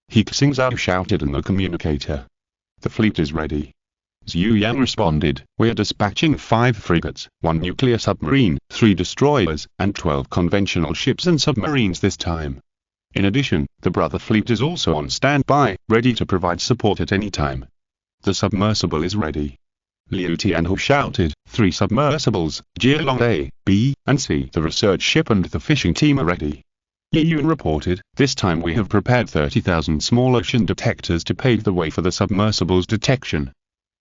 He Xingzhou shouted in the communicator. The fleet is ready. Zhu Yang responded, we are dispatching 5 frigates, 1 nuclear submarine, 3 destroyers, and 12 conventional ships and submarines this time. In addition, the brother fleet is also on standby, ready to provide support at any time. The submersible is ready. Liu Tianhu shouted, 3 submersibles, Jialong A, B, and C. The research ship and the fishing team are ready. Yiyun reported, this time we have prepared 30,000 small ocean detectors to pave the way for the submersible's detection.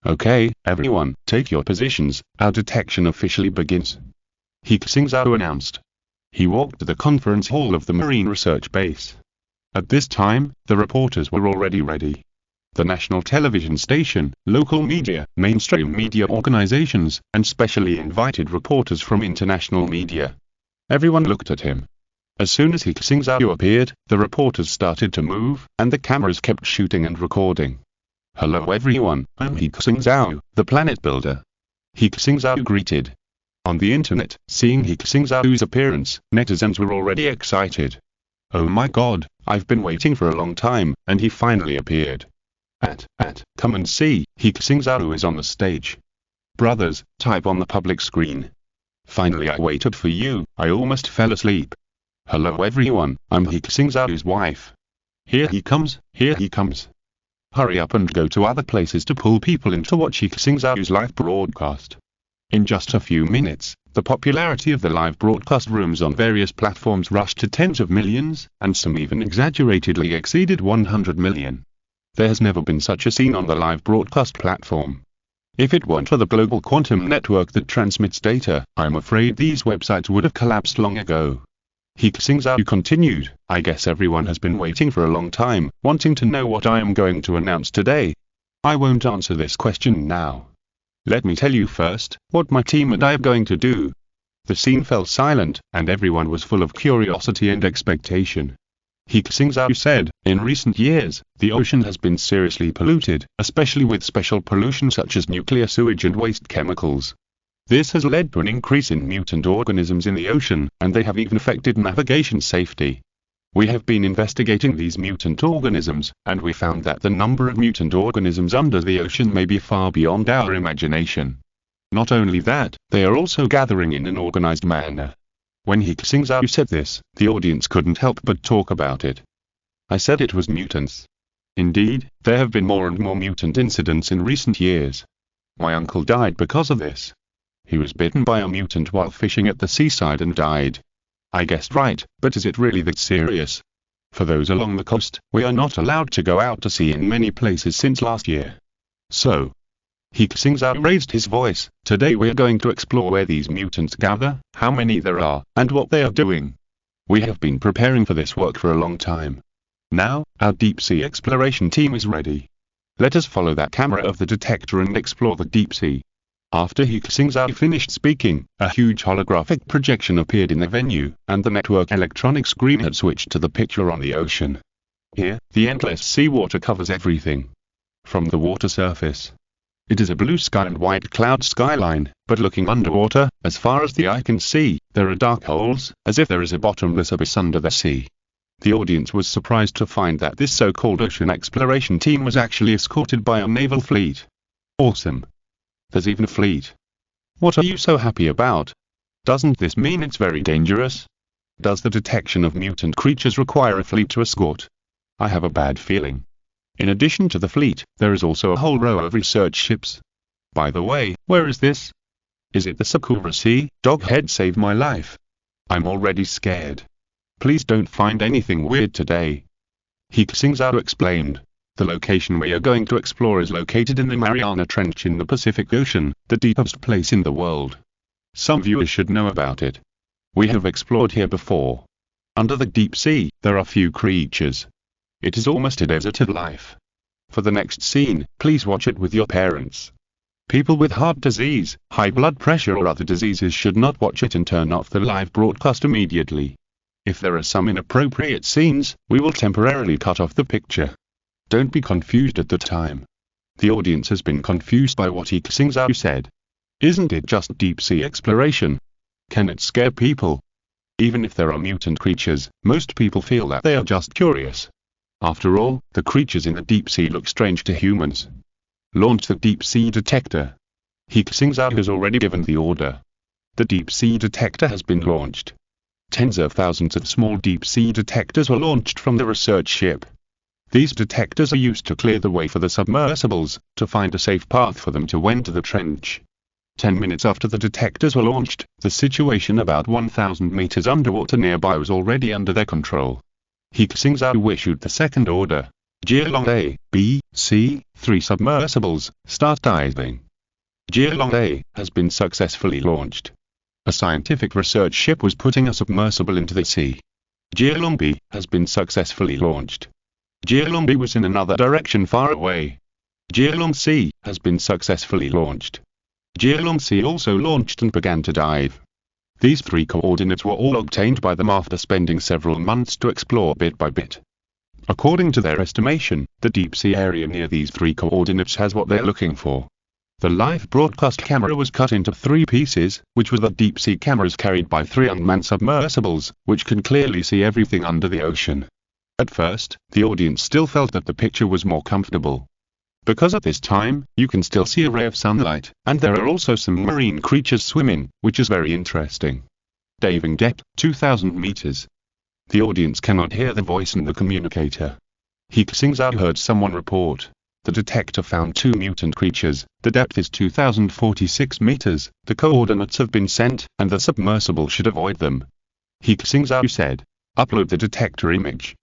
Okay, everyone, take your positions, our detection officially begins. He Xingzhou announced. He walked to the conference hall of the Marine Research Base. At this time, the reporters were already ready. The national television station, local media, mainstream media organizations, and specially invited reporters from international media. Everyone looked at him. As soon as He Xingzhou appeared, the reporters started to move, and the cameras kept shooting and recording. "Hello everyone, I'm He Xingzhou, the planet builder." He Xingzhou greeted. On the internet, seeing He Xingzhou's appearance, netizens were already excited. "Oh my god, I've been waiting for a long time, and he finally appeared. Come and see, He Xingzhou is on the stage. Brothers, type on the public screen. Finally I waited for you, I almost fell asleep. Hello everyone, I'm He Xingzhou's wife. Here he comes, here he comes." Hurry up and go to other places to pull people in to watch He Xingzhou's live broadcast. In just a few minutes, the popularity of the live broadcast rooms on various platforms rushed to tens of millions, and some even exaggeratedly exceeded 100 million. There has never been such a scene on the live broadcast platform. If it weren't for the global quantum network that transmits data, I'm afraid these websites would have collapsed long ago. He Xingzhou continued, "I guess everyone has been waiting for a long time, wanting to know what I am going to announce today. I won't answer this question now. Let me tell you first, what my team and I are going to do." The scene fell silent, and everyone was full of curiosity and expectation. He Xingzhou said, "In recent years, the ocean has been seriously polluted, especially with special pollution such as nuclear sewage and waste chemicals. This has led to an increase in mutant organisms in the ocean, and they have even affected navigation safety. We have been investigating these mutant organisms, and we found that the number of mutant organisms under the ocean may be far beyond our imagination. Not only that, they are also gathering in an organized manner." When He Xingzhou said this, the audience couldn't help but talk about it. I said it was mutants. Indeed, there have been more and more mutant incidents in recent years. My uncle died because of this. He was bitten by a mutant while fishing at the seaside and died. I guessed right, but is it really that serious? For those along the coast, we are not allowed to go out to sea in many places since last year. So, He Xingzhou raised his voice, "Today we are going to explore where these mutants gather, how many there are, and what they are doing. We have been preparing for this work for a long time. Now, our deep-sea exploration team is ready. Let us follow that camera of the detector and explore the deep sea." After He Xingzhou finished speaking, a huge holographic projection appeared in the venue, and the network electronic screen had switched to the picture on the ocean. Here, the endless seawater covers everything. From the water surface, it is a blue sky and white cloud skyline, but looking underwater, as far as the eye can see, there are dark holes, as if there is a bottomless abyss under the sea. The audience was surprised to find that this so-called ocean exploration team was actually escorted by a naval fleet. Awesome. There's even a fleet. What are you so happy about? Doesn't this mean it's very dangerous? Does the detection of mutant creatures require a fleet to escort? I have a bad feeling. In addition to the fleet, there is also a whole row of research ships. By the way, where is this? Is it the Sakura Sea? Doghead saved my life. I'm already scared. Please don't find anything weird today." He Xingzhou explained. The location we are going to explore is located in the Mariana Trench in the Pacific Ocean, the deepest place in the world. Some viewers should know about it. We have explored here before. Under the deep sea, there are few creatures. It is almost a desert of life. For the next scene, please watch it with your parents. People with heart disease, high blood pressure or other diseases should not watch it and turn off the live broadcast immediately. If there are some inappropriate scenes, we will temporarily cut off the picture. Don't be confused at the time. The audience has been confused by what He Xingzhou said. Isn't it just deep-sea exploration? Can it scare people? Even if there are mutant creatures, most people feel that they are just curious. After all, the creatures in the deep sea look strange to humans. Launch the deep sea detector. He Xingzhou has already given the order. The deep sea detector has been launched. Tens of thousands of small deep sea detectors were launched from the research ship. These detectors are used to clear the way for the submersibles, to find a safe path for them to enter the trench. 10 minutes after the detectors were launched, the situation about 1,000 meters underwater nearby was already under their control. He Xingzhou issued the second order. Jialong A, B, C, 3 submersibles, start diving. Jialong A has been successfully launched. A scientific research ship was putting a submersible into the sea. Jialong B has been successfully launched. Jialong was in another direction far away. Jialong C has been successfully launched. Jialong C also launched and began to dive. These three coordinates were all obtained by them after spending several months to explore bit by bit. According to their estimation, the deep sea area near these three coordinates has what they're looking for. The live broadcast camera was cut into 3 pieces, which were the deep sea cameras carried by 3 unmanned submersibles, which can clearly see everything under the ocean. At first, the audience still felt that the picture was more comfortable. Because at this time, you can still see a ray of sunlight, and there are also some marine creatures swimming, which is very interesting. Diving depth, 2,000 meters. The audience cannot hear the voice in the communicator. He Xingzhou heard someone report. The detector found 2 mutant creatures, the depth is 2,046 meters, the coordinates have been sent, and the submersible should avoid them. He Xingzhou said. Upload the detector image.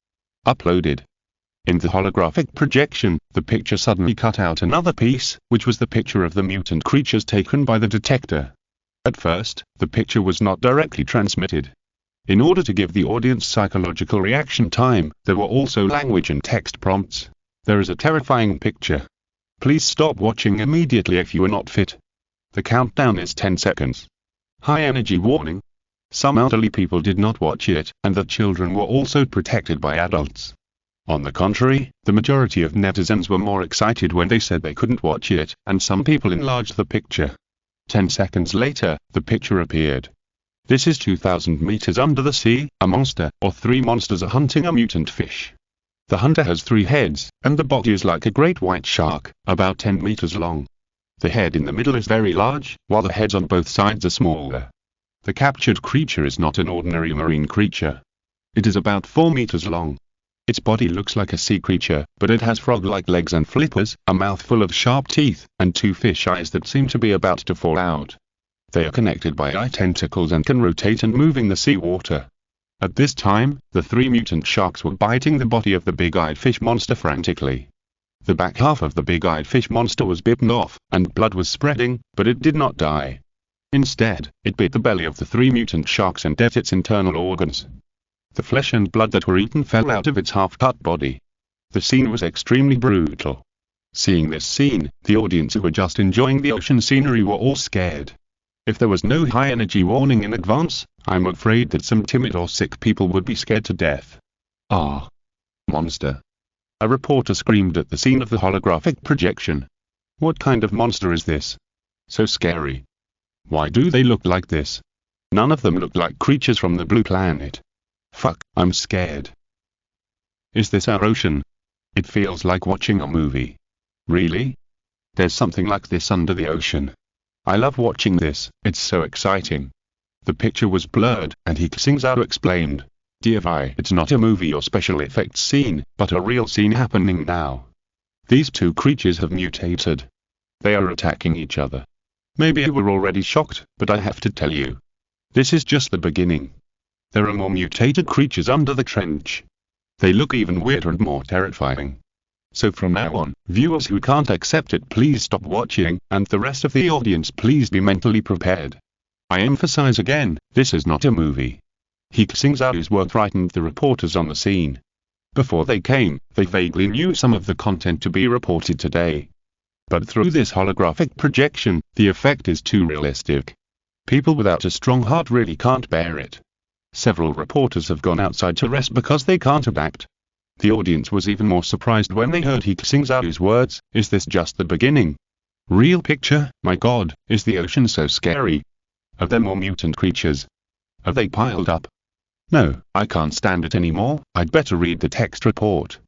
Uploaded. In the holographic projection, the picture suddenly cut out another piece, which was the picture of the mutant creatures taken by the detector. At first, the picture was not directly transmitted. In order to give the audience psychological reaction time, there were also language and text prompts. There is a terrifying picture. Please stop watching immediately if you are not fit. The countdown is 10 seconds. High energy warning. Some elderly people did not watch it, and the children were also protected by adults. On the contrary, the majority of netizens were more excited when they said they couldn't watch it, and some people enlarged the picture. 10 seconds later, the picture appeared. This is 2,000 meters under the sea, a monster, or 3 monsters are hunting a mutant fish. The hunter has 3 heads, and the body is like a great white shark, about 10 meters long. The head in the middle is very large, while the heads on both sides are smaller. The captured creature is not an ordinary marine creature. It is about 4 meters long. Its body looks like a sea creature, but it has frog-like legs and flippers, a mouth full of sharp teeth, and 2 fish eyes that seem to be about to fall out. They are connected by eye tentacles and can rotate and move in the seawater. At this time, the 3 mutant sharks were biting the body of the big-eyed fish monster frantically. The back half of the big-eyed fish monster was bitten off, and blood was spreading, but it did not die. Instead, it bit the belly of the 3 mutant sharks and ate its internal organs. The flesh and blood that were eaten fell out of its half-cut body. The scene was extremely brutal. Seeing this scene, the audience who were just enjoying the ocean scenery were all scared. If there was no high-energy warning in advance, I'm afraid that some timid or sick people would be scared to death. Ah! Monster! A reporter screamed at the scene of the holographic projection. What kind of monster is this? So scary. Why do they look like this? None of them look like creatures from the blue planet. Fuck, I'm scared. Is this our ocean? It feels like watching a movie. Really? There's something like this under the ocean. I love watching this, it's so exciting. The picture was blurred, and He Xingzhou explained. Dear Vi, it's not a movie or special effects scene, but a real scene happening now. These 2 creatures have mutated. They are attacking each other. Maybe you were already shocked, but I have to tell you. This is just the beginning. There are more mutated creatures under the trench. They look even weirder and more terrifying. So from now on, viewers who can't accept it please stop watching, and the rest of the audience please be mentally prepared. I emphasize again, this is not a movie. He Xingzhou's work frightened the reporters on the scene. Before they came, they vaguely knew some of the content to be reported today. But through this holographic projection, the effect is too realistic. People without a strong heart really can't bear it. Several reporters have gone outside to rest because they can't adapt. The audience was even more surprised when they heard He Xingzhou's words. Is this just the beginning? Real picture? My god, is the ocean so scary? Are there more mutant creatures? Have they piled up? No, I can't stand it anymore, I'd better read the text report.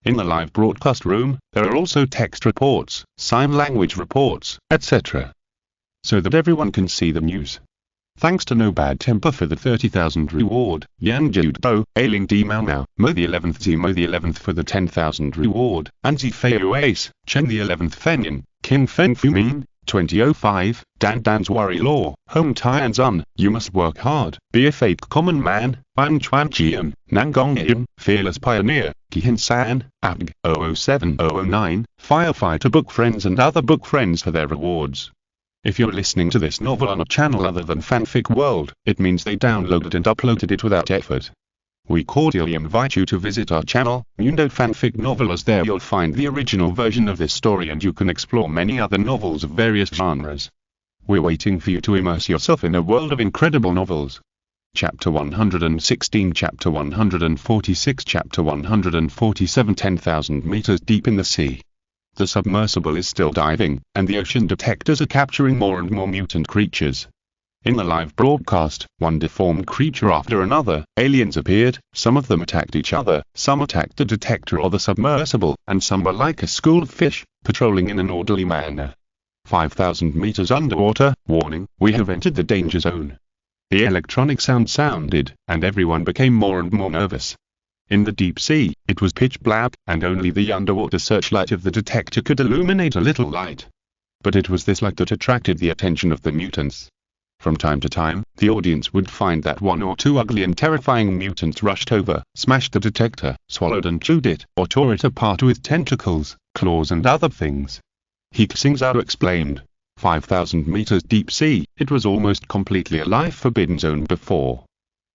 In the live broadcast room, there are also text reports, sign language reports, etc. So that everyone can see the news. Thanks to No Bad Temper for the 30,000 reward, Yang Judo, Ailing D Mau Mo the 11th Zemo the 11th for the 10,000 reward, and Zifeo Ace, Chen the 11th Fenyan, King Fen Fumin, 2005, Dan Dan's Worry Law, Home Tian Zun, You Must Work Hard, Be a Fake Common Man, Ban Chuan Jian, Nangong Ian, Fearless Pioneer, Kihin San, Ag, 007009, Firefighter Book Friends and other book friends for their rewards. If you're listening to this novel on a channel other than Fanfic World, it means they downloaded and uploaded it without effort. We cordially invite you to visit our channel, Mundo Fanfic Novel, as there you'll find the original version of this story and you can explore many other novels of various genres. We're waiting for you to immerse yourself in a world of incredible novels. Chapter 116, Chapter 146, Chapter 147. 10,000 meters deep in the sea. The submersible is still diving, and the ocean detectors are capturing more and more mutant creatures. In the live broadcast, one deformed creature after another, aliens appeared. Some of them attacked each other, some attacked the detector or the submersible, and some were like a school of fish, patrolling in an orderly manner. 5,000 meters underwater. Warning, we have entered the danger zone. The electronic sound sounded, and everyone became more and more nervous. In the deep sea, it was pitch black, and only the underwater searchlight of the detector could illuminate a little light. But it was this light that attracted the attention of the mutants. From time to time, the audience would find that one or two ugly and terrifying mutants rushed over, smashed the detector, swallowed and chewed it, or tore it apart with tentacles, claws and other things. He Xingzhou explained. 5,000 meters deep sea, it was almost completely a life-forbidden zone before.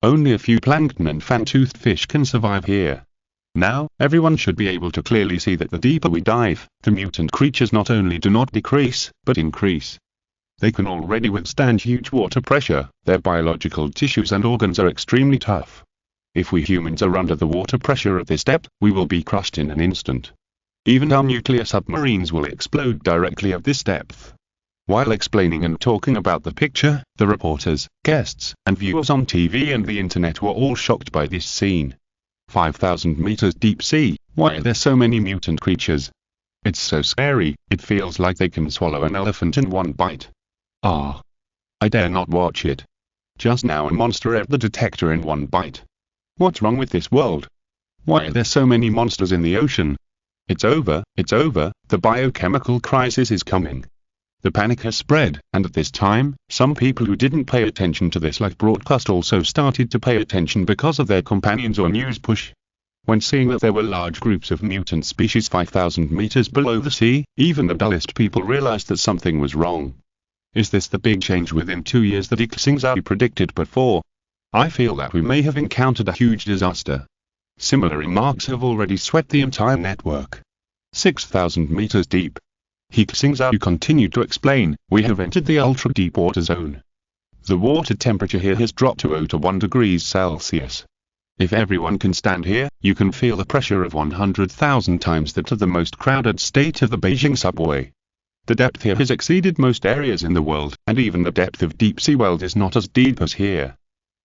Only a few plankton and fan-toothed fish can survive here. Now, everyone should be able to clearly see that the deeper we dive, the mutant creatures not only do not decrease, but increase. They can already withstand huge water pressure, their biological tissues and organs are extremely tough. If we humans are under the water pressure at this depth, we will be crushed in an instant. Even our nuclear submarines will explode directly at this depth. While explaining and talking about the picture, the reporters, guests, and viewers on TV and the internet were all shocked by this scene. 5,000 meters deep sea, why are there so many mutant creatures? It's so scary, it feels like they can swallow an elephant in one bite. Ah! I dare not watch it. Just now a monster ate the detector in one bite. What's wrong with this world? Why are there so many monsters in the ocean? It's over, the biochemical crisis is coming. The panic has spread, and at this time, some people who didn't pay attention to this live broadcast also started to pay attention because of their companions or news push. When seeing that there were large groups of mutant species 5,000 meters below the sea, even the dullest people realized that something was wrong. Is this the big change within 2 years that He Xingzhou predicted before? I feel that we may have encountered a huge disaster. Similar remarks have already swept the entire network. 6,000 meters deep. He Xingzhou continued to explain, we have entered the ultra-deep water zone. The water temperature here has dropped to 0 to 1 degrees Celsius. If everyone can stand here, you can feel the pressure of 100,000 times that of the most crowded state of the Beijing subway. The depth here has exceeded most areas in the world, and even the depth of deep-sea world is not as deep as here.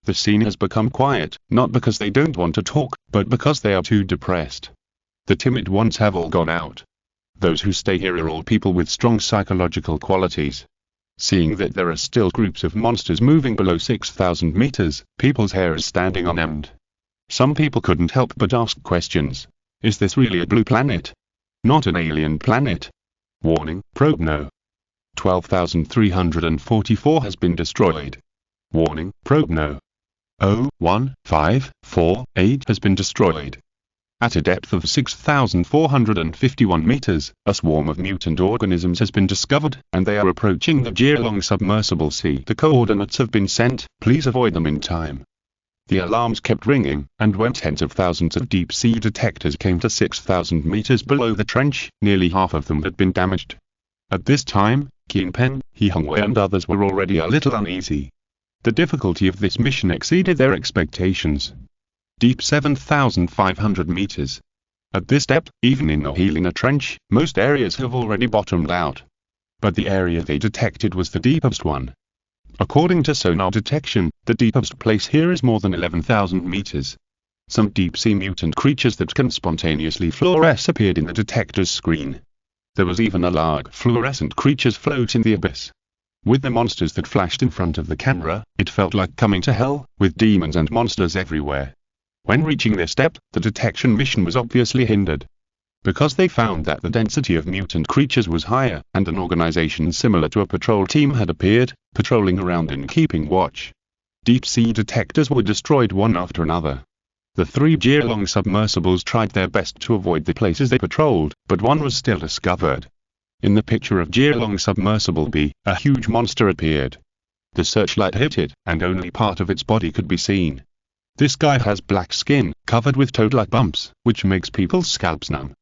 The scene has become quiet, not because they don't want to talk, but because they are too depressed. The timid ones have all gone out. Those who stay here are all people with strong psychological qualities. Seeing that there are still groups of monsters moving below 6,000 meters, people's hair is standing on end. Some people couldn't help but ask questions. Is this really a blue planet? Not an alien planet? Warning, probe no. 12,344 has been destroyed. Warning, probe no. 01548 has been destroyed. At a depth of 6,451 meters, a swarm of mutant organisms has been discovered, and they are approaching the Jielong submersible sea. The coordinates have been sent, please avoid them in time. The alarms kept ringing, and when tens of thousands of deep-sea detectors came to 6,000 meters below the trench, nearly half of them had been damaged. At this time, Qingpen, He Xingzhou and others were already a little uneasy. The difficulty of this mission exceeded their expectations. Deep 7,500 meters. At this depth, even in the Helena Trench, most areas have already bottomed out. But the area they detected was the deepest one. According to sonar detection, the deepest place here is more than 11,000 meters. Some deep-sea mutant creatures that can spontaneously fluoresce appeared in the detector's screen. There was even a large fluorescent creatures float in the abyss. With the monsters that flashed in front of the camera, it felt like coming to hell, with demons and monsters everywhere. When reaching this depth, the detection mission was obviously hindered. Because they found that the density of mutant creatures was higher, and an organization similar to a patrol team had appeared, patrolling around and keeping watch. Deep-sea detectors were destroyed one after another. The 3 Jielong submersibles tried their best to avoid the places they patrolled, but one was still discovered. In the picture of Jielong submersible B, a huge monster appeared. The searchlight hit it, and only part of its body could be seen. This guy has black skin, covered with toad-like bumps, which makes people's scalps numb.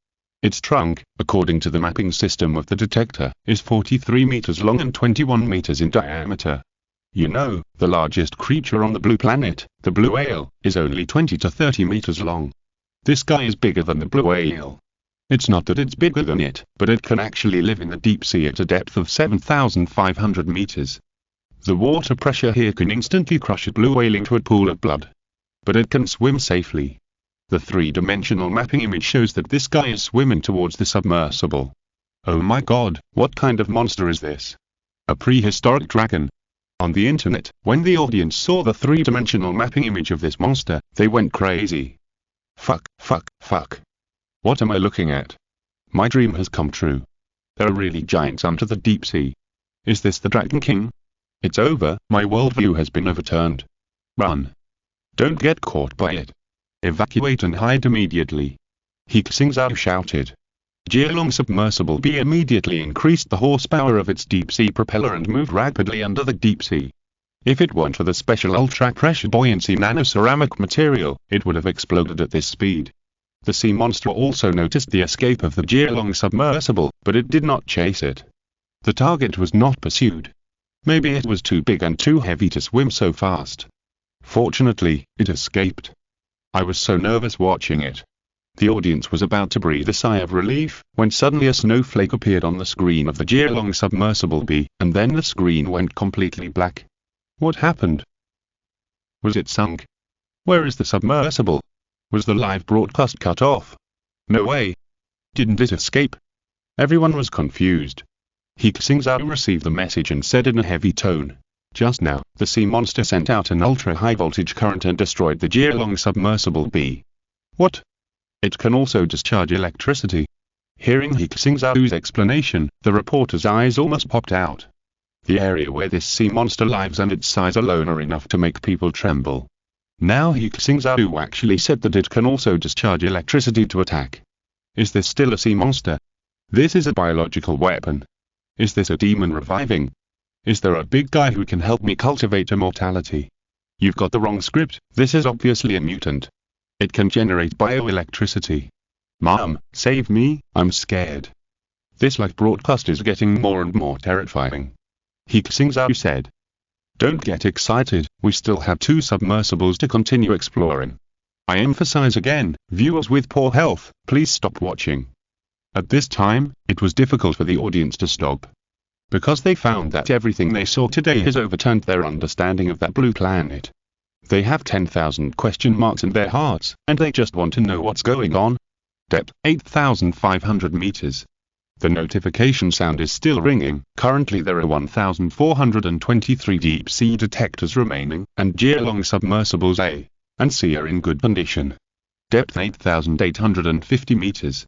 Its trunk, according to the mapping system of the detector, is 43 meters long and 21 meters in diameter. You know, the largest creature on the blue planet, the blue whale, is only 20 to 30 meters long. This guy is bigger than the blue whale. It's not that it's bigger than it, but it can actually live in the deep sea at a depth of 7,500 meters. The water pressure here can instantly crush a blue whale into a pool of blood. But it can swim safely. The three-dimensional mapping image shows that this guy is swimming towards the submersible. Oh my god, what kind of monster is this? A prehistoric dragon. On the internet, when the audience saw the three-dimensional mapping image of this monster, they went crazy. Fuck. What am I looking at? My dream has come true. There are really giants under the deep sea. Is this the Dragon King? It's over, my worldview has been overturned. Run. Don't get caught by it. Evacuate and hide immediately. He Xingzhou shouted. Jielong submersible B immediately increased the horsepower of its deep-sea propeller and moved rapidly under the deep sea. If it weren't for the special ultra-pressure buoyancy nanoceramic material, it would have exploded at this speed. The sea monster also noticed the escape of the Jielong submersible, but it did not chase it. The target was not pursued. Maybe it was too big and too heavy to swim so fast. Fortunately, it escaped. I was so nervous watching it. The audience was about to breathe a sigh of relief, when suddenly a snowflake appeared on the screen of the Jielong submersible B, and then the screen went completely black. What happened? Was it sunk? Where is the submersible? Was the live broadcast cut off? No way. Didn't it escape? Everyone was confused. He Xingzhou received the message and said in a heavy tone. Just now, the sea monster sent out an ultra-high voltage current and destroyed the Jielong submersible B. What? It can also discharge electricity. Hearing He Xingzhou's explanation, the reporter's eyes almost popped out. The area where this sea monster lives and its size alone are enough to make people tremble. Now He Xingzhou actually said that it can also discharge electricity to attack. Is this still a sea monster? This is a biological weapon. Is this a demon reviving? Is there a big guy who can help me cultivate immortality? You've got the wrong script, this is obviously a mutant. It can generate bioelectricity. Mom, save me, I'm scared. This live broadcast is getting more and more terrifying. He Xingzhou said. Don't get excited, we still have 2 submersibles to continue exploring. I emphasize again, viewers with poor health, please stop watching. At this time, it was difficult for the audience to stop. Because they found that everything they saw today has overturned their understanding of that blue planet. They have 10,000 question marks in their hearts, and they just want to know what's going on. Depth, 8,500 meters. The notification sound is still ringing. Currently there are 1,423 deep-sea detectors remaining, and Jielong submersibles A and C are in good condition. Depth 8,850 meters.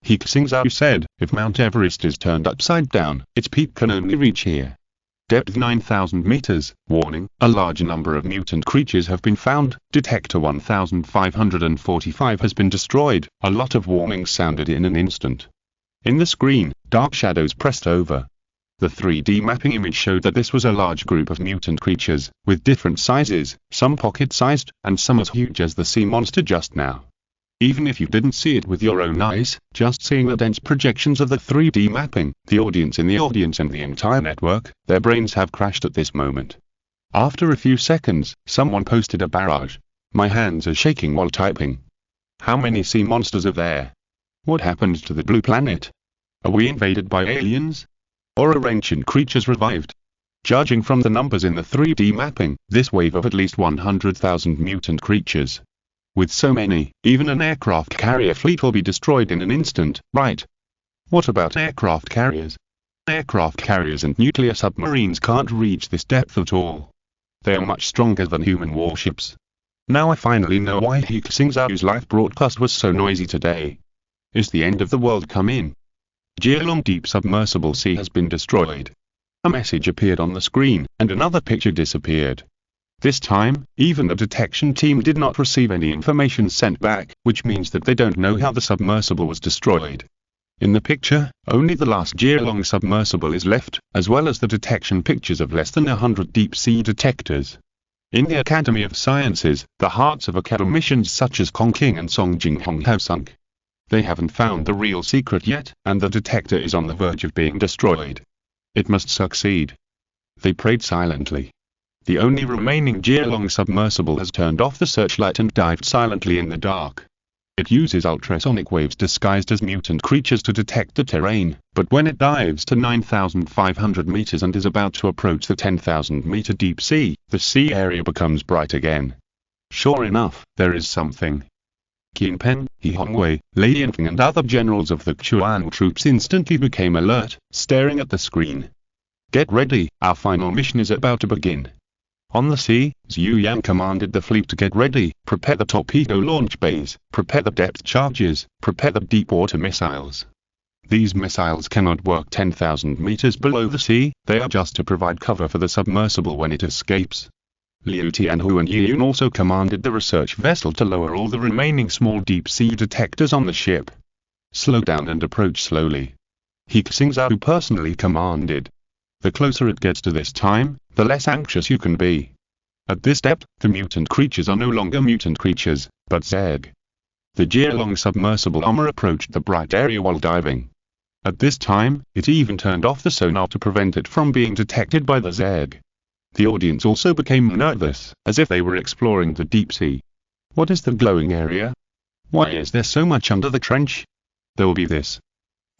He Xingzhou said, if Mount Everest is turned upside down, its peak can only reach here. Depth 9,000 meters. Warning, a large number of mutant creatures have been found. Detector 1,545 has been destroyed. A lot of warnings sounded in an instant. In the screen, dark shadows pressed over. The 3D mapping image showed that this was a large group of mutant creatures, with different sizes, some pocket-sized, and some as huge as the sea monster just now. Even if you didn't see it with your own eyes, just seeing the dense projections of the 3D mapping, the audience and the entire network, their brains have crashed at this moment. After a few seconds, someone posted a barrage. My hands are shaking while typing. How many sea monsters are there? What happened to the blue planet? Are we invaded by aliens? Or are ancient creatures revived? Judging from the numbers in the 3D mapping, this wave of at least 100,000 mutant creatures. With so many, even an aircraft carrier fleet will be destroyed in an instant, right? What about aircraft carriers? Aircraft carriers and nuclear submarines can't reach this depth at all. They are much stronger than human warships. Now I finally know why He Xingzhou's live broadcast was so noisy today. Is the end of the world come in? Jielong Deep Submersible C has been destroyed. A message appeared on the screen, and another picture disappeared. This time, even the detection team did not receive any information sent back, which means that they don't know how the submersible was destroyed. In the picture, only the last Jielong submersible is left, as well as the detection pictures of less than 100 deep-sea detectors. In the Academy of Sciences, the hearts of academicians such as Kong King and Song Jinghong have sunk. They haven't found the real secret yet, and the detector is on the verge of being destroyed. It must succeed. They prayed silently. The only remaining year-long submersible has turned off the searchlight and dived silently in the dark. It uses ultrasonic waves disguised as mutant creatures to detect the terrain, but when it dives to 9,500 meters and is about to approach the 10,000-meter deep sea, the sea area becomes bright again. Sure enough, there is something. Qin Pen, He Xingzhou, Lady Infeng and other generals of the Chuan troops instantly became alert, staring at the screen. Get ready, our final mission is about to begin. On the sea, Zhu Yang commanded the fleet to get ready, prepare the torpedo launch bays, prepare the depth charges, prepare the deep water missiles. These missiles cannot work 10,000 meters below the sea, they are just to provide cover for the submersible when it escapes. Liu Tianhu and Yi Yun also commanded the research vessel to lower all the remaining small deep-sea detectors on the ship. Slow down and approach slowly. He Xingzhou personally commanded. The closer it gets to this time, the less anxious you can be. At this depth, the mutant creatures are no longer mutant creatures, but Zeg. The year-long submersible armor approached the bright area while diving. At this time, it even turned off the sonar to prevent it from being detected by the Zeg. The audience also became nervous, as if they were exploring the deep sea. What is the glowing area? Why is there so much under the trench? There will be this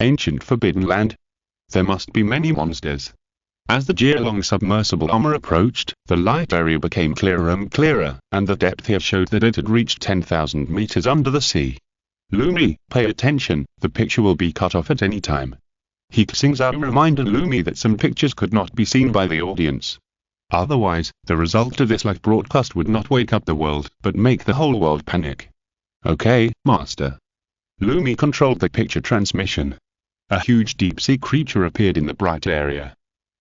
ancient forbidden land. There must be many monsters. As the year-long submersible armor approached, the light area became clearer and clearer, and the depth here showed that it had reached 10,000 meters under the sea. Lumi, pay attention, the picture will be cut off at any time. He Xingzhou reminded Lumi that some pictures could not be seen by the audience. Otherwise, the result of this live broadcast would not wake up the world, but make the whole world panic. Okay, Master. Lumi controlled the picture transmission. A huge deep-sea creature appeared in the bright area.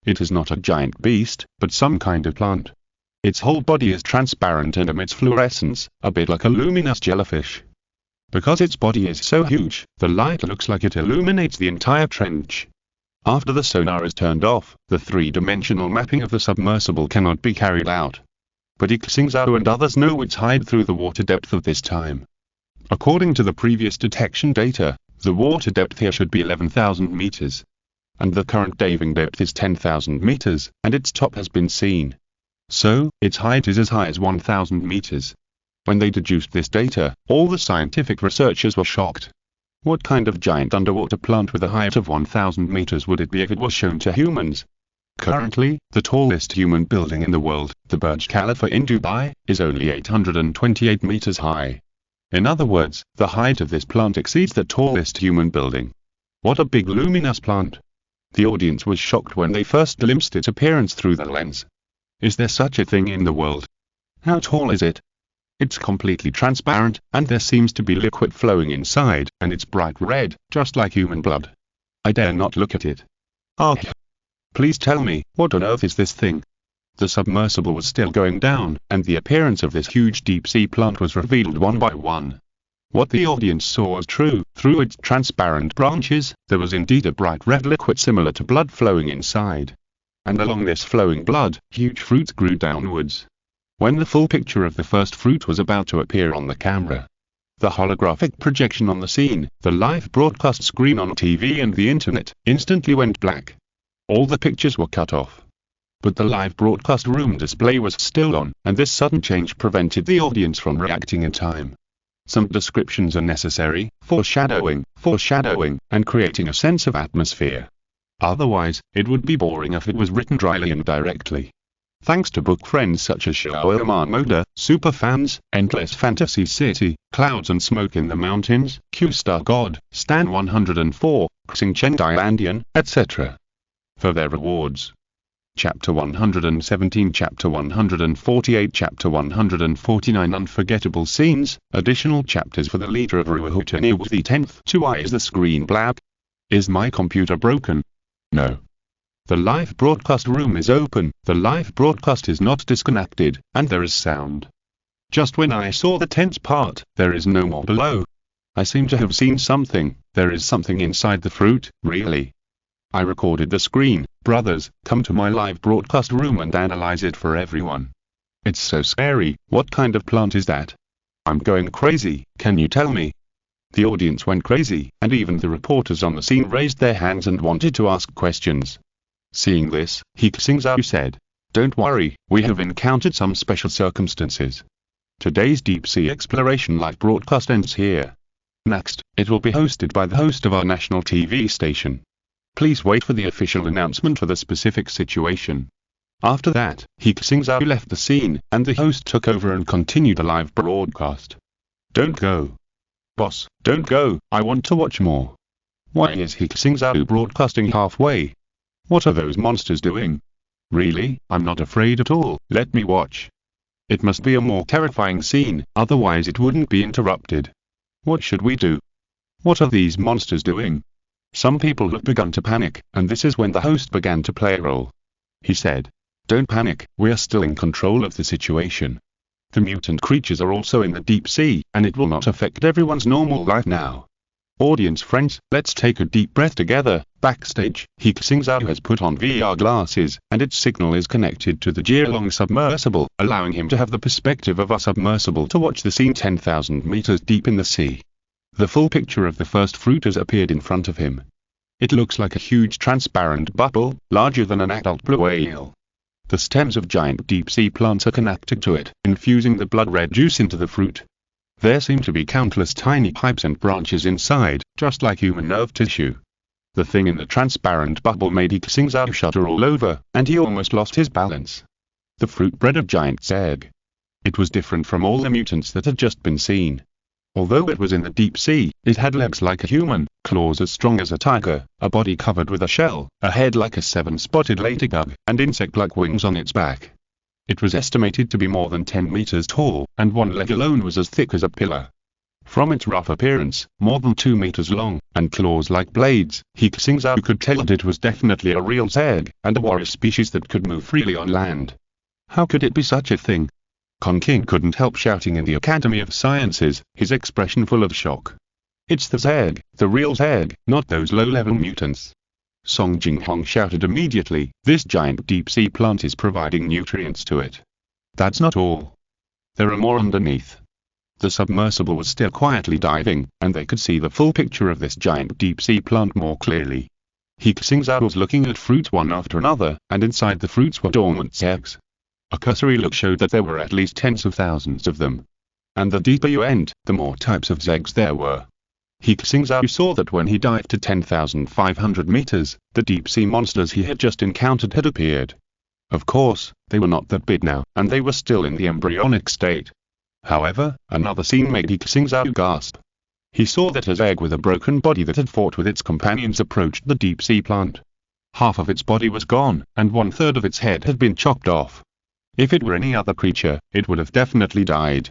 It is not a giant beast, but some kind of plant. Its whole body is transparent and emits fluorescence, a bit like a luminous jellyfish. Because its body is so huge, the light looks like it illuminates the entire trench. After the sonar is turned off, the three-dimensional mapping of the submersible cannot be carried out. But He Xingzhou and others know its hide through the water depth of this time. According to the previous detection data, the water depth here should be 11,000 meters. And the current diving depth is 10,000 meters, and its top has been seen. So, its height is as high as 1,000 meters. When they deduced this data, all the scientific researchers were shocked. What kind of giant underwater plant with a height of 1,000 meters would it be if it was shown to humans? Currently, the tallest human building in the world, the Burj Khalifa in Dubai, is only 828 meters high. In other words, the height of this plant exceeds the tallest human building. What a big luminous plant! The audience was shocked when they first glimpsed its appearance through the lens. Is there such a thing in the world? How tall is it? It's completely transparent, and there seems to be liquid flowing inside, and it's bright red, just like human blood. I dare not look at it. Ah! Please tell me, what on earth is this thing? The submersible was still going down, and the appearance of this huge deep-sea plant was revealed one by one. What the audience saw was true. Through its transparent branches, there was indeed a bright red liquid similar to blood flowing inside. And along this flowing blood, huge fruits grew downwards. When the full picture of the first fruit was about to appear on the camera, the holographic projection on the scene, the live broadcast screen on TV and the internet, instantly went black. All the pictures were cut off. But the live broadcast room display was still on, and this sudden change prevented the audience from reacting in time. Some descriptions are necessary, foreshadowing, and creating a sense of atmosphere. Otherwise, it would be boring if it was written dryly and directly. Thanks to book friends such as Xiaoman Moda, Superfans, Endless Fantasy City, Clouds and Smoke in the Mountains, Q-Star God, Stan 104, Xingchen Diandian, etc. For their rewards. Chapter 117, Chapter 148, Chapter 149 Unforgettable Scenes, additional chapters for the leader of Ruhutani with the 10th. Why is the screen black? Is my computer broken? No. The live broadcast room is open, the live broadcast is not disconnected, and there is sound. Just when I saw the tense part, there is no more below. I seem to have seen something, there is something inside the fruit, really. I recorded the screen. Brothers, come to my live broadcast room and analyze it for everyone. It's so scary. What kind of plant is that? I'm going crazy, can you tell me? The audience went crazy, and even the reporters on the scene raised their hands and wanted to ask questions. Seeing this, He Xingzhou said, "Don't worry, we have encountered some special circumstances. Today's deep-sea exploration live broadcast ends here. Next, it will be hosted by the host of our national TV station. Please wait for the official announcement for the specific situation." After that, He Xingzhou left the scene, and the host took over and continued the live broadcast. "Don't go. Boss, don't go, I want to watch more. Why is He Xingzhou broadcasting halfway? What are those monsters doing? Really, I'm not afraid at all, let me watch. It must be a more terrifying scene, otherwise it wouldn't be interrupted. What should we do? What are these monsters doing?" Some people have begun to panic, and this is when the host began to play a role. He said, "Don't panic, we are still in control of the situation. The mutant creatures are also in the deep sea, and it will not affect everyone's normal life now. Audience friends, let's take a deep breath together." Backstage, He Xingzhou has put on VR glasses, and its signal is connected to the Jielong submersible, allowing him to have the perspective of a submersible to watch the scene 10,000 meters deep in the sea. The full picture of the first fruit has appeared in front of him. It looks like a huge transparent bubble, larger than an adult blue whale. The stems of giant deep-sea plants are connected to it, infusing the blood-red juice into the fruit. There seem to be countless tiny pipes and branches inside, just like human nerve tissue. The thing in the transparent bubble made He Xingzhou shudder all over, and he almost lost his balance. The fruit bred a giant's egg. It was different from all the mutants that had just been seen. Although it was in the deep sea, it had legs like a human, claws as strong as a tiger, a body covered with a shell, a head like a seven-spotted ladybug, and insect-like wings on its back. It was estimated to be more than 10 meters tall, and one leg alone was as thick as a pillar. From its rough appearance, more than 2 meters long, and claws like blades, He Xingzhou could tell that it was definitely a real zerg, and a warrior species that could move freely on land. How could it be such a thing? Kong King couldn't help shouting in the Academy of Sciences, his expression full of shock. "It's the zerg, the real zerg, not those low-level mutants." Song Jinghong shouted immediately, "This giant deep-sea plant is providing nutrients to it. That's not all. There are more underneath." The submersible was still quietly diving, and they could see the full picture of this giant deep-sea plant more clearly. He Xingzhou was looking at fruits one after another, and inside the fruits were dormant zergs. A cursory look showed that there were at least tens of thousands of them. And the deeper you went, the more types of zergs there were. He Xingzhou saw that when he dived to 10,500 meters, the deep-sea monsters he had just encountered had appeared. Of course, they were not that big now, and they were still in the embryonic state. However, another scene made He Xingzhou gasp. He saw that a zerg with a broken body that had fought with its companions approached the deep-sea plant. Half of its body was gone, and 1/3 of its head had been chopped off. If it were any other creature, it would have definitely died.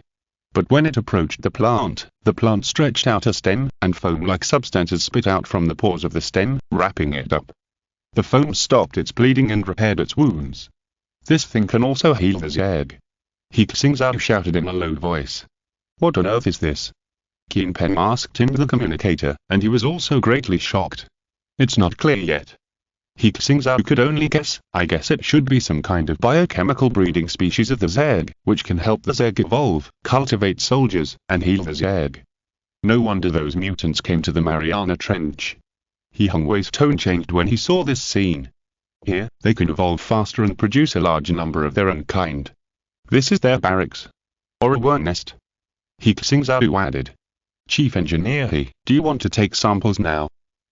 But when it approached the plant stretched out a stem, and foam-like substances spit out from the pores of the stem, wrapping it up. The foam stopped its bleeding and repaired its wounds. "This thing can also heal the zerg." He Xingzhou shouted in a low voice. "What on earth is this?" Qin Pen asked him the communicator, and he was also greatly shocked. "It's not clear yet." He Xingzhou could only guess. "I guess it should be some kind of biochemical breeding species of the zerg, which can help the zerg evolve, cultivate soldiers, and heal the zerg. No wonder those mutants came to the Mariana Trench." He Hongwei's tone changed when he saw this scene. "Here, they can evolve faster and produce a large number of their own kind. This is their barracks. Or a worm nest." He Xingzhou added. "Chief Engineer He, do you want to take samples now?"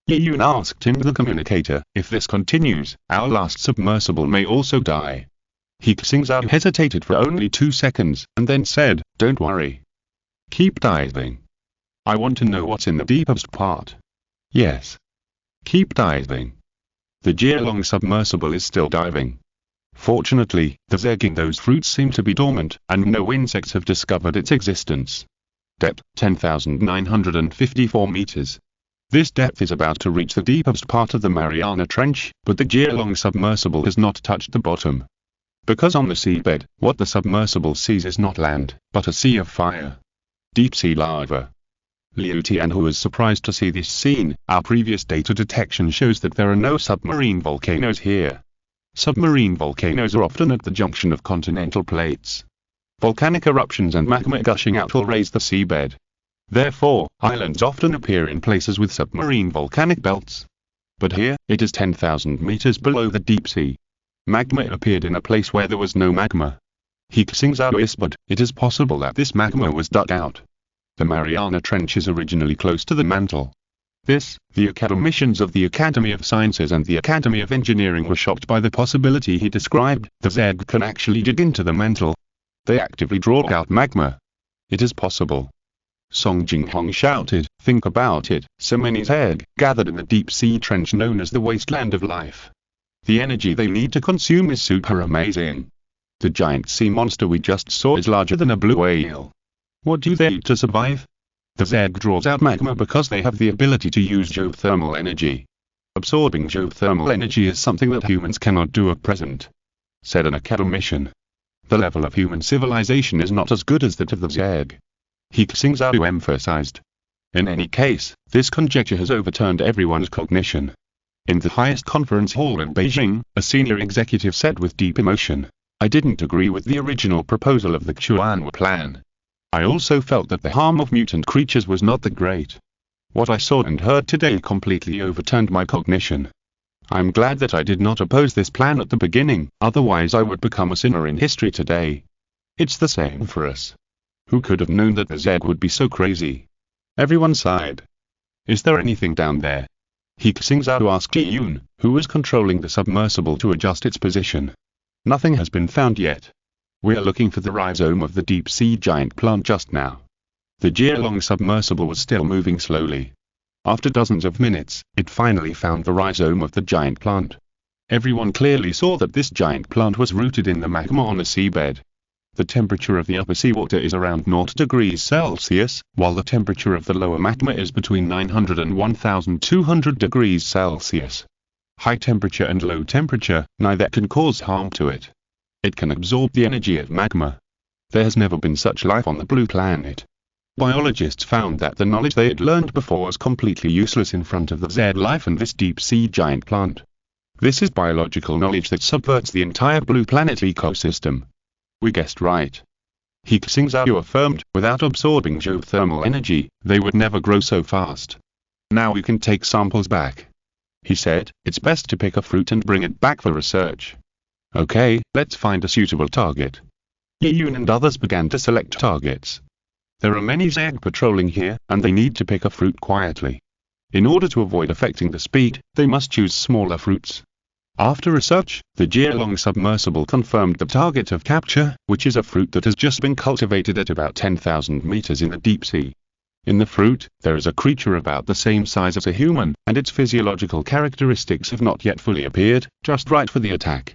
Ye Yun asked him the communicator, "If this continues, our last submersible may also die." He Xingzhou hesitated for only 2 seconds, and then said, "Don't worry. Keep diving. I want to know what's in the deepest part." "Yes. Keep diving." The Jielong submersible is still diving. Fortunately, the zerg in those fruits seem to be dormant, and no insects have discovered its existence. Depth, 10,954 meters. This depth is about to reach the deepest part of the Mariana Trench, but the Jielong submersible has not touched the bottom. Because on the seabed, what the submersible sees is not land, but a sea of fire. Deep-sea lava. Liu Tianhu was surprised to see this scene. "Our previous data detection shows that there are no submarine volcanoes here. Submarine volcanoes are often at the junction of continental plates. Volcanic eruptions and magma gushing out will raise the seabed. Therefore, islands often appear in places with submarine volcanic belts. But here, it is 10,000 meters below the deep sea. Magma appeared in a place where there was no magma. He Xingzhou whispered, it is possible that this magma was dug out. The Mariana Trench is originally close to the mantle. The academicians of the Academy of Sciences and the Academy of Engineering were shocked by the possibility he described. The Zerg can actually dig into the mantle. They actively draw out magma. It is possible. Song Jinghong shouted, think about it, so many Zerg gathered in the deep sea trench known as the wasteland of life. The energy they need to consume is super amazing. The giant sea monster we just saw is larger than a blue whale. What do they eat to survive? The Zerg draws out magma because they have the ability to use geothermal energy. Absorbing geothermal energy is something that humans cannot do at present, said an academician. The level of human civilization is not as good as that of the Zerg. He Xingzhou emphasized. In any case, this conjecture has overturned everyone's cognition. In the highest conference hall in Beijing, a senior executive said with deep emotion, I didn't agree with the original proposal of the Xuanwu plan. I also felt that the harm of mutant creatures was not that great. What I saw and heard today completely overturned my cognition. I'm glad that I did not oppose this plan at the beginning, otherwise I would become a sinner in history today. It's the same for us. Who could have known that the Zerg would be so crazy? Everyone sighed. Is there anything down there? He Xingzhou asked Ji Yun, who was controlling the submersible to adjust its position. Nothing has been found yet. We are looking for the rhizome of the deep-sea giant plant just now. The Jialong submersible was still moving slowly. After dozens of minutes, it finally found the rhizome of the giant plant. Everyone clearly saw that this giant plant was rooted in the magma on the seabed. The temperature of the upper seawater is around 0 degrees Celsius, while the temperature of the lower magma is between 900 and 1200 degrees Celsius. High temperature and low temperature, neither can cause harm to it. It can absorb the energy of magma. There has never been such life on the blue planet. Biologists found that the knowledge they had learned before was completely useless in front of the Zerg life and this deep-sea giant plant. This is biological knowledge that subverts the entire blue planet ecosystem. We guessed right. He Xingzhou affirmed, without absorbing geothermal energy, they would never grow so fast. Now we can take samples back. He said, it's best to pick a fruit and bring it back for research. Okay, let's find a suitable target. Yi Yun and others began to select targets. There are many Zerg patrolling here, and they need to pick a fruit quietly. In order to avoid affecting the speed, they must choose smaller fruits. After research, the Jialong submersible confirmed the target of capture, which is a fruit that has just been cultivated at about 10,000 meters in the deep sea. In the fruit, there is a creature about the same size as a human, and its physiological characteristics have not yet fully appeared, just right for the attack.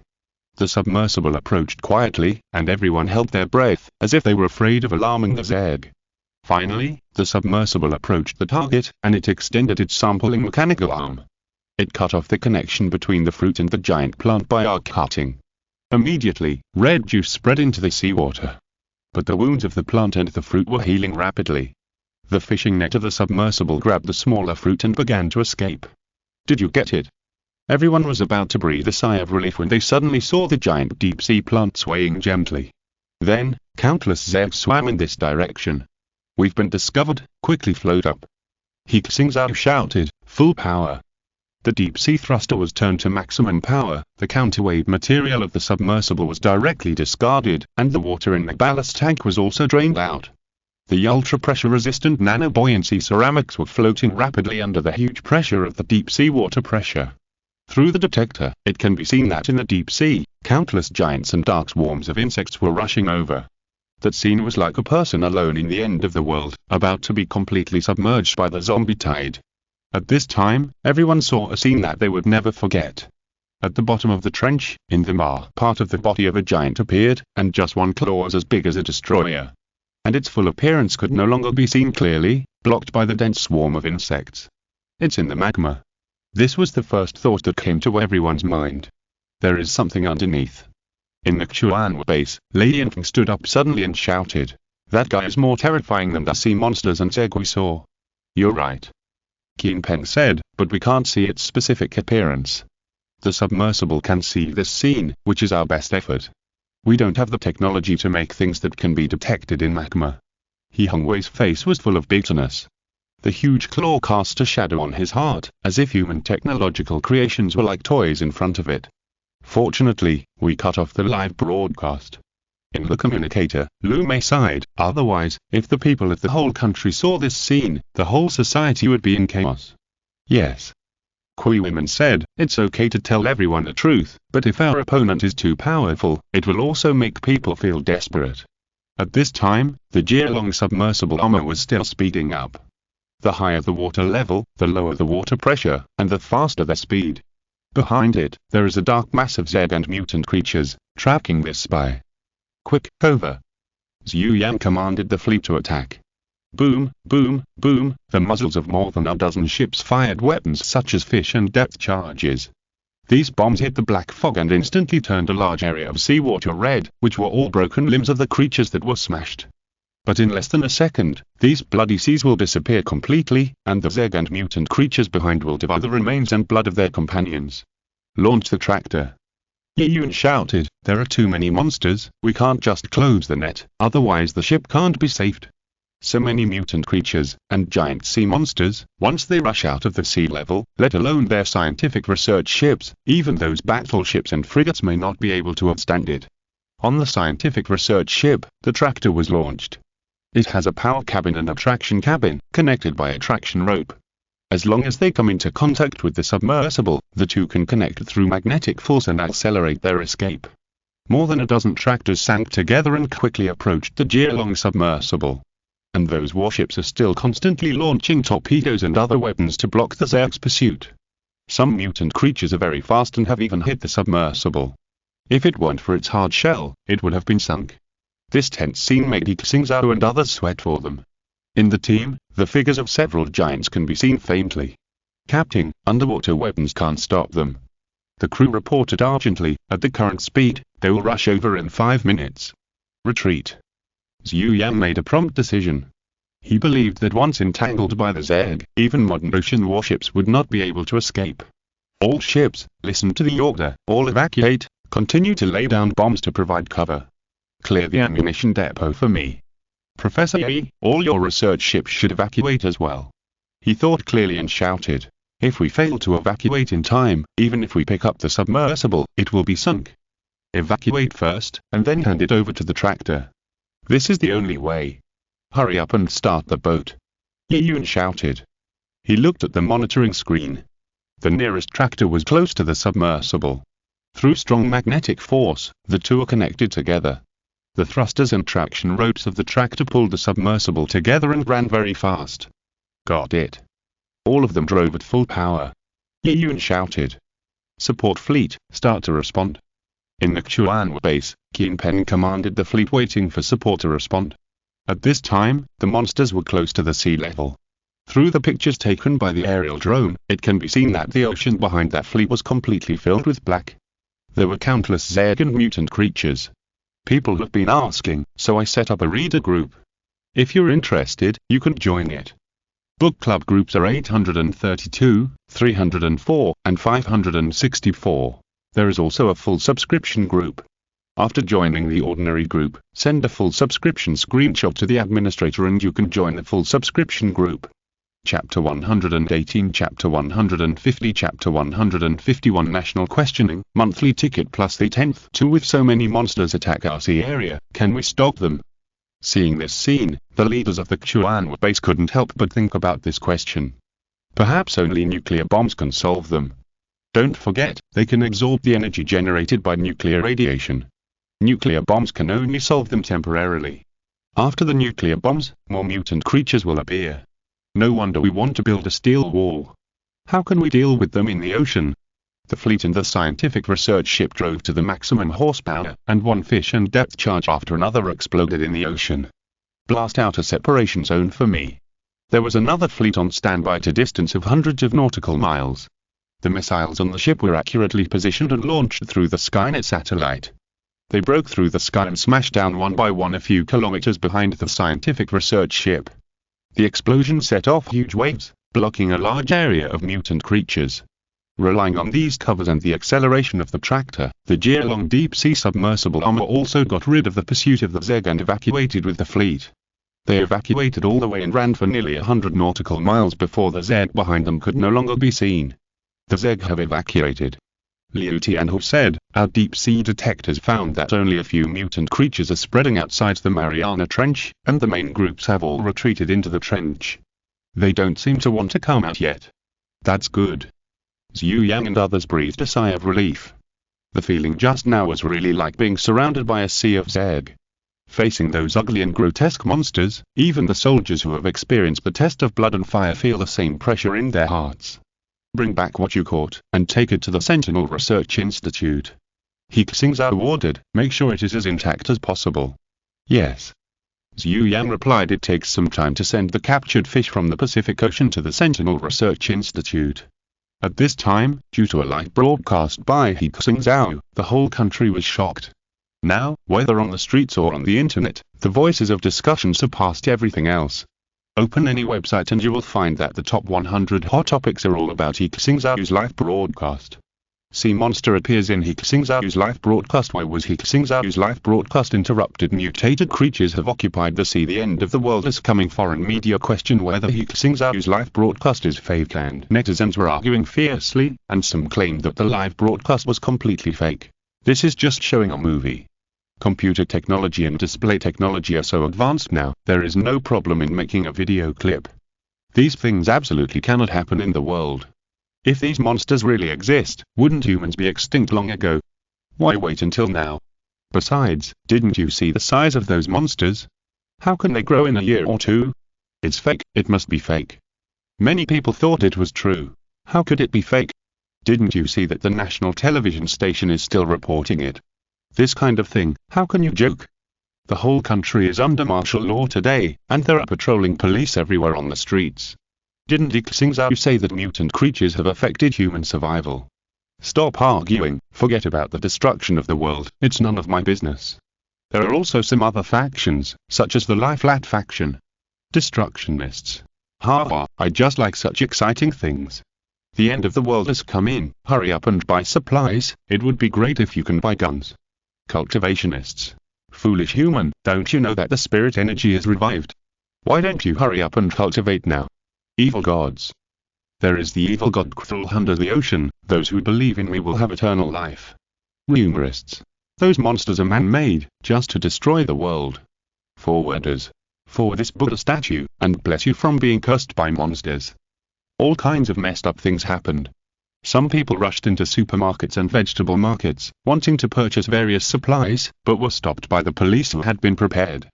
The submersible approached quietly, and everyone held their breath, as if they were afraid of alarming the Zerg. Finally, the submersible approached the target, and it extended its sampling mechanical arm. It cut off the connection between the fruit and the giant plant by arc cutting. Immediately, red juice spread into the seawater. But the wounds of the plant and the fruit were healing rapidly. The fishing net of the submersible grabbed the smaller fruit and began to escape. Did you get it? Everyone was about to breathe a sigh of relief when they suddenly saw the giant deep-sea plant swaying gently. Then, countless Zergs swam in this direction. We've been discovered, quickly float up. He Xingzhou shouted, full power. The deep-sea thruster was turned to maximum power, the counterweight material of the submersible was directly discarded, and the water in the ballast tank was also drained out. The ultra-pressure-resistant nanobuoyancy ceramics were floating rapidly under the huge pressure of the deep-sea water pressure. Through the detector, it can be seen that in the deep sea, countless giants and dark swarms of insects were rushing over. That scene was like a person alone in the end of the world, about to be completely submerged by the zombie tide. At this time, everyone saw a scene that they would never forget. At the bottom of the trench, in the maw, part of the body of a giant appeared, and just one claw was as big as a destroyer. And its full appearance could no longer be seen clearly, blocked by the dense swarm of insects. It's in the magma. This was the first thought that came to everyone's mind. There is something underneath. In the Xuanwu base, Lady Infeng stood up suddenly and shouted, that guy is more terrifying than the sea monsters and Zerg we saw. You're right. Qin Peng said, but we can't see its specific appearance. The submersible can see this scene, which is our best effort. We don't have the technology to make things that can be detected in magma. He Xingzhou's face was full of bitterness. The huge claw cast a shadow on his heart, as if human technological creations were like toys in front of it. Fortunately, we cut off the live broadcast. In the communicator, Lu Mei sighed, otherwise, if the people of the whole country saw this scene, the whole society would be in chaos. Yes. Kui women said, it's okay to tell everyone the truth, but if our opponent is too powerful, it will also make people feel desperate. At this time, the Jielong submersible armor was still speeding up. The higher the water level, the lower the water pressure, and the faster their speed. Behind it, there is a dark mass of Zerg and mutant creatures, tracking this spy. Quick, over. Zhu Yan commanded the fleet to attack. Boom, boom, boom, the muzzles of more than a dozen ships fired weapons such as fish and depth charges. These bombs hit the black fog and instantly turned a large area of seawater red, which were all broken limbs of the creatures that were smashed. But in less than a second, these bloody seas will disappear completely, and the Zerg and mutant creatures behind will devour the remains and blood of their companions. Launch the tractor. Ye Yun shouted, there are too many monsters, we can't just close the net, otherwise the ship can't be saved. So many mutant creatures, and giant sea monsters, once they rush out of the sea level, let alone their scientific research ships, even those battleships and frigates may not be able to withstand it. On the scientific research ship, the tractor was launched. It has a power cabin and a traction cabin, connected by a traction rope. As long as they come into contact with the submersible, the two can connect through magnetic force and accelerate their escape. More than a dozen tractors sank together and quickly approached the Jielong submersible. And those warships are still constantly launching torpedoes and other weapons to block the Zerg's pursuit. Some mutant creatures are very fast and have even hit the submersible. If it weren't for its hard shell, it would have been sunk. This tense scene made He Xingzhou and others sweat for them. In the team, the figures of several giants can be seen faintly. Captain, underwater weapons can't stop them. The crew reported urgently, at the current speed, they will rush over in 5 minutes. Retreat. Zhu Yan made a prompt decision. He believed that once entangled by the Zerg, even modern ocean warships would not be able to escape. All ships, listen to the order, all evacuate, continue to lay down bombs to provide cover. Clear the ammunition depot for me. Professor Yi, all your research ships should evacuate as well. He thought clearly and shouted, if we fail to evacuate in time, even if we pick up the submersible, it will be sunk. Evacuate first, and then hand it over to the tractor. This is the only way. Hurry up and start the boat. Ye Yun shouted. He looked at the monitoring screen. The nearest tractor was close to the submersible. Through strong magnetic force, the two are connected together. The thrusters and traction ropes of the tractor pulled the submersible together and ran very fast. Got it. All of them drove at full power. Ye Yun shouted. Support fleet, start to respond. In the Chuan base, Qin Pen commanded the fleet waiting for support to respond. At this time, the monsters were close to the sea level. Through the pictures taken by the aerial drone, it can be seen that the ocean behind that fleet was completely filled with black. There were countless Zerg and mutant creatures. People have been asking, so I set up a reader group. If you're interested, you can join it. Book club groups are 832, 304, and 564. There is also a full subscription group. After joining the ordinary group, send a full subscription screenshot to the administrator and you can join the full subscription group. Chapter 118, Chapter 150, Chapter 151 National Questioning, Monthly Ticket plus the 10th. 2 If so many monsters attack our sea area, can we stop them? Seeing this scene, the leaders of the Chuan base couldn't help but think about this question. Perhaps only nuclear bombs can solve them. Don't forget, they can absorb the energy generated by nuclear radiation. Nuclear bombs can only solve them temporarily. After the nuclear bombs, more mutant creatures will appear. No wonder we want to build a steel wall. How can we deal with them in the ocean? The fleet and the scientific research ship drove to the maximum horsepower, and one fish and depth charge after another exploded in the ocean. Blast out a separation zone for me. There was another fleet on standby at a distance of hundreds of nautical miles. The missiles on the ship were accurately positioned and launched through the Skynet satellite. They broke through the sky and smashed down one by one a few kilometers behind the scientific research ship. The explosion set off huge waves, blocking a large area of mutant creatures. Relying on these covers and the acceleration of the tractor, the year-long deep-sea submersible armor also got rid of the pursuit of the Zeg and evacuated with the fleet. They evacuated all the way and ran for nearly 100 nautical miles before the Zeg behind them could no longer be seen. The Zeg have evacuated. Liu Tianhu said, "Our deep-sea detectors found that only a few mutant creatures are spreading outside the Mariana Trench, and the main groups have all retreated into the trench. They don't seem to want to come out yet." "That's good." Zhu Yang and others breathed a sigh of relief. The feeling just now was really like being surrounded by a sea of Zeg. Facing those ugly and grotesque monsters, even the soldiers who have experienced the test of blood and fire feel the same pressure in their hearts. "Bring back what you caught, and take it to the Sentinel Research Institute." He Xingzhou ordered, "Make sure it is as intact as possible." "Yes." Zhu Yang replied, "It takes some time to send the captured fish from the Pacific Ocean to the Sentinel Research Institute." At this time, due to a live broadcast by He Xingzhou, the whole country was shocked. Now, whether on the streets or on the internet, the voices of discussion surpassed everything else. Open any website and you will find that the top 100 hot topics are all about He Xingzhou's live broadcast. Sea monster appears in He Xingzhou's live broadcast. Why was He Xingzhou's live broadcast interrupted? Mutated creatures have occupied the sea. The end of the world is coming. Foreign media question whether He Xingzhou's live broadcast is fake, and netizens were arguing fiercely, and some claimed that the live broadcast was completely fake. This is just showing a movie. Computer technology and display technology are so advanced now, there is no problem in making a video clip. These things absolutely cannot happen in the world. If these monsters really exist, wouldn't humans be extinct long ago? Why wait until now? Besides, didn't you see the size of those monsters? How can they grow in a year or two? It's fake, it must be fake. Many people thought it was true. How could it be fake? Didn't you see that the national television station is still reporting it? This kind of thing, how can you joke? The whole country is under martial law today, and there are patrolling police everywhere on the streets. Didn't He Xingzhou say that mutant creatures have affected human survival? Stop arguing, forget about the destruction of the world, it's none of my business. There are also some other factions, such as the Lie Flat faction. Destructionists. Ha, I just like such exciting things. The end of the world has come in, hurry up and buy supplies, it would be great if you can buy guns. Cultivationists. Foolish human, don't you know that the spirit energy is revived? Why don't you hurry up and cultivate now? Evil gods. There is the evil god Cthulhu under the ocean, those who believe in me will have eternal life. Rumorists. Those monsters are man-made, just to destroy the world. Forwarders. For this Buddha statue, and bless you from being cursed by monsters. All kinds of messed up things happened. Some people rushed into supermarkets and vegetable markets, wanting to purchase various supplies, but were stopped by the police who had been prepared.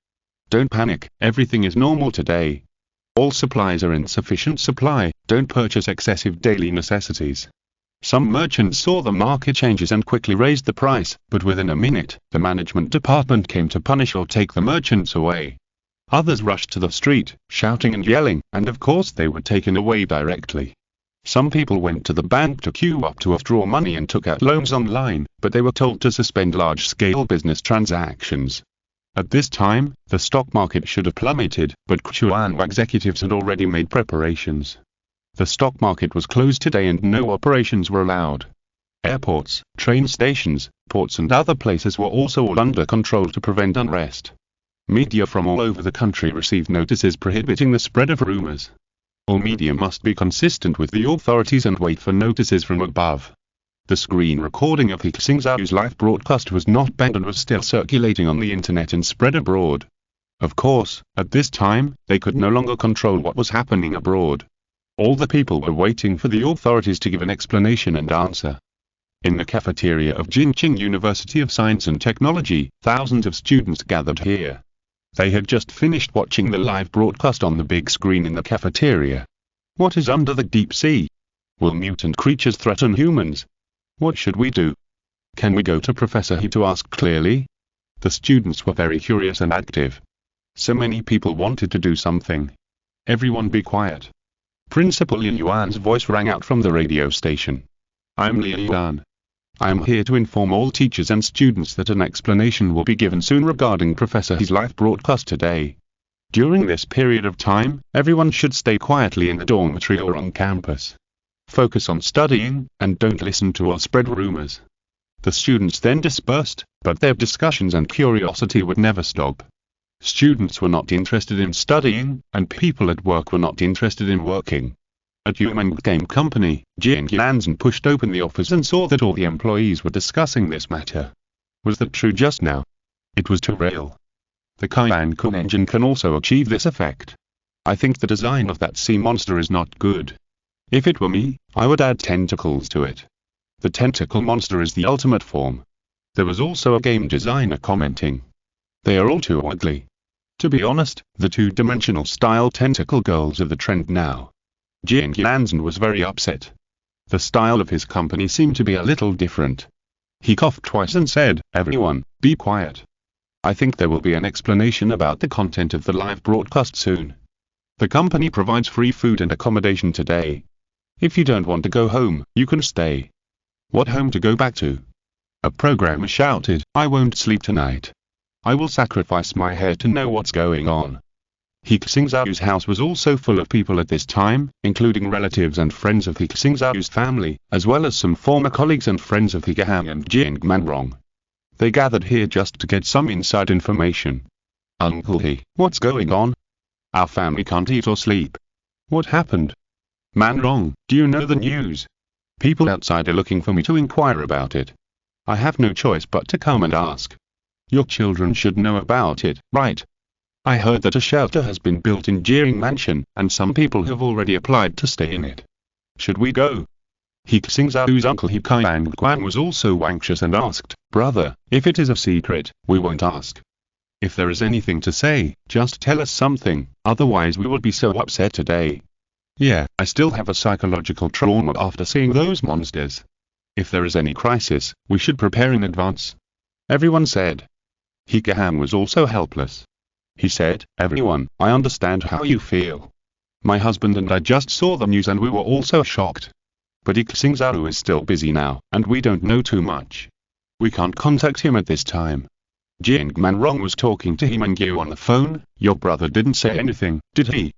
Don't panic, everything is normal today. All supplies are in sufficient supply, don't purchase excessive daily necessities. Some merchants saw the market changes and quickly raised the price, but within a minute, the management department came to punish or take the merchants away. Others rushed to the street, shouting and yelling, and of course they were taken away directly. Some people went to the bank to queue up to withdraw money and took out loans online, but they were told to suspend large-scale business transactions. At this time, the stock market should have plummeted, but Chuan executives had already made preparations. The stock market was closed today and no operations were allowed. Airports, train stations, ports and other places were also all under control to prevent unrest. Media from all over the country received notices prohibiting the spread of rumors. All media must be consistent with the authorities and wait for notices from above. The screen recording of He Xingzhou's live broadcast was not banned and was still circulating on the internet and spread abroad. Of course, at this time, they could no longer control what was happening abroad. All the people were waiting for the authorities to give an explanation and answer. In the cafeteria of Jinqing University of Science and Technology, thousands of students gathered here. They had just finished watching the live broadcast on the big screen in the cafeteria. What is under the deep sea? Will mutant creatures threaten humans? What should we do? Can we go to Professor He to ask clearly? The students were very curious and active. So many people wanted to do something. Everyone be quiet. Principal Li Yuan's voice rang out from the radio station. I'm Li Yuan. I am here to inform all teachers and students that an explanation will be given soon regarding Professor He's live broadcast today. During this period of time, everyone should stay quietly in the dormitory or on campus. Focus on studying, and don't listen to or spread rumors. The students then dispersed, but their discussions and curiosity would never stop. Students were not interested in studying, and people at work were not interested in working. At Human Game Company, He Xingzhou pushed open the office and saw that all the employees were discussing this matter. Was that true just now? It was too real. The Kun engine can also achieve this effect. I think the design of that sea monster is not good. If it were me, I would add tentacles to it. The tentacle monster is the ultimate form. There was also a game designer commenting. They are all too ugly. To be honest, the two-dimensional style tentacle girls are the trend now. He Xingzhou was very upset. The style of his company seemed to be a little different. He coughed twice and said, "Everyone, be quiet. I think there will be an explanation about the content of the live broadcast soon. The company provides free food and accommodation today. If you don't want to go home, you can stay." What home to go back to? A programmer shouted, "I won't sleep tonight. I will sacrifice my hair to know what's going on." He Xingzhou's house was also full of people at this time, including relatives and friends of He Xingzhou's family, as well as some former colleagues and friends of He Xingzhou and Jingmanrong. They gathered here just to get some inside information. "Uncle He, what's going on? Our family can't eat or sleep. What happened? Manrong, do you know the news? People outside are looking for me to inquire about it. I have no choice but to come and ask. Your children should know about it, right? I heard that a shelter has been built in Jiring Mansion, and some people have already applied to stay in it. Should we go?" He Xingzhou's uncle He Xingzhou was also anxious and asked, "Brother, if it is a secret, we won't ask. If there is anything to say, just tell us something, otherwise we will be so upset today. Yeah, I still have a psychological trauma after seeing those monsters. If there is any crisis, we should prepare in advance," everyone said. He Xingzhou was also helpless. He said, "Everyone, I understand how you feel. My husband and I just saw the news and we were also shocked. But He Xingzhou is still busy now, and we don't know too much. We can't contact him at this time." Jingmanrong was talking to He Xingzhou on the phone. "Your brother didn't say anything, did he?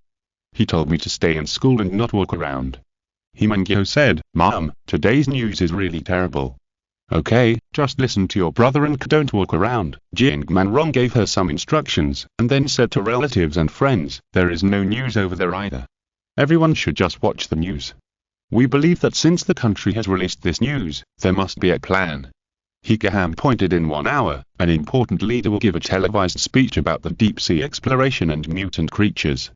He told me to stay in school and not walk around." He Xingzhou said, "Mom, today's news is really terrible. Okay, just listen to your brother and don't walk around." Jingmanrong gave her some instructions, and then said to relatives and friends, "There is no news over there either. Everyone should just watch the news. We believe that since the country has released this news, there must be a plan." He Xingzhou pointed in 1 hour, an important leader will give a televised speech about the deep-sea exploration and mutant creatures.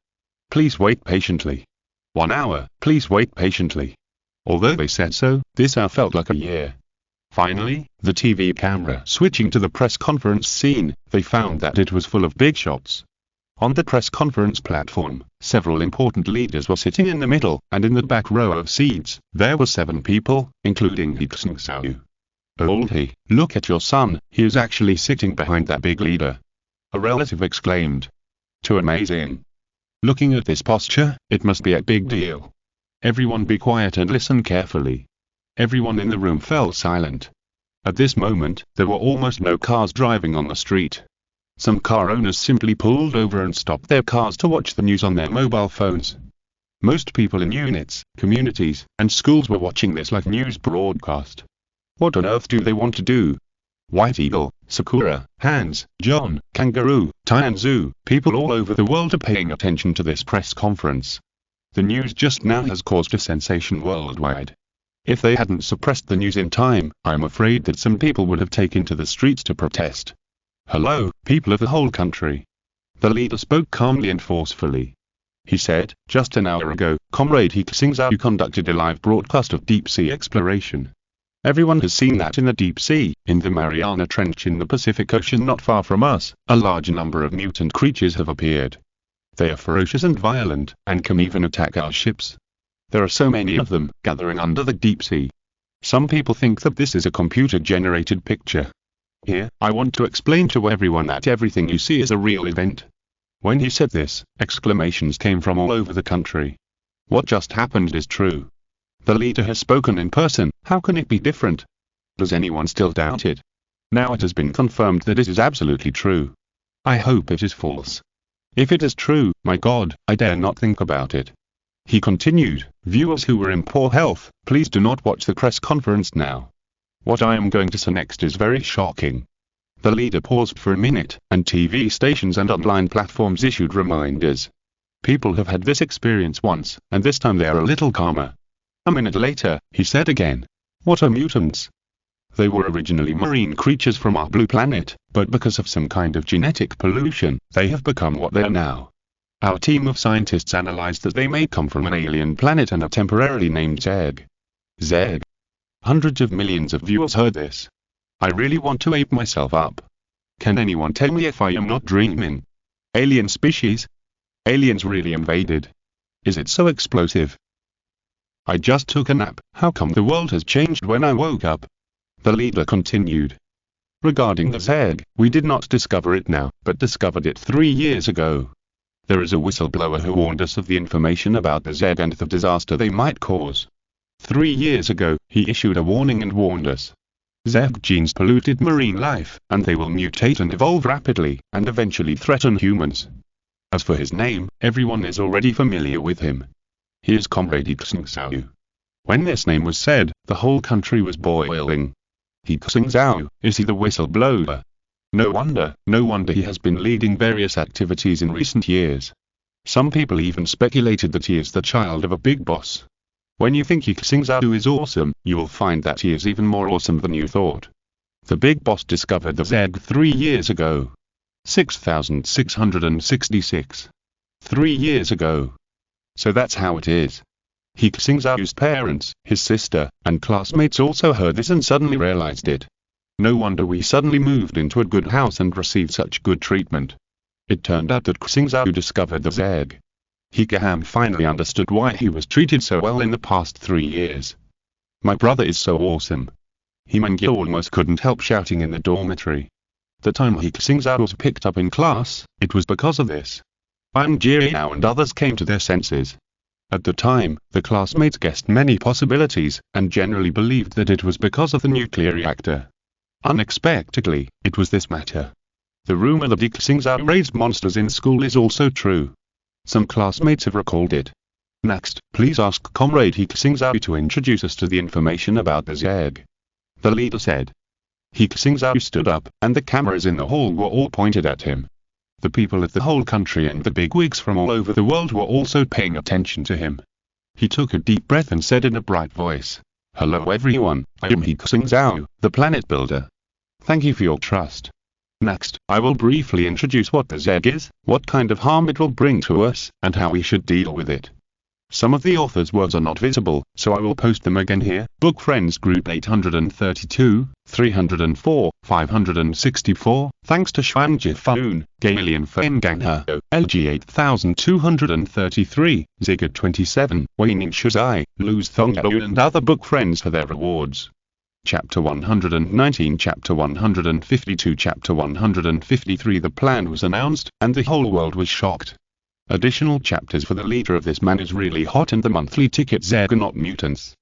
Please wait patiently. 1 hour, please wait patiently. Although they said so, this hour felt like a year. Finally, the TV camera switching to the press conference scene, they found that it was full of big shots. On the press conference platform, several important leaders were sitting in the middle, and in the back row of seats, there were 7 people, including He Xingzhou. "Old He, look at your son, he is actually sitting behind that big leader," a relative exclaimed. "Too amazing. Looking at this posture, it must be a big deal. Everyone be quiet and listen carefully." Everyone in the room fell silent. At this moment, there were almost no cars driving on the street. Some car owners simply pulled over and stopped their cars to watch the news on their mobile phones. Most people in units, communities, and schools were watching this live news broadcast. What on earth do they want to do? White Eagle, Sakura, Hans, John, Kangaroo, Tianzu, people all over the world are paying attention to this press conference. The news just now has caused a sensation worldwide. If they hadn't suppressed the news in time, I'm afraid that some people would have taken to the streets to protest. "Hello, people of the whole country." The leader spoke calmly and forcefully. He said, "Just an hour ago, Comrade He Xingzhou conducted a live broadcast of deep-sea exploration. Everyone has seen that in the deep sea, in the Mariana Trench in the Pacific Ocean not far from us, a large number of mutant creatures have appeared. They are ferocious and violent, and can even attack our ships. There are so many of them, gathering under the deep sea. Some people think that this is a computer-generated picture. Here, I want to explain to everyone that everything you see is a real event." When he said this, exclamations came from all over the country. What just happened is true. The leader has spoken in person, how can it be different? Does anyone still doubt it? Now it has been confirmed that it is absolutely true. I hope it is false. If it is true, my God, I dare not think about it. He continued, "Viewers who were in poor health, please do not watch the press conference now. What I am going to say next is very shocking." The leader paused for a minute, and TV stations and online platforms issued reminders. People have had this experience once, and this time they are a little calmer. A minute later, he said again, "What are mutants? They were originally marine creatures from our blue planet, but because of some kind of genetic pollution, they have become what they are now. Our team of scientists analyzed that they may come from an alien planet and are temporarily named Zeg." Zeg. Hundreds of millions of viewers heard this. I really want to ape myself up. Can anyone tell me if I am not dreaming? Alien species? Aliens really invaded? Is it so explosive? I just took a nap. How come the world has changed when I woke up? The leader continued. Regarding the Zeg, we did not discover it now, but discovered it 3 years ago. There is a whistleblower who warned us of the information about the Zeg and the disaster they might cause. 3 years ago, he issued a warning and warned us. Zeg genes polluted marine life, and they will mutate and evolve rapidly, and eventually threaten humans. As for his name, everyone is already familiar with him. He is Comrade He Xingzhou. When this name was said, the whole country was boiling. He Xingzhou, is he the whistleblower? No wonder he has been leading various activities in recent years. Some people even speculated that he is the child of a big boss. When you think He Xingzhou is awesome, you will find that he is even more awesome than you thought. The big boss discovered the Zeg 3 years ago. 6,666. 3 years ago. So that's how it is. He Xingzhou's parents, his sister, and classmates also heard this and suddenly realized it. No wonder we suddenly moved into a good house and received such good treatment. It turned out that Xingzhou discovered the Zeg. He finally understood why he was treated so well in the past 3 years. My brother is so awesome. He almost couldn't help shouting in the dormitory. The time He Xingzhou was picked up in class, it was because of this. Jiao and others came to their senses. At the time, the classmates guessed many possibilities, and generally believed that it was because of the nuclear reactor. Unexpectedly, it was this matter. The rumor that He Xingzhou raised monsters in school is also true. Some classmates have recalled it. Next, please ask Comrade He Xingzhou to introduce us to the information about the Zeg. The leader said. He Xingzhou stood up, and the cameras in the hall were all pointed at him. The people of the whole country and the bigwigs from all over the world were also paying attention to him. He took a deep breath and said in a bright voice, "Hello everyone, I am He Xingzhou, the planet builder. Thank you for your trust. Next, I will briefly introduce what the Zeg is, what kind of harm it will bring to us, and how we should deal with it." Some of the author's words are not visible, so I will post them again here. Book Friends Group 832, 304, 564, thanks to Xuanjifun, Galian Fengangha, LG 8233, Zigga 27, Waning Shuzai, Luz Thongao and other book friends for their rewards. Chapter 119, Chapter 152, Chapter 153. The plan was announced, and the whole world was shocked. Additional chapters for the leader of this man is really hot and the monthly ticket Zeg are not mutants.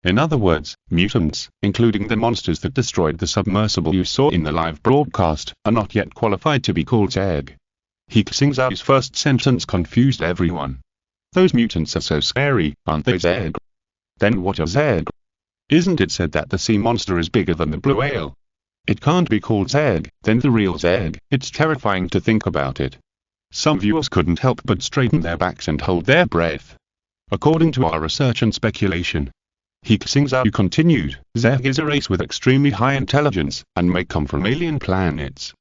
In other words, mutants, including the monsters that destroyed the submersible you saw in the live broadcast, are not yet qualified to be called Zeg. He Xingzhou's first sentence confused everyone. Those mutants are so scary, aren't they Zeg? Then what are Zeg? Isn't it said that the sea monster is bigger than the blue whale? It can't be called Zeg, then the real Zeg. It's terrifying to think about it. Some viewers couldn't help but straighten their backs and hold their breath. According to our research and speculation, He Xingzhou continued, Zeg is a race with extremely high intelligence, and may come from alien planets.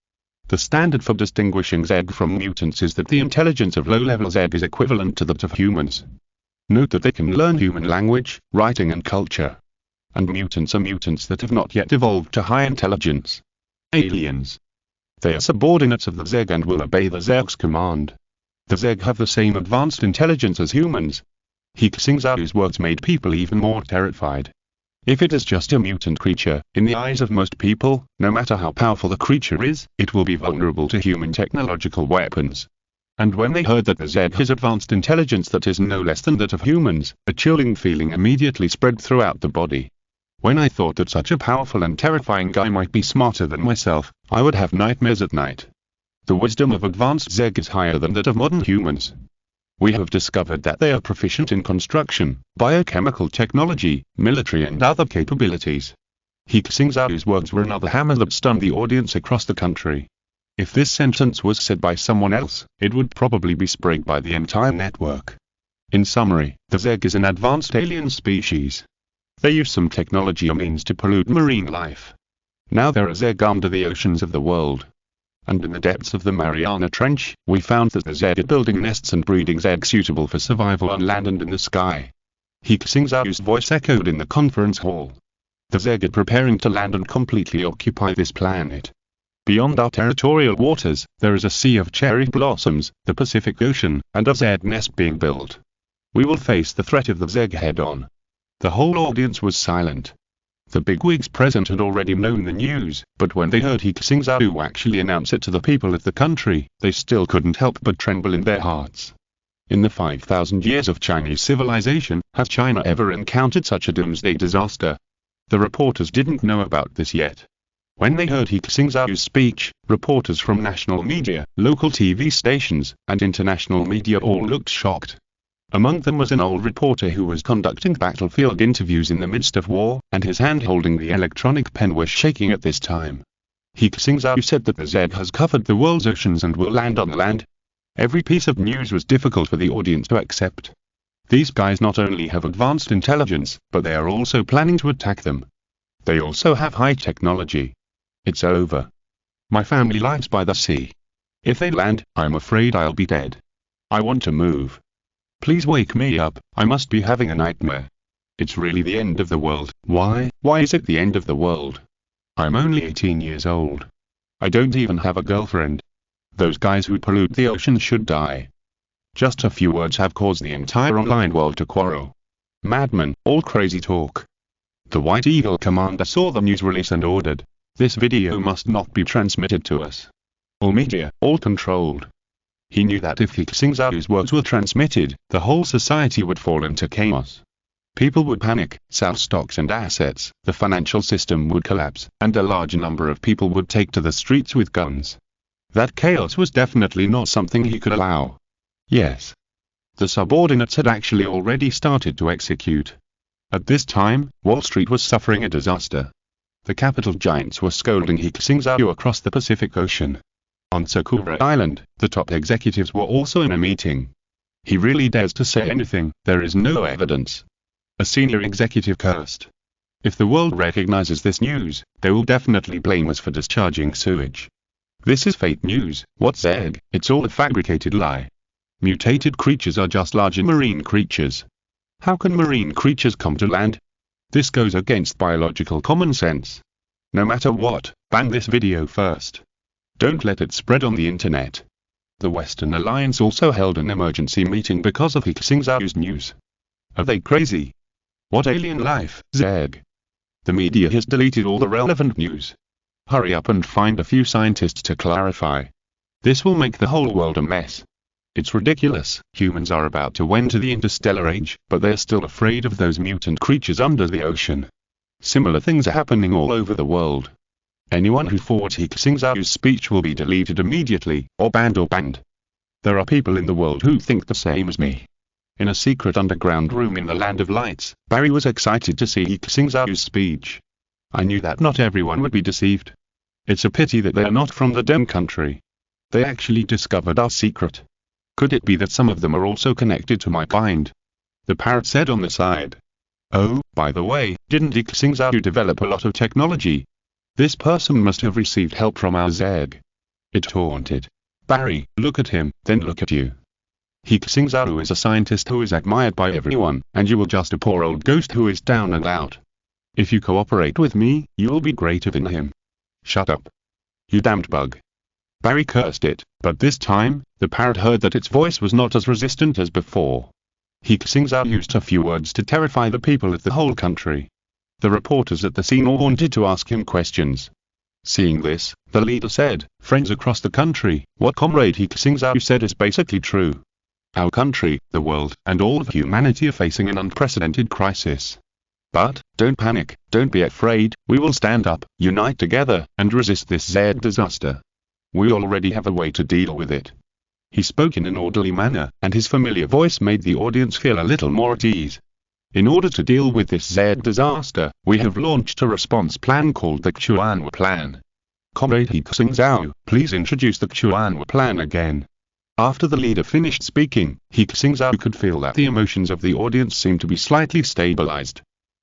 The standard for distinguishing Zeg from mutants is that the intelligence of low-level Zeg is equivalent to that of humans. Note that they can learn human language, writing and culture. And mutants are mutants that have not yet evolved to high intelligence. Aliens. They are subordinates of the Zeg and will obey the Zeg's command. The Zeg have the same advanced intelligence as humans. He Xingzhou's words made people even more terrified. If it is just a mutant creature, in the eyes of most people, no matter how powerful the creature is, it will be vulnerable to human technological weapons. And when they heard that the Zeg has advanced intelligence that is no less than that of humans, a chilling feeling immediately spread throughout the body. When I thought that such a powerful and terrifying guy might be smarter than myself, I would have nightmares at night. The wisdom of advanced Zeg is higher than that of modern humans. We have discovered that they are proficient in construction, biochemical technology, military and other capabilities. He Xingzhou's words were another hammer that stunned the audience across the country. If this sentence was said by someone else, it would probably be spread by the entire network. In summary, the Zeg is an advanced alien species. They use some technology or means to pollute marine life. Now there are Zeg under the oceans of the world. And in the depths of the Mariana Trench, we found that the Zeg are building nests and breeding eggs suitable for survival on land and in the sky. He Xingzhou's voice echoed in the conference hall. The Zeg are preparing to land and completely occupy this planet. Beyond our territorial waters, there is a sea of cherry blossoms, the Pacific Ocean, and a Zeg nest being built. We will face the threat of the Zeg head-on. The whole audience was silent. The bigwigs present had already known the news, but when they heard He Xingzhou actually announce it to the people of the country, they still couldn't help but tremble in their hearts. In the 5,000 years of Chinese civilization, has China ever encountered such a doomsday disaster? The reporters didn't know about this yet. When they heard He Xingzhou's speech, reporters from national media, local TV stations, and international media all looked shocked. Among them was an old reporter who was conducting battlefield interviews in the midst of war, and his hand holding the electronic pen was shaking at this time. He Xingzhou said that the Zeg has covered the world's oceans and will land on land. Every piece of news was difficult for the audience to accept. These guys not only have advanced intelligence, but they are also planning to attack them. They also have high technology. It's over. My family lives by the sea. If they land, I'm afraid I'll be dead. I want to move. Please wake me up, I must be having a nightmare. It's really the end of the world. Why is it the end of the world? I'm only 18 years old. I don't even have a girlfriend. Those guys who pollute the ocean should die. Just a few words have caused the entire online world to quarrel. Madmen, all crazy talk. The White Eagle commander saw the news release and ordered, "This video must not be transmitted to us. All media, all controlled." He knew that if He Xingzhou's words were transmitted, the whole society would fall into chaos. People would panic, sell stocks and assets, the financial system would collapse, and a large number of people would take to the streets with guns. That chaos was definitely not something he could allow. Yes. The subordinates had actually already started to execute. At this time, Wall Street was suffering a disaster. The capital giants were scolding He Xingzhou across the Pacific Ocean. On Sakura Island, the top executives were also in a meeting. He really dares to say anything, there is no evidence. A senior executive cursed. If the world recognizes this news, they will definitely blame us for discharging sewage. This is fake news. What's Zeg? It's all a fabricated lie. Mutated creatures are just larger marine creatures. How can marine creatures come to land? This goes against biological common sense. No matter what, ban this video first. Don't let it spread on the internet. The Western Alliance also held an emergency meeting because of He Xingzhou's news. Are they crazy? What alien life, Zeg? The media has deleted all the relevant news. Hurry up and find a few scientists to clarify. This will make the whole world a mess. It's ridiculous. Humans are about to enter the interstellar age, but they're still afraid of those mutant creatures under the ocean. Similar things are happening all over the world. Anyone who forwards He Xingzhou's speech will be deleted immediately, or banned. There are people in the world who think the same as me. In a secret underground room in the Land of Lights, Barry was excited to see He Xingzhou's speech. I knew that not everyone would be deceived. It's a pity that they are not from the Dem country. They actually discovered our secret. Could it be that some of them are also connected to my bind? The parrot said on the side. Oh, by the way, didn't He Xingzhou develop a lot of technology? This person must have received help from our Zeg. It taunted. Barry, look at him, then look at you. He Xingzhou is a scientist who is admired by everyone, and you are just a poor old ghost who is down and out. If you cooperate with me, you will be greater than him. Shut up. You damned bug. Barry cursed it, but this time, the parrot heard that its voice was not as resistant as before. He Xingzhou used a few words to terrify the people of the whole country. The reporters at the scene all wanted to ask him questions. Seeing this, the leader said, "Friends across the country, what Comrade He Xingzhou said is basically true. Our country, the world, and all of humanity are facing an unprecedented crisis. But, don't panic, don't be afraid, we will stand up, unite together, and resist this Zeg disaster. We already have a way to deal with it. He spoke in an orderly manner, and his familiar voice made the audience feel a little more at ease. In order to deal with this Z disaster, we have launched a response plan called the Xuanwu Plan. Comrade He Xingzhou, please introduce the Xuanwu Plan again. After the leader finished speaking, He Xingzhou could feel that the emotions of the audience seemed to be slightly stabilized.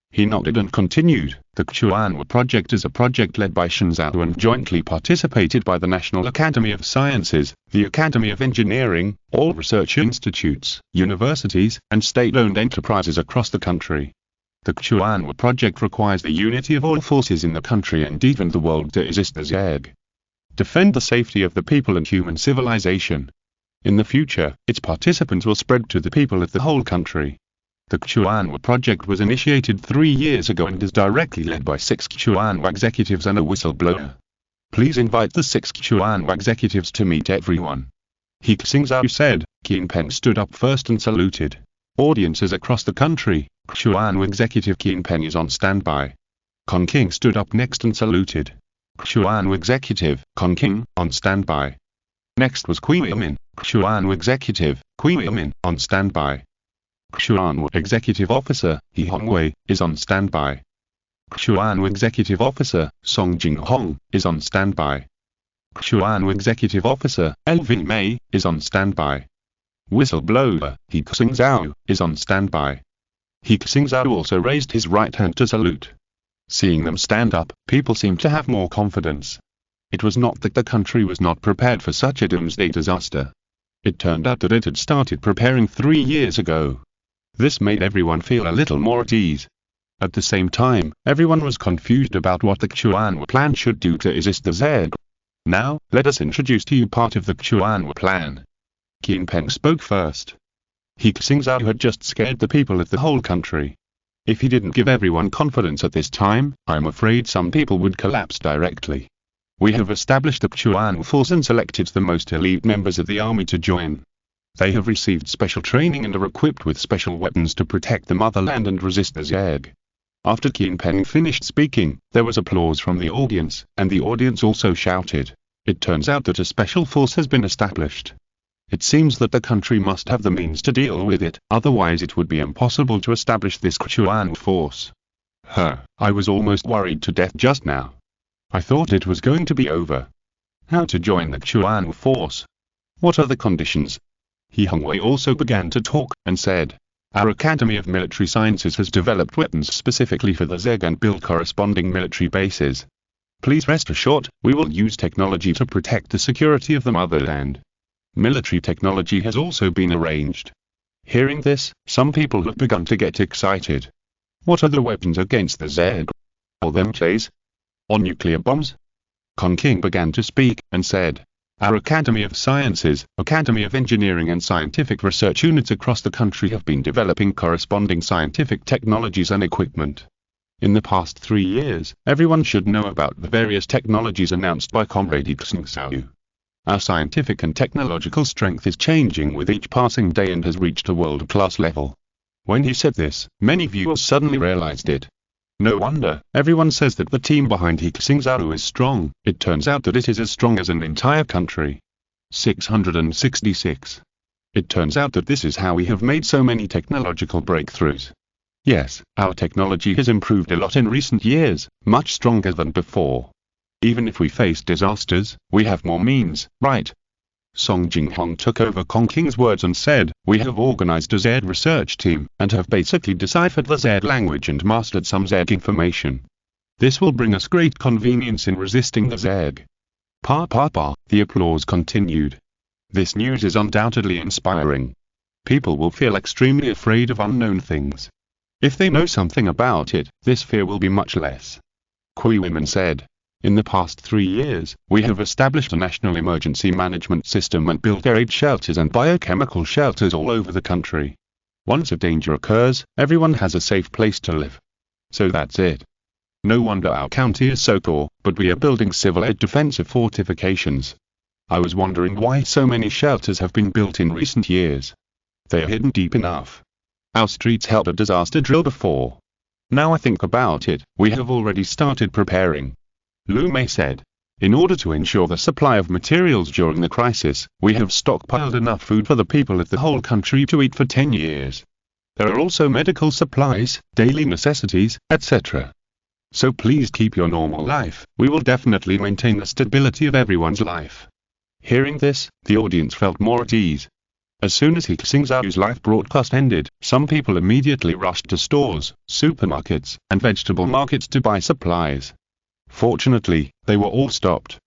He nodded and continued, the Xuanwu project is a project led by Xingzhou and jointly participated by the National Academy of Sciences, the Academy of Engineering, all research institutes, universities, and state-owned enterprises across the country. The Xuanwu project requires the unity of all forces in the country and even the world to assist the ZEG. Defend the safety of the people and human civilization. In the future, its participants will spread to the people of the whole country. The Xuanwu project was initiated 3 years ago and is directly led by 6 Xuanwu executives and a whistleblower. Please invite the 6 Xuanwu executives to meet everyone. He Xingzhou said. Qin Peng stood up first and saluted. Audiences across the country, Xuanwu executive Qin Peng is on standby. Con King stood up next and saluted. Xuanwu executive, Con King, on standby. Next was Kui Min, Xuanwu executive, Kui Min, on standby. Xuanwu Executive Officer, He Hongwei, is on standby. Xuanwu Executive Officer, Song Jinghong, is on standby. Xuanwu Executive Officer, LV Mei, is on standby. Whistleblower, He Xingzhou, is on standby. He Xingzhou also raised his right hand to salute. Seeing them stand up, people seemed to have more confidence. It was not that the country was not prepared for such a doomsday disaster. It turned out that it had started preparing 3 years ago. This made everyone feel a little more at ease. At the same time, everyone was confused about what the Xuanwu Plan should do to assist the ZEG. Now, let us introduce to you part of the Xuanwu Plan. Qin Peng spoke first. He Xingzhou had just scared the people of the whole country. If he didn't give everyone confidence at this time, I'm afraid some people would collapse directly. We have established the Xuanwu Force and selected the most elite members of the army to join. They have received special training and are equipped with special weapons to protect the motherland and resist the ZEG. After Qin Peng finished speaking, there was applause from the audience, and the audience also shouted. It turns out that a special force has been established. It seems that the country must have the means to deal with it, otherwise it would be impossible to establish this Xuanwu Force. I was almost worried to death just now. I thought it was going to be over. How to join the Xuanwu Force? What are the conditions? He Hongwei also began to talk, and said, our Academy of Military Sciences has developed weapons specifically for the ZEG and built corresponding military bases. Please rest assured, we will use technology to protect the security of the motherland. Military technology has also been arranged. Hearing this, some people have begun to get excited. What are the weapons against the ZEG? Or them mechas? Or nuclear bombs? Con King began to speak, and said, our Academy of Sciences, Academy of Engineering and Scientific Research units across the country have been developing corresponding scientific technologies and equipment. In the past 3 years, everyone should know about the various technologies announced by Comrade He Xingzhou. Our scientific and technological strength is changing with each passing day and has reached a world-class level. When he said this, many viewers suddenly realized it. No wonder, everyone says that the team behind He Xingzhou is strong. It turns out that it is as strong as an entire country. 666. It turns out that this is how we have made so many technological breakthroughs. Yes, our technology has improved a lot in recent years, much stronger than before. Even if we face disasters, we have more means, right? Song Jinghong took over Con King's words and said, we have organized a ZEG research team, and have basically deciphered the ZEG language and mastered some ZEG information. This will bring us great convenience in resisting the ZEG. The applause continued. This news is undoubtedly inspiring. People will feel extremely afraid of unknown things. If they know something about it, this fear will be much less. Kui Women said. In the past 3 years, we have established a national emergency management system and built air raid shelters and biochemical shelters all over the country. Once a danger occurs, everyone has a safe place to live. So that's it. No wonder our county is so poor, but we are building civil air defensive fortifications. I was wondering why so many shelters have been built in recent years. They are hidden deep enough. Our streets held a disaster drill before. Now I think about it, we have already started preparing. Lu Mei said. In order to ensure the supply of materials during the crisis, we have stockpiled enough food for the people of the whole country to eat for 10 years. There are also medical supplies, daily necessities, etc. So please keep your normal life. We will definitely maintain the stability of everyone's life. Hearing this, the audience felt more at ease. As soon as He Xingzhou's live broadcast ended, some people immediately rushed to stores, supermarkets, and vegetable markets to buy supplies. Fortunately, they were all stopped.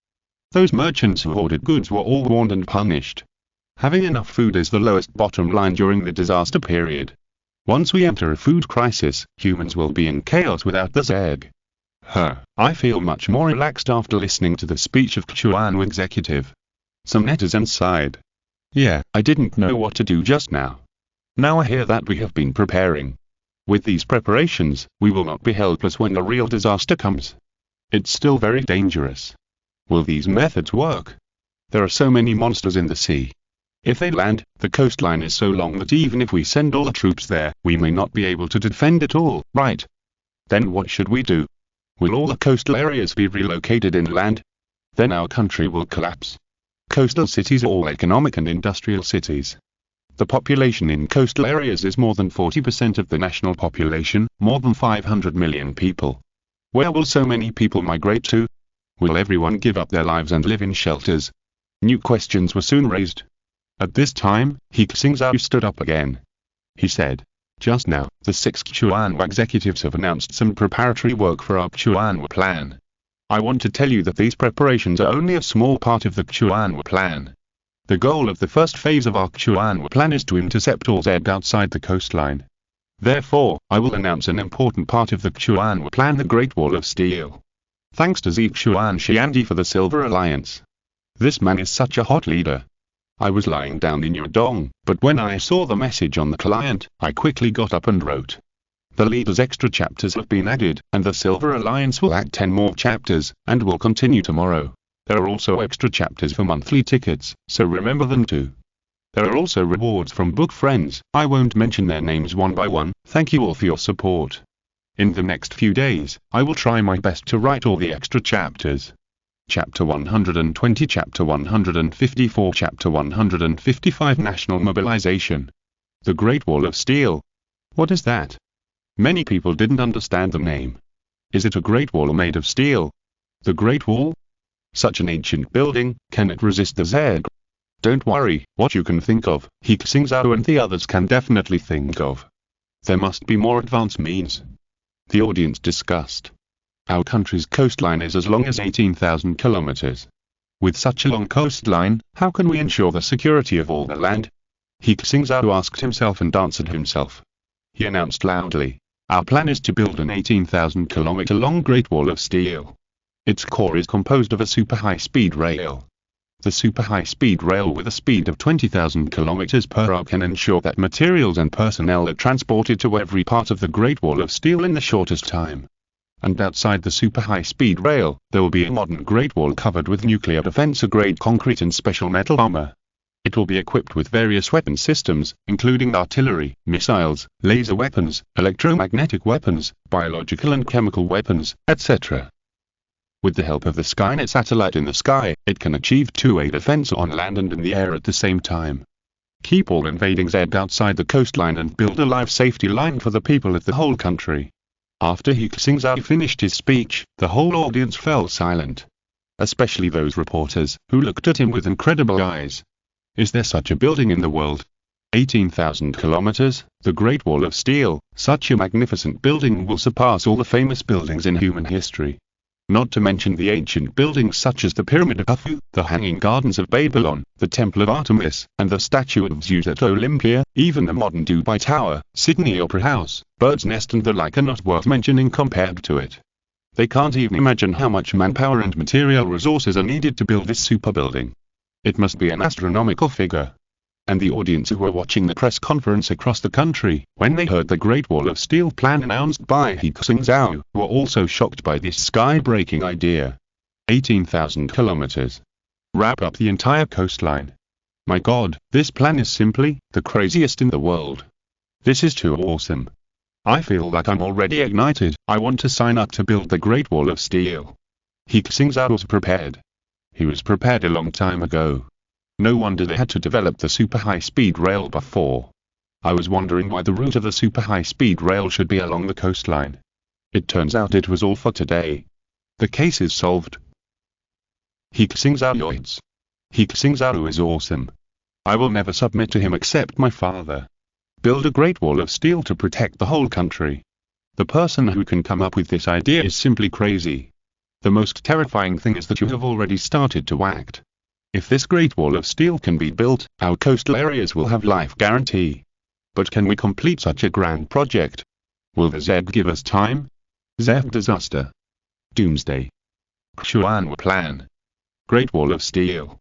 Those merchants who ordered goods were all warned and punished. Having enough food is the lowest bottom line during the disaster period. Once we enter a food crisis, humans will be in chaos without the Zerg. I feel much more relaxed after listening to the speech of Chuan executive. Some netizens sighed. Yeah, I didn't know what to do just now. Now I hear that we have been preparing. With these preparations, we will not be helpless when the real disaster comes. It's still very dangerous. Will these methods work? There are so many monsters in the sea. If they land, the coastline is so long that even if we send all the troops there, we may not be able to defend it all, right? Then what should we do? Will all the coastal areas be relocated inland? Then our country will collapse. Coastal cities are all economic and industrial cities. The population in coastal areas is more than 40% of the national population, more than 500 million people. Where will so many people migrate to? Will everyone give up their lives and live in shelters? New questions were soon raised. At this time, He Xingzhou stood up again. He said, "Just now, the 6 Chuan executives have announced some preparatory work for our Chuan plan. I want to tell you that these preparations are only a small part of the Chuan plan. The goal of the first phase of our Chuan plan is to intercept all Zed outside the coastline. Therefore, I will announce an important part of the Chuan plan, the Great Wall of Steel. Thanks to Xuan Xiandi for the Silver Alliance. This man is such a hot leader. I was lying down in Yudong, but when I saw the message on the client, I quickly got up and wrote. The leader's extra chapters have been added, and the Silver Alliance will add 10 more chapters, and will continue tomorrow. There are also extra chapters for monthly tickets, so remember them too. There are also rewards from book friends. I won't mention their names one by one. Thank you all for your support. In the next few days, I will try my best to write all the extra chapters. Chapter 120, Chapter 154, Chapter 155, National Mobilization. The Great Wall of Steel. What is that? Many people didn't understand the name. Is it a great wall made of steel? The Great Wall? Such an ancient building, can it resist the Zerg? Don't worry, what you can think of, He Xingzhou and the others can definitely think of. There must be more advanced means. The audience discussed. Our country's coastline is as long as 18,000 kilometers. With such a long coastline, how can we ensure the security of all the land? He Xingzhou asked himself and answered himself. He announced loudly, our plan is to build an 18,000 kilometer long Great Wall of Steel. Its core is composed of a super high-speed rail. The super high-speed rail with a speed of 20,000 kilometers per hour can ensure that materials and personnel are transported to every part of the Great Wall of Steel in the shortest time. And outside the super high-speed rail, there will be a modern Great Wall covered with nuclear defense-grade concrete and special metal armor. It will be equipped with various weapon systems, including artillery, missiles, laser weapons, electromagnetic weapons, biological and chemical weapons, etc. With the help of the Skynet satellite in the sky, it can achieve two-way defense on land and in the air at the same time. Keep all invading Zed outside the coastline and build a life safety line for the people of the whole country. After He Xingzhou finished his speech, the whole audience fell silent. Especially those reporters, who looked at him with incredible eyes. Is there such a building in the world? 18,000 kilometers, the Great Wall of Steel, such a magnificent building will surpass all the famous buildings in human history. Not to mention the ancient buildings such as the Pyramid of Khufu, the Hanging Gardens of Babylon, the Temple of Artemis, and the statue of Zeus at Olympia, even the modern Dubai Tower, Sydney Opera House, Bird's Nest and the like are not worth mentioning compared to it. They can't even imagine how much manpower and material resources are needed to build this super building. It must be an astronomical figure. And the audience who were watching the press conference across the country, when they heard the Great Wall of Steel plan announced by He Xingzhou, were also shocked by this sky-breaking idea. 18,000 kilometers. Wrap up the entire coastline. My God, this plan is simply the craziest in the world. This is too awesome. I feel like I'm already ignited. I want to sign up to build the Great Wall of Steel. He Xingzhou was prepared. He was prepared a long time ago. No wonder they had to develop the super high-speed rail before. I was wondering why the route of the super high-speed rail should be along the coastline. It turns out it was all for today. The case is solved. He Xingzhou. He Xingzhou is awesome. I will never submit to him except my father. Build a great wall of steel to protect the whole country. The person who can come up with this idea is simply crazy. The most terrifying thing is that you have already started to act. If this great wall of steel can be built, our coastal areas will have life guarantee. But can we complete such a grand project? Will the Zed give us time? Zed disaster. Doomsday. Xuanwu plan. Great wall of steel.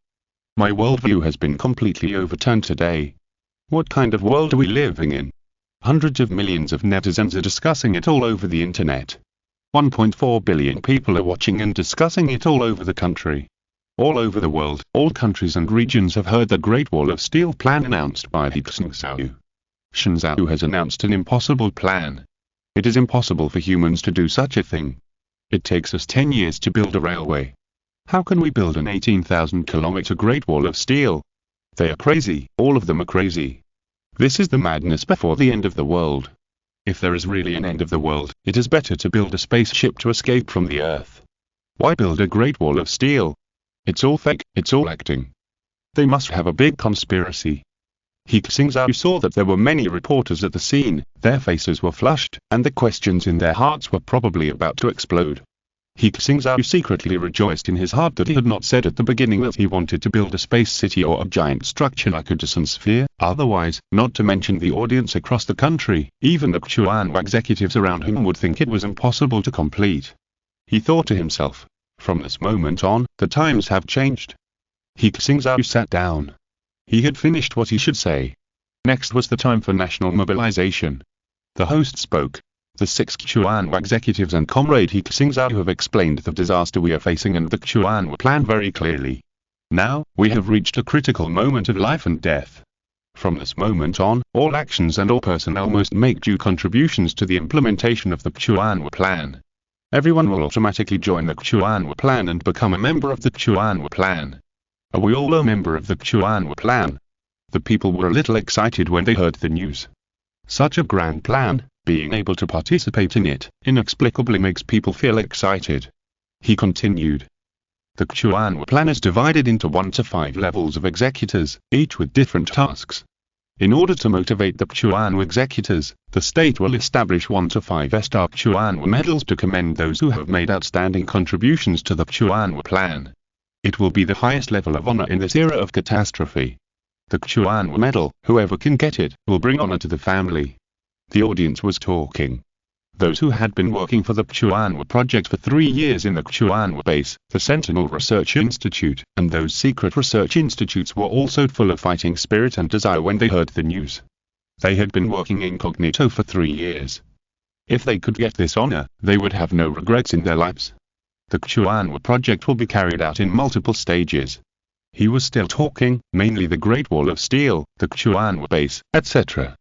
My worldview has been completely overturned today. What kind of world are we living in? Hundreds of millions of netizens are discussing it all over the internet. 1.4 billion people are watching and discussing it all over the country. All over the world, all countries and regions have heard the Great Wall of Steel plan announced by He Xingzhou. Xingzhou has announced an impossible plan. It is impossible for humans to do such a thing. It takes us 10 years to build a railway. How can we build an 18,000-kilometer Great Wall of Steel? They are crazy, all of them are crazy. This is the madness before the end of the world. If there is really an end of the world, it is better to build a spaceship to escape from the Earth. Why build a Great Wall of Steel? It's all fake, it's all acting. They must have a big conspiracy. He Xingzhou saw that there were many reporters at the scene, their faces were flushed, and the questions in their hearts were probably about to explode. He Xingzhou secretly rejoiced in his heart that he had not said at the beginning that he wanted to build a space city or a giant structure like a Dyson Sphere, otherwise, not to mention the audience across the country, even the Xuanwu executives around him would think it was impossible to complete. He thought to himself, from this moment on, the times have changed. He Xingzhou sat down. He had finished what he should say. Next was the time for national mobilization. The host spoke. The 6 Xuanwu executives and Comrade He Xingzhou have explained the disaster we are facing and the Xuanwu plan very clearly. Now, we have reached a critical moment of life and death. From this moment on, all actions and all personnel must make due contributions to the implementation of the Xuanwu plan. Everyone will automatically join the Xuanwu plan and become a member of the Xuanwu plan. Are we all a member of the Xuanwu plan? The people were a little excited when they heard the news. Such a grand plan, being able to participate in it, inexplicably makes people feel excited. He continued. The Xuanwu plan is divided into 1 to 5 levels of executors, each with different tasks. In order to motivate the Xuanwu executors, the state will establish 1 to 5-star Xuanwu medals to commend those who have made outstanding contributions to the Xuanwu plan. It will be the highest level of honor in this era of catastrophe. The Xuanwu medal, whoever can get it, will bring honor to the family. The audience was talking. Those who had been working for the Xuanwu project for 3 years in the Xuanwu base, the Sentinel Research Institute, and those secret research institutes were also full of fighting spirit and desire when they heard the news. They had been working incognito for 3 years. If they could get this honor, they would have no regrets in their lives. The Xuanwu project will be carried out in multiple stages. He was still talking, mainly the Great Wall of Steel, the Xuanwu base, etc.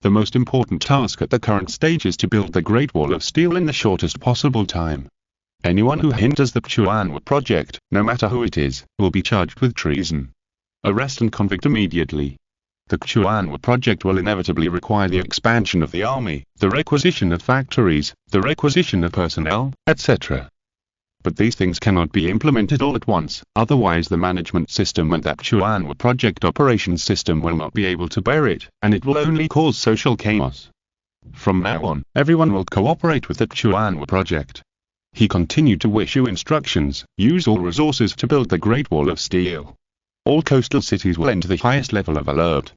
The most important task at the current stage is to build the Great Wall of Steel in the shortest possible time. Anyone who hinders the Xuanwu project, no matter who it is, will be charged with treason. Arrest and convict immediately. The Xuanwu project will inevitably require the expansion of the army, the requisition of factories, the requisition of personnel, etc. But these things cannot be implemented all at once, otherwise the management system and that Xuanwu project operations system will not be able to bear it, and it will only cause social chaos. From now on, everyone will cooperate with the Xuanwu project. He continued to issue instructions, use all resources to build the Great Wall of Steel. All coastal cities will enter the highest level of alert.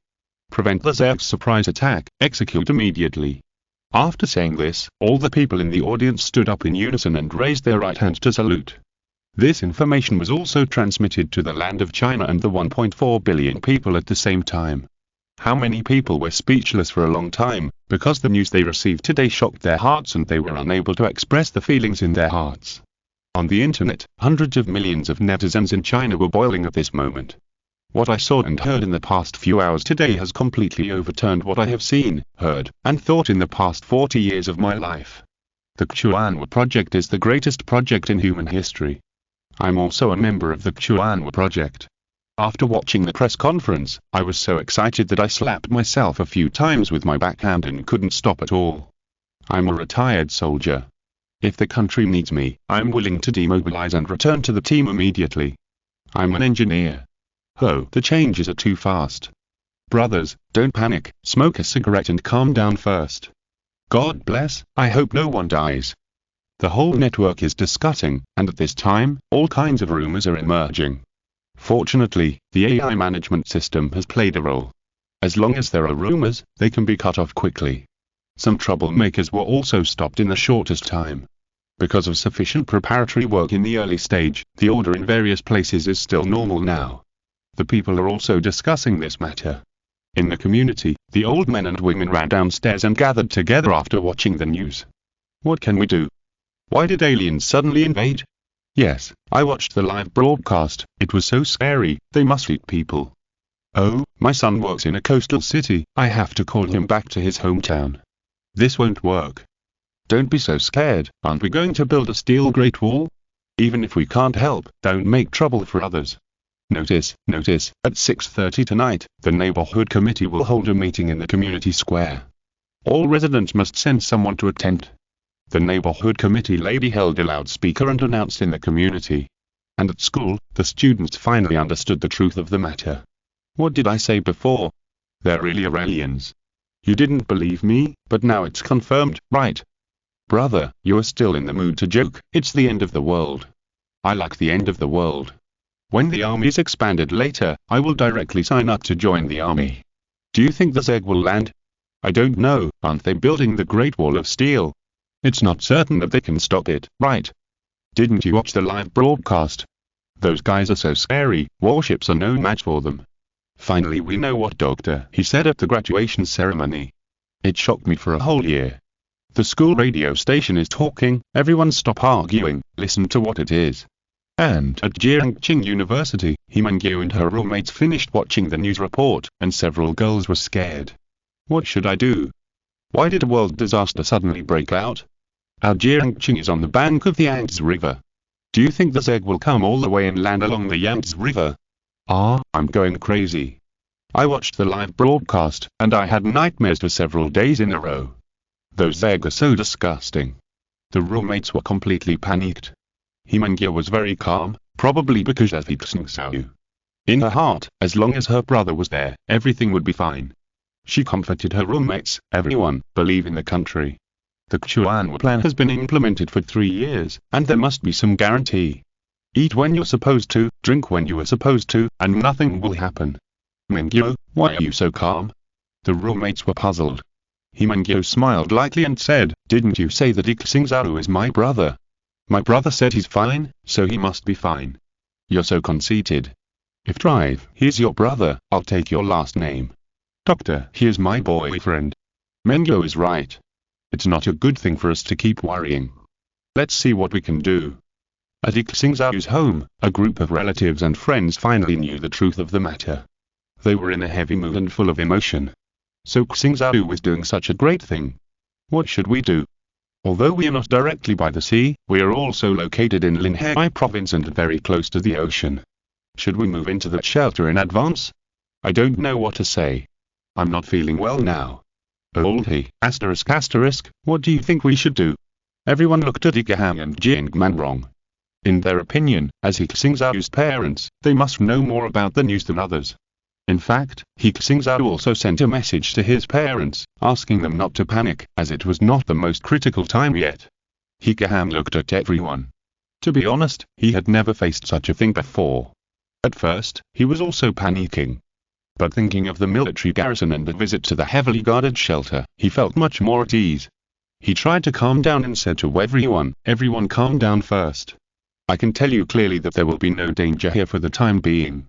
Prevent the Zerg's surprise attack, execute immediately. After saying this, all the people in the audience stood up in unison and raised their right hand to salute. This information was also transmitted to the land of China and the 1.4 billion people at the same time. How many people were speechless for a long time, because the news they received today shocked their hearts and they were unable to express the feelings in their hearts. On the internet, hundreds of millions of netizens in China were boiling at this moment. What I saw and heard in the past few hours today has completely overturned what I have seen, heard, and thought in the past 40 years of my life. The Xuanwu project is the greatest project in human history. I'm also a member of the Chuanwa project. After watching the press conference, I was so excited that I slapped myself a few times with my backhand and couldn't stop at all. I'm a retired soldier. If the country needs me, I'm willing to demobilize and return to the team immediately. I'm an engineer. Oh, the changes are too fast. Brothers, don't panic, smoke a cigarette and calm down first. God bless, I hope no one dies. The whole network is discussing, and at this time, all kinds of rumors are emerging. Fortunately, the AI management system has played a role. As long as there are rumors, they can be cut off quickly. Some troublemakers were also stopped in the shortest time. Because of sufficient preparatory work in the early stage, the order in various places is still normal now. The people are also discussing this matter. In the community, the old men and women ran downstairs and gathered together after watching the news. What can we do? Why did aliens suddenly invade? Yes, I watched the live broadcast, it was so scary, they must eat people. Oh, my son works in a coastal city, I have to call him back to his hometown. This won't work. Don't be so scared, aren't we going to build a steel Great Wall? Even if we can't help, don't make trouble for others. Notice, at 6:30 tonight, the neighborhood committee will hold a meeting in the community square. All residents must send someone to attend. The neighborhood committee lady held a loudspeaker and announced in the community. And at school, the students finally understood the truth of the matter. What did I say before? There really are aliens. You didn't believe me, but now it's confirmed, right? Brother, you're still in the mood to joke, it's the end of the world. I like the end of the world. When the army is expanded later, I will directly sign up to join the army. Do you think the Zeg will land? I don't know, aren't they building the Great Wall of Steel? It's not certain that they can stop it, right? Didn't you watch the live broadcast? Those guys are so scary, warships are no match for them. Finally we know what Dr. He said at the graduation ceremony. It shocked me for a whole year. The school radio station is talking, everyone stop arguing, listen to what it is. And at Jiangqing University, He Xingzhou and her roommates finished watching the news report, and several girls were scared. What should I do? Why did a world disaster suddenly break out? Our Jiangqing is on the bank of the Yangtze River. Do you think the Zeg will come all the way and land along the Yangtze River? I'm going crazy. I watched the live broadcast, and I had nightmares for several days in a row. Those Zeg are so disgusting. The roommates were completely panicked. He Xingzhou was very calm, probably because of He Xingzhou. In her heart, as long as her brother was there, everything would be fine. She comforted her roommates, everyone, believe in the country. The Chuanwa plan has been implemented for 3 years, and there must be some guarantee. Eat when you're supposed to, drink when you are supposed to, and nothing will happen. Xingzhou, why are you so calm? The roommates were puzzled. He Xingzhou smiled lightly and said, didn't you say that He Xingzhou is my brother? My brother said he's fine, so he must be fine. You're so conceited. If he's your brother, I'll take your last name. Doctor, he is my boyfriend. Xingzhou is right. It's not a good thing for us to keep worrying. Let's see what we can do. At He Xingzhou's home, a group of relatives and friends finally knew the truth of the matter. They were in a heavy mood and full of emotion. So Xingzhou was doing such a great thing. What should we do? Although we are not directly by the sea, we are also located in Linhai province and very close to the ocean. Should we move into that shelter in advance? I don't know what to say. I'm not feeling well now. Old He, ***, what do you think we should do? Everyone looked at Igahang and Jingman wrong. In their opinion, as He Xingzhou's parents, they must know more about the news than others. In fact, He Xingzhou also sent a message to his parents, asking them not to panic, as it was not the most critical time yet. He Xingzhou looked at everyone. To be honest, he had never faced such a thing before. At first, he was also panicking. But thinking of the military garrison and the visit to the heavily guarded shelter, he felt much more at ease. He tried to calm down and said to everyone calm down first. I can tell you clearly that there will be no danger here for the time being.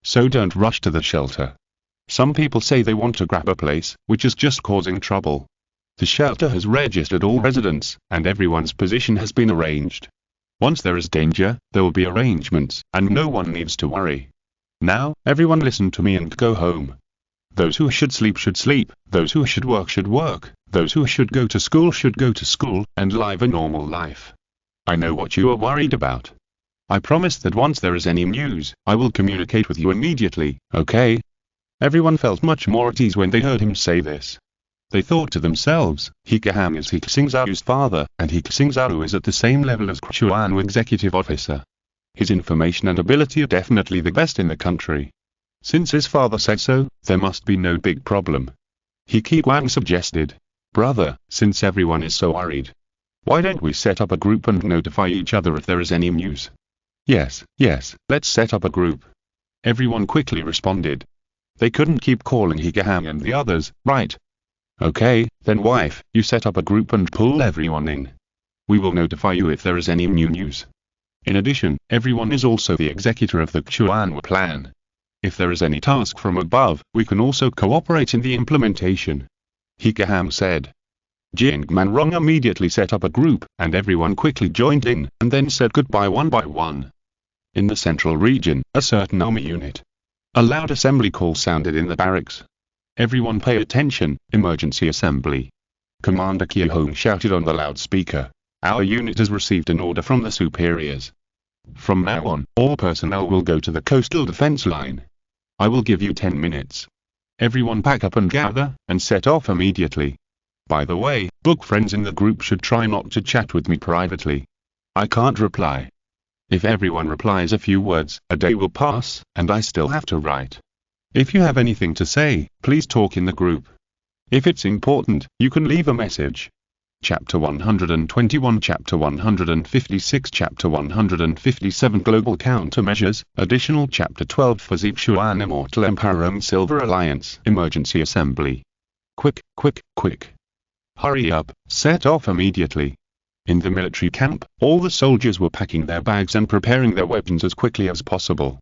So don't rush to the shelter. Some people say they want to grab a place, which is just causing trouble. The shelter has registered all residents, and everyone's position has been arranged. Once there is danger, there will be arrangements, and no one needs to worry. Now, everyone listen to me and go home. Those who should sleep, those who should work, those who should go to school, and live a normal life. I know what you are worried about. I promise that once there is any news, I will communicate with you immediately, okay? Everyone felt much more at ease when they heard him say this. They thought to themselves, He Xingzhou is He Xingzhou's father, and He Xingzhou is at the same level as Chuan executive officer. His information and ability are definitely the best in the country. Since his father said so, there must be no big problem. He Xingzhou suggested, brother, since everyone is so worried, why don't we set up a group and notify each other if there is any news? Yes, let's set up a group. Everyone quickly responded. They couldn't keep calling He Xingzhou and the others, right? Okay, then wife, you set up a group and pull everyone in. We will notify you if there is any new news. In addition, everyone is also the executor of the Chuan plan. If there is any task from above, we can also cooperate in the implementation. He Xingzhou said. Jingman Rong immediately set up a group, and everyone quickly joined in, and then said goodbye one by one. In the central region, a certain army unit. A loud assembly call sounded in the barracks. Everyone pay attention, emergency assembly. Commander He Xingzhou shouted on the loudspeaker. Our unit has received an order from the superiors. From now on, all personnel will go to the coastal defense line. I will give you 10 minutes. Everyone pack up and gather, and set off immediately. By the way, book friends in the group should try not to chat with me privately. I can't reply. If everyone replies a few words, a day will pass, and I still have to write. If you have anything to say, please talk in the group. If it's important, you can leave a message. Chapter 121, Chapter 156, Chapter 157 Global Countermeasures, Additional Chapter 12 for Xuan Immortal Empire Silver Alliance Emergency Assembly. Quick. Hurry up, set off immediately. In the military camp, all the soldiers were packing their bags and preparing their weapons as quickly as possible.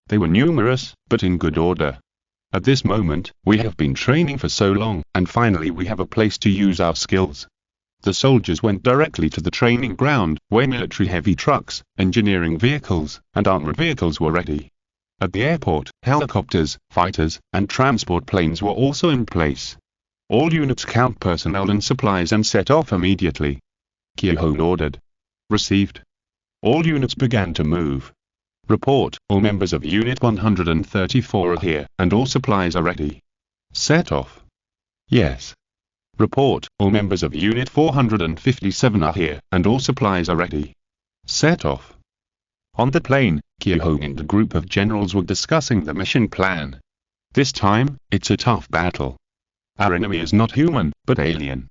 They were numerous, but in good order. At this moment, we have been training for so long, and finally we have a place to use our skills. The soldiers went directly to the training ground, where military heavy trucks, engineering vehicles, and armored vehicles were ready. At the airport, helicopters, fighters, and transport planes were also in place. All units count personnel and supplies and set off immediately. He Xingzhou ordered. Received. All units began to move. Report, all members of Unit 134 are here, and all supplies are ready. Set off. Yes. Report, all members of Unit 457 are here, and all supplies are ready. Set off. On the plane, He Xingzhou and a group of generals were discussing the mission plan. This time, it's a tough battle. Our enemy is not human, but alien.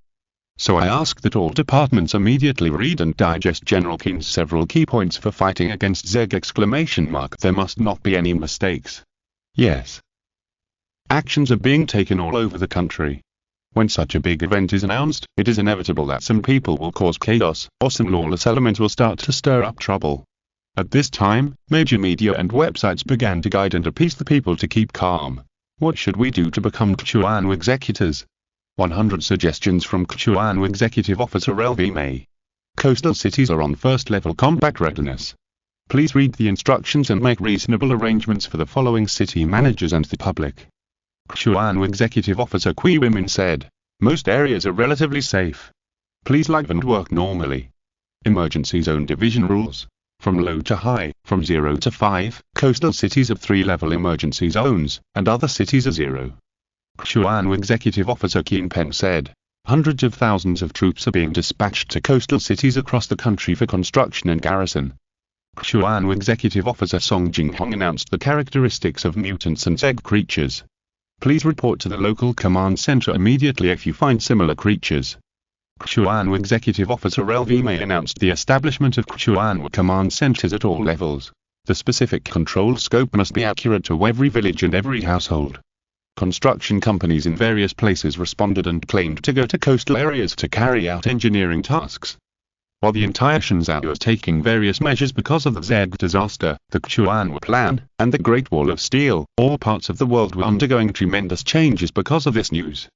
So I ask that all departments immediately read and digest General Qin's several key points for fighting against Zeg! There must not be any mistakes. Yes. Actions are being taken all over the country. When such a big event is announced, it is inevitable that some people will cause chaos, or some lawless element will start to stir up trouble. At this time, major media and websites began to guide and appease the people to keep calm. What should we do to become Chuan executors? 100 suggestions from Chuan Executive Officer LV May. Coastal cities are on first-level combat readiness. Please read the instructions and make reasonable arrangements for the following city managers and the public. Chuan Executive Officer Kui Women said, most areas are relatively safe. Please live and work normally. Emergency zone division rules. From low to high, from 0 to 5, coastal cities have 3-level emergency zones, and other cities are 0. Chuan Executive Officer Qin Pen said, hundreds of thousands of troops are being dispatched to coastal cities across the country for construction and garrison. Chuan Executive Officer Song Jinghong announced the characteristics of mutants and Zeg creatures. Please report to the local command center immediately if you find similar creatures. Chuan Executive Officer LV May announced the establishment of Chuan command centers at all levels. The specific control scope must be accurate to every village and every household. Construction companies in various places responded and claimed to go to coastal areas to carry out engineering tasks. While the entire Shenzhou is taking various measures because of the Zeg disaster, the Chuan plan, and the Great Wall of Steel, all parts of the world were undergoing tremendous changes because of this news.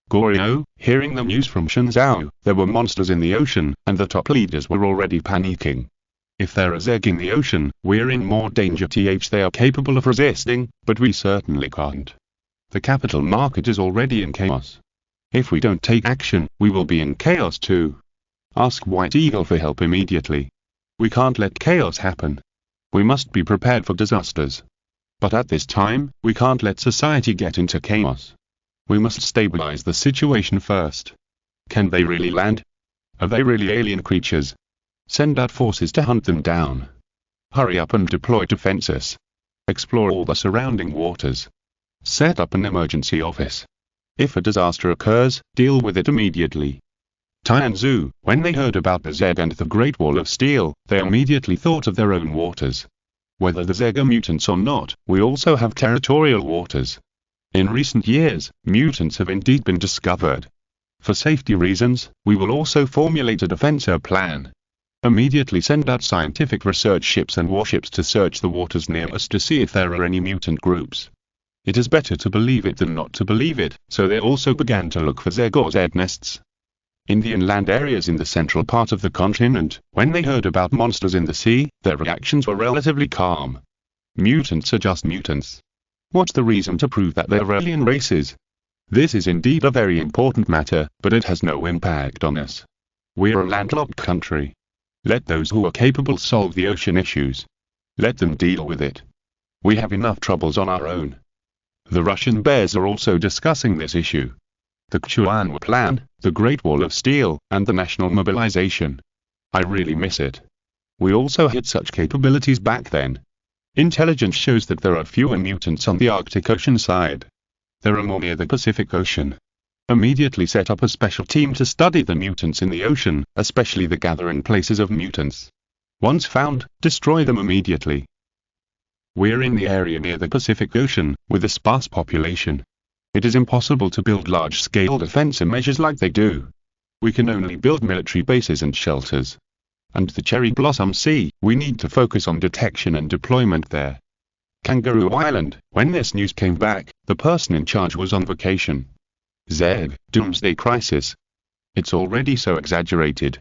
Goryeo, hearing the news from Shenzhou, there were monsters in the ocean, and the top leaders were already panicking. If there are Zeg in the ocean, we're in more danger. They are capable of resisting, but we certainly can't. The capital market is already in chaos. If we don't take action, we will be in chaos too. Ask White Eagle for help immediately. We can't let chaos happen. We must be prepared for disasters. But at this time, we can't let society get into chaos. We must stabilize the situation first. Can they really land? Are they really alien creatures? Send out forces to hunt them down. Hurry up and deploy defenses. Explore all the surrounding waters. Set up an emergency office. If a disaster occurs, deal with it immediately. Tianzhu, when they heard about the Zeg and the Great Wall of Steel, they immediately thought of their own waters. Whether the Zeg are mutants or not, we also have territorial waters. In recent years, mutants have indeed been discovered. For safety reasons, we will also formulate a defense plan. Immediately send out scientific research ships and warships to search the waters near us to see if there are any mutant groups. It is better to believe it than not to believe it, so they also began to look for Zeg or Zed nests. In the inland areas in the central part of the continent, when they heard about monsters in the sea, their reactions were relatively calm. Mutants are just mutants. What's the reason to prove that they're alien races? This is indeed a very important matter, but it has no impact on us. We're a landlocked country. Let those who are capable solve the ocean issues. Let them deal with it. We have enough troubles on our own. The Russian bears are also discussing this issue. The Chuan Plan, the Great Wall of Steel, and the national mobilization. I really miss it. We also had such capabilities back then. Intelligence shows that there are fewer mutants on the Arctic Ocean side. There are more near the Pacific Ocean. Immediately set up a special team to study the mutants in the ocean, especially the gathering places of mutants. Once found, destroy them immediately. We're in the area near the Pacific Ocean, with a sparse population. It is impossible to build large-scale defensive measures like they do. We can only build military bases and shelters. And the Cherry Blossom Sea, we need to focus on detection and deployment there. Kangaroo Island, when this news came back, the person in charge was on vacation. Zeg, Doomsday Crisis. It's already so exaggerated.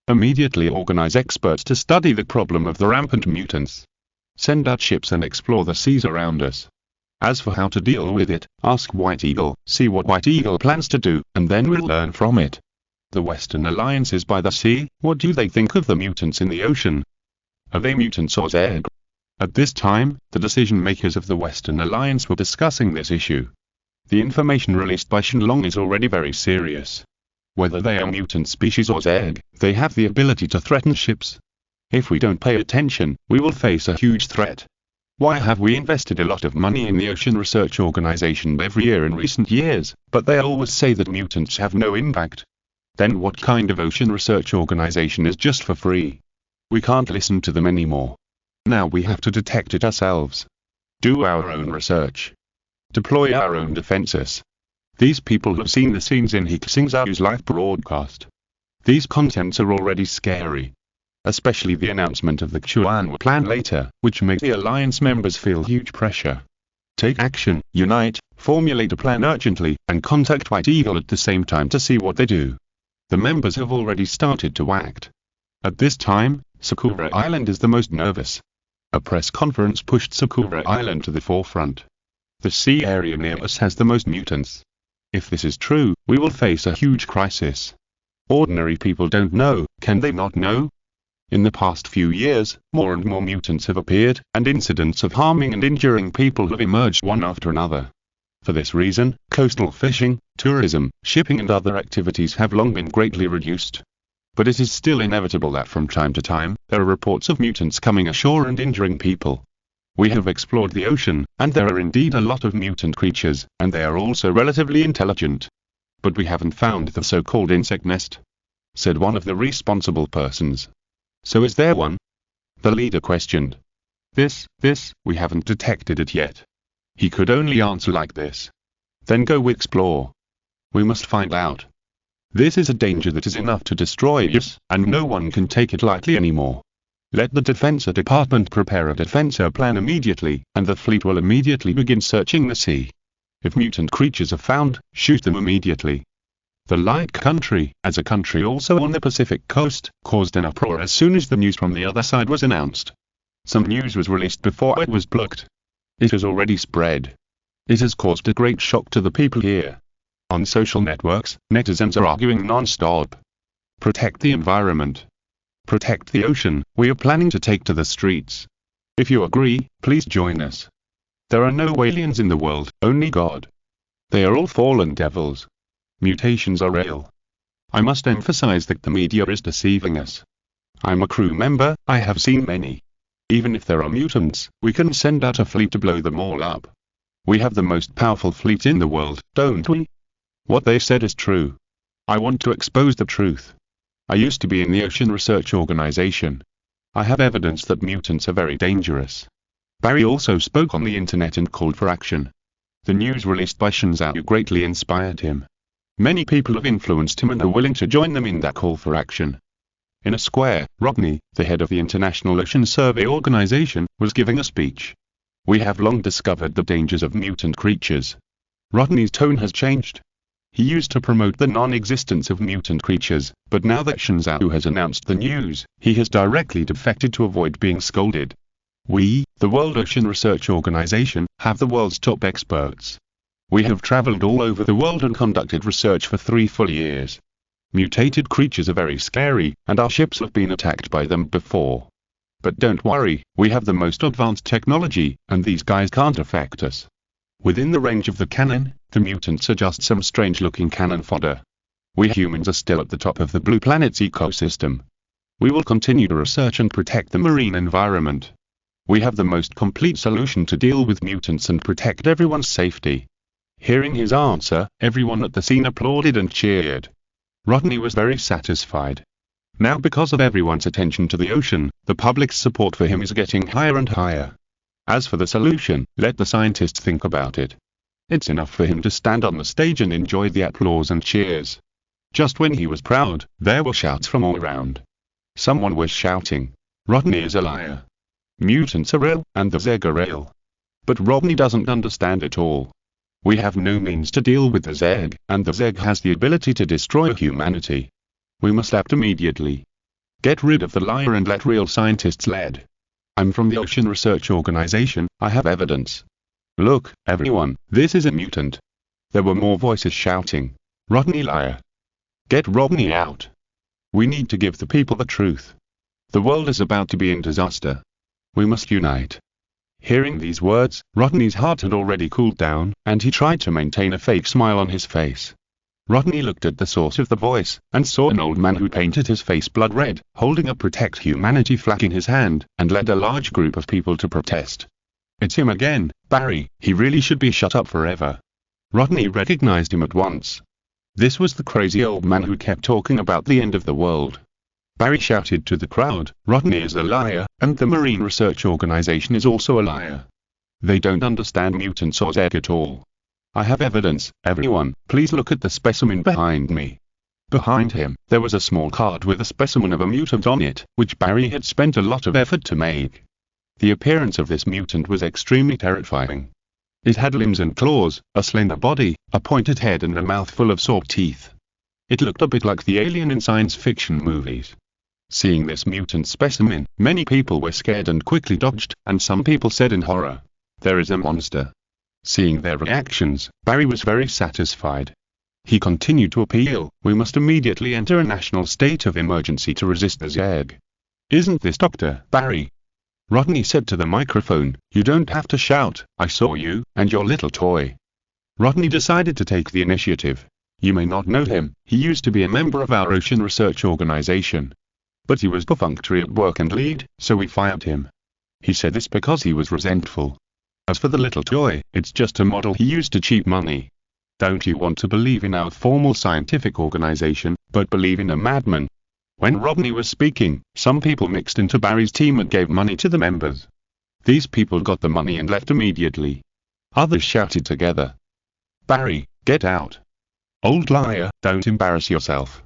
Immediately organize experts to study the problem of the rampant mutants. Send out ships and explore the seas around us. As for how to deal with it, ask White Eagle, see what White Eagle plans to do, and then we'll learn from it. The Western alliances by the sea, what do they think of the mutants in the ocean? Are they mutants or Zeg? At this time, the decision makers of the Western Alliance were discussing this issue. The information released by Shenlong is already very serious. Whether they are mutant species or Zeg, they have the ability to threaten ships. If we don't pay attention, we will face a huge threat. Why have we invested a lot of money in the Ocean Research Organization every year in recent years, but they always say that mutants have no impact? Then what kind of Ocean Research Organization is just for free? We can't listen to them anymore. Now we have to detect it ourselves. Do our own research. Deploy our own defenses. These people have seen the scenes in He Xingzhou's live broadcast. These contents are already scary. Especially the announcement of the Chuan Plan later, which made the Alliance members feel huge pressure. Take action, unite, formulate a plan urgently, and contact White Eagle at the same time to see what they do. The members have already started to act. At this time, Sakura Island is the most nervous. A press conference pushed Sakura Island to the forefront. The sea area near us has the most mutants. If this is true, we will face a huge crisis. Ordinary people don't know, can they not know? In the past few years, more and more mutants have appeared, and incidents of harming and injuring people have emerged one after another. For this reason, coastal fishing, tourism, shipping and other activities have long been greatly reduced. But it is still inevitable that from time to time, there are reports of mutants coming ashore and injuring people. We have explored the ocean, and there are indeed a lot of mutant creatures, and they are also relatively intelligent. But we haven't found the so-called insect nest, said one of the responsible persons. So is there one? The leader questioned. This, we haven't detected it yet. He could only answer like this. Then go explore. We must find out. This is a danger that is enough to destroy us, and no one can take it lightly anymore. Let the Defense Department prepare a defense plan immediately, and the fleet will immediately begin searching the sea. If mutant creatures are found, shoot them immediately. The Light Country, as a country also on the Pacific coast, caused an uproar as soon as the news from the other side was announced. Some news was released before it was blocked. It has already spread. It has caused a great shock to the people here. On social networks, netizens are arguing non-stop. Protect the environment. Protect the ocean, we are planning to take to the streets. If you agree, please join us. There are no aliens in the world, only God. They are all fallen devils. Mutations are real. I must emphasize that the media is deceiving us. I'm a crew member, I have seen many. Even if there are mutants, we can send out a fleet to blow them all up. We have the most powerful fleet in the world, don't we? What they said is true. I want to expose the truth. I used to be in the Ocean Research Organization. I have evidence that mutants are very dangerous. Barry also spoke on the internet and called for action. The news released by Xingzhou greatly inspired him. Many people have influenced him and are willing to join them in that call for action. In a square, Rodney, the head of the International Ocean Survey Organization, was giving a speech. We have long discovered the dangers of mutant creatures. Rodney's tone has changed. He used to promote the non-existence of mutant creatures, but now that Xingzhou has announced the news, he has directly defected to avoid being scolded. We, the World Ocean Research Organization, have the world's top experts. We have traveled all over the world and conducted research for 3 full years. Mutated creatures are very scary, and our ships have been attacked by them before. But don't worry, we have the most advanced technology, and these guys can't affect us. Within the range of the cannon, the mutants are just some strange-looking cannon fodder. We humans are still at the top of the blue planet's ecosystem. We will continue to research and protect the marine environment. We have the most complete solution to deal with mutants and protect everyone's safety. Hearing his answer, everyone at the scene applauded and cheered. Rodney was very satisfied. Now, because of everyone's attention to the ocean, the public's support for him is getting higher and higher. As for the solution, let the scientists think about it. It's enough for him to stand on the stage and enjoy the applause and cheers. Just when he was proud, there were shouts from all around. Someone was shouting, "Rodney is a liar. Mutants are real, and the Zeg are real." But Rodney doesn't understand it all. We have no means to deal with the Zeg, and the Zeg has the ability to destroy humanity. We must act immediately. Get rid of the liar and let real scientists lead. I'm from the Ocean Research Organization, I have evidence. Look, everyone, this is a mutant. There were more voices shouting, "Rodney liar. Get Rodney out. We need to give the people the truth. The world is about to be in disaster. We must unite." Hearing these words, Rodney's heart had already cooled down, and he tried to maintain a fake smile on his face. Rodney looked at the source of the voice, and saw an old man who painted his face blood red, holding a Protect Humanity flag in his hand, and led a large group of people to protest. It's him again, Barry, he really should be shut up forever. Rodney recognized him at once. This was the crazy old man who kept talking about the end of the world. Barry shouted to the crowd, "Rodney is a liar, and the Marine Research Organization is also a liar. They don't understand mutants or Zeg at all. I have evidence, everyone, please look at the specimen behind me." Behind him, there was a small card with a specimen of a mutant on it, which Barry had spent a lot of effort to make. The appearance of this mutant was extremely terrifying. It had limbs and claws, a slender body, a pointed head and a mouth full of saw teeth. It looked a bit like the alien in science fiction movies. Seeing this mutant specimen, many people were scared and quickly dodged, and some people said in horror, "There is a monster." Seeing their reactions, Barry was very satisfied. He continued to appeal, "We must immediately enter a national state of emergency to resist the Zeg." "Isn't this Dr. Barry?" Rodney said to the microphone, "You don't have to shout, I saw you, and your little toy." Rodney decided to take the initiative. You may not know him, he used to be a member of our Ocean Research Organization. But he was perfunctory at work and lead, so we fired him. He said this because he was resentful. As for the little toy, it's just a model he used to cheat money. Don't you want to believe in our formal scientific organization, but believe in a madman? When Rodney was speaking, some people mixed into Barry's team and gave money to the members. These people got the money and left immediately. Others shouted together, "Barry, get out. Old liar, don't embarrass yourself.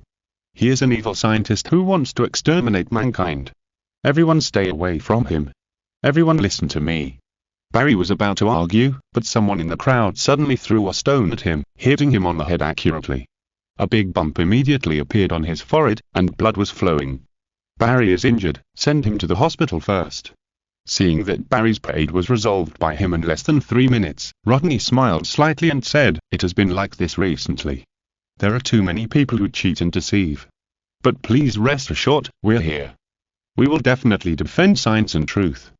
He is an evil scientist who wants to exterminate mankind. Everyone stay away from him. Everyone listen to me." Barry was about to argue, but someone in the crowd suddenly threw a stone at him, hitting him on the head accurately. A big bump immediately appeared on his forehead, and blood was flowing. "Barry is injured, send him to the hospital first." Seeing that Barry's aid was resolved by him in less than 3 minutes, Rodney smiled slightly and said, "It has been like this recently. There are too many people who cheat and deceive. But please rest assured, we're here. We will definitely defend science and truth."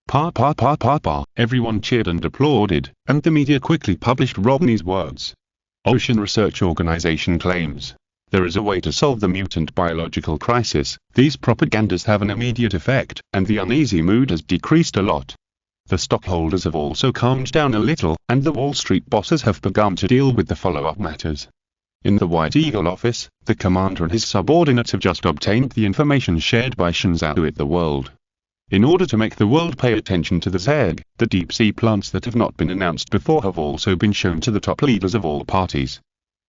Pa pa pa pa pa. Everyone cheered and applauded, and the media quickly published Rodney's words. Ocean Research Organization claims there is a way to solve the mutant biological crisis. These propagandas have an immediate effect, and the uneasy mood has decreased a lot. The stockholders have also calmed down a little, and the Wall Street bosses have begun to deal with the follow-up matters. In the White Eagle office, the commander and his subordinates have just obtained the information shared by Xingzhou with the world. In order to make the world pay attention to the Zeg, the deep-sea plants that have not been announced before have also been shown to the top leaders of all parties.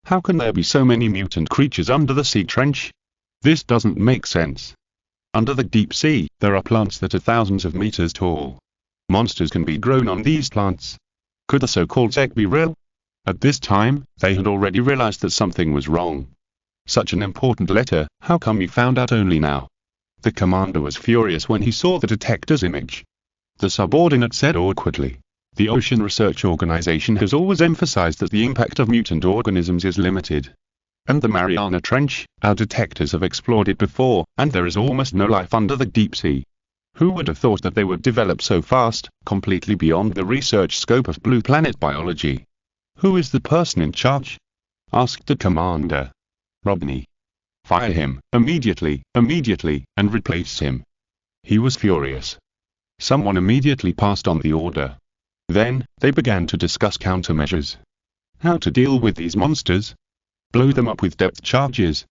How can there be so many mutant creatures under the sea trench? This doesn't make sense. Under the deep sea, there are plants that are thousands of meters tall. Monsters can be grown on these plants. Could the so-called Zeg be real? At this time, they had already realized that something was wrong. Such an important letter, how come you found out only now? The commander was furious when he saw the detector's image. The subordinate said awkwardly, "The Ocean Research Organization has always emphasized that the impact of mutant organisms is limited. And the Mariana Trench, our detectors have explored it before, and there is almost no life under the deep sea. Who would have thought that they would develop so fast, completely beyond the research scope of blue planet biology? Who is the person in charge?" asked the commander. "Rodney. Fire him, immediately, and replace him." He was furious. Someone immediately passed on the order. Then, they began to discuss countermeasures. How to deal with these monsters? Blow them up with depth charges.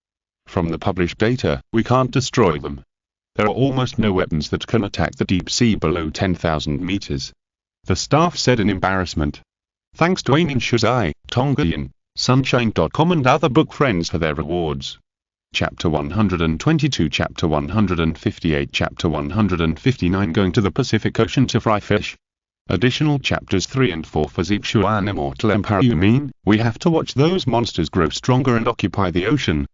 From the published data, we can't destroy them. There are almost no weapons that can attack the deep sea below 10,000 meters. The staff said in embarrassment. Thanks to Ainin Shuzai, Tongayan, Sunshine.com and other book friends for their rewards. Chapter 122, Chapter 158, Chapter 159 Going to the Pacific Ocean to fry fish. Additional Chapters 3 and 4 for Zixuan Immortal Empire. You mean, we have to watch those monsters grow stronger and occupy the ocean?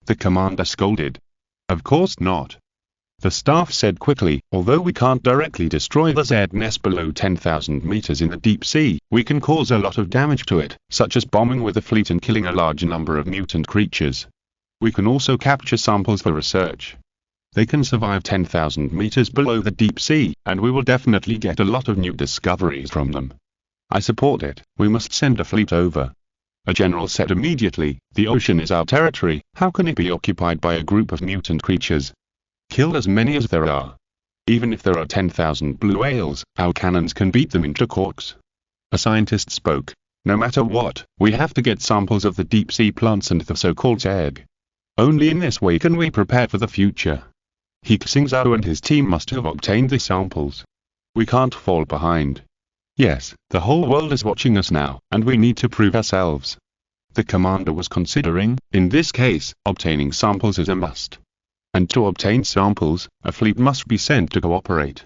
The commander scolded. Of course not. The staff said quickly, although we can't directly destroy the Zed nest below 10,000 meters in the deep sea, we can cause a lot of damage to it, such as bombing with a fleet and killing a large number of mutant creatures. We can also capture samples for research. They can survive 10,000 meters below the deep sea, and we will definitely get a lot of new discoveries from them. I support it. We must send a fleet over. A general said immediately, the ocean is our territory, how can it be occupied by a group of mutant creatures? Kill as many as there are. Even if there are 10,000 blue whales, our cannons can beat them into corks. A scientist spoke. No matter what, we have to get samples of the deep sea plants and the so-called egg. Only in this way can we prepare for the future. He Xingzhou and his team must have obtained the samples. We can't fall behind. Yes, the whole world is watching us now, and we need to prove ourselves. The commander was considering, in this case, obtaining samples is a must. And to obtain samples, a fleet must be sent to cooperate.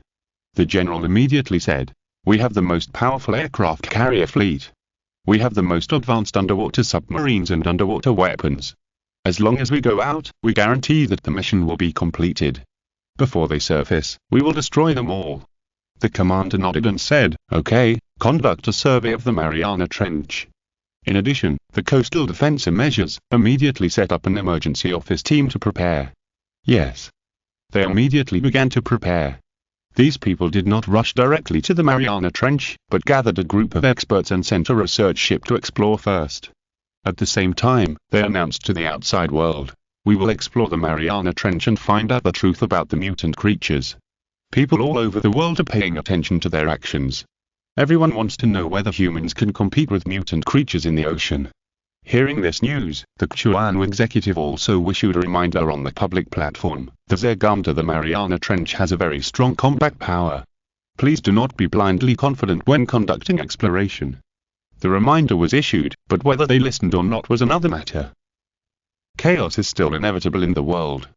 The general immediately said, we have the most powerful aircraft carrier fleet. We have the most advanced underwater submarines and underwater weapons. As long as we go out, we guarantee that the mission will be completed. Before they surface, we will destroy them all. The commander nodded and said, okay, conduct a survey of the Mariana Trench. In addition, the Coastal Defense Measures immediately set up an emergency office team to prepare. Yes. They immediately began to prepare. These people did not rush directly to the Mariana Trench, but gathered a group of experts and sent a research ship to explore first. At the same time, they announced to the outside world, we will explore the Mariana Trench and find out the truth about the mutant creatures. People all over the world are paying attention to their actions. Everyone wants to know whether humans can compete with mutant creatures in the ocean. Hearing this news, the Chuan executive also issued a reminder on the public platform. The Zeg under the Mariana Trench has a very strong combat power. Please do not be blindly confident when conducting exploration. The reminder was issued, but whether they listened or not was another matter. Chaos is still inevitable in the world.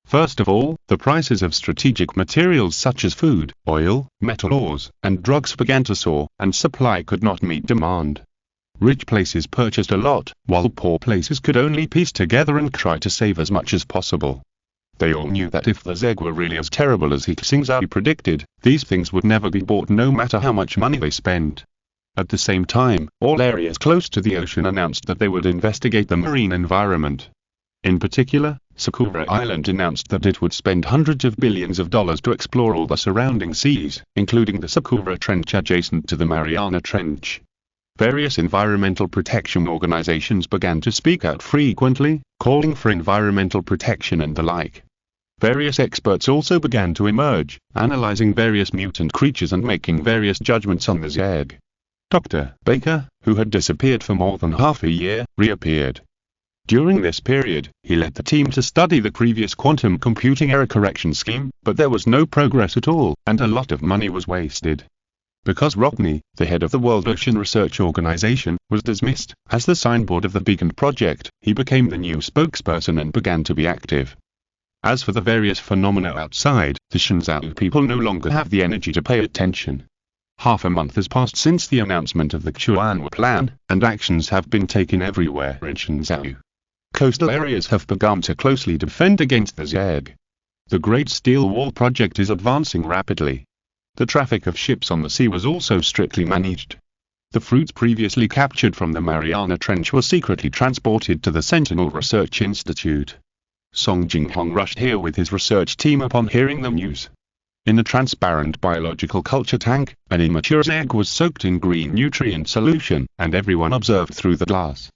First of all, the prices of strategic materials such as food, oil, metal ores, and drugs began to soar, and supply could not meet demand. Rich places purchased a lot, while poor places could only piece together and try to save as much as possible. They all knew that if the Zeg were really as terrible as He Xingzhou predicted, these things would never be bought no matter how much money they spent. At the same time, all areas close to the ocean announced that they would investigate the marine environment. In particular, Sakura Island announced that it would spend hundreds of billions of dollars to explore all the surrounding seas, including the Sakura Trench adjacent to the Mariana Trench. Various environmental protection organizations began to speak out frequently, calling for environmental protection and the like. Various experts also began to emerge, analyzing various mutant creatures and making various judgments on the Zeg. Dr. Baker, who had disappeared for more than half a year, reappeared. During this period, he led the team to study the previous quantum computing error correction scheme, but there was no progress at all, and a lot of money was wasted. Because Rockney, the head of the World Ocean Research Organization, was dismissed as the signboard of the Beacon project, he became the new spokesperson and began to be active. As for the various phenomena outside, the Xingzhou people no longer have the energy to pay attention. Half a month has passed since the announcement of the Xuanwu plan, and actions have been taken everywhere in Xingzhou. Coastal areas have begun to closely defend against the Zeg. The Great Steel Wall project is advancing rapidly. The traffic of ships on the sea was also strictly managed. The fruits previously captured from the Mariana Trench were secretly transported to the Sentinel Research Institute. Song Jinghong rushed here with his research team upon hearing the news. In a transparent biological culture tank, an immature egg was soaked in green nutrient solution, and everyone observed through the glass.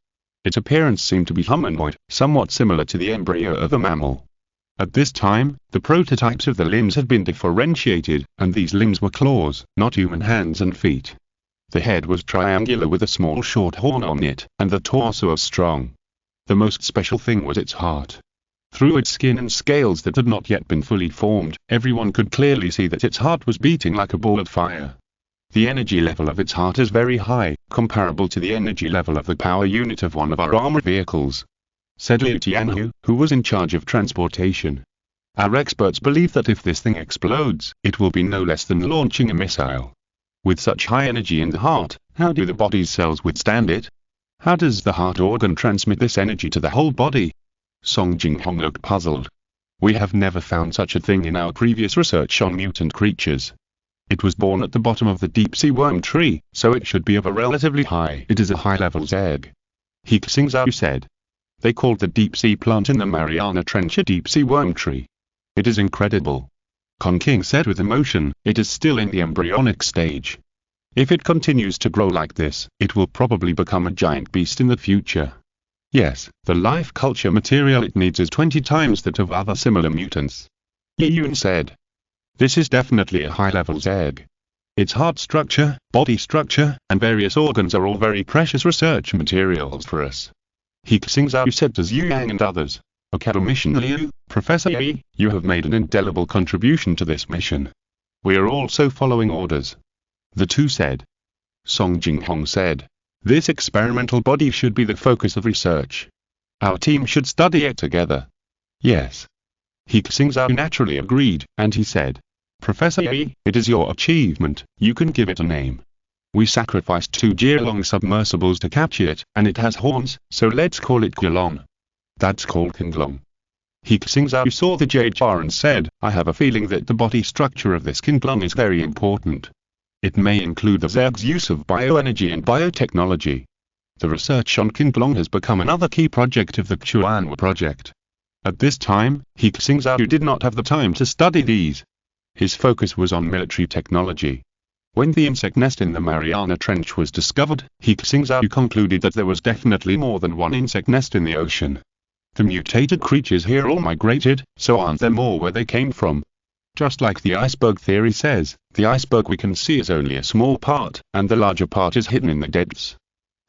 Its appearance seemed to be humanoid, somewhat similar to the embryo of a mammal. At this time, the prototypes of the limbs had been differentiated, and these limbs were claws, not human hands and feet. The head was triangular with a small short horn on it, and the torso was strong. The most special thing was its heart. Through its skin and scales that had not yet been fully formed, everyone could clearly see that its heart was beating like a ball of fire. The energy level of its heart is very high, comparable to the energy level of the power unit of one of our armored vehicles, said Liu Tianhu, who was in charge of transportation. Our experts believe that if this thing explodes, it will be no less than launching a missile. With such high energy in the heart, how do the body's cells withstand it? How does the heart organ transmit this energy to the whole body? Song Jinghong looked puzzled. We have never found such a thing in our previous research on mutant creatures. It was born at the bottom of the deep-sea worm tree, so it should be of a relatively high. It is a high-level Zeg. He Xingzhou said. They called the deep-sea plant in the Mariana Trench a deep-sea worm tree. It is incredible. Kong King said with emotion, it is still in the embryonic stage. If it continues to grow like this, it will probably become a giant beast in the future. Yes, the life culture material it needs is 20 times that of other similar mutants. Ye Yun said. This is definitely a high-level Zeg. Its heart structure, body structure, and various organs are all very precious research materials for us. He Xingzhou said to Zhu Yang and others. Academician Liu, Professor Yi, you have made an indelible contribution to this mission. We are also following orders. The two said. Song Jinghong said. This experimental body should be the focus of research. Our team should study it together. Yes. He Xingzhou naturally agreed, and he said. Professor Yi, it is your achievement, you can give it a name. We sacrificed 2 year-long submersibles to capture it, and it has horns, so let's call it Qilong. That's called Qinglong. He Xingzhou saw the jade jar and said, I have a feeling that the body structure of this Qinglong is very important. It may include the Zeg's use of bioenergy and biotechnology. The research on Qinglong has become another key project of the Xuanwu project. At this time, He Xingzhou did not have the time to study these. His focus was on military technology. When the insect nest in the Mariana Trench was discovered, He Xingzhou concluded that there was definitely more than one insect nest in the ocean. The mutated creatures here all migrated, so aren't there more where they came from? Just like the iceberg theory says, the iceberg we can see is only a small part, and the larger part is hidden in the depths.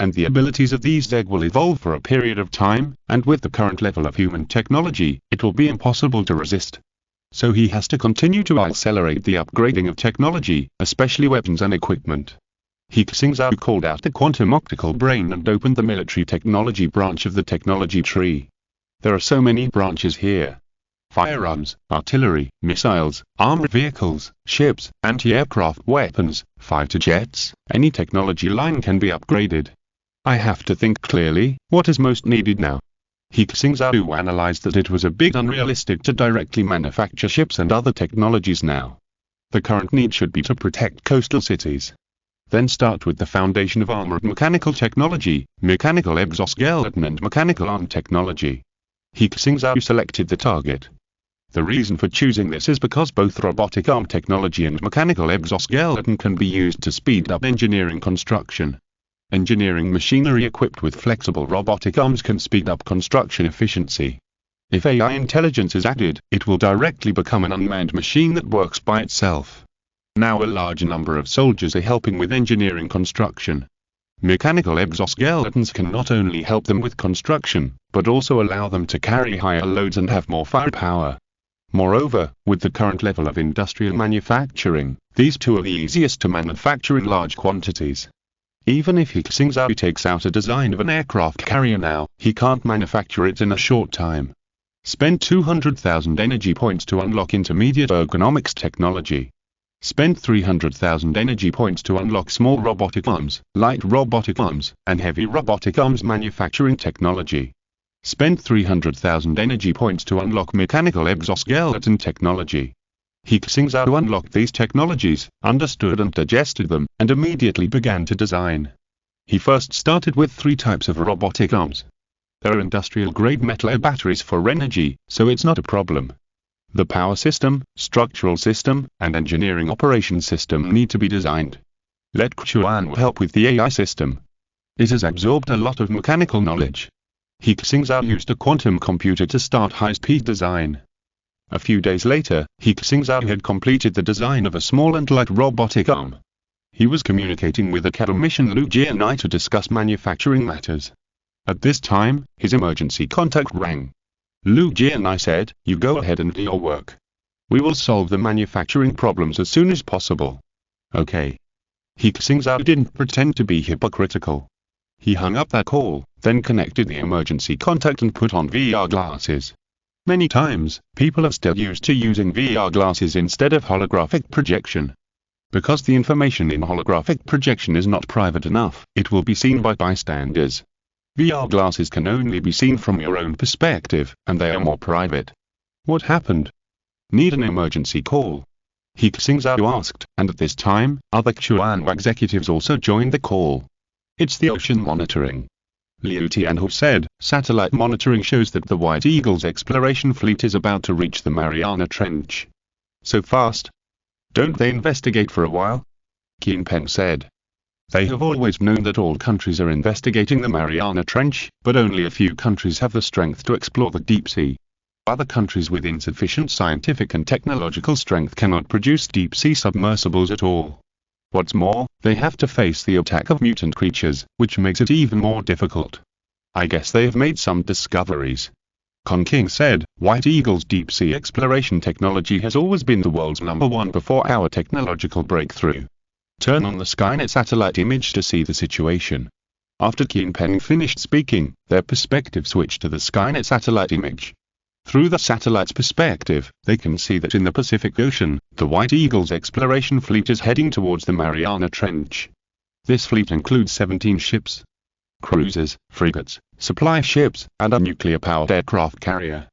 And the abilities of these Zeg will evolve for a period of time, and with the current level of human technology, it will be impossible to resist. So he has to continue to accelerate the upgrading of technology, especially weapons and equipment. He Xingzhou called out the quantum optical brain and opened the military technology branch of the technology tree. There are so many branches here. Firearms, artillery, missiles, armored vehicles, ships, anti-aircraft weapons, fighter jets, any technology line can be upgraded. I have to think clearly, what is most needed now? He Xingzhou analyzed that it was a bit unrealistic to directly manufacture ships and other technologies now. The current need should be to protect coastal cities. Then start with the foundation of armored mechanical technology, mechanical exoskeleton and mechanical arm technology. He Xingzhou selected the target. The reason for choosing this is because both robotic arm technology and mechanical exoskeleton can be used to speed up engineering construction. Engineering machinery equipped with flexible robotic arms can speed up construction efficiency. If AI intelligence is added, it will directly become an unmanned machine that works by itself. Now a large number of soldiers are helping with engineering construction. Mechanical exoskeletons can not only help them with construction, but also allow them to carry higher loads and have more firepower. Moreover, with the current level of industrial manufacturing, these two are the easiest to manufacture in large quantities. Even if He Xingzhou takes out a design of an aircraft carrier now, he can't manufacture it in a short time. Spend 200,000 energy points to unlock intermediate ergonomics technology. Spend 300,000 energy points to unlock small robotic arms, light robotic arms, and heavy robotic arms manufacturing technology. Spend 300,000 energy points to unlock mechanical exoskeleton technology. He Xingzhou unlocked these technologies, understood and digested them, and immediately began to design. He first started with 3 types of robotic arms. There are industrial-grade metal batteries for energy, so it's not a problem. The power system, structural system, and engineering operation system need to be designed. Let Xuan help with the AI system. It has absorbed a lot of mechanical knowledge. He Xingzhou used a quantum computer to start high-speed design. A few days later, He Xingzhou had completed the design of a small and light robotic arm. He was communicating with academician Lu Jianai to discuss manufacturing matters. At this time, his emergency contact rang. Lu Jianai said, "You go ahead and do your work. We will solve the manufacturing problems as soon as possible." Okay. He Xingzhou didn't pretend to be hypocritical. He hung up that call, then connected the emergency contact and put on VR glasses. Many times, people are still used to using VR glasses instead of holographic projection. Because the information in holographic projection is not private enough, it will be seen by bystanders. VR glasses can only be seen from your own perspective, and they are more private. What happened? Need an emergency call? He Xingzhou asked, and at this time, other Xuan executives also joined the call. It's the ocean monitoring. Liu Tianhu said, satellite monitoring shows that the White Eagle's exploration fleet is about to reach the Mariana Trench. So fast? Don't they investigate for a while? Qin Pen said. They have always known that all countries are investigating the Mariana Trench, but only a few countries have the strength to explore the deep sea. Other countries with insufficient scientific and technological strength cannot produce deep sea submersibles at all. What's more, they have to face the attack of mutant creatures, which makes it even more difficult. I guess they have made some discoveries. Kong King said, White Eagle's deep sea exploration technology has always been the world's #1 before our technological breakthrough. Turn on the Skynet satellite image to see the situation. After Qin Pen finished speaking, their perspective switched to the Skynet satellite image. Through the satellite's perspective, they can see that in the Pacific Ocean, the White Eagle's exploration fleet is heading towards the Mariana Trench. This fleet includes 17 ships, cruisers, frigates, supply ships, and a nuclear-powered aircraft carrier.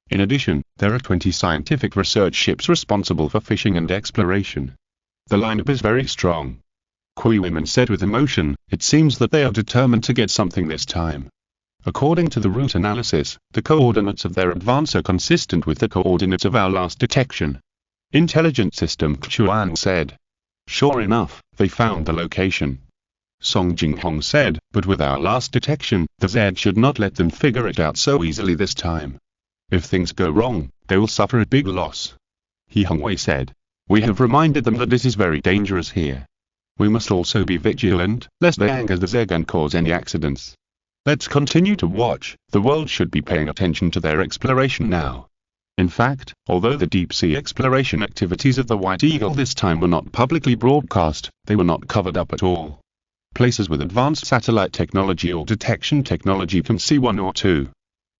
In addition, there are 20 scientific research ships responsible for fishing and exploration. The lineup is very strong. Kui women said with emotion, it seems that they are determined to get something this time. According to the route analysis, the coordinates of their advance are consistent with the coordinates of our last detection. Intelligent system, Xuan said. Sure enough, they found the location. Song Jinghong said, but with our last detection, the Z should not let them figure it out so easily this time. If things go wrong, they will suffer a big loss. He Hongwei said. We have reminded them that it is very dangerous here. We must also be vigilant, lest they anger the Zeg and cause any accidents. Let's continue to watch. The world should be paying attention to their exploration now. In fact, although the deep-sea exploration activities of the White Eagle this time were not publicly broadcast, they were not covered up at all. Places with advanced satellite technology or detection technology can see 1 or 2.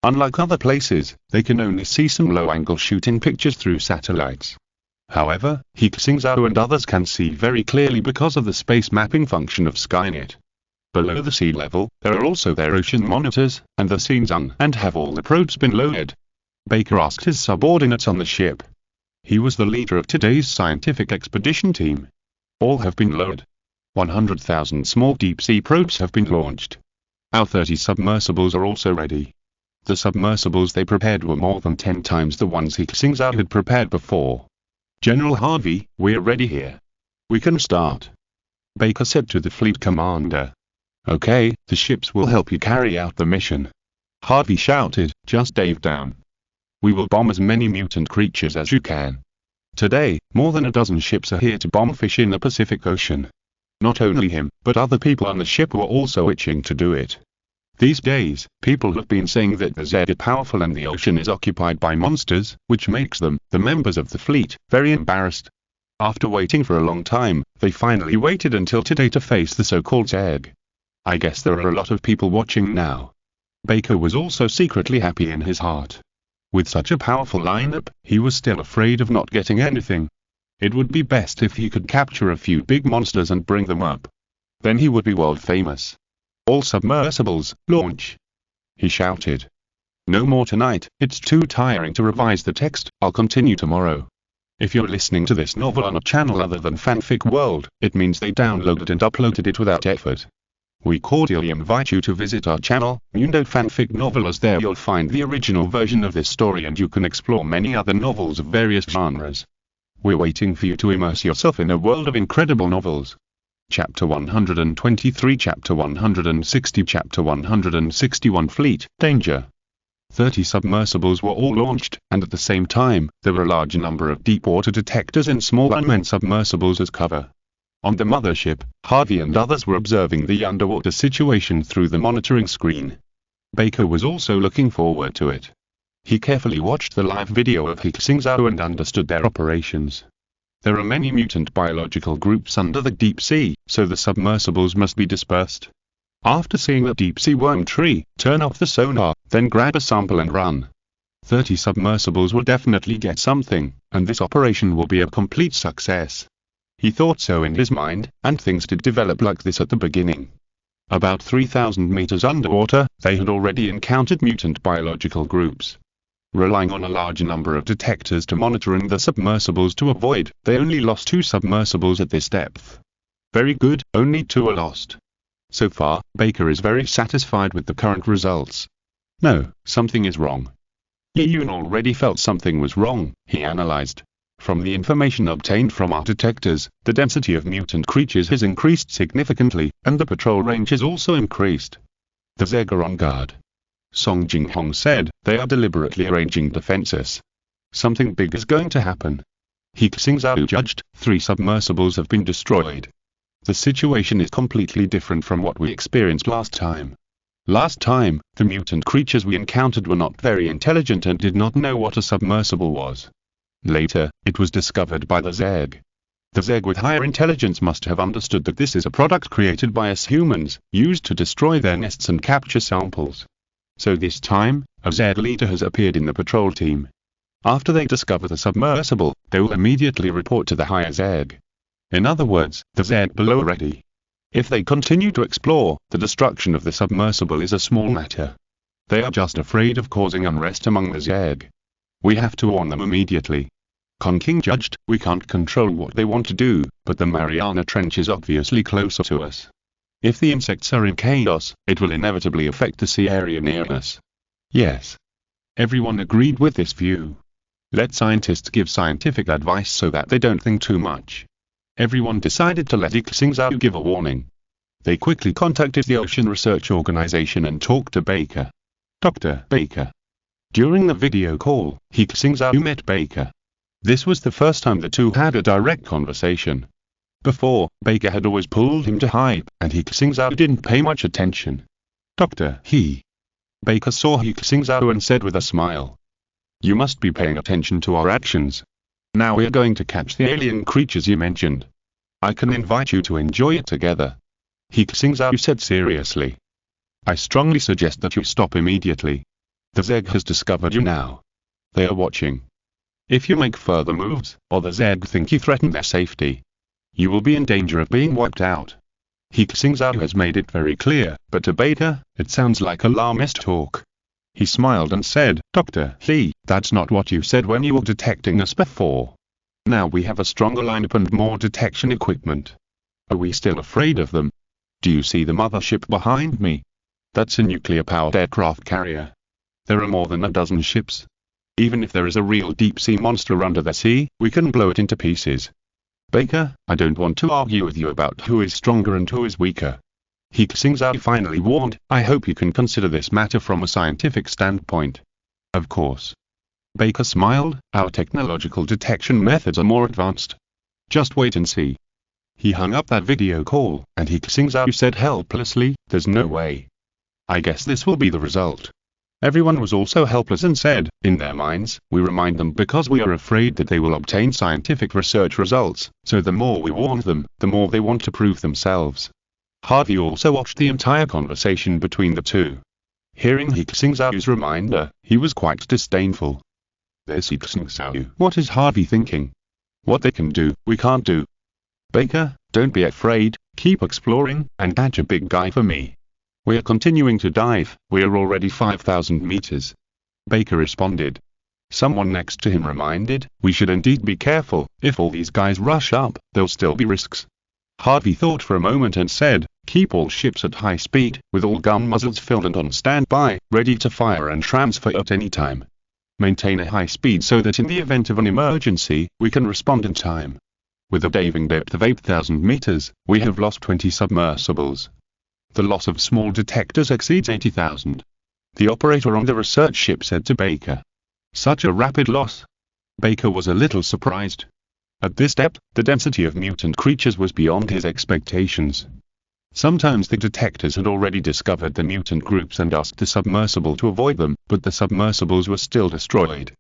Unlike other places, they can only see some low-angle shooting pictures through satellites. However, He Xingzhou and others can see very clearly because of the space mapping function of Skynet. Below the sea level, there are also their ocean monitors, and the scenes and have all the probes been loaded? Baker asked his subordinates on the ship. He was the leader of today's scientific expedition team. All have been lowered. 100,000 small deep-sea probes have been launched. Our 30 submersibles are also ready. The submersibles they prepared were more than 10 times the ones He Xingzhou had prepared before. General Harvey, we're ready here. We can start. Baker said to the fleet commander. Okay, the ships will help you carry out the mission. Harvey shouted, just dive down. We will bomb as many mutant creatures as you can. Today, more than a dozen ships are here to bomb fish in the Pacific Ocean. Not only him, but other people on the ship were also itching to do it. These days, people have been saying that the Zed is powerful and the ocean is occupied by monsters, which makes them, the members of the fleet, very embarrassed. After waiting for a long time, they finally waited until today to face the so-called Zed. I guess there are a lot of people watching now. Baker was also secretly happy in his heart. With such a powerful lineup, he was still afraid of not getting anything. It would be best if he could capture a few big monsters and bring them up. Then he would be world famous. All submersibles, launch! He shouted. No more tonight, it's too tiring to revise the text, I'll continue tomorrow. If you're listening to this novel on a channel other than Fanfic World, it means they downloaded and uploaded it without effort. We cordially invite you to visit our channel, Mundo Fanfic Novel, as there you'll find the original version of this story and you can explore many other novels of various genres. We're waiting for you to immerse yourself in a world of incredible novels. Chapter 123, Chapter 160, Chapter 161 Fleet Danger. 30 submersibles were all launched, and at the same time, there were a large number of deep-water detectors and small unmanned submersibles as cover. On the mothership, Harvey and others were observing the underwater situation through the monitoring screen. Baker was also looking forward to it. He carefully watched the live video of He Xingzhou and understood their operations. There are many mutant biological groups under the deep sea, so the submersibles must be dispersed. After seeing the deep sea worm tree, turn off the sonar, then grab a sample and run. 30 submersibles will definitely get something, and this operation will be a complete success. He thought so in his mind, and things did develop like this at the beginning. About 3,000 meters underwater, they had already encountered mutant biological groups. Relying on a large number of detectors to monitoring the submersibles to avoid, they only lost 2 submersibles at this depth. Very good, only 2 are lost. So far, Baker is very satisfied with the current results. No, something is wrong. Yun already felt something was wrong, he analyzed. From the information obtained from our detectors, the density of mutant creatures has increased significantly, and the patrol range has also increased. The Zeg are on guard. Song Jinghong said, they are deliberately arranging defenses. Something big is going to happen. He Xingzhou judged, 3 submersibles have been destroyed. The situation is completely different from what we experienced last time. Last time, the mutant creatures we encountered were not very intelligent and did not know what a submersible was. Later, it was discovered by the Zeg. The Zeg with higher intelligence must have understood that this is a product created by us humans, used to destroy their nests and capture samples. So this time, a Zed leader has appeared in the patrol team. After they discover the submersible, they will immediately report to the higher Zed. In other words, the Zed below are ready. If they continue to explore, the destruction of the submersible is a small matter. They are just afraid of causing unrest among the Zed. We have to warn them immediately. Kong King judged, we can't control what they want to do, but the Mariana Trench is obviously closer to us. If the insects are in chaos, it will inevitably affect the sea area near us. Yes. Everyone agreed with this view. Let scientists give scientific advice so that they don't think too much. Everyone decided to let He Xingzhou give a warning. They quickly contacted the Ocean Research Organization and talked to Baker. Dr. Baker. During the video call, He Xingzhou met Baker. This was the first time the two had a direct conversation. Before, Baker had always pulled him to hype, and He Xingzhou didn't pay much attention. Dr. He. Baker saw He Xingzhou and said with a smile. You must be paying attention to our actions. Now we are going to catch the alien creatures you mentioned. I can invite you to enjoy it together. He Xingzhou said seriously. I strongly suggest that you stop immediately. The Zeg has discovered you now. They are watching. If you make further moves, or the Zeg think you threaten their safety, you will be in danger of being wiped out. He Xingzhou has made it very clear, but to Baker, it sounds like alarmist talk. He smiled and said, Dr. He, that's not what you said when you were detecting us before. Now we have a stronger lineup and more detection equipment. Are we still afraid of them? Do you see the mothership behind me? That's a nuclear-powered aircraft carrier. There are more than a dozen ships. Even if there is a real deep-sea monster under the sea, we can blow it into pieces. Baker, I don't want to argue with you about who is stronger and who is weaker. He Xingzhou finally warned, I hope you can consider this matter from a scientific standpoint. Of course. Baker smiled, our technological detection methods are more advanced. Just wait and see. He hung up that video call, and He Xingzhou said helplessly, there's no way. I guess this will be the result. Everyone was also helpless and said, in their minds, we remind them because we are afraid that they will obtain scientific research results, so the more we warn them, the more they want to prove themselves. Harvey also watched the entire conversation between the two. Hearing He Xingzhou's reminder, he was quite disdainful. There's He Xingzhou. What is Harvey thinking? What they can do, we can't do. Baker, don't be afraid, keep exploring, and catch a big guy for me. We are continuing to dive, we are already 5,000 meters. Baker responded. Someone next to him reminded, we should indeed be careful, if all these guys rush up, there'll still be risks. Harvey thought for a moment and said, keep all ships at high speed, with all gun muzzles filled and on standby, ready to fire and transfer at any time. Maintain a high speed so that in the event of an emergency, we can respond in time. With a diving depth of 8,000 meters, we have lost 20 submersibles. The loss of small detectors exceeds 80,000. The operator on the research ship said to Baker. Such a rapid loss. Baker was a little surprised. At this depth, the density of mutant creatures was beyond his expectations. Sometimes the detectors had already discovered the mutant groups and asked the submersible to avoid them, but the submersibles were still destroyed.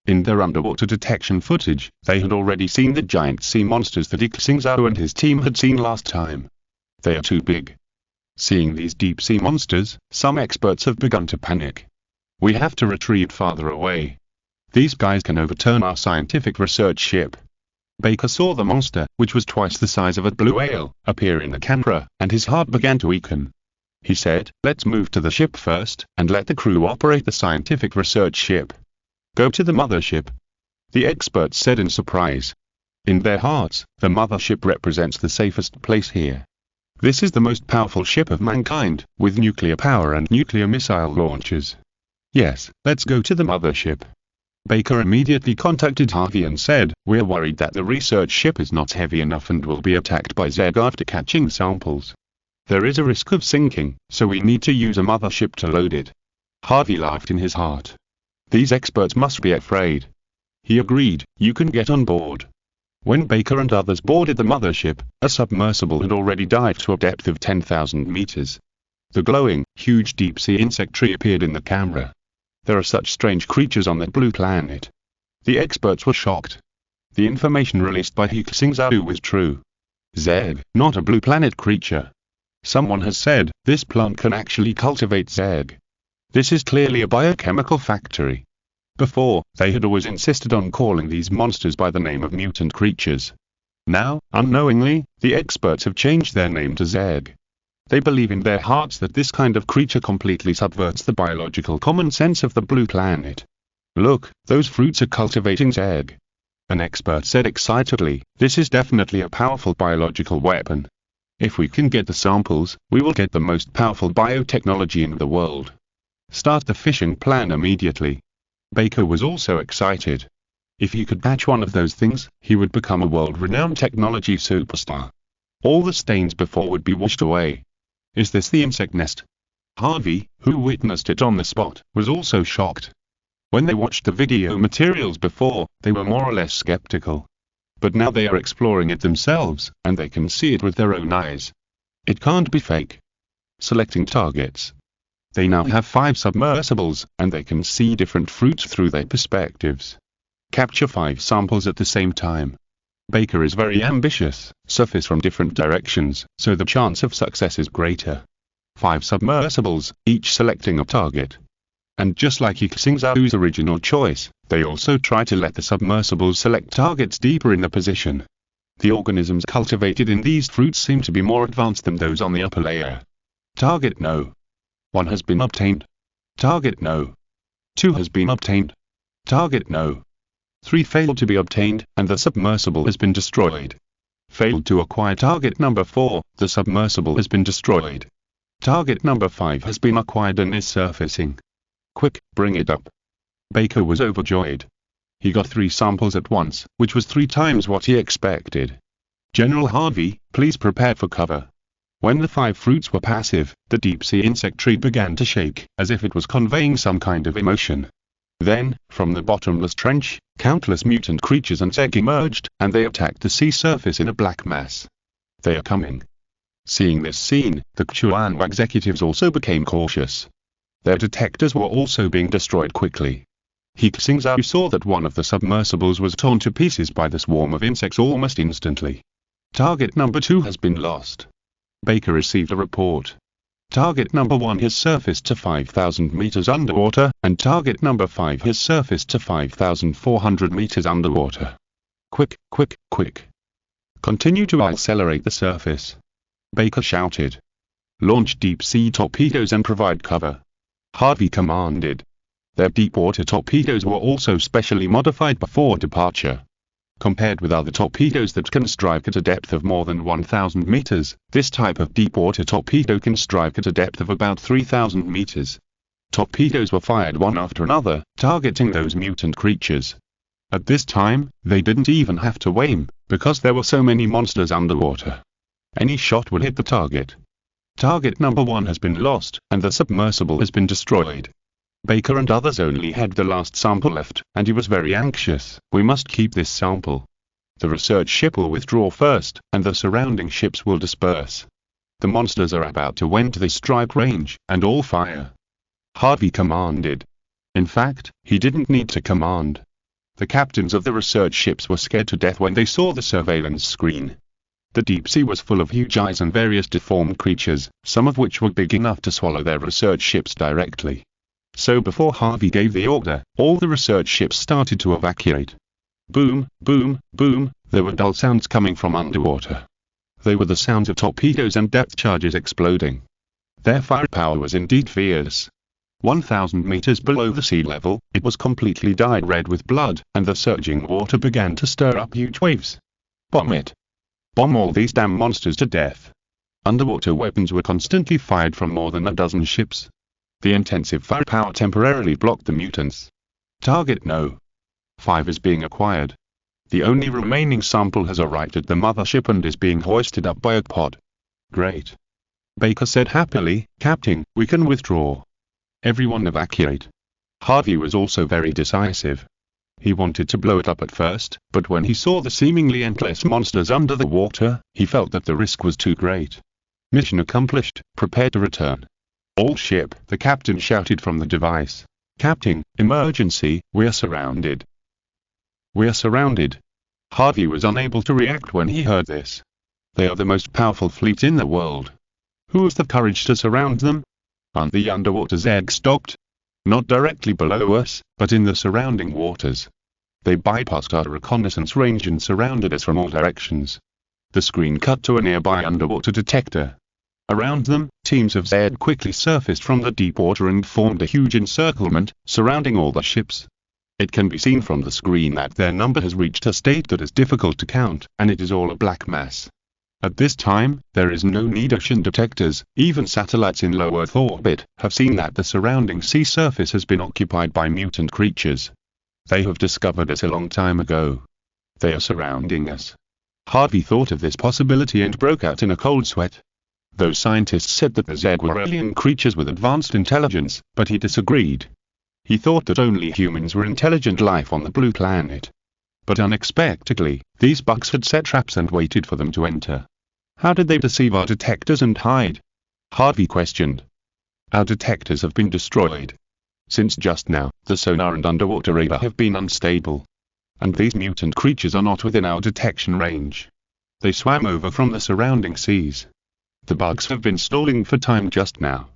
In their underwater detection footage, they had already seen the giant sea monsters that He Xingzhou and his team had seen last time. They are too big. Seeing these deep-sea monsters, some experts have begun to panic. We have to retreat farther away. These guys can overturn our scientific research ship. Baker saw the monster, which was twice the size of a blue whale, appear in the camera, and his heart began to weaken. He said, let's move to the ship first, and let the crew operate the scientific research ship. Go to the mothership. The experts said in surprise. In their hearts, the mothership represents the safest place here. This is the most powerful ship of mankind, with nuclear power and nuclear missile launchers. Yes, let's go to the mothership. Baker immediately contacted Harvey and said, we're worried that the research ship is not heavy enough and will be attacked by Zerg after catching samples. There is a risk of sinking, so we need to use a mothership to load it. Harvey laughed in his heart. These experts must be afraid. He agreed, you can get on board. When Baker and others boarded the mothership, a submersible had already dived to a depth of 10,000 meters. The glowing, huge deep-sea insect tree appeared in the camera. There are such strange creatures on that blue planet. The experts were shocked. The information released by He Xingzhou was true. Zerg, not a blue planet creature. Someone has said, this plant can actually cultivate Zerg. This is clearly a biochemical factory. Before, they had always insisted on calling these monsters by the name of mutant creatures. Now, unknowingly, the experts have changed their name to Zerg. They believe in their hearts that this kind of creature completely subverts the biological common sense of the blue planet. Look, those fruits are cultivating Zerg. An expert said excitedly, this is definitely a powerful biological weapon. If we can get the samples, we will get the most powerful biotechnology in the world. Start the fishing plan immediately. Baker was also excited. If he could catch one of those things, he would become a world-renowned technology superstar. All the stains before would be washed away. Is this the insect nest? Harvey, who witnessed it on the spot, was also shocked. When they watched the video materials before, they were more or less skeptical. But now they are exploring it themselves, and they can see it with their own eyes. It can't be fake. Selecting targets. They now have 5 submersibles, and they can see different fruits through their perspectives. Capture 5 samples at the same time. Baker is very ambitious, surface from different directions, so the chance of success is greater. 5 submersibles, each selecting a target. And just like He Xingzhou's original choice, they also try to let the submersibles select targets deeper in the position. The organisms cultivated in these fruits seem to be more advanced than those on the upper layer. Target no. 1 has been obtained. Target no. 2 has been obtained. Target no. 3 failed to be obtained, and the submersible has been destroyed. Failed to acquire target number 4, the submersible has been destroyed. Target number 5 has been acquired and is surfacing. Quick, bring it up. Baker was overjoyed. He got 3 samples at once, which was 3 times what he expected. General Harvey, please prepare for cover. When the 5 fruits were passive, the deep-sea insect tree began to shake, as if it was conveying some kind of emotion. Then, from the bottomless trench, countless mutant creatures and Zeg emerged, and they attacked the sea surface in a black mass. They are coming. Seeing this scene, the Chuan executives also became cautious. Their detectors were also being destroyed quickly. He Xingzhou saw that one of the submersibles was torn to pieces by the swarm of insects almost instantly. Target number 2 has been lost. Baker received a report. Target number 1 has surfaced to 5,000 meters underwater, and target number 5 has surfaced to 5,400 meters underwater. Quick, quick, quick. Continue to accelerate the surface. Baker shouted. Launch deep-sea torpedoes and provide cover. Harvey commanded. Their deep-water torpedoes were also specially modified before departure. Compared with other torpedoes that can strike at a depth of more than 1,000 meters, this type of deep-water torpedo can strike at a depth of about 3,000 meters. Torpedoes were fired one after another, targeting those mutant creatures. At this time, they didn't even have to aim, because there were so many monsters underwater. Any shot would hit the target. Target number 1 has been lost, and the submersible has been destroyed. Baker and others only had the last sample left, and he was very anxious. We must keep this sample. The research ship will withdraw first, and the surrounding ships will disperse. The monsters are about to enter the strike range, and all fire. Harvey commanded. In fact, he didn't need to command. The captains of the research ships were scared to death when they saw the surveillance screen. The deep sea was full of huge eyes and various deformed creatures, some of which were big enough to swallow their research ships directly. So before Harvey gave the order, all the research ships started to evacuate. Boom, boom, boom, there were dull sounds coming from underwater. They were the sounds of torpedoes and depth charges exploding. Their firepower was indeed fierce. 1,000 meters below the sea level, it was completely dyed red with blood, and the surging water began to stir up huge waves. Bomb it! Bomb all these damn monsters to death! Underwater weapons were constantly fired from more than a dozen ships. The intensive firepower temporarily blocked the mutants. Target No. 5 is being acquired. The only remaining sample has arrived at the mothership and is being hoisted up by a pod. Great. Baker said happily, Captain, we can withdraw. Everyone evacuate. Harvey was also very decisive. He wanted to blow it up at first, but when he saw the seemingly endless monsters under the water, he felt that the risk was too great. Mission accomplished, prepare to return. All ship, the captain shouted from the device. Captain, emergency, we are surrounded. We are surrounded. Harvey was unable to react when he heard this. They are the most powerful fleet in the world. Who has the courage to surround them? Aren't the underwater Zeg stopped? Not directly below us, but in the surrounding waters. They bypassed our reconnaissance range and surrounded us from all directions. The screen cut to a nearby underwater detector. Around them, teams of Zed quickly surfaced from the deep water and formed a huge encirclement, surrounding all the ships. It can be seen from the screen that their number has reached a state that is difficult to count, and it is all a black mass. At this time, there is no need ocean detectors, even satellites in low Earth orbit have seen that the surrounding sea surface has been occupied by mutant creatures. They have discovered us a long time ago. They are surrounding us. Harvey thought of this possibility and broke out in a cold sweat. Those scientists said that the Zeg were alien creatures with advanced intelligence, but he disagreed. He thought that only humans were intelligent life on the blue planet. But unexpectedly, these bugs had set traps and waited for them to enter. How did they deceive our detectors and hide? Harvey questioned. Our detectors have been destroyed. Since just now, the sonar and underwater radar have been unstable. And these mutant creatures are not within our detection range. They swam over from the surrounding seas. The bugs have been stalling for time just now.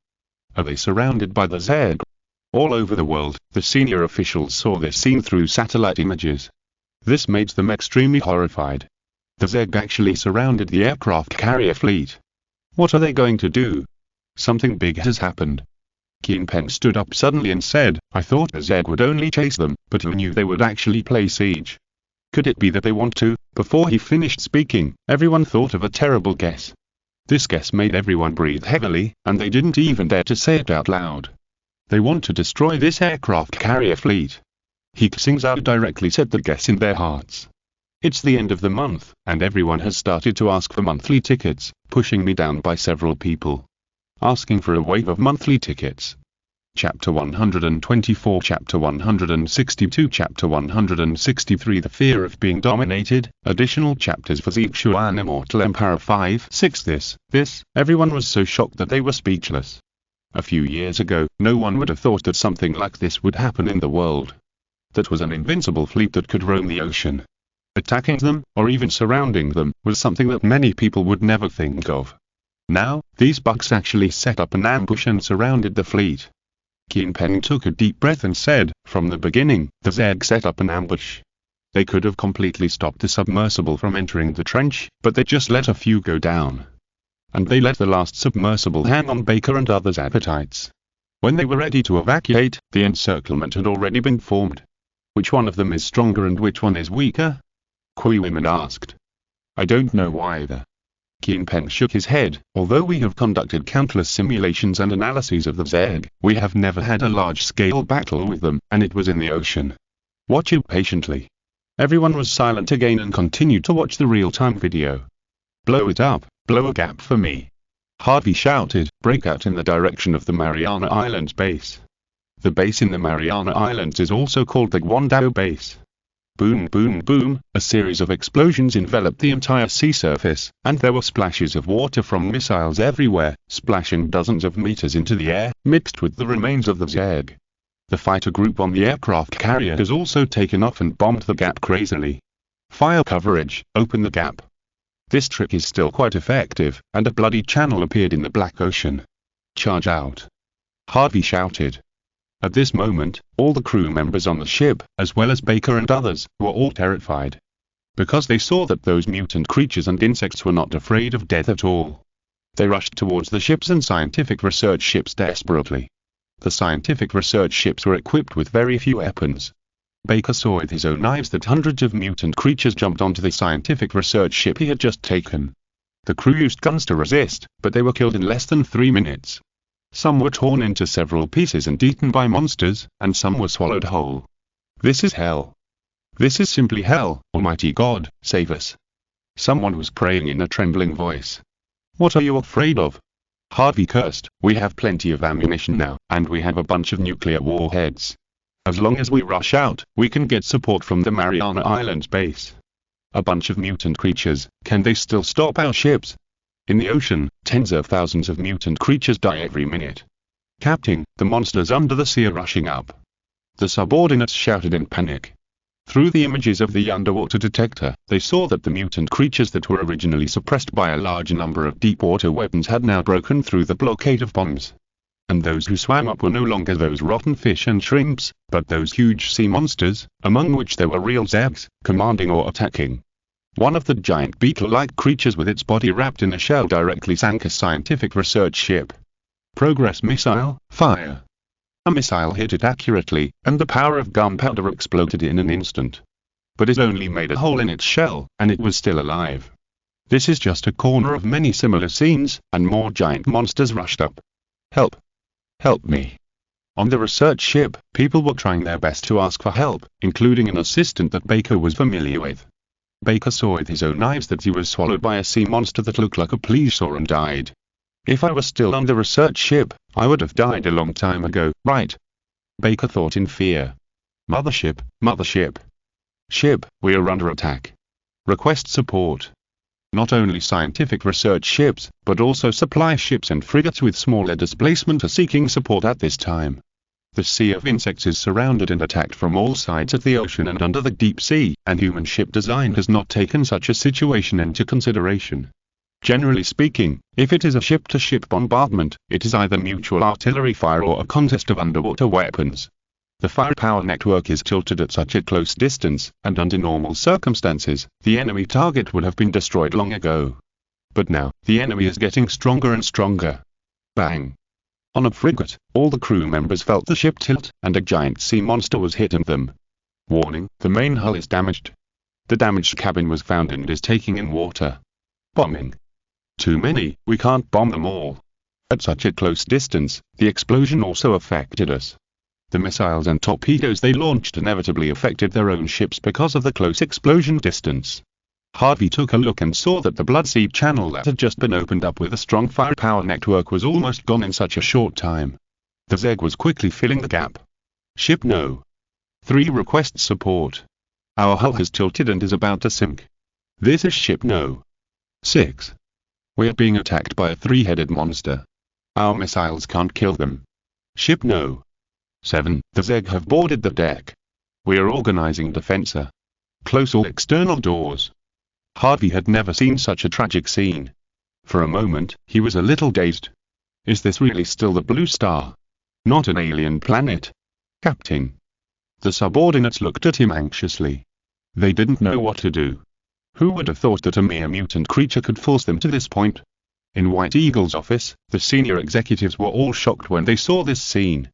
Are they surrounded by the Zeg? All over the world, the senior officials saw this scene through satellite images. This made them extremely horrified. The Zeg actually surrounded the aircraft carrier fleet. What are they going to do? Something big has happened. Keenpen stood up suddenly and said, I thought the Zeg would only chase them, but who knew they would actually play siege? Could it be that they want to? Before he finished speaking, everyone thought of a terrible guess. This guess made everyone breathe heavily, and they didn't even dare to say it out loud. They want to destroy this aircraft carrier fleet. He Xingzhou directly said the guess in their hearts. It's the end of the month, and everyone has started to ask for monthly tickets, pushing me down by several people. Asking for a wave of monthly tickets. Chapter 124, Chapter 162, Chapter 163, The Fear of Being Dominated, additional chapters for He Xingzhou and Immortal Empire 5, 6. This, everyone was so shocked that they were speechless. A few years ago, no one would have thought that something like this would happen in the world. That was an invincible fleet that could roam the ocean. Attacking them, or even surrounding them, was something that many people would never think of. Now, these bugs actually set up an ambush and surrounded the fleet. Qin Peng took a deep breath and said, from the beginning, the Zerg set up an ambush. They could have completely stopped the submersible from entering the trench, but they just let a few go down. And they let the last submersible hang on Baker and others' appetites. When they were ready to evacuate, the encirclement had already been formed. Which one of them is stronger and which one is weaker? Kui Women asked. I don't know either. Qin Peng shook his head. Although we have conducted countless simulations and analyses of the Zerg, we have never had a large-scale battle with them, and it was in the ocean. Watch it patiently. Everyone was silent again and continued to watch the real-time video. Blow it up, blow a gap for me. Harvey shouted, break out in the direction of the Mariana Islands base. The base in the Mariana Islands is also called the Guandao base. Boom boom boom, a series of explosions enveloped the entire sea surface, and there were splashes of water from missiles everywhere, splashing dozens of meters into the air, mixed with the remains of the Zerg. The fighter group on the aircraft carrier has also taken off and bombed the gap crazily. Fire coverage, open the gap. This trick is still quite effective, and a bloody channel appeared in the Black Ocean. Charge out. Harvey shouted. At this moment, all the crew members on the ship, as well as Baker and others, were all terrified. Because they saw that those mutant creatures and insects were not afraid of death at all. They rushed towards the ships and scientific research ships desperately. The scientific research ships were equipped with very few weapons. Baker saw with his own eyes that hundreds of mutant creatures jumped onto the scientific research ship he had just taken. The crew used guns to resist, but they were killed in less than 3 minutes. Some were torn into several pieces and eaten by monsters, and some were swallowed whole. This is hell. This is simply hell, Almighty God, save us. Someone was praying in a trembling voice. What are you afraid of? Harvey cursed, we have plenty of ammunition now, and we have a bunch of nuclear warheads. As long as we rush out, we can get support from the Mariana Islands base. A bunch of mutant creatures, can they still stop our ships? In the ocean, tens of thousands of mutant creatures die every minute. Captain, the monsters under the sea are rushing up. The subordinates shouted in panic. Through the images of the underwater detector, they saw that the mutant creatures that were originally suppressed by a large number of deep-water weapons had now broken through the blockade of bombs. And those who swam up were no longer those rotten fish and shrimps, but those huge sea monsters, among which there were real Zergs, commanding or attacking. One of the giant beetle-like creatures with its body wrapped in a shell directly sank a scientific research ship. Progress missile, fire. A missile hit it accurately, and the power of gunpowder exploded in an instant. But it only made a hole in its shell, and it was still alive. This is just a corner of many similar scenes, and more giant monsters rushed up. Help! Help me! On the research ship, people were trying their best to ask for help, including an assistant that Baker was familiar with. Baker saw with his own eyes that he was swallowed by a sea monster that looked like a plesiosaur and died. If I was still on the research ship, I would have died a long time ago, right? Baker thought in fear. Mothership, mothership. Ship, we are under attack. Request support. Not only scientific research ships, but also supply ships and frigates with smaller displacement are seeking support at this time. The sea of insects is surrounded and attacked from all sides of the ocean and under the deep sea, and human ship design has not taken such a situation into consideration. Generally speaking, if it is a ship-to-ship bombardment, it is either mutual artillery fire or a contest of underwater weapons. The firepower network is tilted at such a close distance, and under normal circumstances, the enemy target would have been destroyed long ago. But now, the enemy is getting stronger and stronger. Bang! On a frigate, all the crew members felt the ship tilt, and a giant sea monster was hitting them. Warning, the main hull is damaged. The damaged cabin was found and is taking in water. Bombing. Too many, we can't bomb them all. At such a close distance, the explosion also affected us. The missiles and torpedoes they launched inevitably affected their own ships because of the close explosion distance. Harvey took a look and saw that the Blood Sea channel that had just been opened up with a strong firepower network was almost gone in such a short time. The Zeg was quickly filling the gap. Ship No. 3 requests support. Our hull has tilted and is about to sink. This is Ship No. 6. We are being attacked by a 3-headed monster. Our missiles can't kill them. Ship No. 7. The Zeg have boarded the deck. We are organizing defensa. Close all external doors. Harvey had never seen such a tragic scene. For a moment, he was a little dazed. Is this really still the Blue Star? Not an alien planet? Captain. The subordinates looked at him anxiously. They didn't know what to do. Who would have thought that a mere mutant creature could force them to this point? In White Eagle's office, the senior executives were all shocked when they saw this scene.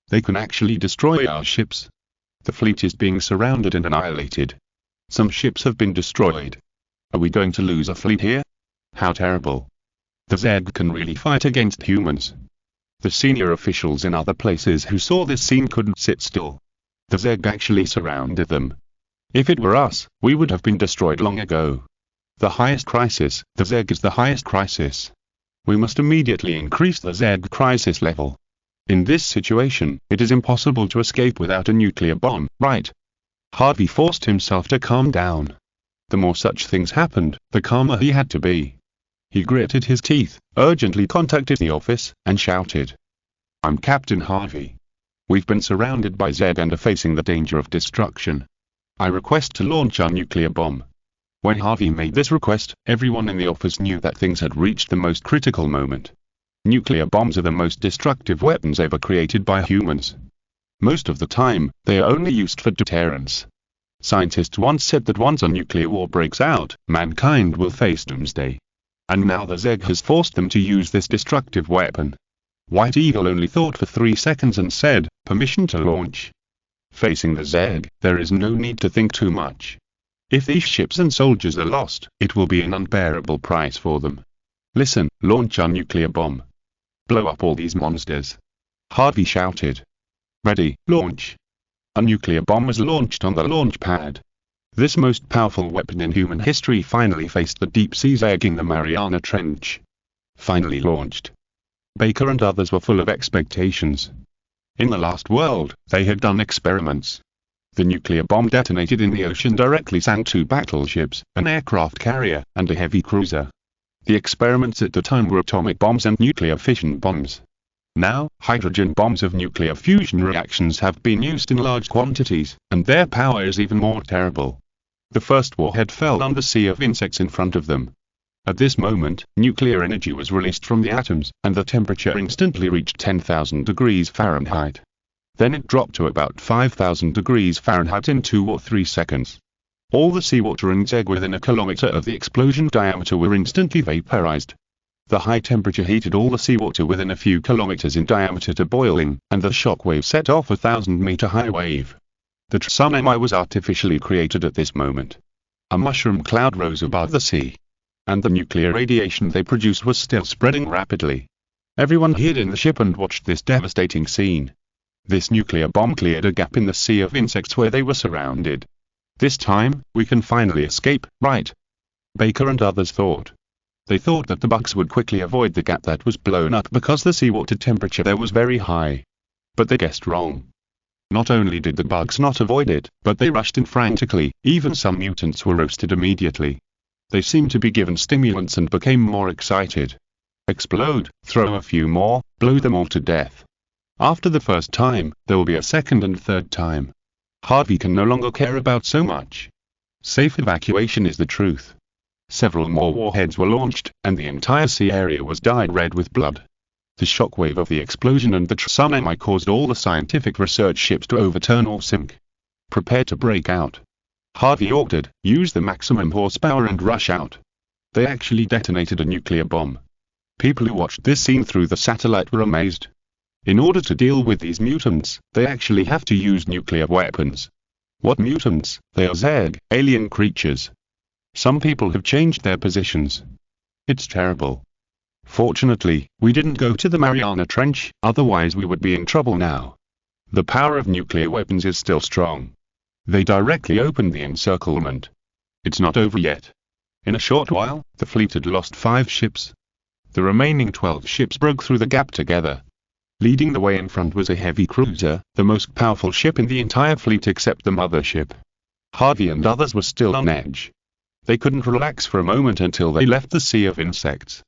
They can actually destroy our ships. The fleet is being surrounded and annihilated. Some ships have been destroyed. Are we going to lose a fleet here? How terrible. The Zed can really fight against humans. The senior officials in other places who saw this scene couldn't sit still. The Zeg actually surrounded them. If it were us, we would have been destroyed long ago. The highest crisis, the Zeg is the highest crisis. We must immediately increase the Zeg crisis level. In this situation, it is impossible to escape without a nuclear bomb, right? Harvey forced himself to calm down. The more such things happened, the calmer he had to be. He gritted his teeth, urgently contacted the office, and shouted. I'm Captain Harvey. We've been surrounded by Zed and are facing the danger of destruction. I request to launch our nuclear bomb. When Harvey made this request, everyone in the office knew that things had reached the most critical moment. Nuclear bombs are the most destructive weapons ever created by humans. Most of the time, they are only used for deterrence. Scientists once said that once a nuclear war breaks out, mankind will face doomsday. And now the Zeg has forced them to use this destructive weapon. White Eagle only thought for 3 seconds and said, permission to launch. Facing the Zeg, there is no need to think too much. If these ships and soldiers are lost, it will be an unbearable price for them. Listen, launch our nuclear bomb. Blow up all these monsters. Harvey shouted. Ready, launch. A nuclear bomb was launched on the launch pad. This most powerful weapon in human history finally faced the deep seas egging the Mariana Trench. Finally launched. Baker and others were full of expectations. In the last world, they had done experiments. The nuclear bomb detonated in the ocean directly sank 2 battleships, an aircraft carrier, and a heavy cruiser. The experiments at the time were atomic bombs and nuclear fission bombs. Now, hydrogen bombs of nuclear fusion reactions have been used in large quantities, and their power is even more terrible. The first warhead fell on the sea of insects in front of them. At this moment, nuclear energy was released from the atoms, and the temperature instantly reached 10,000 degrees Fahrenheit. Then it dropped to about 5,000 degrees Fahrenheit in 2 or 3 seconds. All the seawater and Zeg within a kilometer of the explosion diameter were instantly vaporized. The high temperature heated all the seawater within a few kilometers in diameter to boiling, and the shock wave set off a 1,000-meter high wave. The tsunami was artificially created at this moment. A mushroom cloud rose above the sea. And the nuclear radiation they produced was still spreading rapidly. Everyone hid in the ship and watched this devastating scene. This nuclear bomb cleared a gap in the sea of insects where they were surrounded. This time, we can finally escape, right? Baker and others thought. They thought that the bugs would quickly avoid the gap that was blown up because the seawater temperature there was very high. But they guessed wrong. Not only did the bugs not avoid it, but they rushed in frantically, even some mutants were roasted immediately. They seemed to be given stimulants and became more excited. Explode, throw a few more, blow them all to death. After the first time, there will be a second and third time. Harvey can no longer care about so much. Safe evacuation is the truth. Several more warheads were launched, and the entire sea area was dyed red with blood. The shockwave of the explosion and the tsunami caused all the scientific research ships to overturn or sink. Prepare to break out. Harvey ordered, use the maximum horsepower and rush out. They actually detonated a nuclear bomb. People who watched this scene through the satellite were amazed. In order to deal with these mutants, they actually have to use nuclear weapons. What mutants? They are Zeg, alien creatures. Some people have changed their positions. It's terrible. Fortunately, we didn't go to the Mariana Trench, otherwise we would be in trouble now. The power of nuclear weapons is still strong. They directly opened the encirclement. It's not over yet. In a short while, the fleet had lost 5 ships. The remaining 12 ships broke through the gap together. Leading the way in front was a heavy cruiser, the most powerful ship in the entire fleet except the mothership. Harvey and others were still on edge. They couldn't relax for a moment until they left the sea of insects.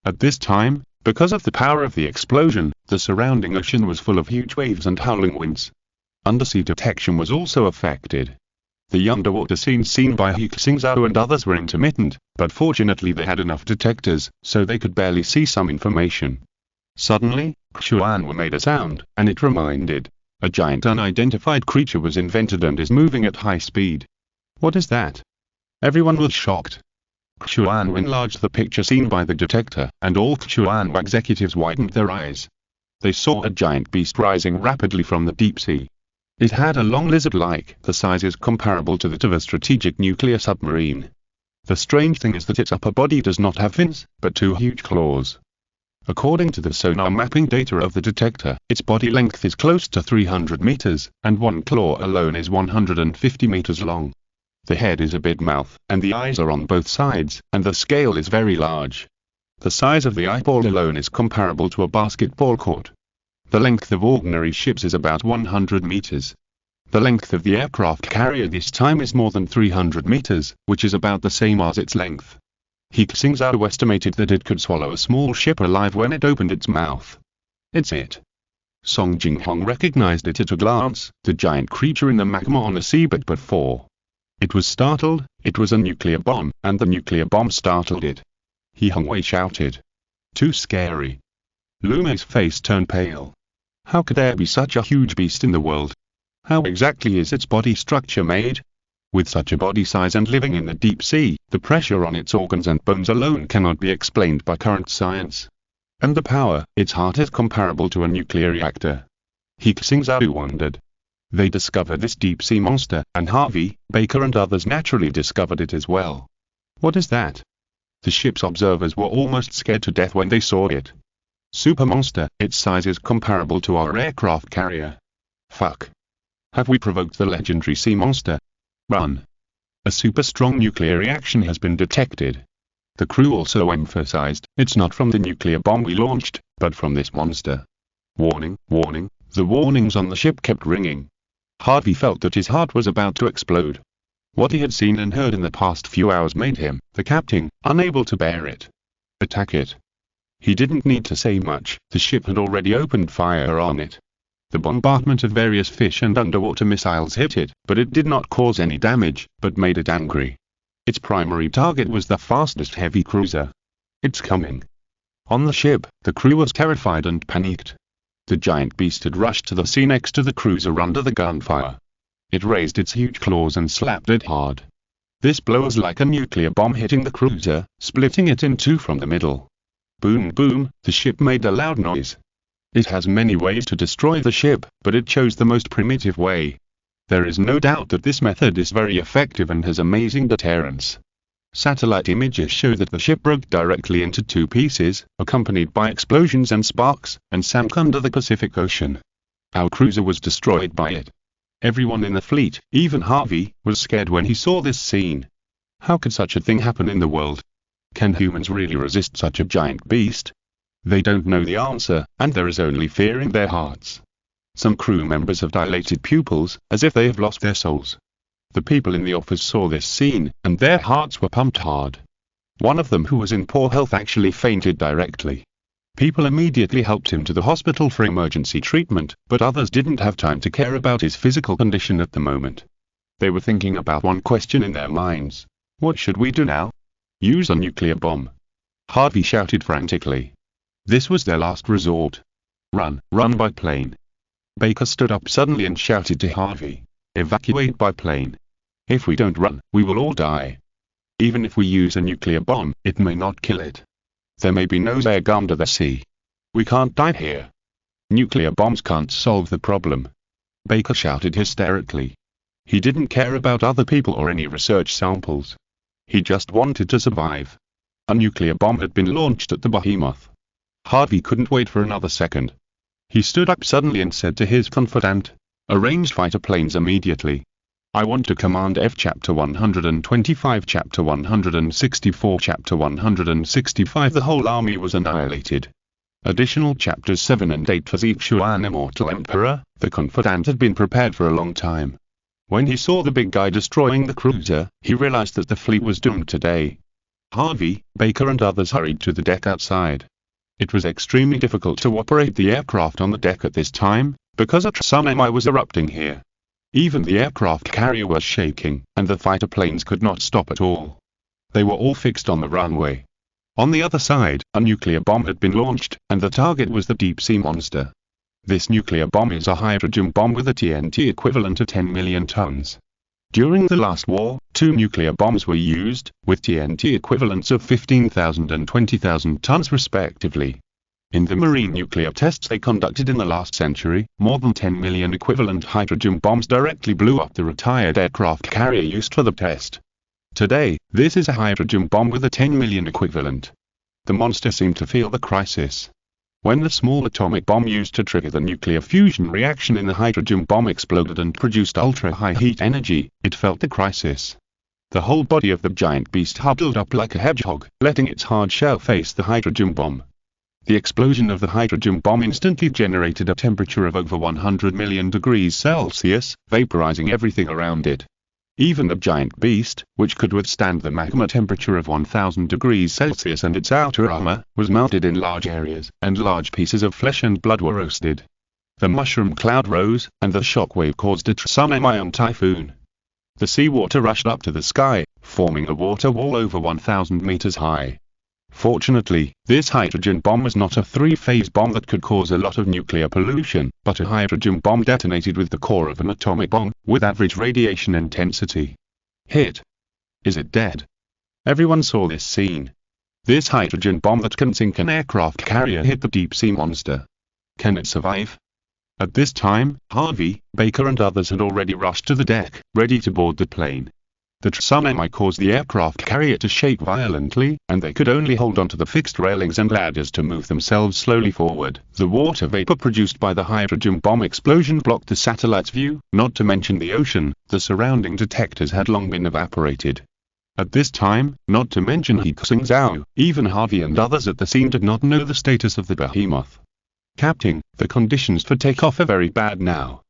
At this time, because of the power of the explosion, the surrounding ocean was full of huge waves and howling winds. Undersea detection was also affected. The underwater scenes seen by He Xingzhou and others were intermittent, but fortunately they had enough detectors, so they could barely see some information. Suddenly, Xuan made a sound, and it reminded. A giant unidentified creature was invented and is moving at high speed. What is that? Everyone was shocked. Xuan enlarged the picture seen by the detector, and all Xuan executives widened their eyes. They saw a giant beast rising rapidly from the deep sea. It had a long lizard-like, the size is comparable to that of a strategic nuclear submarine. The strange thing is that its upper body does not have fins, but 2 huge claws. According to the sonar mapping data of the detector, its body length is close to 300 meters, and one claw alone is 150 meters long. The head is a big mouth, and the eyes are on both sides, and the scale is very large. The size of the eyeball alone is comparable to a basketball court. The length of ordinary ships is about 100 meters. The length of the aircraft carrier this time is more than 300 meters, which is about the same as its length. He Xingzhou estimated that it could swallow a small ship alive when it opened its mouth. It's it. Song Jinghong recognized it at a glance, the giant creature in the magma on the seabed before. It was startled, it was a nuclear bomb, and the nuclear bomb startled it. He Hongwei shouted. Too scary. Lumei's face turned pale. How could there be such a huge beast in the world? How exactly is its body structure made? With such a body size and living in the deep sea, the pressure on its organs and bones alone cannot be explained by current science. And the power, its heart is comparable to a nuclear reactor. He Xingzhou wondered. They discovered this deep-sea monster, and Harvey, Baker and others naturally discovered it as well. What is that? The ship's observers were almost scared to death when they saw it. Super monster, its size is comparable to our aircraft carrier. Fuck. Have we provoked the legendary sea monster? Run. A super strong nuclear reaction has been detected. The crew also emphasized, it's not from the nuclear bomb we launched, but from this monster. Warning, warning, the warnings on the ship kept ringing. Harvey felt that his heart was about to explode. What he had seen and heard in the past few hours made him, the captain, unable to bear it. Attack it. He didn't need to say much, the ship had already opened fire on it. The bombardment of various fish and underwater missiles hit it, but it did not cause any damage, but made it angry. Its primary target was the fastest heavy cruiser. It's coming. On the ship, the crew was terrified and panicked. The giant beast had rushed to the sea next to the cruiser under the gunfire. It raised its huge claws and slapped it hard. This blow was like a nuclear bomb hitting the cruiser, splitting it in two from the middle. Boom boom, the ship made a loud noise. It has many ways to destroy the ship, but it chose the most primitive way. There is no doubt that this method is very effective and has amazing deterrence. Satellite images show that the ship broke directly into 2 pieces, accompanied by explosions and sparks, and sank under the Pacific Ocean. Our cruiser was destroyed by it. Everyone in the fleet, even Harvey, was scared when he saw this scene. How could such a thing happen in the world? Can humans really resist such a giant beast? They don't know the answer, and there is only fear in their hearts. Some crew members have dilated pupils, as if they have lost their souls. The people in the office saw this scene, and their hearts were pumped hard. One of them, who was in poor health, actually fainted directly. People immediately helped him to the hospital for emergency treatment, but others didn't have time to care about his physical condition at the moment. They were thinking about one question in their minds. What should we do now? Use a nuclear bomb. Harvey shouted frantically. This was their last resort. Run by plane. Baker stood up suddenly and shouted to Harvey. Evacuate by plane. If we don't run, we will all die. Even if we use a nuclear bomb, it may not kill it. There may be no air under the sea. We can't die here. Nuclear bombs can't solve the problem. Baker shouted hysterically. He didn't care about other people or any research samples. He just wanted to survive. a nuclear bomb had been launched at the behemoth. Harvey couldn't wait for another second. He stood up suddenly and said to his confidant, "Arrange fighter planes immediately. I want to command F Chapter 125, Chapter 164, Chapter 165." The whole army was annihilated. Additional Chapters 7 and 8 for He Xingzhou, an immortal emperor. The confidant had been prepared for a long time. When he saw the big guy destroying the cruiser, he realized that the fleet was doomed today. Harvey, Baker and others hurried to the deck outside. It was extremely difficult to operate the aircraft on the deck at this time, because a tsunami was erupting here. Even the aircraft carrier was shaking, and the fighter planes could not stop at all. They were all fixed on the runway. On the other side, a nuclear bomb had been launched, and the target was the deep-sea monster. This nuclear bomb is a hydrogen bomb with a TNT equivalent of 10 million tons. During the last war, 2 nuclear bombs were used, with TNT equivalents of 15,000 and 20,000 tons respectively. In the marine nuclear tests they conducted in the last century, more than 10 million equivalent hydrogen bombs directly blew up the retired aircraft carrier used for the test. Today, this is a hydrogen bomb with a 10 million equivalent. The monster seemed to feel the crisis. When the small atomic bomb used to trigger the nuclear fusion reaction in the hydrogen bomb exploded and produced ultra-high heat energy, it felt the crisis. The whole body of the giant beast huddled up like a hedgehog, letting its hard shell face the hydrogen bomb. The explosion of the hydrogen bomb instantly generated a temperature of over 100 million degrees Celsius, vaporizing everything around it. Even the giant beast, which could withstand the magma temperature of 1000 degrees Celsius and its outer armor, was melted in large areas, and large pieces of flesh and blood were roasted. The mushroom cloud rose, and the shockwave caused a tsunami and typhoon. The seawater rushed up to the sky, forming a water wall over 1,000 meters high. Fortunately, this hydrogen bomb was not a 3-phase bomb that could cause a lot of nuclear pollution, but a hydrogen bomb detonated with the core of an atomic bomb, with average radiation intensity. Hit. Is it dead? Everyone saw this scene. This hydrogen bomb that can sink an aircraft carrier hit the deep-sea monster. Can it survive? At this time, Harvey, Baker and others had already rushed to the deck, ready to board the plane. The tsunami caused the aircraft carrier to shake violently, and they could only hold onto the fixed railings and ladders to move themselves slowly forward. The water vapor produced by the hydrogen bomb explosion blocked the satellite's view, not to mention the ocean. The surrounding detectors had long been evaporated. At this time, not to mention He Xingzhou, even Harvey and others at the scene did not know the status of the behemoth. "Captain, the conditions for takeoff are very bad now.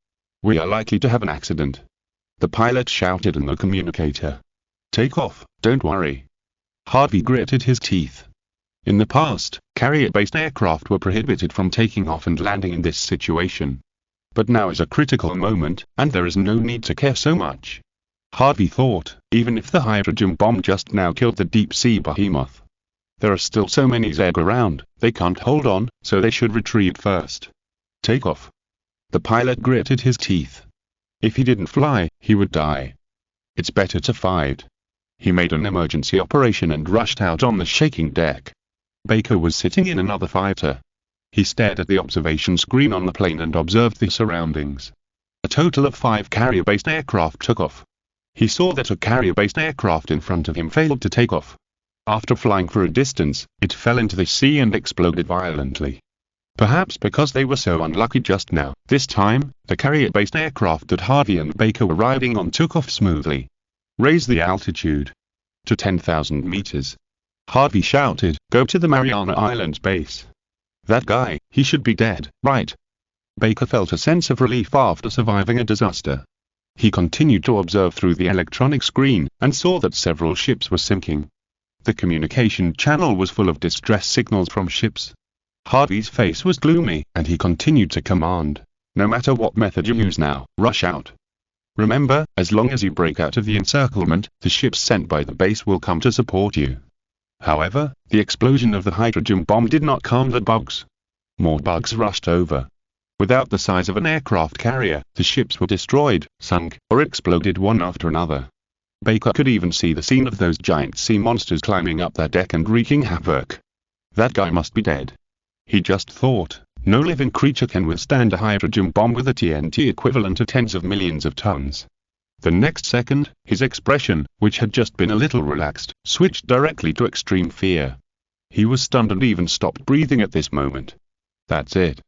We are likely to have an accident," the pilot shouted in the communicator. "Take off, don't worry." Harvey gritted his teeth. In the past, carrier-based aircraft were prohibited from taking off and landing in this situation. But now is a critical moment, and there is no need to care so much. Harvey thought, even if the hydrogen bomb just now killed the deep-sea behemoth, there are still so many Zeg around, they can't hold on, so they should retreat first. Take off. The pilot gritted his teeth. If he didn't fly, he would die. It's better to fight. He made an emergency operation and rushed out on the shaking deck. Baker was sitting in another fighter. He stared at the observation screen on the plane and observed the surroundings. A total of 5 carrier-based aircraft took off. He saw that a carrier-based aircraft in front of him failed to take off. After flying for a distance, it fell into the sea and exploded violently. Perhaps because they were so unlucky just now, this time, the carrier-based aircraft that Harvey and Baker were riding on took off smoothly. Raise the altitude to 10,000 meters. Harvey shouted, "Go to the Mariana Islands base." That guy, he should be dead, right? Baker felt a sense of relief after surviving a disaster. He continued to observe through the electronic screen, and saw that several ships were sinking. The communication channel was full of distress signals from ships. Harvey's face was gloomy, and he continued to command, "No matter what method you use now, rush out. Remember, as long as you break out of the encirclement, the ships sent by the base will come to support you." However, the explosion of the hydrogen bomb did not calm the bugs. More bugs rushed over. Without the size of an aircraft carrier, the ships were destroyed, sunk, or exploded one after another. Baker could even see the scene of those giant sea monsters climbing up their deck and wreaking havoc. That guy must be dead. He just thought, no living creature can withstand a hydrogen bomb with a TNT equivalent of tens of millions of tons. The next second, his expression, which had just been a little relaxed, switched directly to extreme fear. He was stunned and even stopped breathing at this moment. That's it.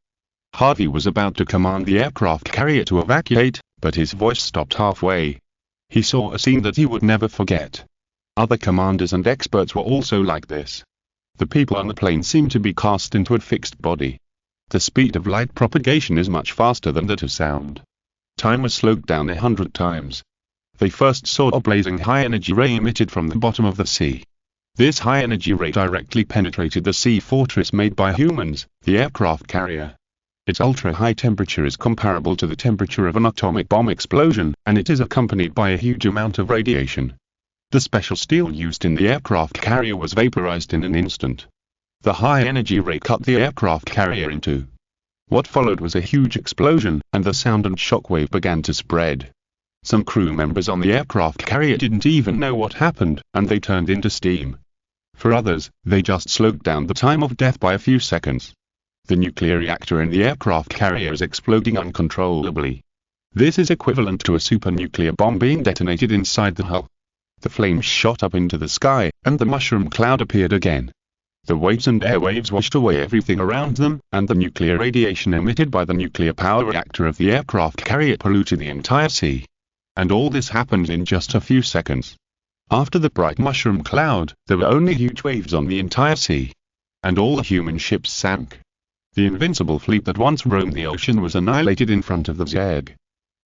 Harvey was about to command the aircraft carrier to evacuate, but his voice stopped halfway. He saw a scene that he would never forget. Other commanders and experts were also like this. The people on the plane seemed to be cast into a fixed body. The speed of light propagation is much faster than that of sound. Time was slowed down 100 times. They first saw a blazing high-energy ray emitted from the bottom of the sea. This high-energy ray directly penetrated the sea fortress made by humans, the aircraft carrier. Its ultra-high temperature is comparable to the temperature of an atomic bomb explosion, and it is accompanied by a huge amount of radiation. The special steel used in the aircraft carrier was vaporized in an instant. The high-energy ray cut the aircraft carrier in two. What followed was a huge explosion, and the sound and shockwave began to spread. Some crew members on the aircraft carrier didn't even know what happened, and they turned into steam. For others, they just slowed down the time of death by a few seconds. The nuclear reactor in the aircraft carrier is exploding uncontrollably. This is equivalent to a supernuclear bomb being detonated inside the hull. The flames shot up into the sky, and the mushroom cloud appeared again. The waves and airwaves washed away everything around them, and the nuclear radiation emitted by the nuclear power reactor of the aircraft carrier polluted the entire sea. And all this happened in just a few seconds. After the bright mushroom cloud, there were only huge waves on the entire sea. And all the human ships sank. The invincible fleet that once roamed the ocean was annihilated in front of the Zerg.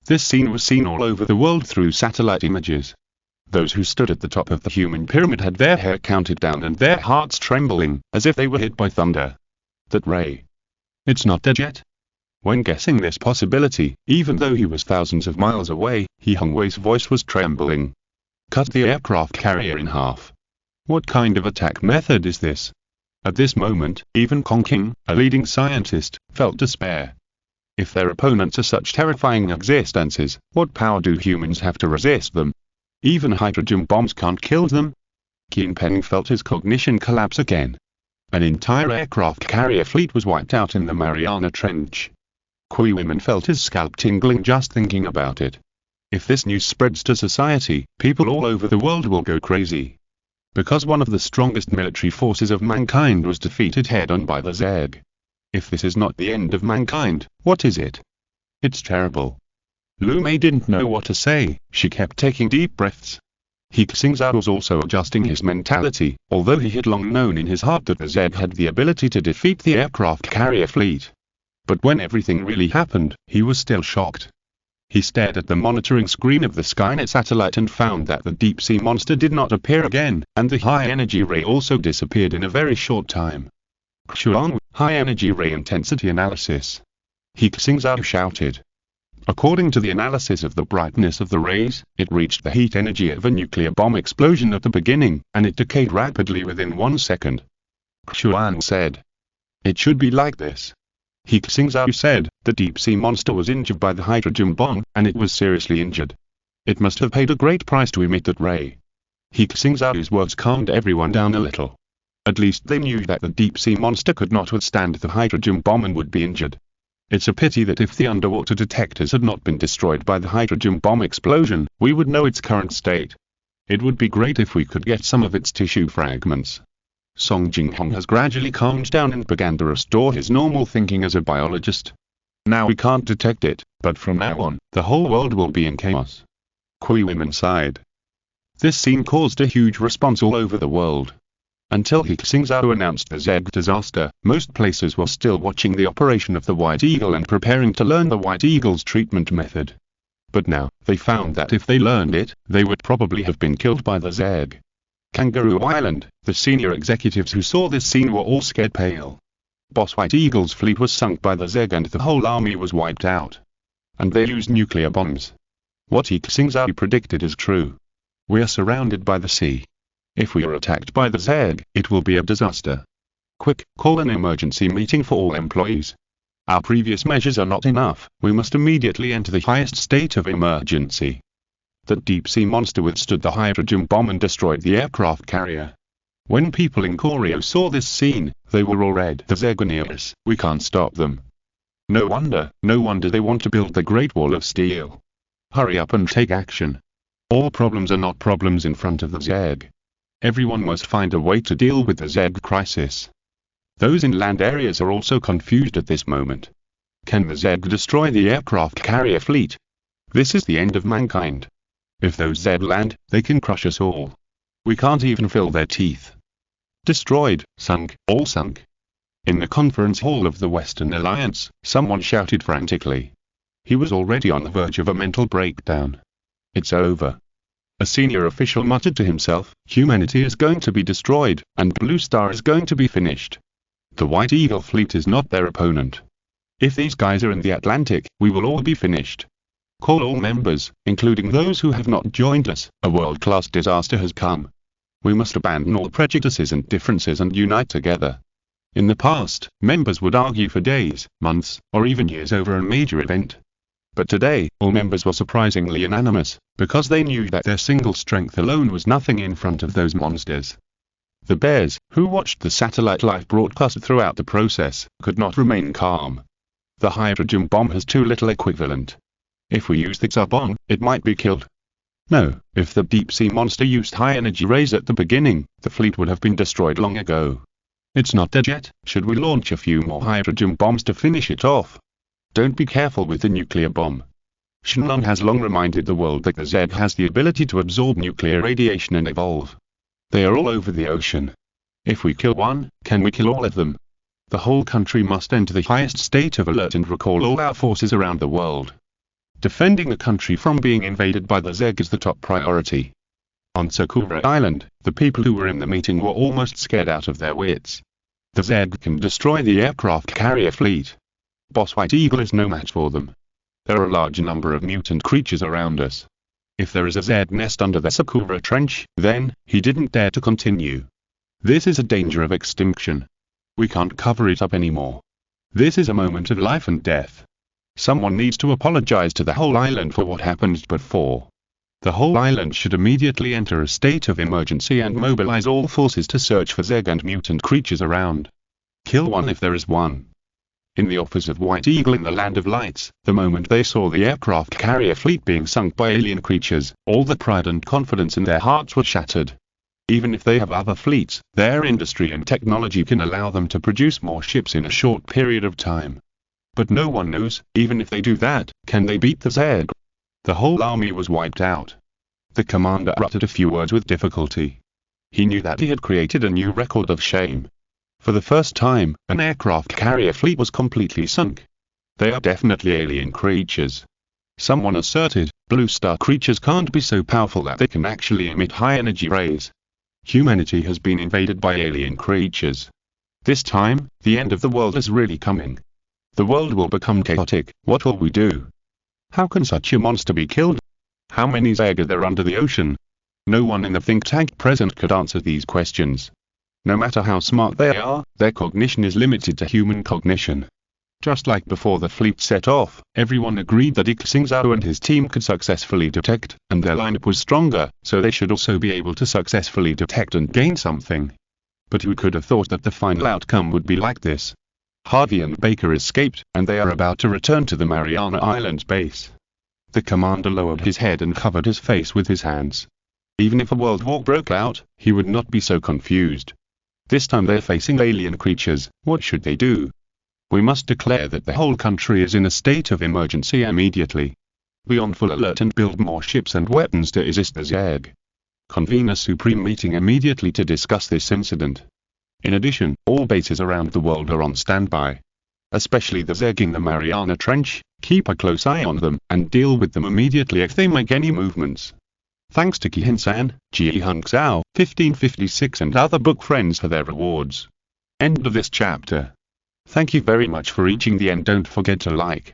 This scene was seen all over the world through satellite images. Those who stood at the top of the human pyramid had their hair counted down and their hearts trembling, as if they were hit by thunder. That ray. It's not dead yet? When guessing this possibility, even though he was thousands of miles away, He Xingzhou's voice was trembling. Cut the aircraft carrier in half. What kind of attack method is this? At this moment, even Kong King, a leading scientist, felt despair. If their opponents are such terrifying existences, what power do humans have to resist them? Even hydrogen bombs can't kill them. Keen Peng felt his cognition collapse again. An entire aircraft carrier fleet was wiped out in the Mariana Trench. Kui Women felt his scalp tingling just thinking about it. If this news spreads to society, people all over the world will go crazy. Because one of the strongest military forces of mankind was defeated head-on by the Zerg. If this is not the end of mankind, what is it? It's terrible. Lu Mei didn't know what to say, she kept taking deep breaths. He Xingzhou was also adjusting his mentality, although he had long known in his heart that the Zerg had the ability to defeat the aircraft carrier fleet. But when everything really happened, he was still shocked. He stared at the monitoring screen of the Skynet satellite and found that the deep-sea monster did not appear again, and the high-energy ray also disappeared in a very short time. Xuan, high-energy ray intensity analysis. He Xingzhou shouted. According to the analysis of the brightness of the rays, it reached the heat energy of a nuclear bomb explosion at the beginning, and it decayed rapidly within 1 second. Xuan said. It should be like this. He Xingzhou said, the deep-sea monster was injured by the hydrogen bomb, and it was seriously injured. It must have paid a great price to emit that ray. He Xingzhou's words calmed everyone down a little. At least they knew that the deep-sea monster could not withstand the hydrogen bomb and would be injured. It's a pity that if the underwater detectors had not been destroyed by the hydrogen bomb explosion, we would know its current state. It would be great if we could get some of its tissue fragments. Song Jinghong has gradually calmed down and began to restore his normal thinking as a biologist. Now we can't detect it, but from now on, the whole world will be in chaos. Kui Women sighed. This scene caused a huge response all over the world. Until He Xingzhou announced the Zerg disaster, most places were still watching the operation of the White Eagle and preparing to learn the White Eagle's treatment method. But now, they found that if they learned it, they would probably have been killed by the Zerg. Kangaroo Island, the senior executives who saw this scene were all scared pale. Boss White Eagle's fleet was sunk by the Zerg and the whole army was wiped out. And they used nuclear bombs. What He Xingzhou predicted is true. We are surrounded by the sea. If we are attacked by the Zerg, it will be a disaster. Quick, call an emergency meeting for all employees. Our previous measures are not enough, we must immediately enter the highest state of emergency. That deep-sea monster withstood the hydrogen bomb and destroyed the aircraft carrier. When people in Koryo saw this scene, they were all red. The Zerg are near us, we can't stop them. No wonder they want to build the Great Wall of Steel. Hurry up and take action. All problems are not problems in front of the Zerg. Everyone must find a way to deal with the Zerg crisis. Those in land areas are also confused at this moment. Can the Zerg destroy the aircraft carrier fleet? This is the end of mankind. If those Zerg land, they can crush us all. We can't even feel their teeth. Destroyed, sunk, all sunk. In the conference hall of the Western Alliance, someone shouted frantically. He was already on the verge of a mental breakdown. It's over. A senior official muttered to himself, humanity is going to be destroyed, and Blue Star is going to be finished. The White Eagle fleet is not their opponent. If these guys are in the Atlantic, we will all be finished. Call all members, including those who have not joined us. A world-class disaster has come. We must abandon all prejudices and differences and unite together. In the past, members would argue for days, months, or even years over a major event. But today, all members were surprisingly unanimous, because they knew that their single strength alone was nothing in front of those monsters. The bears, who watched the satellite live broadcast throughout the process, could not remain calm. The hydrogen bomb has too little equivalent. If we use the Xa bomb, it might be killed. No, if the deep-sea monster used high-energy rays at the beginning, the fleet would have been destroyed long ago. It's not dead yet. Should we launch a few more hydrogen bombs to finish it off? Don't be careful with the nuclear bomb. Shenlong has long reminded the world that the Zerg has the ability to absorb nuclear radiation and evolve. They are all over the ocean. If we kill one, can we kill all of them? The whole country must enter the highest state of alert and recall all our forces around the world. Defending the country from being invaded by the Zerg is the top priority. On Sakura Island, the people who were in the meeting were almost scared out of their wits. The Zerg can destroy the aircraft carrier fleet. Boss White Eagle is no match for them. There are a large number of mutant creatures around us. If there is a Zerg nest under the Sakura Trench, then, he didn't dare to continue. This is a danger of extinction. We can't cover it up anymore. This is a moment of life and death. Someone needs to apologize to the whole island for what happened before. The whole island should immediately enter a state of emergency and mobilize all forces to search for Zerg and mutant creatures around. Kill one if there is one. In the office of White Eagle in the Land of Lights, the moment they saw the aircraft carrier fleet being sunk by alien creatures, all the pride and confidence in their hearts were shattered. Even if they have other fleets, their industry and technology can allow them to produce more ships in a short period of time. But no one knows, even if they do that, can they beat the Zerg? The whole army was wiped out. The commander uttered a few words with difficulty. He knew that he had created a new record of shame. For the first time, an aircraft carrier fleet was completely sunk. They are definitely alien creatures. Someone asserted, Blue Star creatures can't be so powerful that they can actually emit high-energy rays. Humanity has been invaded by alien creatures. This time, the end of the world is really coming. The world will become chaotic. What will we do? How can such a monster be killed? How many Zerg are there under the ocean? No one in the think tank present could answer these questions. No matter how smart they are, their cognition is limited to human cognition. Just like before the fleet set off, everyone agreed that He Xingzhou and his team could successfully detect, and their lineup was stronger, so they should also be able to successfully detect and gain something. But who could have thought that the final outcome would be like this? Harvey and Baker escaped, and they are about to return to the Mariana Islands base. The commander lowered his head and covered his face with his hands. Even if a world war broke out, he would not be so confused. This time they're facing alien creatures. What should they do? We must declare that the whole country is in a state of emergency immediately. Be on full alert and build more ships and weapons to resist the Zerg. Convene a supreme meeting immediately to discuss this incident. In addition, all bases around the world are on standby. Especially the Zerg in the Mariana Trench, keep a close eye on them, and deal with them immediately if they make any movements. Thanks to Kihin-san, He Xingzhou, 1556 and other book friends for their rewards. End of this chapter. Thank you very much for reaching the end. Don't forget to like.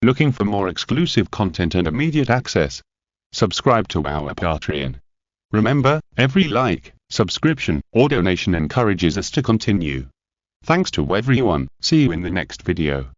Looking for more exclusive content and immediate access? Subscribe to our Patreon. Remember, every like, subscription, or donation encourages us to continue. Thanks to everyone. See you in the next video.